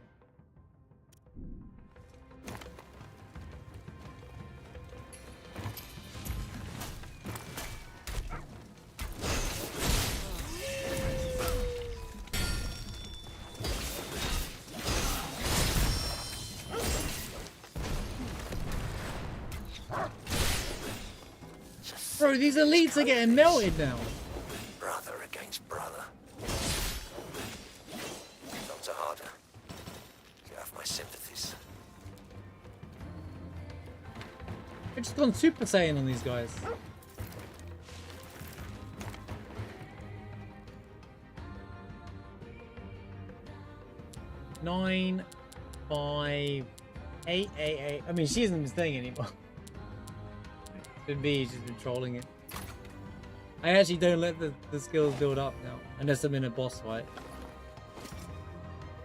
Bro, these elites are getting melted now. Brother against brother. Dr. Harder, you have my sympathies. I've just gone Super Saiyan on these guys. Nine, 5, 8, 8, 8. I mean, she isn't staying anymore. Been me, she's been trolling it. I actually don't let the skills build up now, unless I'm in a boss fight.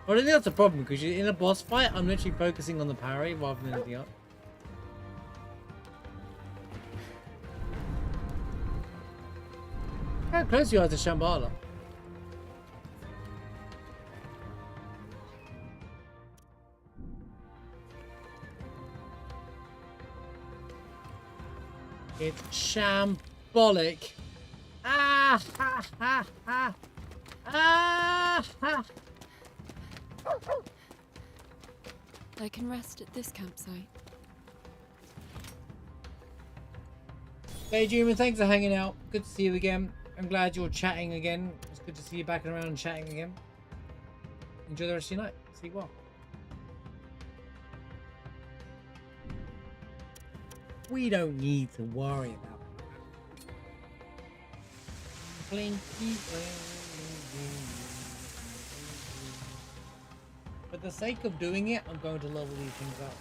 Well, I think that's a problem, because in a boss fight, I'm literally focusing on the parry rather than anything else. How close you are to Shambhala? It's shambolic. Ah ha ha ha. Ah ha. I can rest at this campsite. Hey Juma, thanks for hanging out. Good to see you again. I'm glad you're chatting again. It's good to see you back around and chatting again. Enjoy the rest of your night. See you well. We don't need to worry about it. For the sake of doing it, I'm going to level these things up.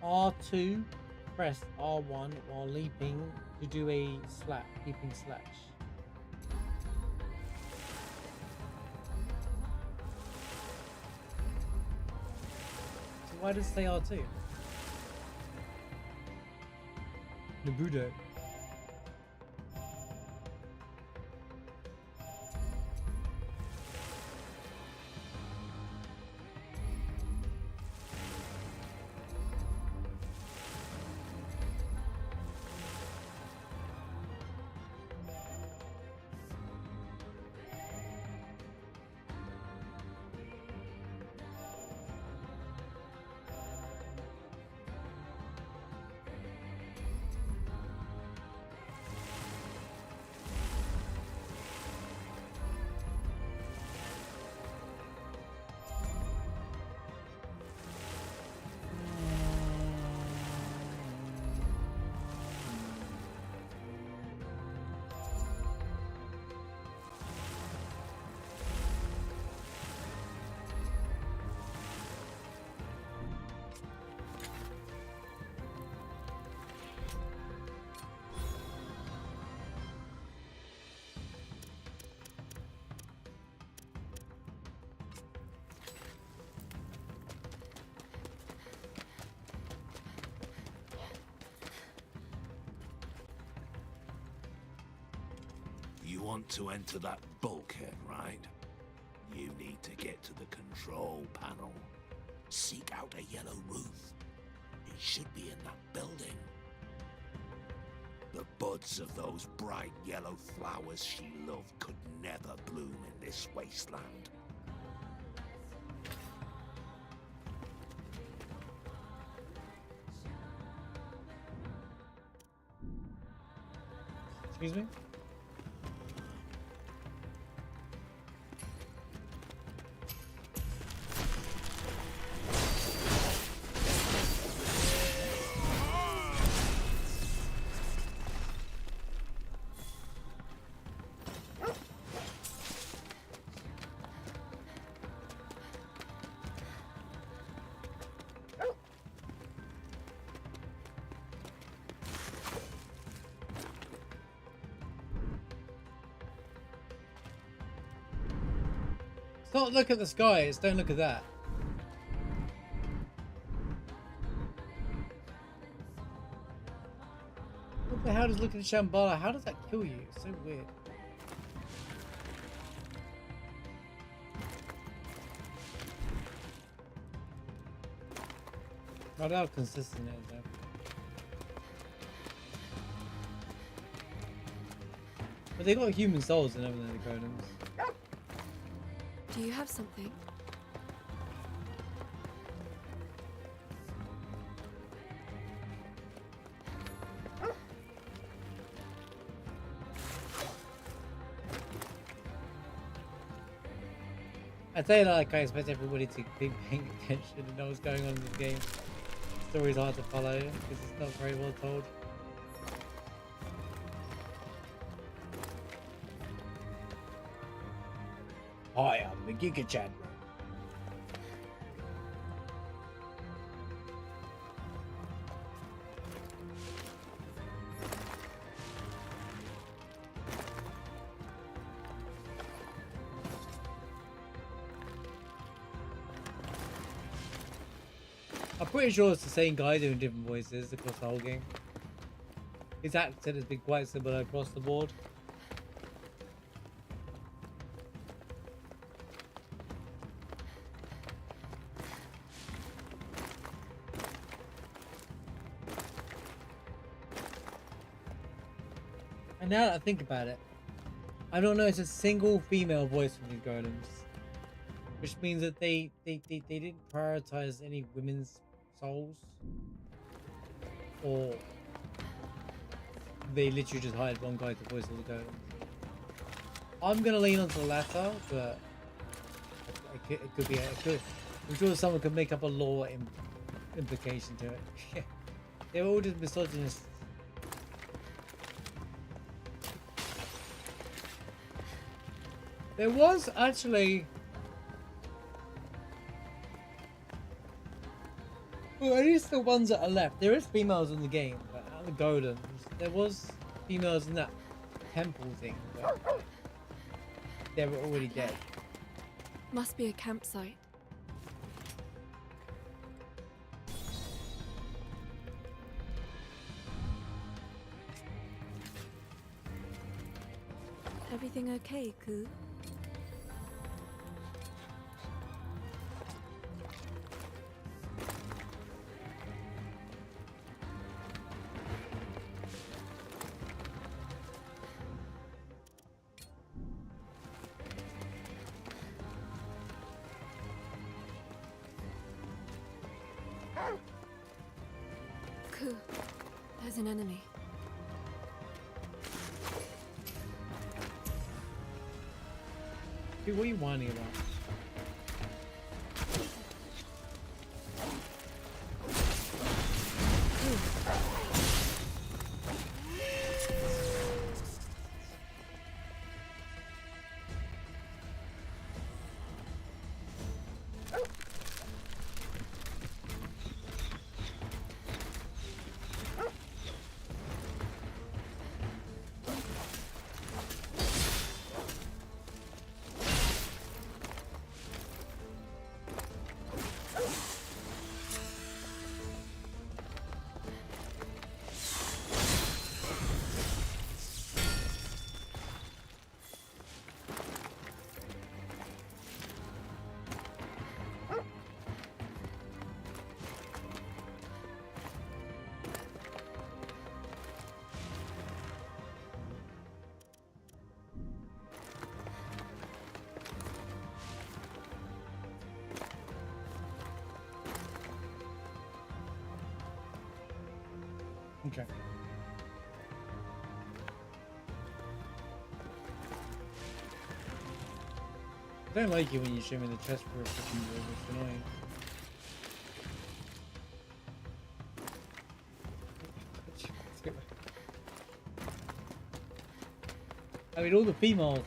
R2, press R1 while leaping to do a leaping slash. So why does it say R2? Nabudo. want to enter that bulkhead, right? You need to get to the control panel. Seek out a yellow roof. It should be in that building. The buds of those bright yellow flowers she loved could never bloom in this wasteland. Excuse me? Don't look at the skies, don't look at that. What the hell does looking at Shambhala? How does that kill you? It's so weird. I don't know how consistent it is though. But they got human souls and everything, the Golems. Do you have something? I tell you, like, I expect everybody to be paying attention and know what's going on in the game. The story's hard to follow because it's not very well told. Hi, I'm the Giga Chad. I'm pretty sure it's the same guy doing different voices across the whole game. His accent has been quite similar across the board. And now that I think about it, I don't know, it's a single female voice from the Golems. Which means that they didn't prioritize any women's souls. Or they literally just hired one guy to voice all the Golems. I'm gonna lean onto the latter, but it could be. I'm sure someone could make up a lore implication to it. They were all just misogynists. There was actually, well, at least the ones that are left. There is females in the game, but out of the Golems, there was females in that temple thing, but they were already dead. Must be a campsite. Everything okay, Ku? Ku, there's an enemy. Dude, what are you whining about? Okay. I don't like it when you show me the chest for a freaking wall. It's annoying. I mean, all the female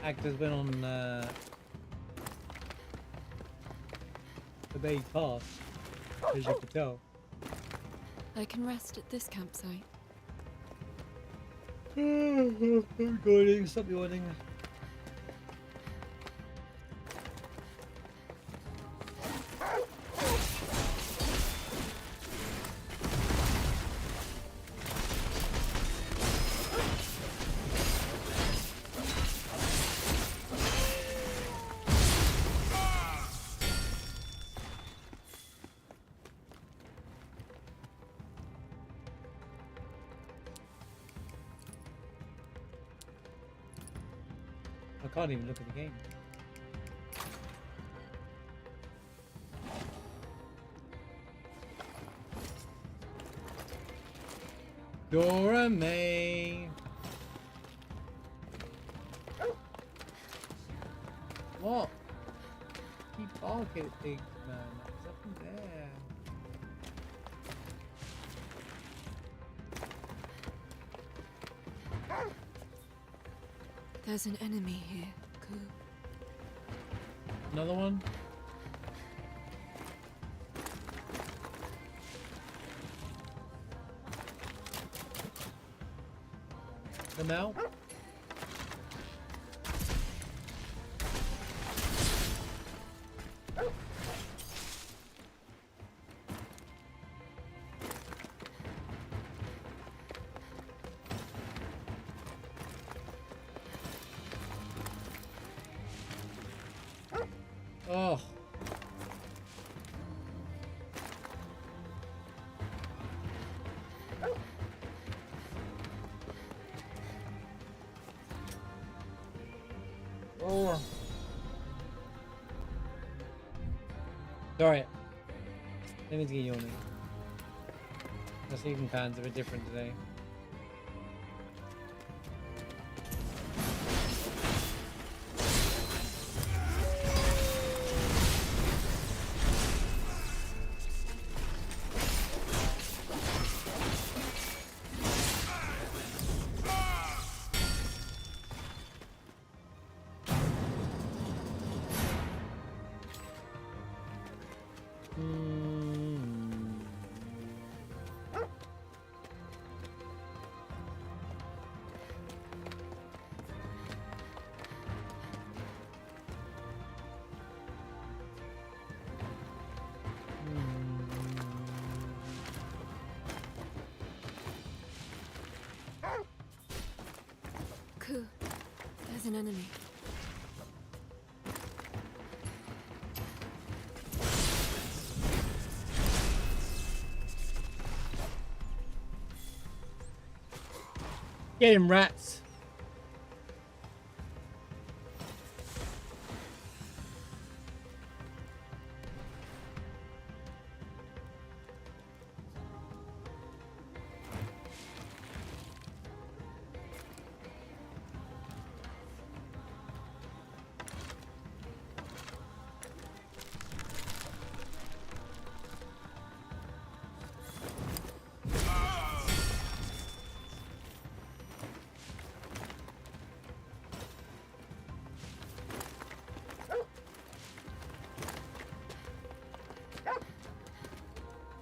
actors went on the main path, as you can tell. I can rest at this campsite. Recording, stop yawning. I can't even look at the game. Dora May. What? Keep barking at things, man. There's nothing there. There's an enemy here, Ku. Another one? Them out? Oh. Oh. Sorry. Let me get yawning. My sleeping patterns are a bit different today. Ku, there's an enemy. Get him, rats.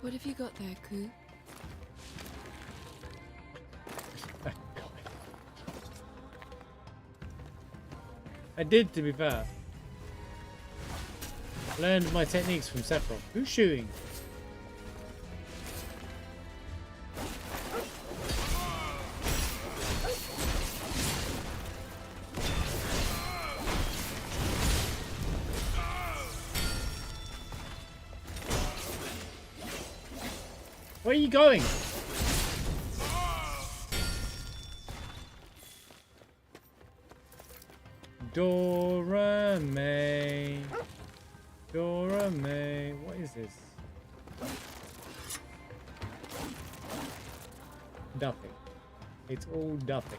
What have you got there, Ku? I did, to be fair. Learned my techniques from Sephiroth. Who's shooting? Where are you going? Dora May. Dora May. What is this? nothing. It's all nothing.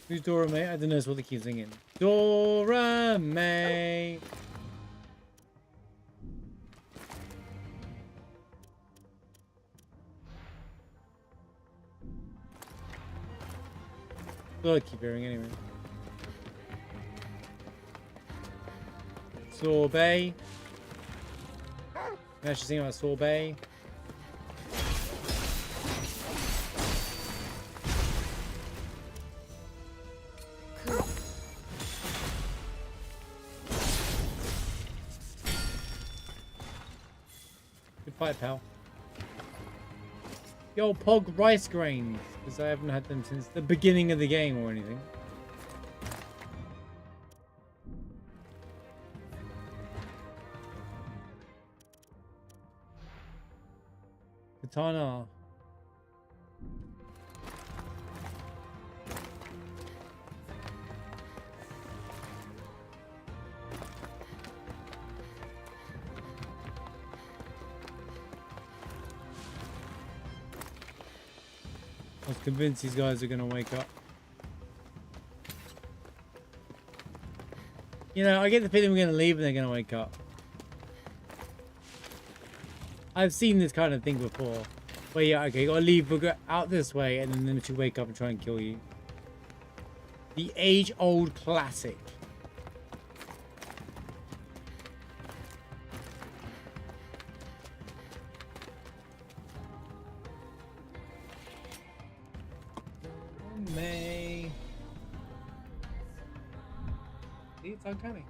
Who's Dora May? I don't know. That's what they keep singing. Dora May. Well, I keep hearing anyway. Sorbet. I'm actually thinking about sorbet. Good fight, pal. Yo, Pog rice grains, because I haven't had them since the beginning of the game or anything. Katana. I was convinced these guys are gonna wake up. You know, I get the feeling we're gonna leave and they're gonna wake up. I've seen this kind of thing before. Where yeah, okay, you gotta leave, we'll go out this way, and then to wake up and try and kill you. The age-old classic. May. See, it's uncanny.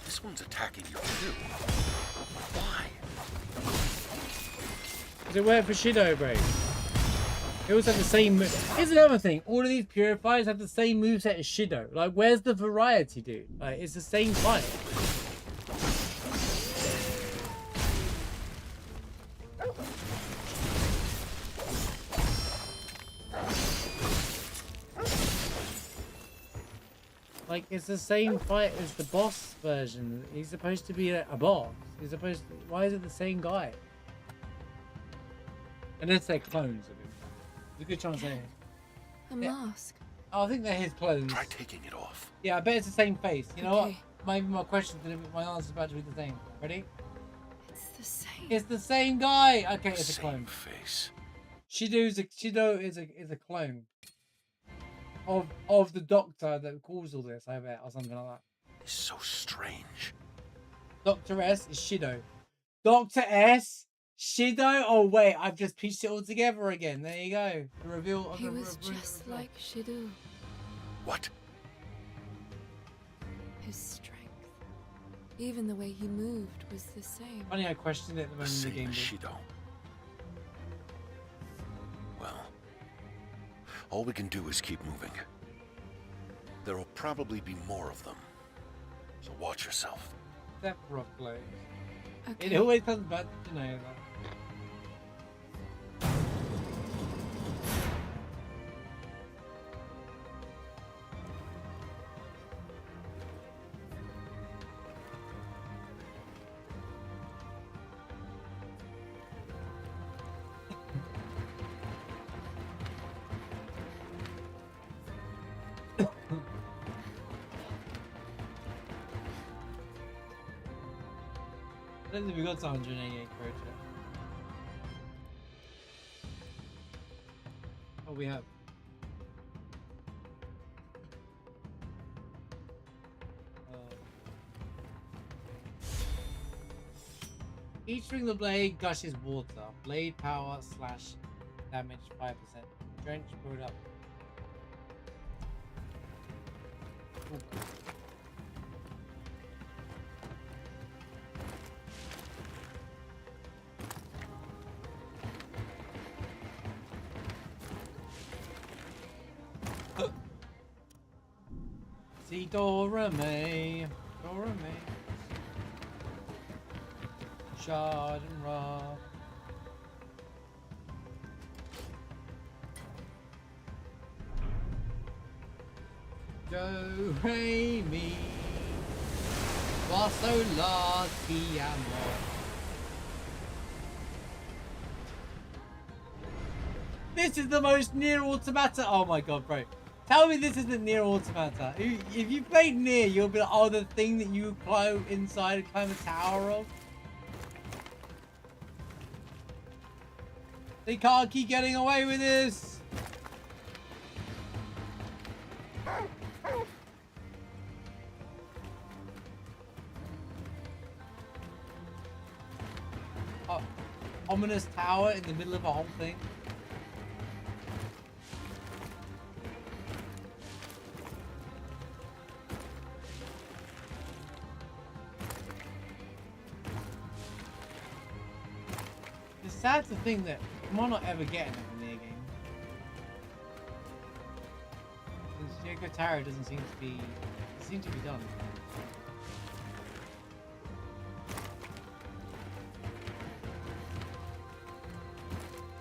This one's attacking you too. Why? Does it work for Shido, bro? They also have the same move. Here's another thing. All of these purifiers have the same moveset as Shido. Like, where's the variety, dude? Like, it's the same fight. Like, it's the same fight as the boss version. He's supposed to be a boss. He's supposed to... Why is it the same guy? Unless they're clones of him. There's a good chance they're... A mask. Oh, I think they're his clones. Try taking it off. Yeah, I bet it's the same face. You know what? My question's gonna be... My answer's about to be the same. Ready? It's the same. It's the same guy! Okay, it's a Same clone. face. Shido is a clone. Of the doctor that caused all this, I bet, or something like that. It's so strange. Dr. S is Shido. Dr. S? Shido? Oh wait, I've just pieced it all together again. There you go. The reveal of He the was just like Shido. What? His strength. Even the way he moved was the same. Funny I questioned it at the moment in the game. Shido. Well, all we can do is keep moving. There will probably be more of them. So watch yourself. That rough blow. Okay. It always comes back, you know. I don't think we got 188 credits yet. Oh, we have. Each string of the blade gushes water. Blade power slash damage 5%. Drench build up. See Dora May. Dora May. Shard and Ra. Do re mi fa sol la ti amo. This is the most Nier Automata. Oh my god, bro. Tell me this isn't Nier Automata. If you played Nier, you'll be like, oh, the thing that you climb inside and climb a tower of. They can't keep getting away with this. Ominous tower in the middle of a whole thing. It's sad to think that we might not ever get another Nier game. Since Jacob Tower doesn't seem to be done.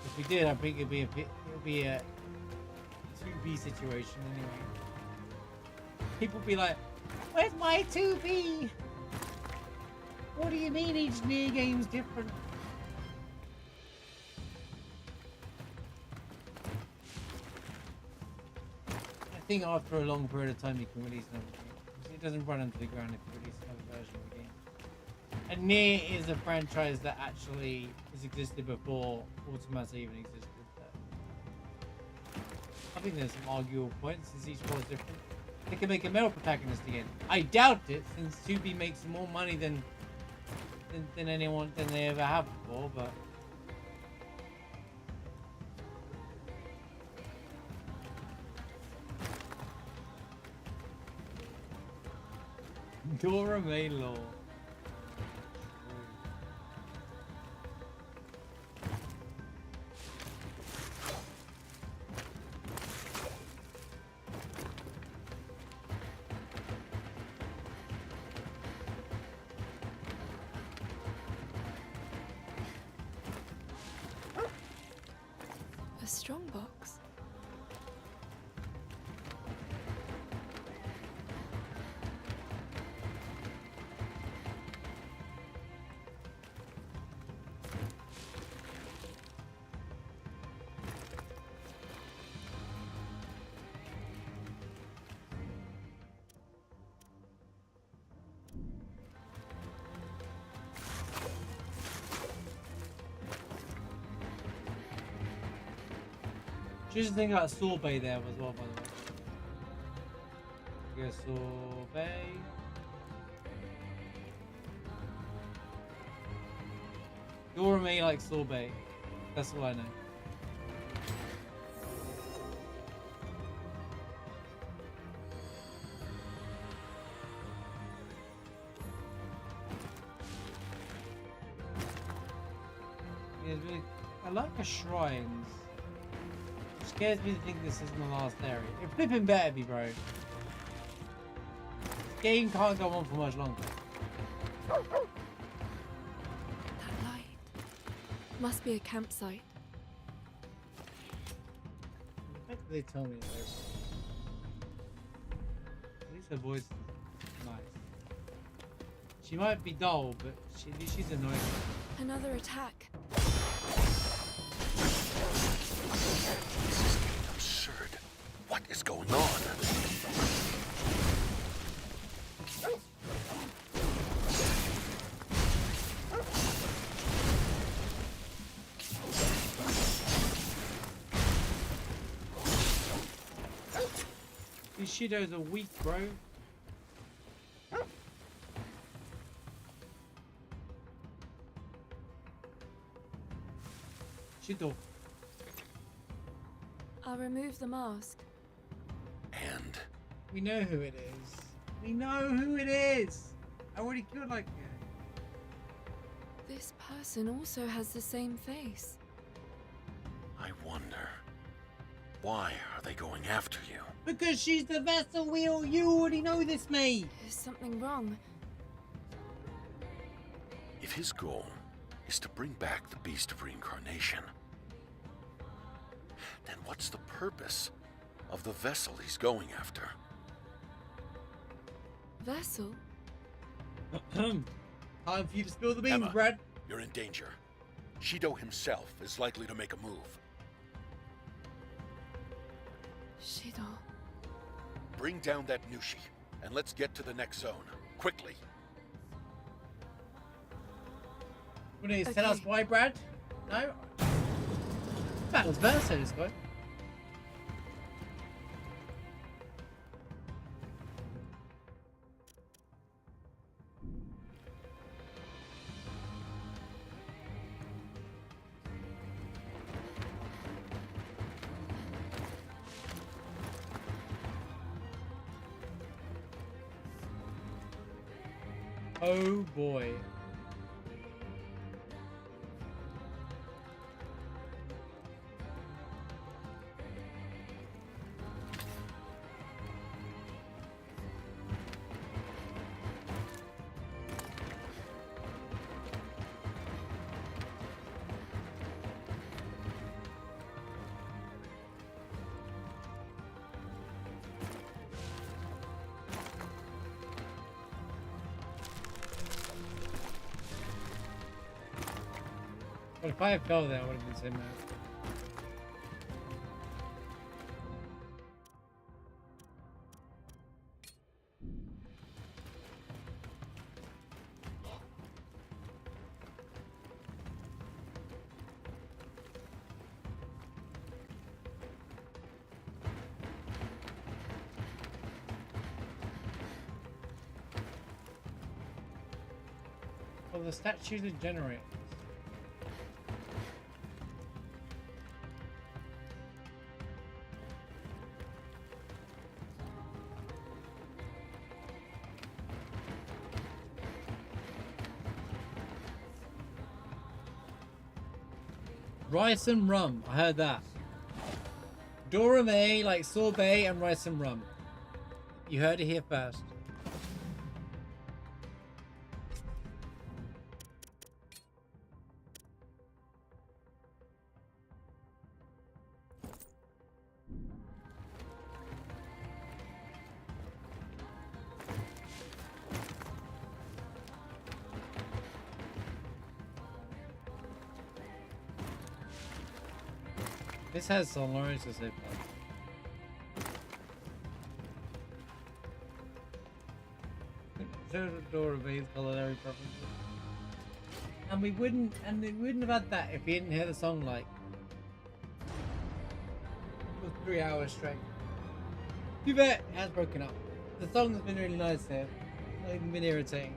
If we did, I think it'd be a 2B situation anyway. People be like, "Where's my 2B? What do you mean each Nier game's different?" I think after a long period of time you can release another game. It doesn't run into the ground if you release another version of the game. And Nier is a franchise that actually has existed before Automata even existed. I think there's some arguable points since each one is different. They can make a male protagonist again. I doubt it, since 2B makes more money than they ever have before, but Dora May law. A strong box. Just think about sorbet there as well, by the way. Get sorbet. Dora May like sorbet. That's all I know. Yeah, it's really, I like the shrines. It scares me to think this isn't the last area. It flipping better be, bro. This game can't go on for much longer. That light must be a campsite. The fact that they tell me this. At least her voice is nice. She might be dull, but she's annoying. Another attack. This is getting absurd. What is going on? These shadows are weak, bro. Shito. I'll remove the mask. And? We know who it is. We know who it is. I already feel like it. This person also has the same face. I wonder, why are they going after you? Because she's the vessel wheel. You already know this, mate. Is something wrong? If his goal is to bring back the Beast of Reincarnation, then what's the purpose of the vessel he's going after? Vessel? Time for you to spill the beans, Emma, Brad. you're in danger. Shido himself is likely to make a move. Shido. Bring down that Nushi, and let's get to the next zone. Quickly. Will you tell us why, Brad? No? Battle's versa, this guy. Oh boy. But if I had fell there, I would have been saying that. Well, the statues are generators. Rice and rum. I heard that. Dorame, like sorbet and rice and rum. You heard it here first. This has some Lawrence to say. Dorame's culinary preferences. And we wouldn't have had that if we didn't hear the song like for 3 hours straight. Too bad it has broken up. The song's been really nice here. Not even been irritating.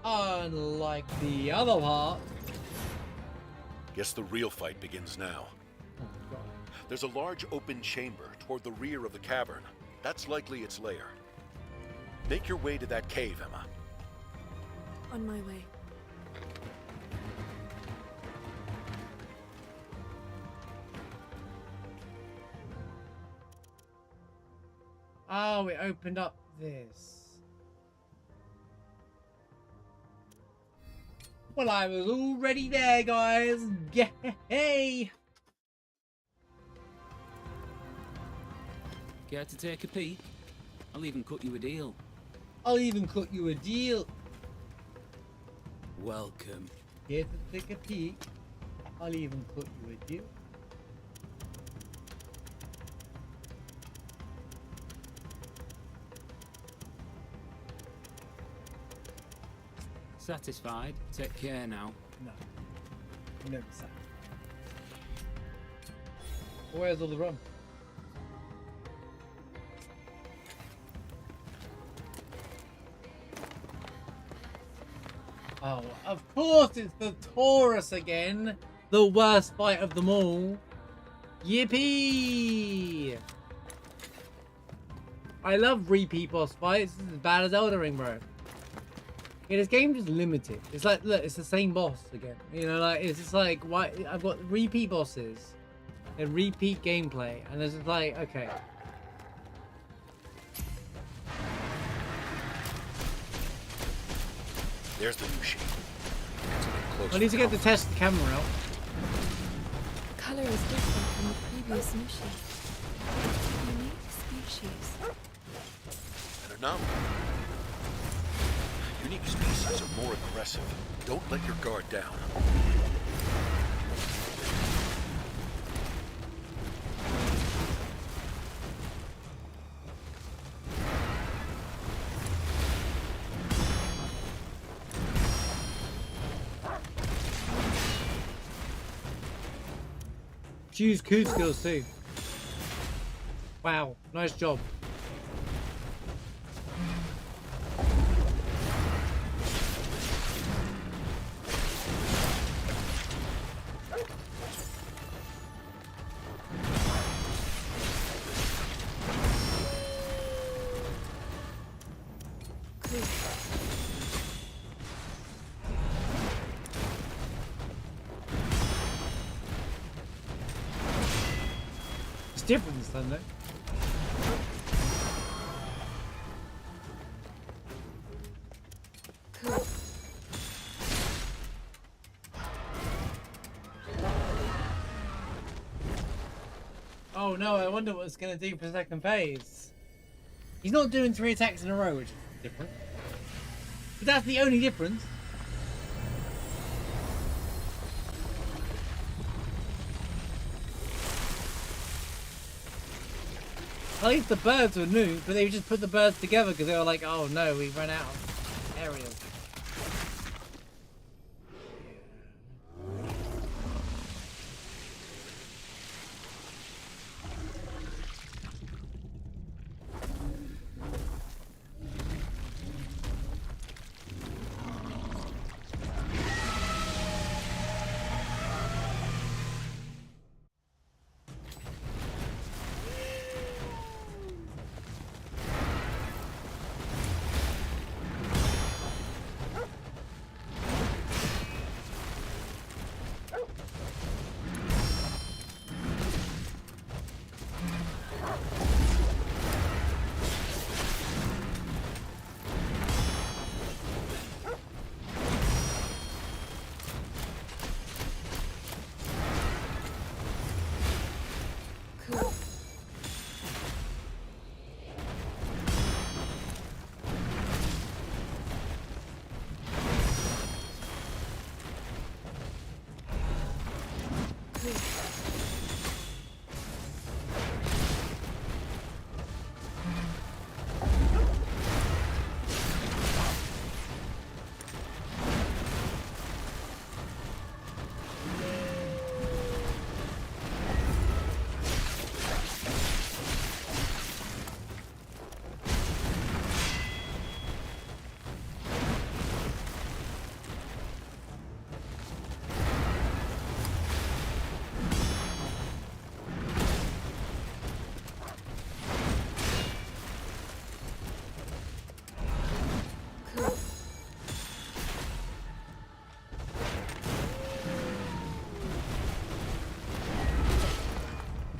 Unlike the other part. Guess the real fight begins now. Oh God. There's a large open chamber toward the rear of the cavern. That's likely its lair. Make your way to that cave, Emma. On my way. Oh, it opened up this. Well, I was already there, guys. Yay! Care to take a peek? I'll even cut you a deal. I'll even cut you a deal. Welcome. Here to take a peek. I'll even cut you a deal. Satisfied? Take care now. No. Never satisfied. Where's all the rum? Oh, of course it's the Taurus again. The worst fight of them all. Yippee! I love repeat boss fights. This is as bad as Elden Ring, bro. Yeah, this game is limited. It's like, look, it's the same boss again. You know, like, it's just like, why? I've got repeat bosses and repeat gameplay. And it's just like, okay. There's the new sheet. I need to get to test the camera out. The color is different from the previous Mushi. Unique species. An anomaly. Unique species are more aggressive. Don't let your guard down. Choose coup skills too. Wow, nice job. It's different this time though. Cool. Oh no, I wonder what it's going to do for the second phase. He's not doing 3 attacks in a row, which is different. But that's the only difference. At least the birds were new, but they just put the birds together because they were like, oh no, we ran out of areas.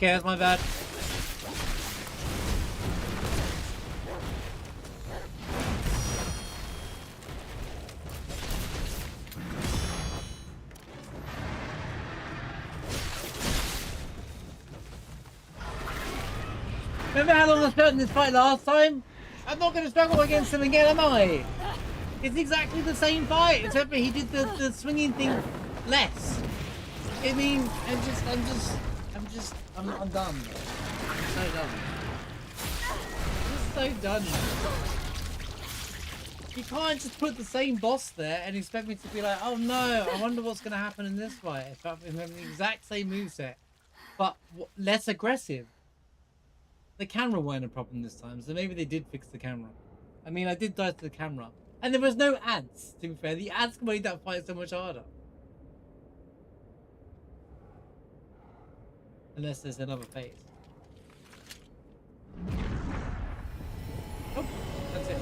Okay, that's my bad. Remember how long I spent in this fight last time? I'm not going to struggle against him again, am I? It's exactly the same fight, except for he did the swinging thing less. I mean, I'm done. I'm so done. I'm so done. You can't just put the same boss there and expect me to be like, oh no, I wonder what's going to happen in this fight. If I'm having the exact same moveset, but less aggressive. The camera weren't a problem this time, so maybe they did fix the camera. I mean, I did die to the camera, And there was no ads, to be fair. The ads made that fight so much harder. Unless there's another phase. Oh, that's it.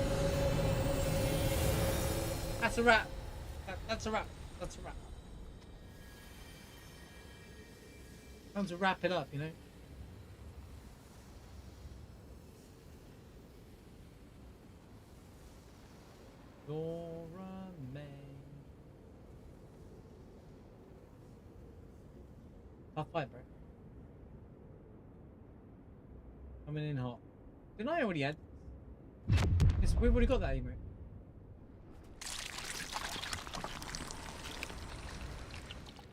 That's a wrap. That's a wrap. That's a wrap. Time to wrap it up, you know? Dora May. Tough fight, bro. Coming in hot. Didn't I already add? Yes, we've already got that emote.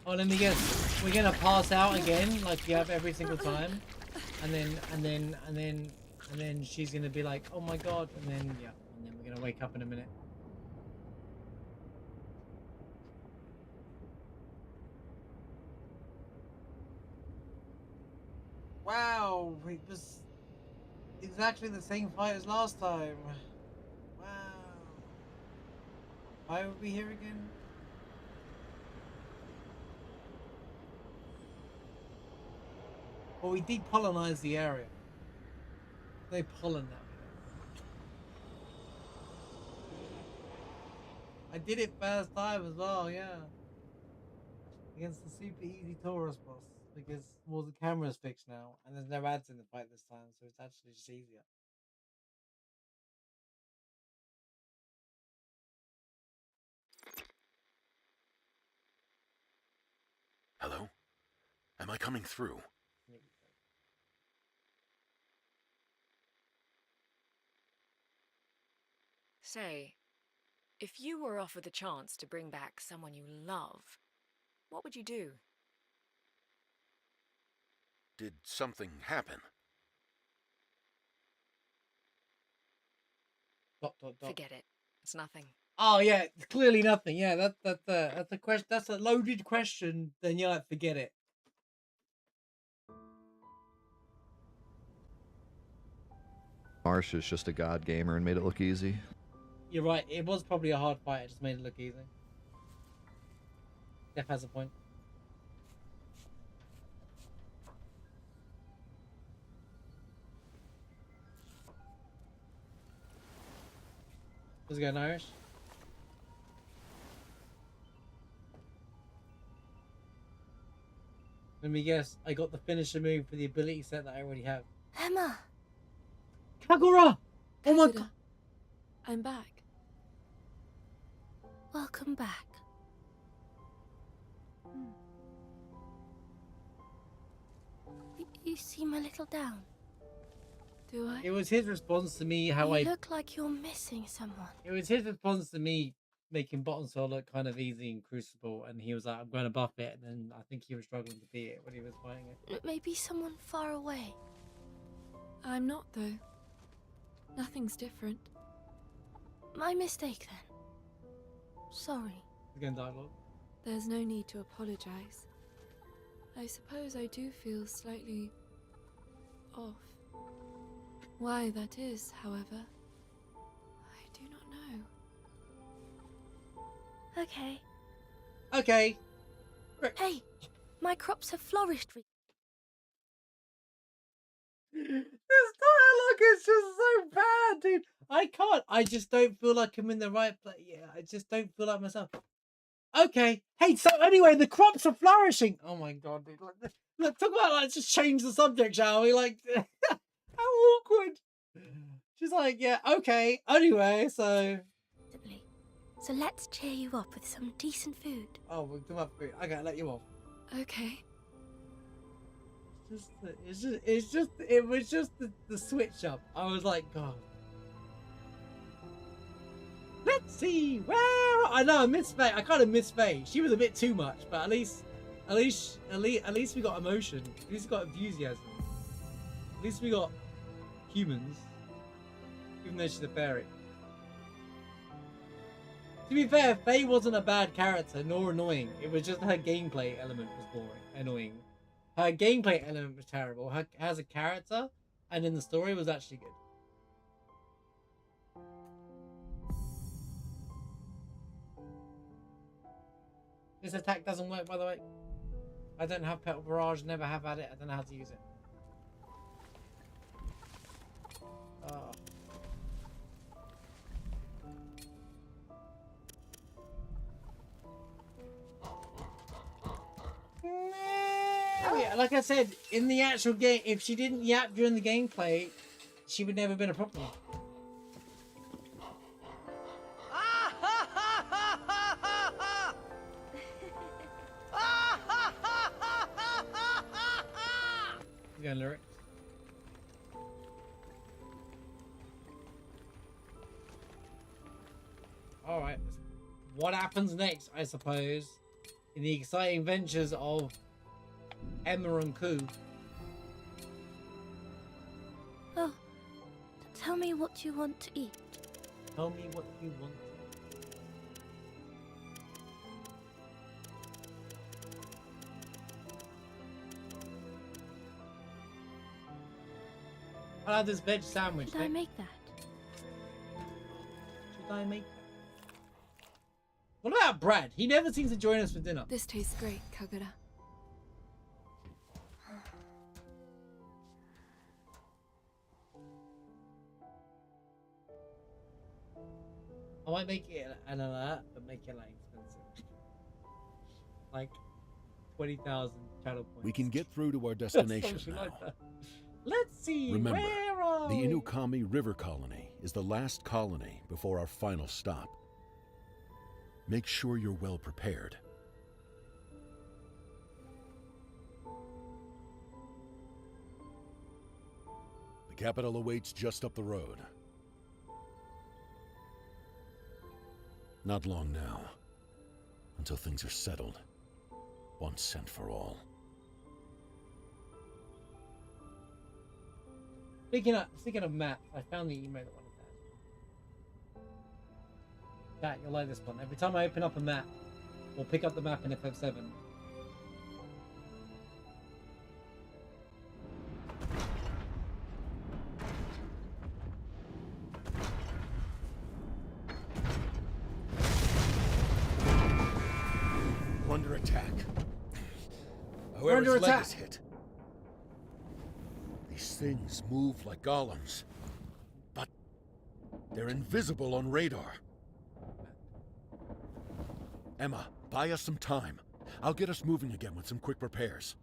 Oh, let me guess. We're gonna pass out again, like you have every single time, and then she's gonna be like, "Oh my god," and then yeah, and then we're gonna wake up in a minute. Wow, it was exactly the same fight as last time. Wow. Why are we here again? Well, we depollinize the area. They pollen that way. I did it first time as well, yeah. Against the super easy Taurus boss. Because, well, the camera's fixed now. And there's no ads in the fight this time, so it's actually just easier. Hello? Am I coming through? Say, if you were offered the chance to bring back someone you love, what would you do? Did something happen? Forget it. It's nothing. Oh yeah, it's clearly nothing. Yeah, that's a question. That's a loaded question. Then you're like, forget it. Marsh is just a god gamer and made it look easy. You're right. It was probably a hard fight. It just made it look easy. Jeff has a point. Let's go, Irish. Let me guess. I got the finisher move for the ability set that I already have. Emma! Kagura! Oh my god! I'm back. Welcome back. You seem a little down. Do I? It was his response to me how You look like you're missing someone. It was his response to me making Bottom Soul look kind of easy in Crucible, and he was like, "I'm going to buff it," and then I think he was struggling to beat it when he was fighting it. Maybe someone far away. I'm not, though. Nothing's different. My mistake, then. Sorry. Again, dialogue. There's no need to apologize. I suppose I do feel slightly off. Why that is, however, I do not know. Okay. Okay. Hey, my crops have flourished. This dialogue is just so bad, dude. I can't. I just don't feel like I'm in the right place. Yeah, I just don't feel like myself. Okay. Hey, so anyway, the crops are flourishing. Oh my god, dude. Look, talk about like just change the subject, shall we? Like, how awkward. She's like, yeah, okay. Anyway, so. So let's cheer you up with some decent food. Oh, we'll do my food. I gotta let you off. Okay. It was just the switch up. I was like, God. Let's see where I know I miss Faye. I kind of miss Faye. She was a bit too much, but at least we got emotion. At least we got enthusiasm. At least we got humans, even though she's a fairy. To be fair, Faye wasn't a bad character nor annoying. It was just her gameplay element was boring, annoying. Her gameplay element was terrible. Her as a character and in the story was actually good. This attack doesn't work, by the way. I don't have Petal Barrage, never have had it. I don't know how to use it. Oh. Yeah, like I said, in the actual game, if she didn't yap during the gameplay, she would never have been a problem. You got lyrics. Alright, what happens next, I suppose, in the exciting ventures of Emma and Ku? Oh, tell me what you want to eat. Tell me what you want. I'll have this veg sandwich. Should I make that? Should I make that? What about Brad? He never seems to join us for dinner. This tastes great, Kagura. I might make it an alert, but make it like expensive. Like 20,000 channel points. We can get through to our destination now. Like that. Let's see. Remember, where are the we? Inukami River Colony is the last colony before our final stop. Make sure you're well prepared. The capital awaits just up the road. Not long now, until things are settled, once and for all. Speaking of maps, I found the email that wanted that. Chat, you'll like this one. Every time I open up a map, we'll pick up the map in FF7. We're under attack. We're under Whoever's leg attack. is hit. These things move like golems, but they're invisible on radar. Emma, buy us some time. I'll get us moving again with some quick repairs.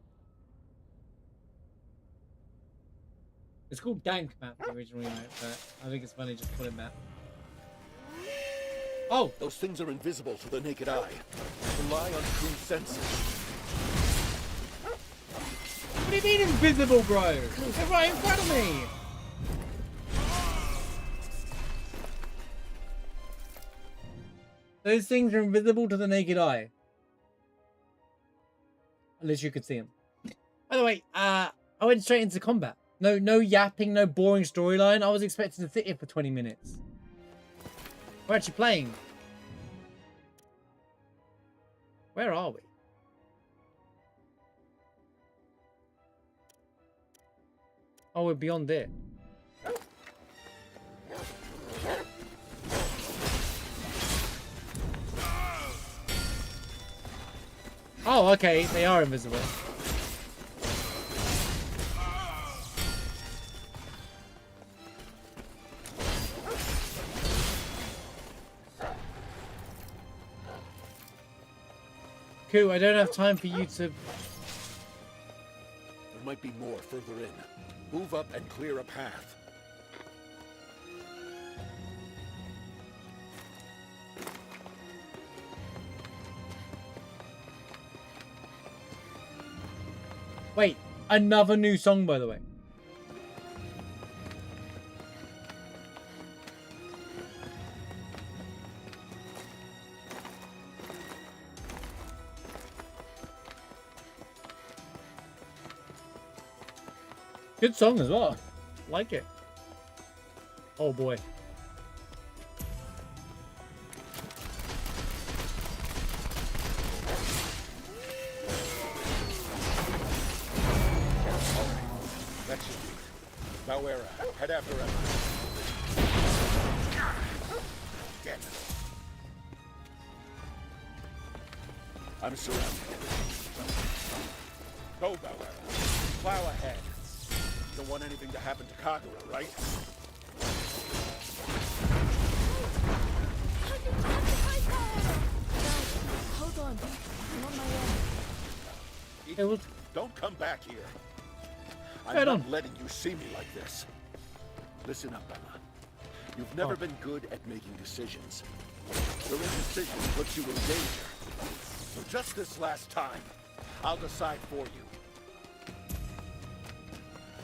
It's called Dank Map, the original email, but I think it's funny just to put it map. Oh! Those things are invisible to the naked eye. Rely on true senses. What do you mean invisible, bro? They're right in front of me! Those things are invisible to the naked eye. Unless you could see them. By the way, I went straight into combat. No yapping, no boring storyline. I was expecting to sit here for 20 minutes. We're actually playing. Where are we? Oh, we're beyond it. Oh, okay. They are invisible. Cool, I don't have time for you to... There might be more further in. Move up and clear a path. Wait, another new song, by the way. Good song as well. Like it. Oh boy. That should be it. Bauera, head after Emma. Again. I'm surrounded. Go, Bella. Plow ahead. You don't want anything to happen to Kagura, right? Hold on. I'm on my way. Don't come back here. I'm Right not on. letting you see me like this. Listen up, Emma. You've never been good at making decisions. Your indecision puts you in danger. So just this last time, I'll decide for you.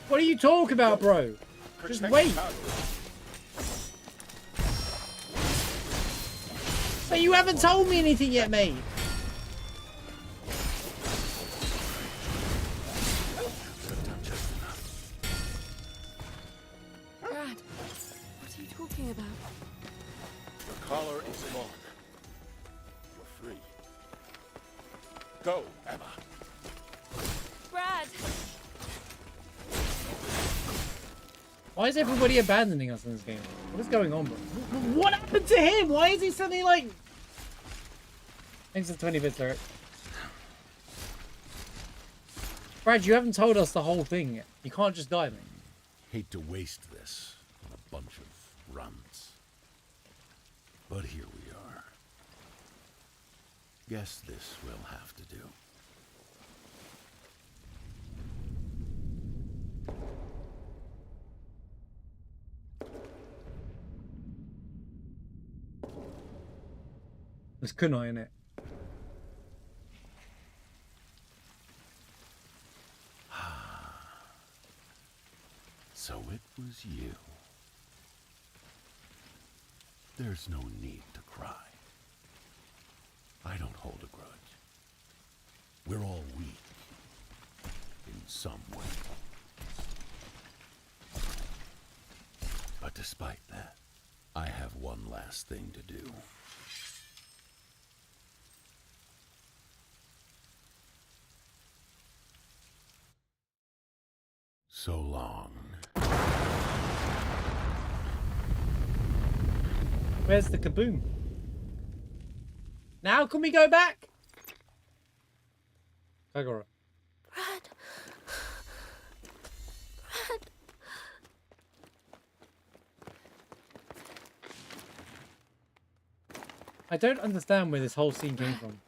What are you talking about, bro? Just Protect wait. Kagura. But you haven't told me anything yet, mate. Brad, what are you talking about? The collar is gone. You're free. Go, Emma. Brad! Why is everybody abandoning us in this game? What is going on, bro? What happened to him? Why is he suddenly like... Thanks for 20 bits, Eric. Brad, you haven't told us the whole thing yet. You can't just die, man. Hate to waste this on a bunch of runs. But here we are. Guess this will have to do. There's kunai in it. So it was you. There's no need to cry. I don't hold a grudge. We're all weak. In some way. But despite that, I have one last thing to do. So long. Where's the kaboom? Now can we go back? Kagura. Brad. Brad. I don't understand where this whole scene came from.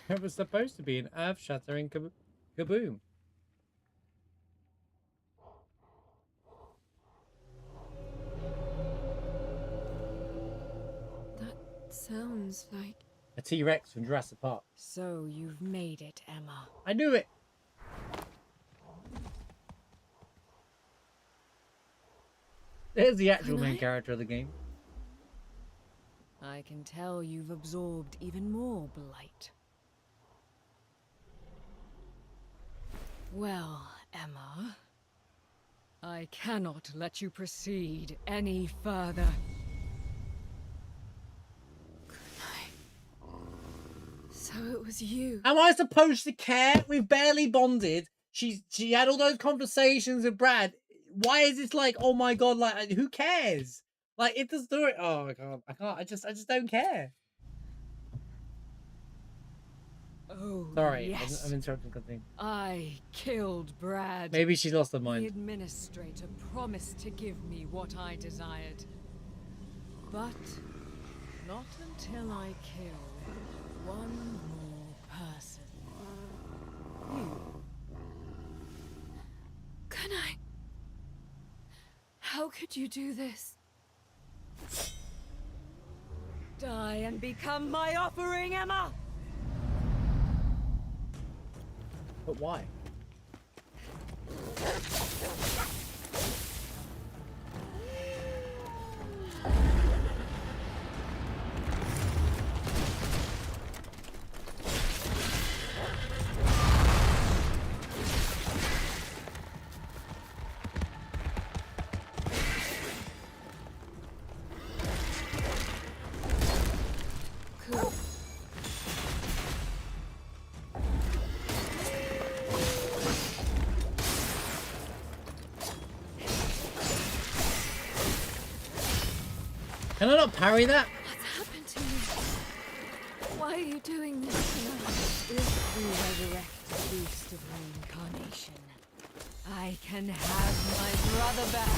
There was supposed to be an earth-shattering kaboom. That sounds like... A T-Rex from Jurassic Park. So you've made it, Emma. I knew it! There's the actual main character of the game. I can tell you've absorbed even more blight. Well, Emma, I cannot let you proceed any further. So it was you. Am I supposed to care? We've barely bonded. She had all those conversations with Brad. Why is this like, oh my god, like who cares? Like if the story, oh I can't, I just don't care. Oh, sorry, yes. I'm interrupting something. I killed Brad. Maybe she lost her The mind. administrator promised to give me what I desired. But not until I kill one more person. You. Can I? How could you do this? Die and become my offering, Emma! But why? Cool. Can I not parry that? What's happened to you? Why are you doing this tonight? If we resurrect the beast of reincarnation, I can have my brother back.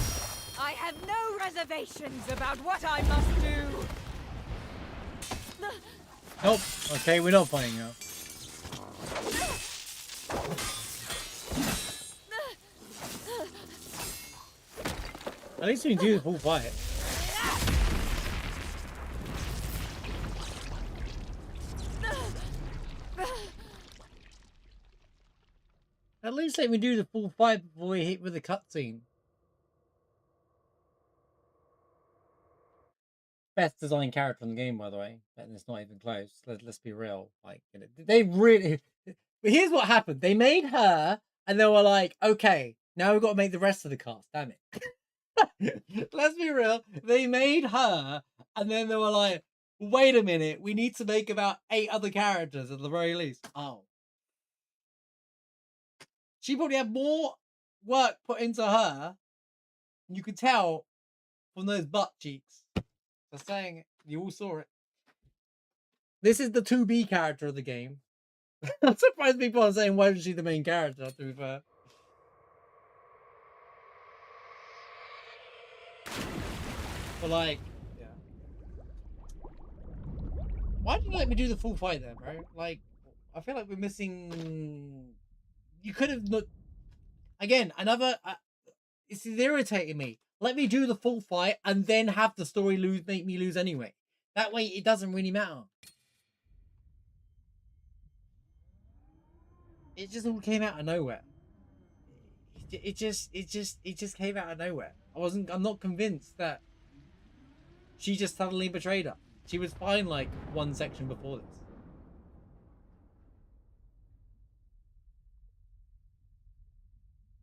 I have no reservations about what I must do. Nope. Okay, we're not playing now. At least we can do the full fight. At least let me do the full fight before we hit with the cutscene. Best designed character in the game, by the way, and it's not even close. Let's be real. Like, they really. But here's what happened: they made her, and they were like, "Okay, now we've got to make the rest of the cast." Damn it! Let's be real. They made her, and then they were like, "Wait a minute, we need to make about 8 other characters at the very least." Oh, she probably had more work put into her. You could tell from those butt cheeks. Just saying it. You all saw it. This is the 2B character of the game. I'm surprised people are saying, why is she the main character, to be fair. But like, yeah. Why didn't you let me do the full fight then, bro? Like, I feel like we're missing... You could have not... Again, another... It's irritating me. Let me do the full fight and then have the story make me lose anyway. That way it doesn't really matter. It just all came out of nowhere. It just came out of nowhere. I'm not convinced that she just suddenly betrayed her. She was fine like one section before this.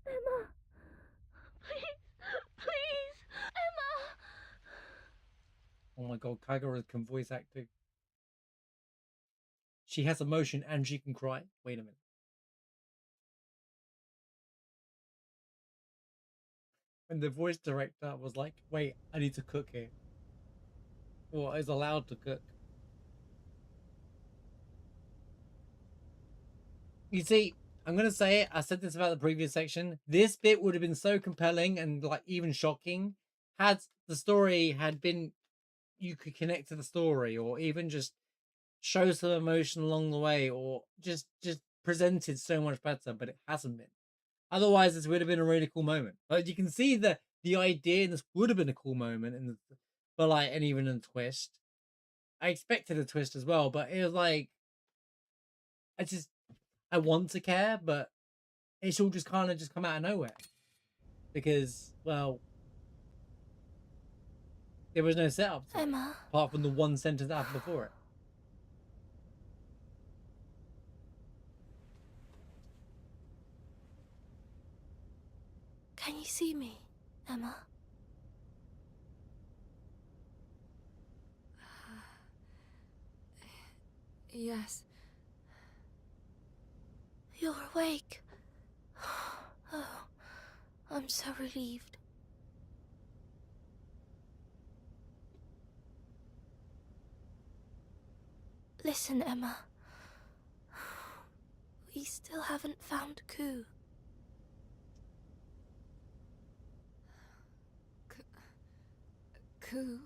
Emma, please, Emma. Oh my god, Kagura can voice act too. She has emotion and she can cry. Wait a minute. And the voice director was like, wait, I need to cook here. Or is allowed to cook. You see, I'm going to say it. I said this about the previous section. This bit would have been so compelling and like even shocking had the story had been, you could connect to the story or even just show some emotion along the way or just presented so much better, but it hasn't been. Otherwise, this would have been a really cool moment. But you can see the idea, and this would have been a cool moment, but like, and even a twist. I expected a twist as well, but it was like, I want to care, but it's all just kind of just come out of nowhere because, well, there was no setup to it, Emma. apart from the one sentence that happened before it. Can you see me, Emma? Yes. You're awake. Oh, I'm so relieved. Listen, Emma. We still haven't found Ku. Ku?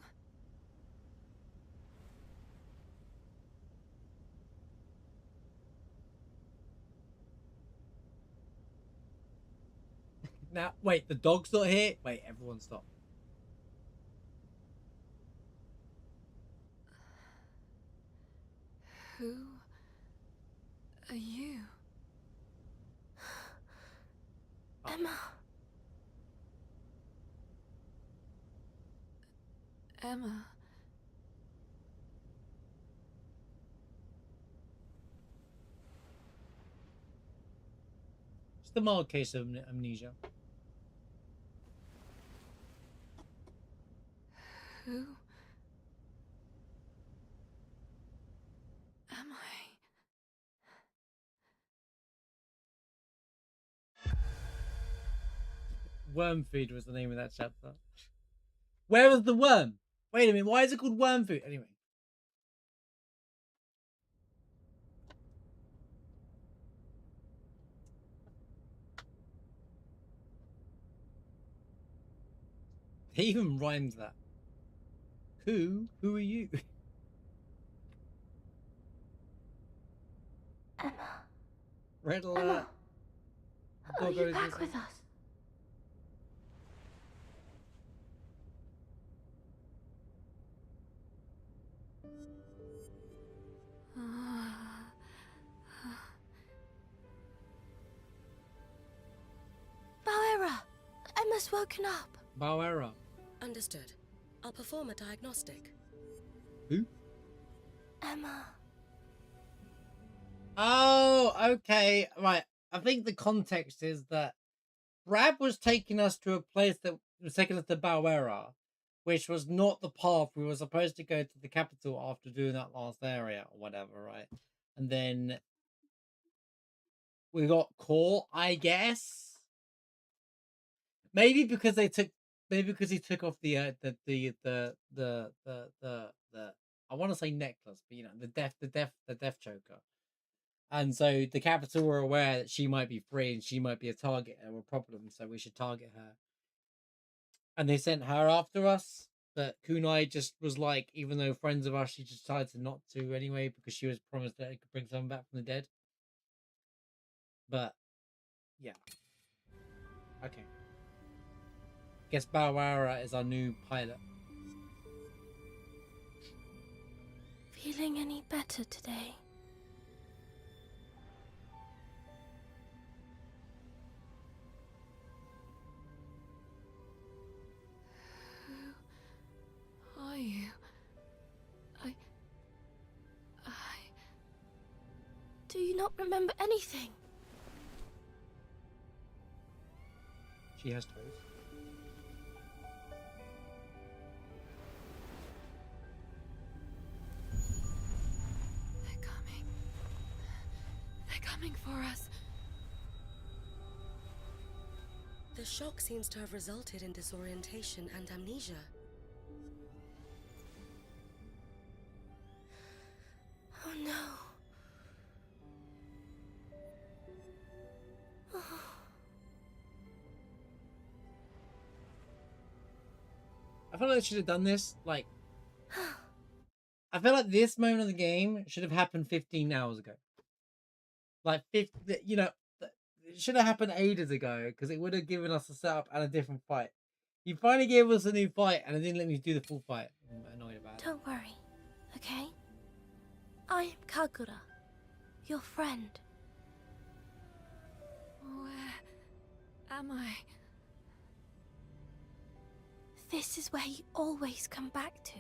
Now, wait, the dog's not here? Wait, everyone stop. Who are you? Emma. Emma. It's the mild case of amnesia. Who am I? Worm Feed was the name of that chapter. Where was the worm? Wait a minute, why is it called worm food? Anyway. He even rhymes that. Who are you? Emma. Red alert. Emma. Are Doggo you is back missing. with us? Bauera! Emma's woken up. Bauera. Understood. I'll perform a diagnostic. Who? Emma. Oh, okay. Right. I think the context is that Brad was taking us to a place that was taking us to Bauera, which was not the path we were supposed to go to the capital after doing that last area or whatever, right? And then we got caught, I guess. Maybe because he took off the I want to say necklace, but you know, the death choker. And so the capital were aware that she might be free and she might be a target or a problem, so we should target her. And they sent her after us. But Kunai just was like, even though friends of ours, she just decided not to anyway because she was promised that it could bring someone back from the dead. But yeah. Okay. Guess Bawara is our new pilot. Feeling any better today? Who are you? Do you not remember anything? She has toes. They're coming. They're coming for us. The shock seems to have resulted in disorientation and amnesia. Oh no. I feel like they should have done this, like... I feel like this moment of the game should have happened 15 hours ago. Like, 50, you know, it should have happened ages ago, because it would have given us a setup and a different fight. You finally gave us a new fight, and it didn't let me do the full fight. I'm annoyed about it. Don't worry, okay? I am Kagura, your friend. Where am I? This is where you always come back to.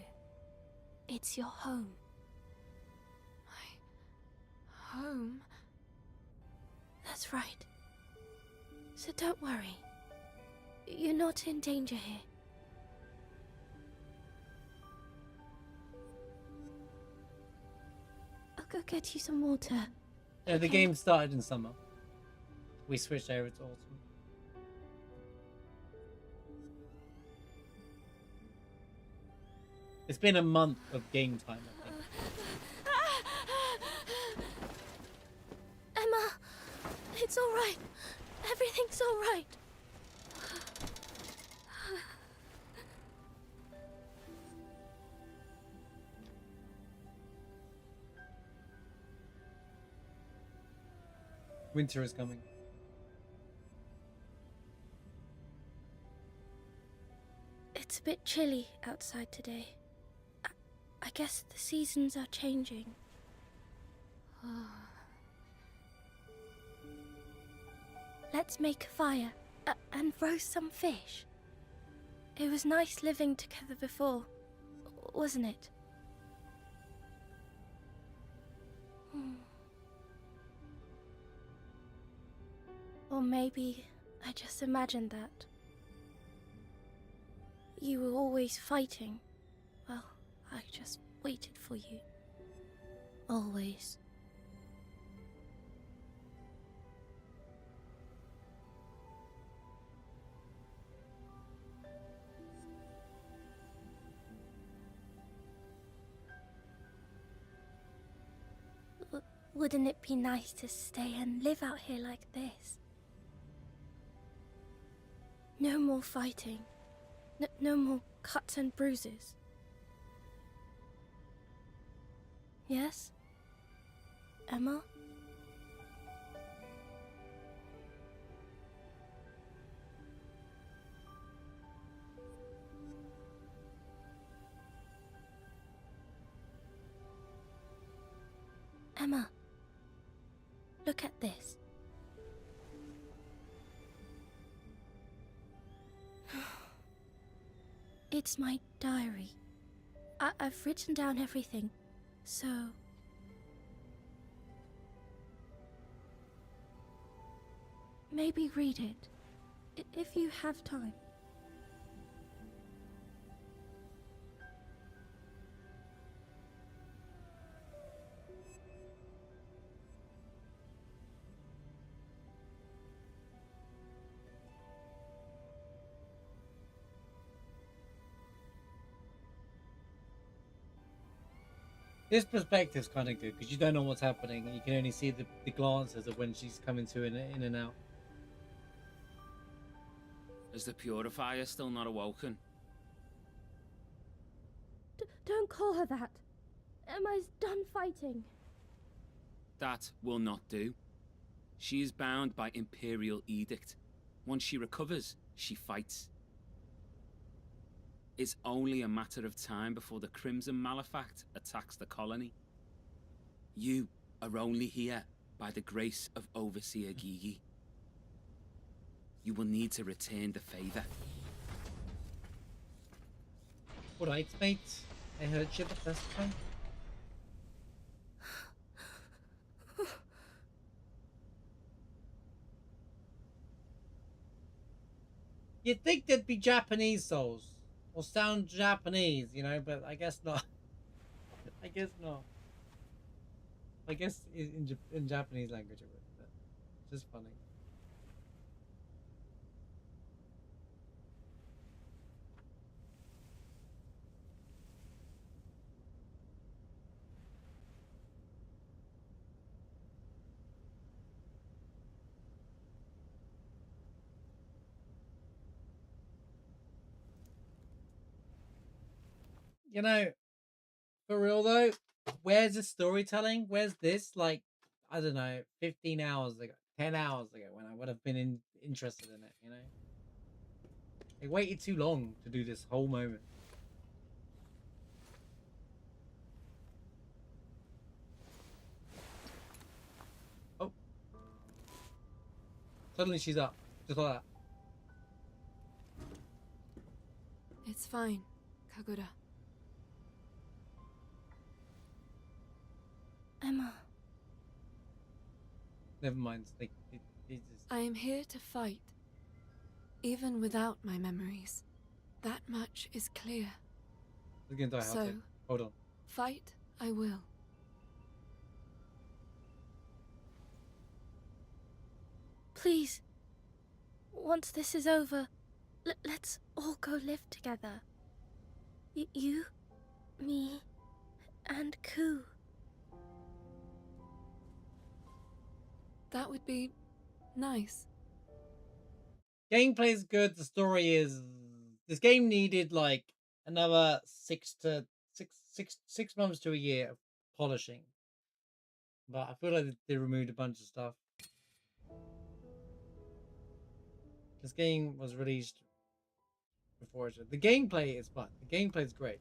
It's your home. My home? That's right. So don't worry. You're not in danger here. I'll go get you some water. Yeah, the game started in summer. We switched over to autumn. It's been a month of game time, I think. Emma, it's all right. Everything's all right. Winter is coming. It's a bit chilly outside today. I guess the seasons are changing. Let's make a fire and roast some fish. It was nice living together before, wasn't it? Or maybe I just imagined that. You were always fighting. Well, I just waited for you. Always. Wouldn't it be nice to stay and live out here like this? No more fighting. No more cuts and bruises. Yes? Emma? Emma, look at this. It's my diary. I've written down everything, so... Maybe read it, if you have time. This perspective's kind of good because you don't know what's happening. You can only see the glances of when she's coming to in and out. Is the purifier still not awoken? Don't call her that. Emma's done fighting. That will not do. She is bound by Imperial edict. Once she recovers, she fights. It's only a matter of time before the Crimson Malefact attacks the colony. You are only here by the grace of Overseer Gigi. You will need to return the favor. Alright, mate. I heard you the first time. You'd think there'd be Japanese souls. Or sound Japanese, you know, but I guess not. I guess not. I guess in Japanese language it would, but it's just funny. You know, for real though, where's the storytelling? Where's this? Like, I don't know, 15 hours ago, 10 hours ago, when I would have been interested in it, you know? They waited too long to do this whole moment. Oh. Suddenly she's up. Just like that. It's fine, Kagura. Emma. Never mind. They just... I am here to fight. Even without my memories. That much is clear. We're gonna die. So, hold on. Fight I will. Please. Once this is over, let's all go live together. You, me, and Ku. That would be nice. Gameplay is good. The story is... This game needed like another 6 months to a year of polishing. But I feel like they removed a bunch of stuff. This game was released before it. The gameplay is fun. The gameplay is great.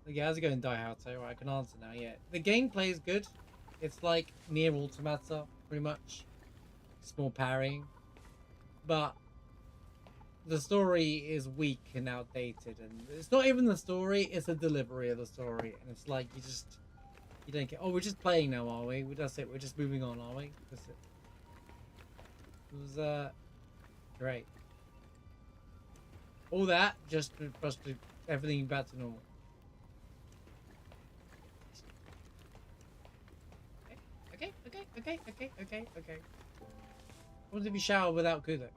Yeah, how's it going, Die Hard? So I can answer now. Yeah, the gameplay is good. It's like Nier Automata, pretty much. It's more parrying, but the story is weak and outdated, and it's not even the story; it's the delivery of the story. And it's like you don't get. Oh, we're just playing now, are we? That's it. We're just moving on, are we? That's it. It was great. All that just to everything back to normal. Okay. What if you shower without Kudo?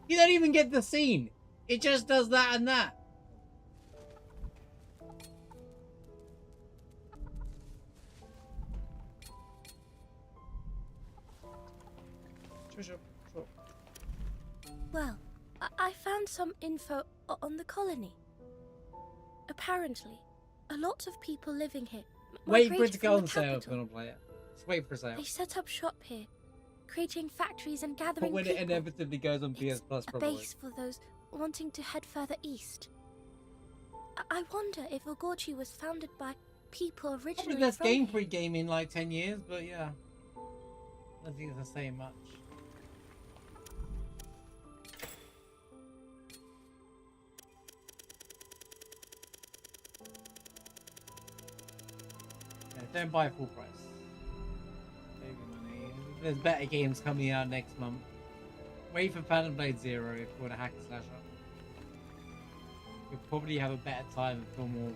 You don't even get the scene. It just does that and that. Sure. Well, I found some info on the colony. Apparently, a lot of people living here Wait for it migrated to from go the on sale if capital. you want to play it. Just wait for sale. They set up shop here, creating factories and But gathering when people. it inevitably goes on PS Plus, A probably. base for those wanting to head further east. I wonder if Ogorchi was founded by people Probably originally less from Game here. Freak game in like 10 years, but yeah. I don't think it's the same much. Yeah, don't buy full price. Save your money. There's better games coming out next month. Wait for Phantom Blade Zero if you want to hack and slash up. You'll probably have a better time and feel more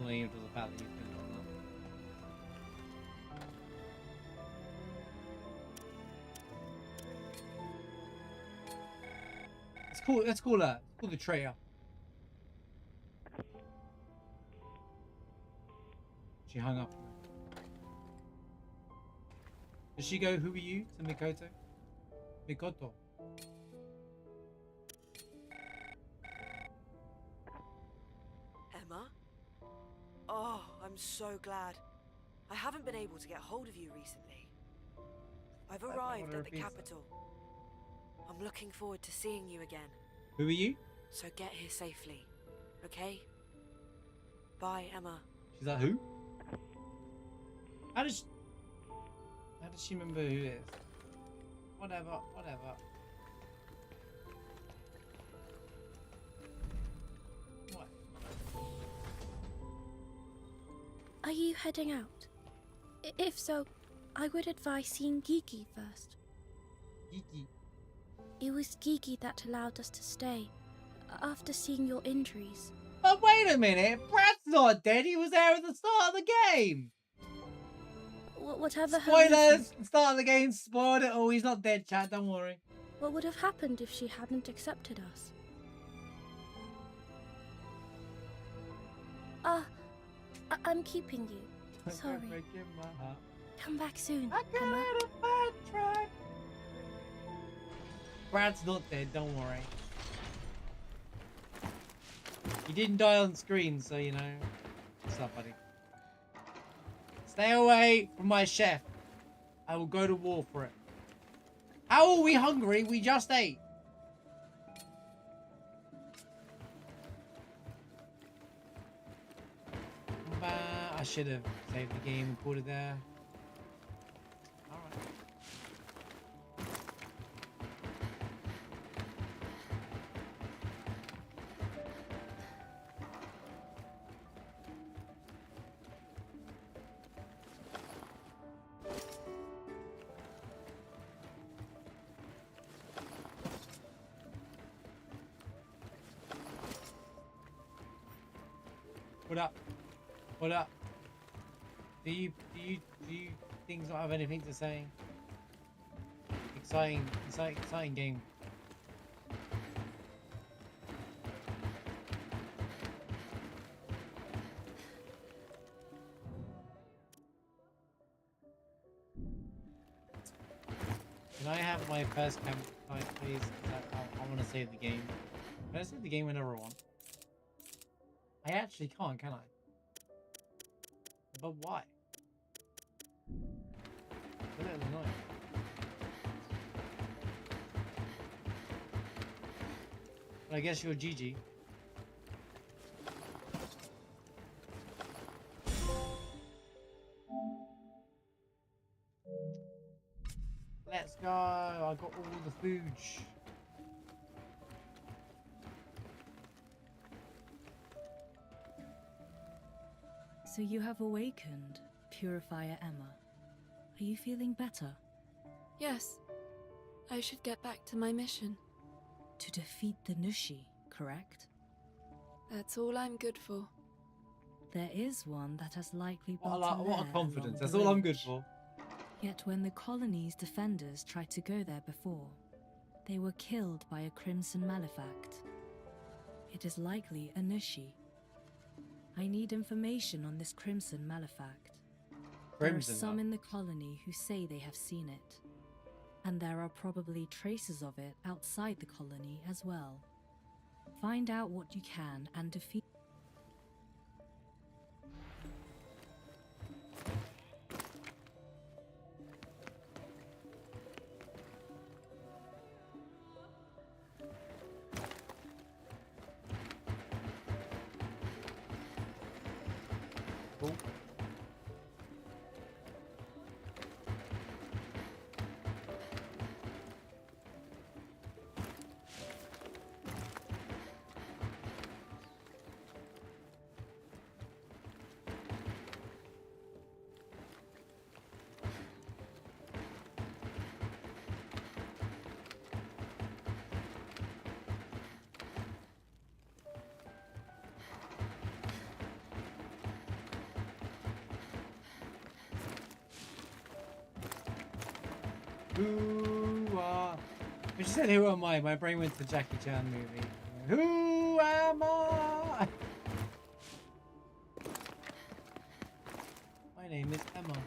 relieved of the fact that you've been on that. It's cool. Let's call her. Let's call the traitor. She hung up. Does she go, who are you, to Mikoto? Mikoto. Emma? Oh, I'm so glad. I haven't been able to get hold of you recently. I've arrived at the capital. I'm looking forward to seeing you again. Who are you? So get here safely, okay? Bye, Emma. She's like, who? How does she remember who it is? Whatever. What? Are you heading out? If so, I would advise seeing Gigi first. Gigi? It was Gigi that allowed us to stay, after seeing your injuries. But wait a minute, Brad's not dead, he was there at the start of the game! Whatever her Spoilers! reasons, The start of the game spoiled it. Oh, he's not dead, chat, don't worry. what would have happened if she hadn't accepted us? I'm keeping you. Sorry. Come back soon, Emma. Brad's not dead, don't worry. He didn't die on screen, so you know. What's up, buddy? Stay away from my chef. I will go to war for it. How are we hungry? We just ate. I should have saved the game and put it there. Alright. What up? What up? Do you things not have anything to say? Exciting game. Can I have my first camp fight, please? I want to save the game. Can I save the game whenever I want? I actually can't, can I? But why? It's a little annoying. But I guess you're GG. Let's go. I got all the food. So you have awakened, Purifier Emma. Are you feeling better? Yes. I should get back to my mission. To defeat the Nushi, correct? That's all I'm good for. There is one that has likely built What a confidence. That's all I'm good for. Yet when the colony's defenders tried to go there before, they were killed by a crimson malefact. It is likely a Nushi. I need information on this crimson malefact. There are some in the colony who say they have seen it. and there are probably traces of it outside the colony as well. Find out what you can and defeat. Cool. When she said, "Who am I?" my brain went to Jackie Chan movie. Who am I? My name is Emma.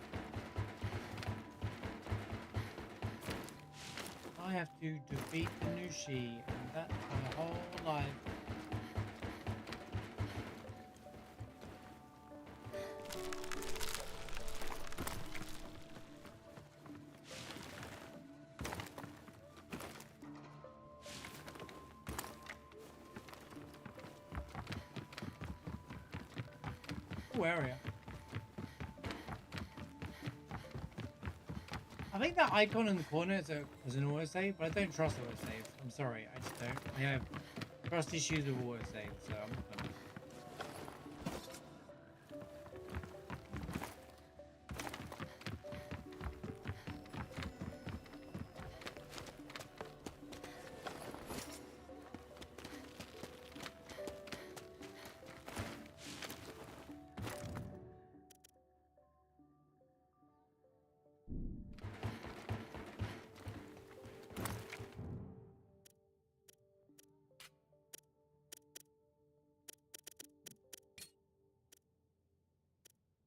I have to defeat the Nushi, and that's my whole life. Area. I think that icon in the corner is an autosave, but I don't trust autosaves. I'm sorry, I just don't. I have trust issues with autosaves, so I'm not gonna.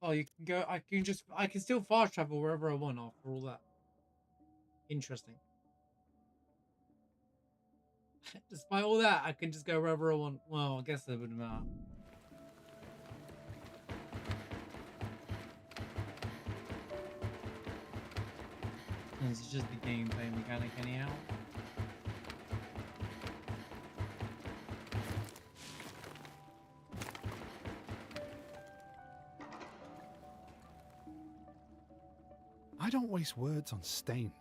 Oh, you can go. I can still fast travel wherever I want after all that. Interesting. Despite all that, I can just go wherever I want. Well, I guess that wouldn't matter. This is just the gameplay mechanic anyhow. I don't waste words on Stained.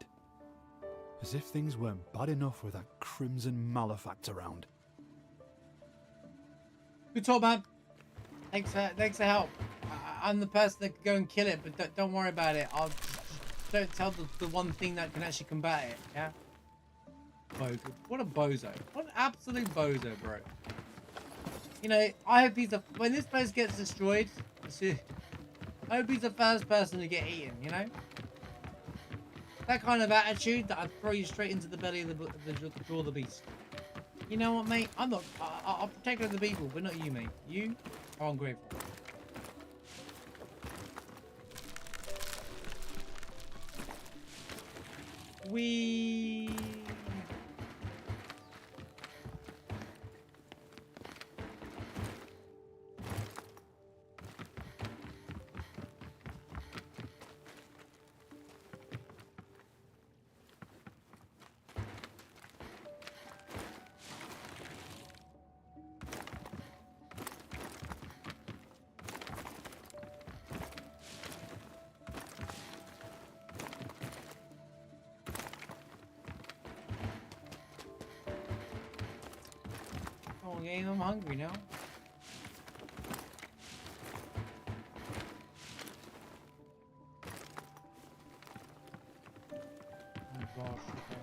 As if things weren't bad enough with that crimson malefact around. Good talk, man. Thanks for help. I'm the person that could go and kill it, but don't worry about it. I'll just don't tell the one thing that can actually combat it. Yeah. What a bozo! What an absolute bozo, bro. You know, I hope he's when this place gets destroyed. I hope he's the first person to get eaten. You know. That kind of attitude that I'd throw you straight into the belly of the jaw of the beast. You know what, mate? I'm not. I'll protect the people, but not you, mate. You are ungrateful. We. Game, I'm hungry now. Oh gosh, okay.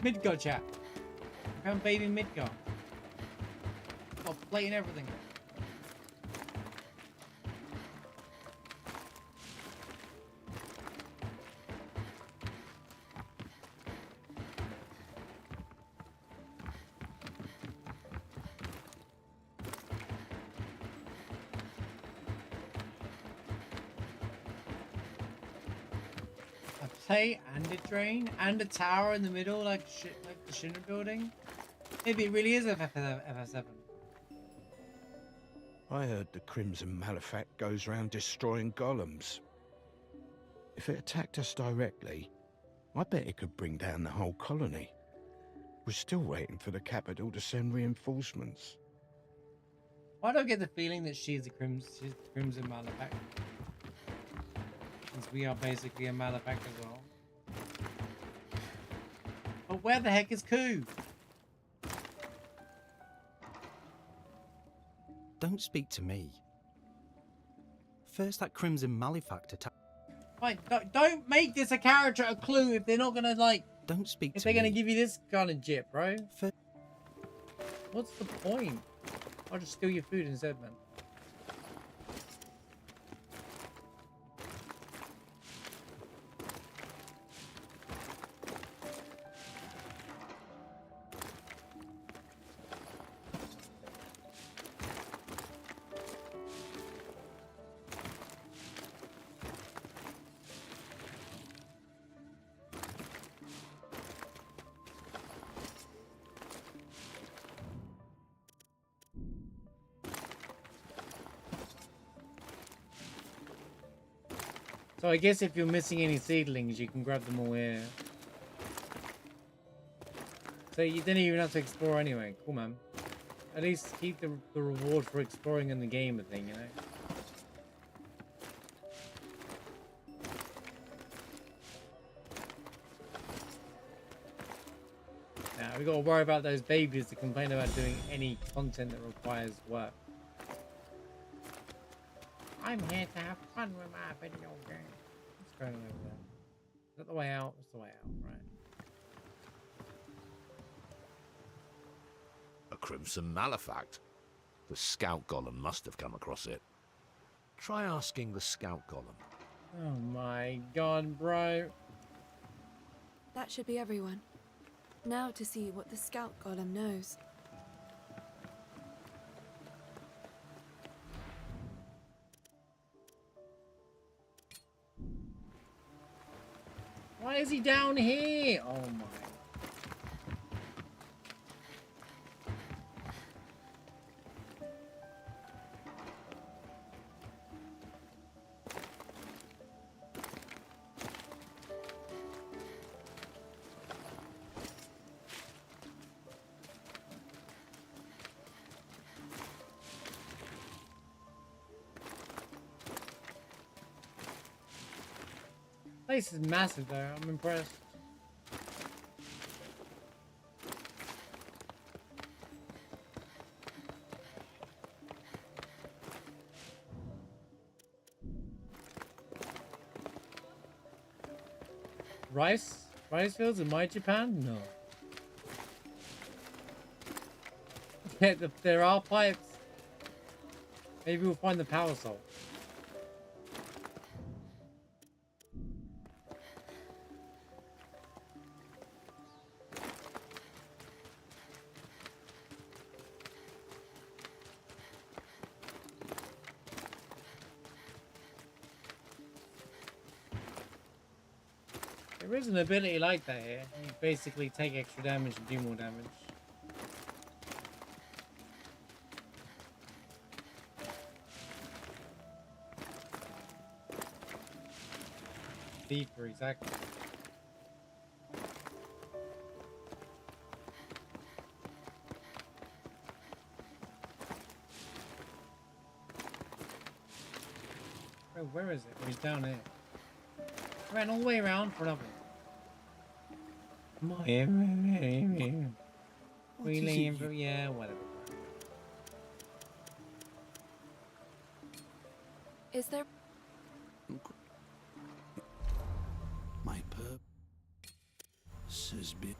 Midgar chat. I found baby Midgar. Got plate and everything. plate and a drain and a tower in the middle, like the Shinra building. Maybe it really is a FF7. I heard the Crimson Malefact goes round destroying golems. If it attacked us directly, I bet it could bring down the whole colony. We're still waiting for the capital to send reinforcements. Why do I get the feeling that she's the Crimson Malefact? Since we are basically a Malefact as well. But where the heck is Ku? Don't speak to me. First that Crimson Malefact attack. Fine, don't make this a character a clue if they're not gonna like. Don't speak to me. If they're gonna give you this kind of jip, bro. What's the point? I'll just steal your food instead, man. So I guess if you're missing any seedlings, you can grab them all here. So you didn't even have to explore anyway. Cool, man. At least keep the reward for exploring in the game a thing, you know? Now, we gotta worry about those babies that complain about doing any content that requires work. I'm here to have fun with my video game. What's going on over there? Is that the way out? It's the way out, right? A Crimson Malefact? The Scout Golem must have come across it. Try asking the Scout Golem. Oh my god, bro. That should be everyone. Now to see what the Scout Golem knows. Why is he down here? Oh my. Place is massive though, I'm impressed. Rice? Rice fields in my Japan? No. Yeah, there are pipes. Maybe we'll find the power salt. There is an ability like that here. You basically take extra damage and do more damage. Deeper, exactly. Bro, where is it? Oh, he's down here. Ran all the way around for nothing. We leave, yeah, whatever. Is there... My purpose has been...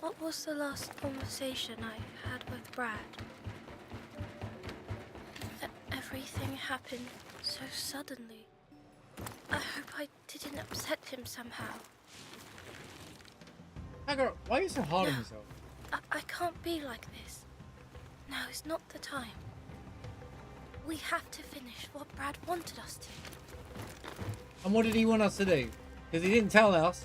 What was the last conversation I had with Brad? Everything happened so suddenly. I hope I didn't upset him somehow. Hagar, why are you so hard on No. yourself? I can't be like this. No, it's not the time. We have to finish what Brad wanted us to. And what did he want us to do? Because he didn't tell us.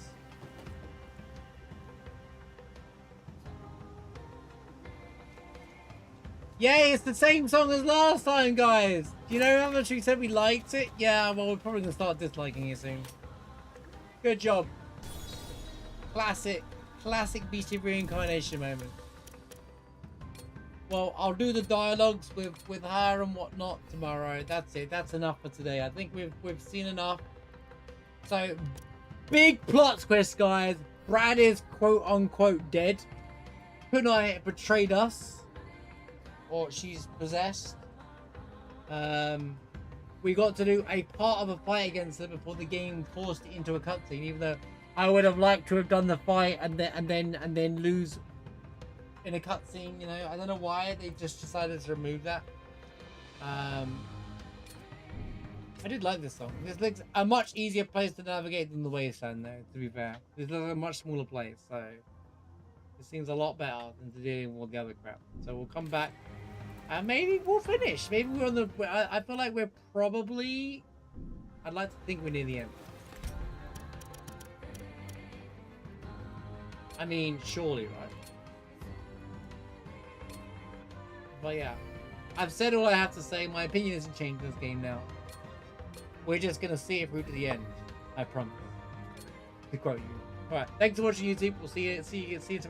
Yay, it's the same song as last time, guys. Do you know how much we said we liked it? Yeah, well, we're probably going to start disliking it soon. Good job. Classic Beast of Reincarnation moment. Well, I'll do the dialogues with her and whatnot tomorrow. That's it. That's enough for today. I think we've seen enough. So, big plot twist, guys. Brad is quote unquote dead. Kunai betrayed us. Or she's possessed. We got to do a part of a fight against her before the game forced it into a cutscene. Even though I would have liked to have done the fight and then lose in a cutscene. You know, I don't know why they just decided to remove that. I did like this song. This looks a much easier place to navigate than the Wasteland, though. To be fair, this looks like a much smaller place, so it seems a lot better than dealing with the other crap. So we'll come back. And maybe we'll finish. Maybe we're on the... I feel like we're probably... I'd like to think we're near the end. I mean, surely, right? But yeah. I've said all I have to say. My opinion hasn't changed in this game now. We're just going to see it through to the end. I promise. To quote you. Alright, thanks for watching YouTube. We'll see you tomorrow.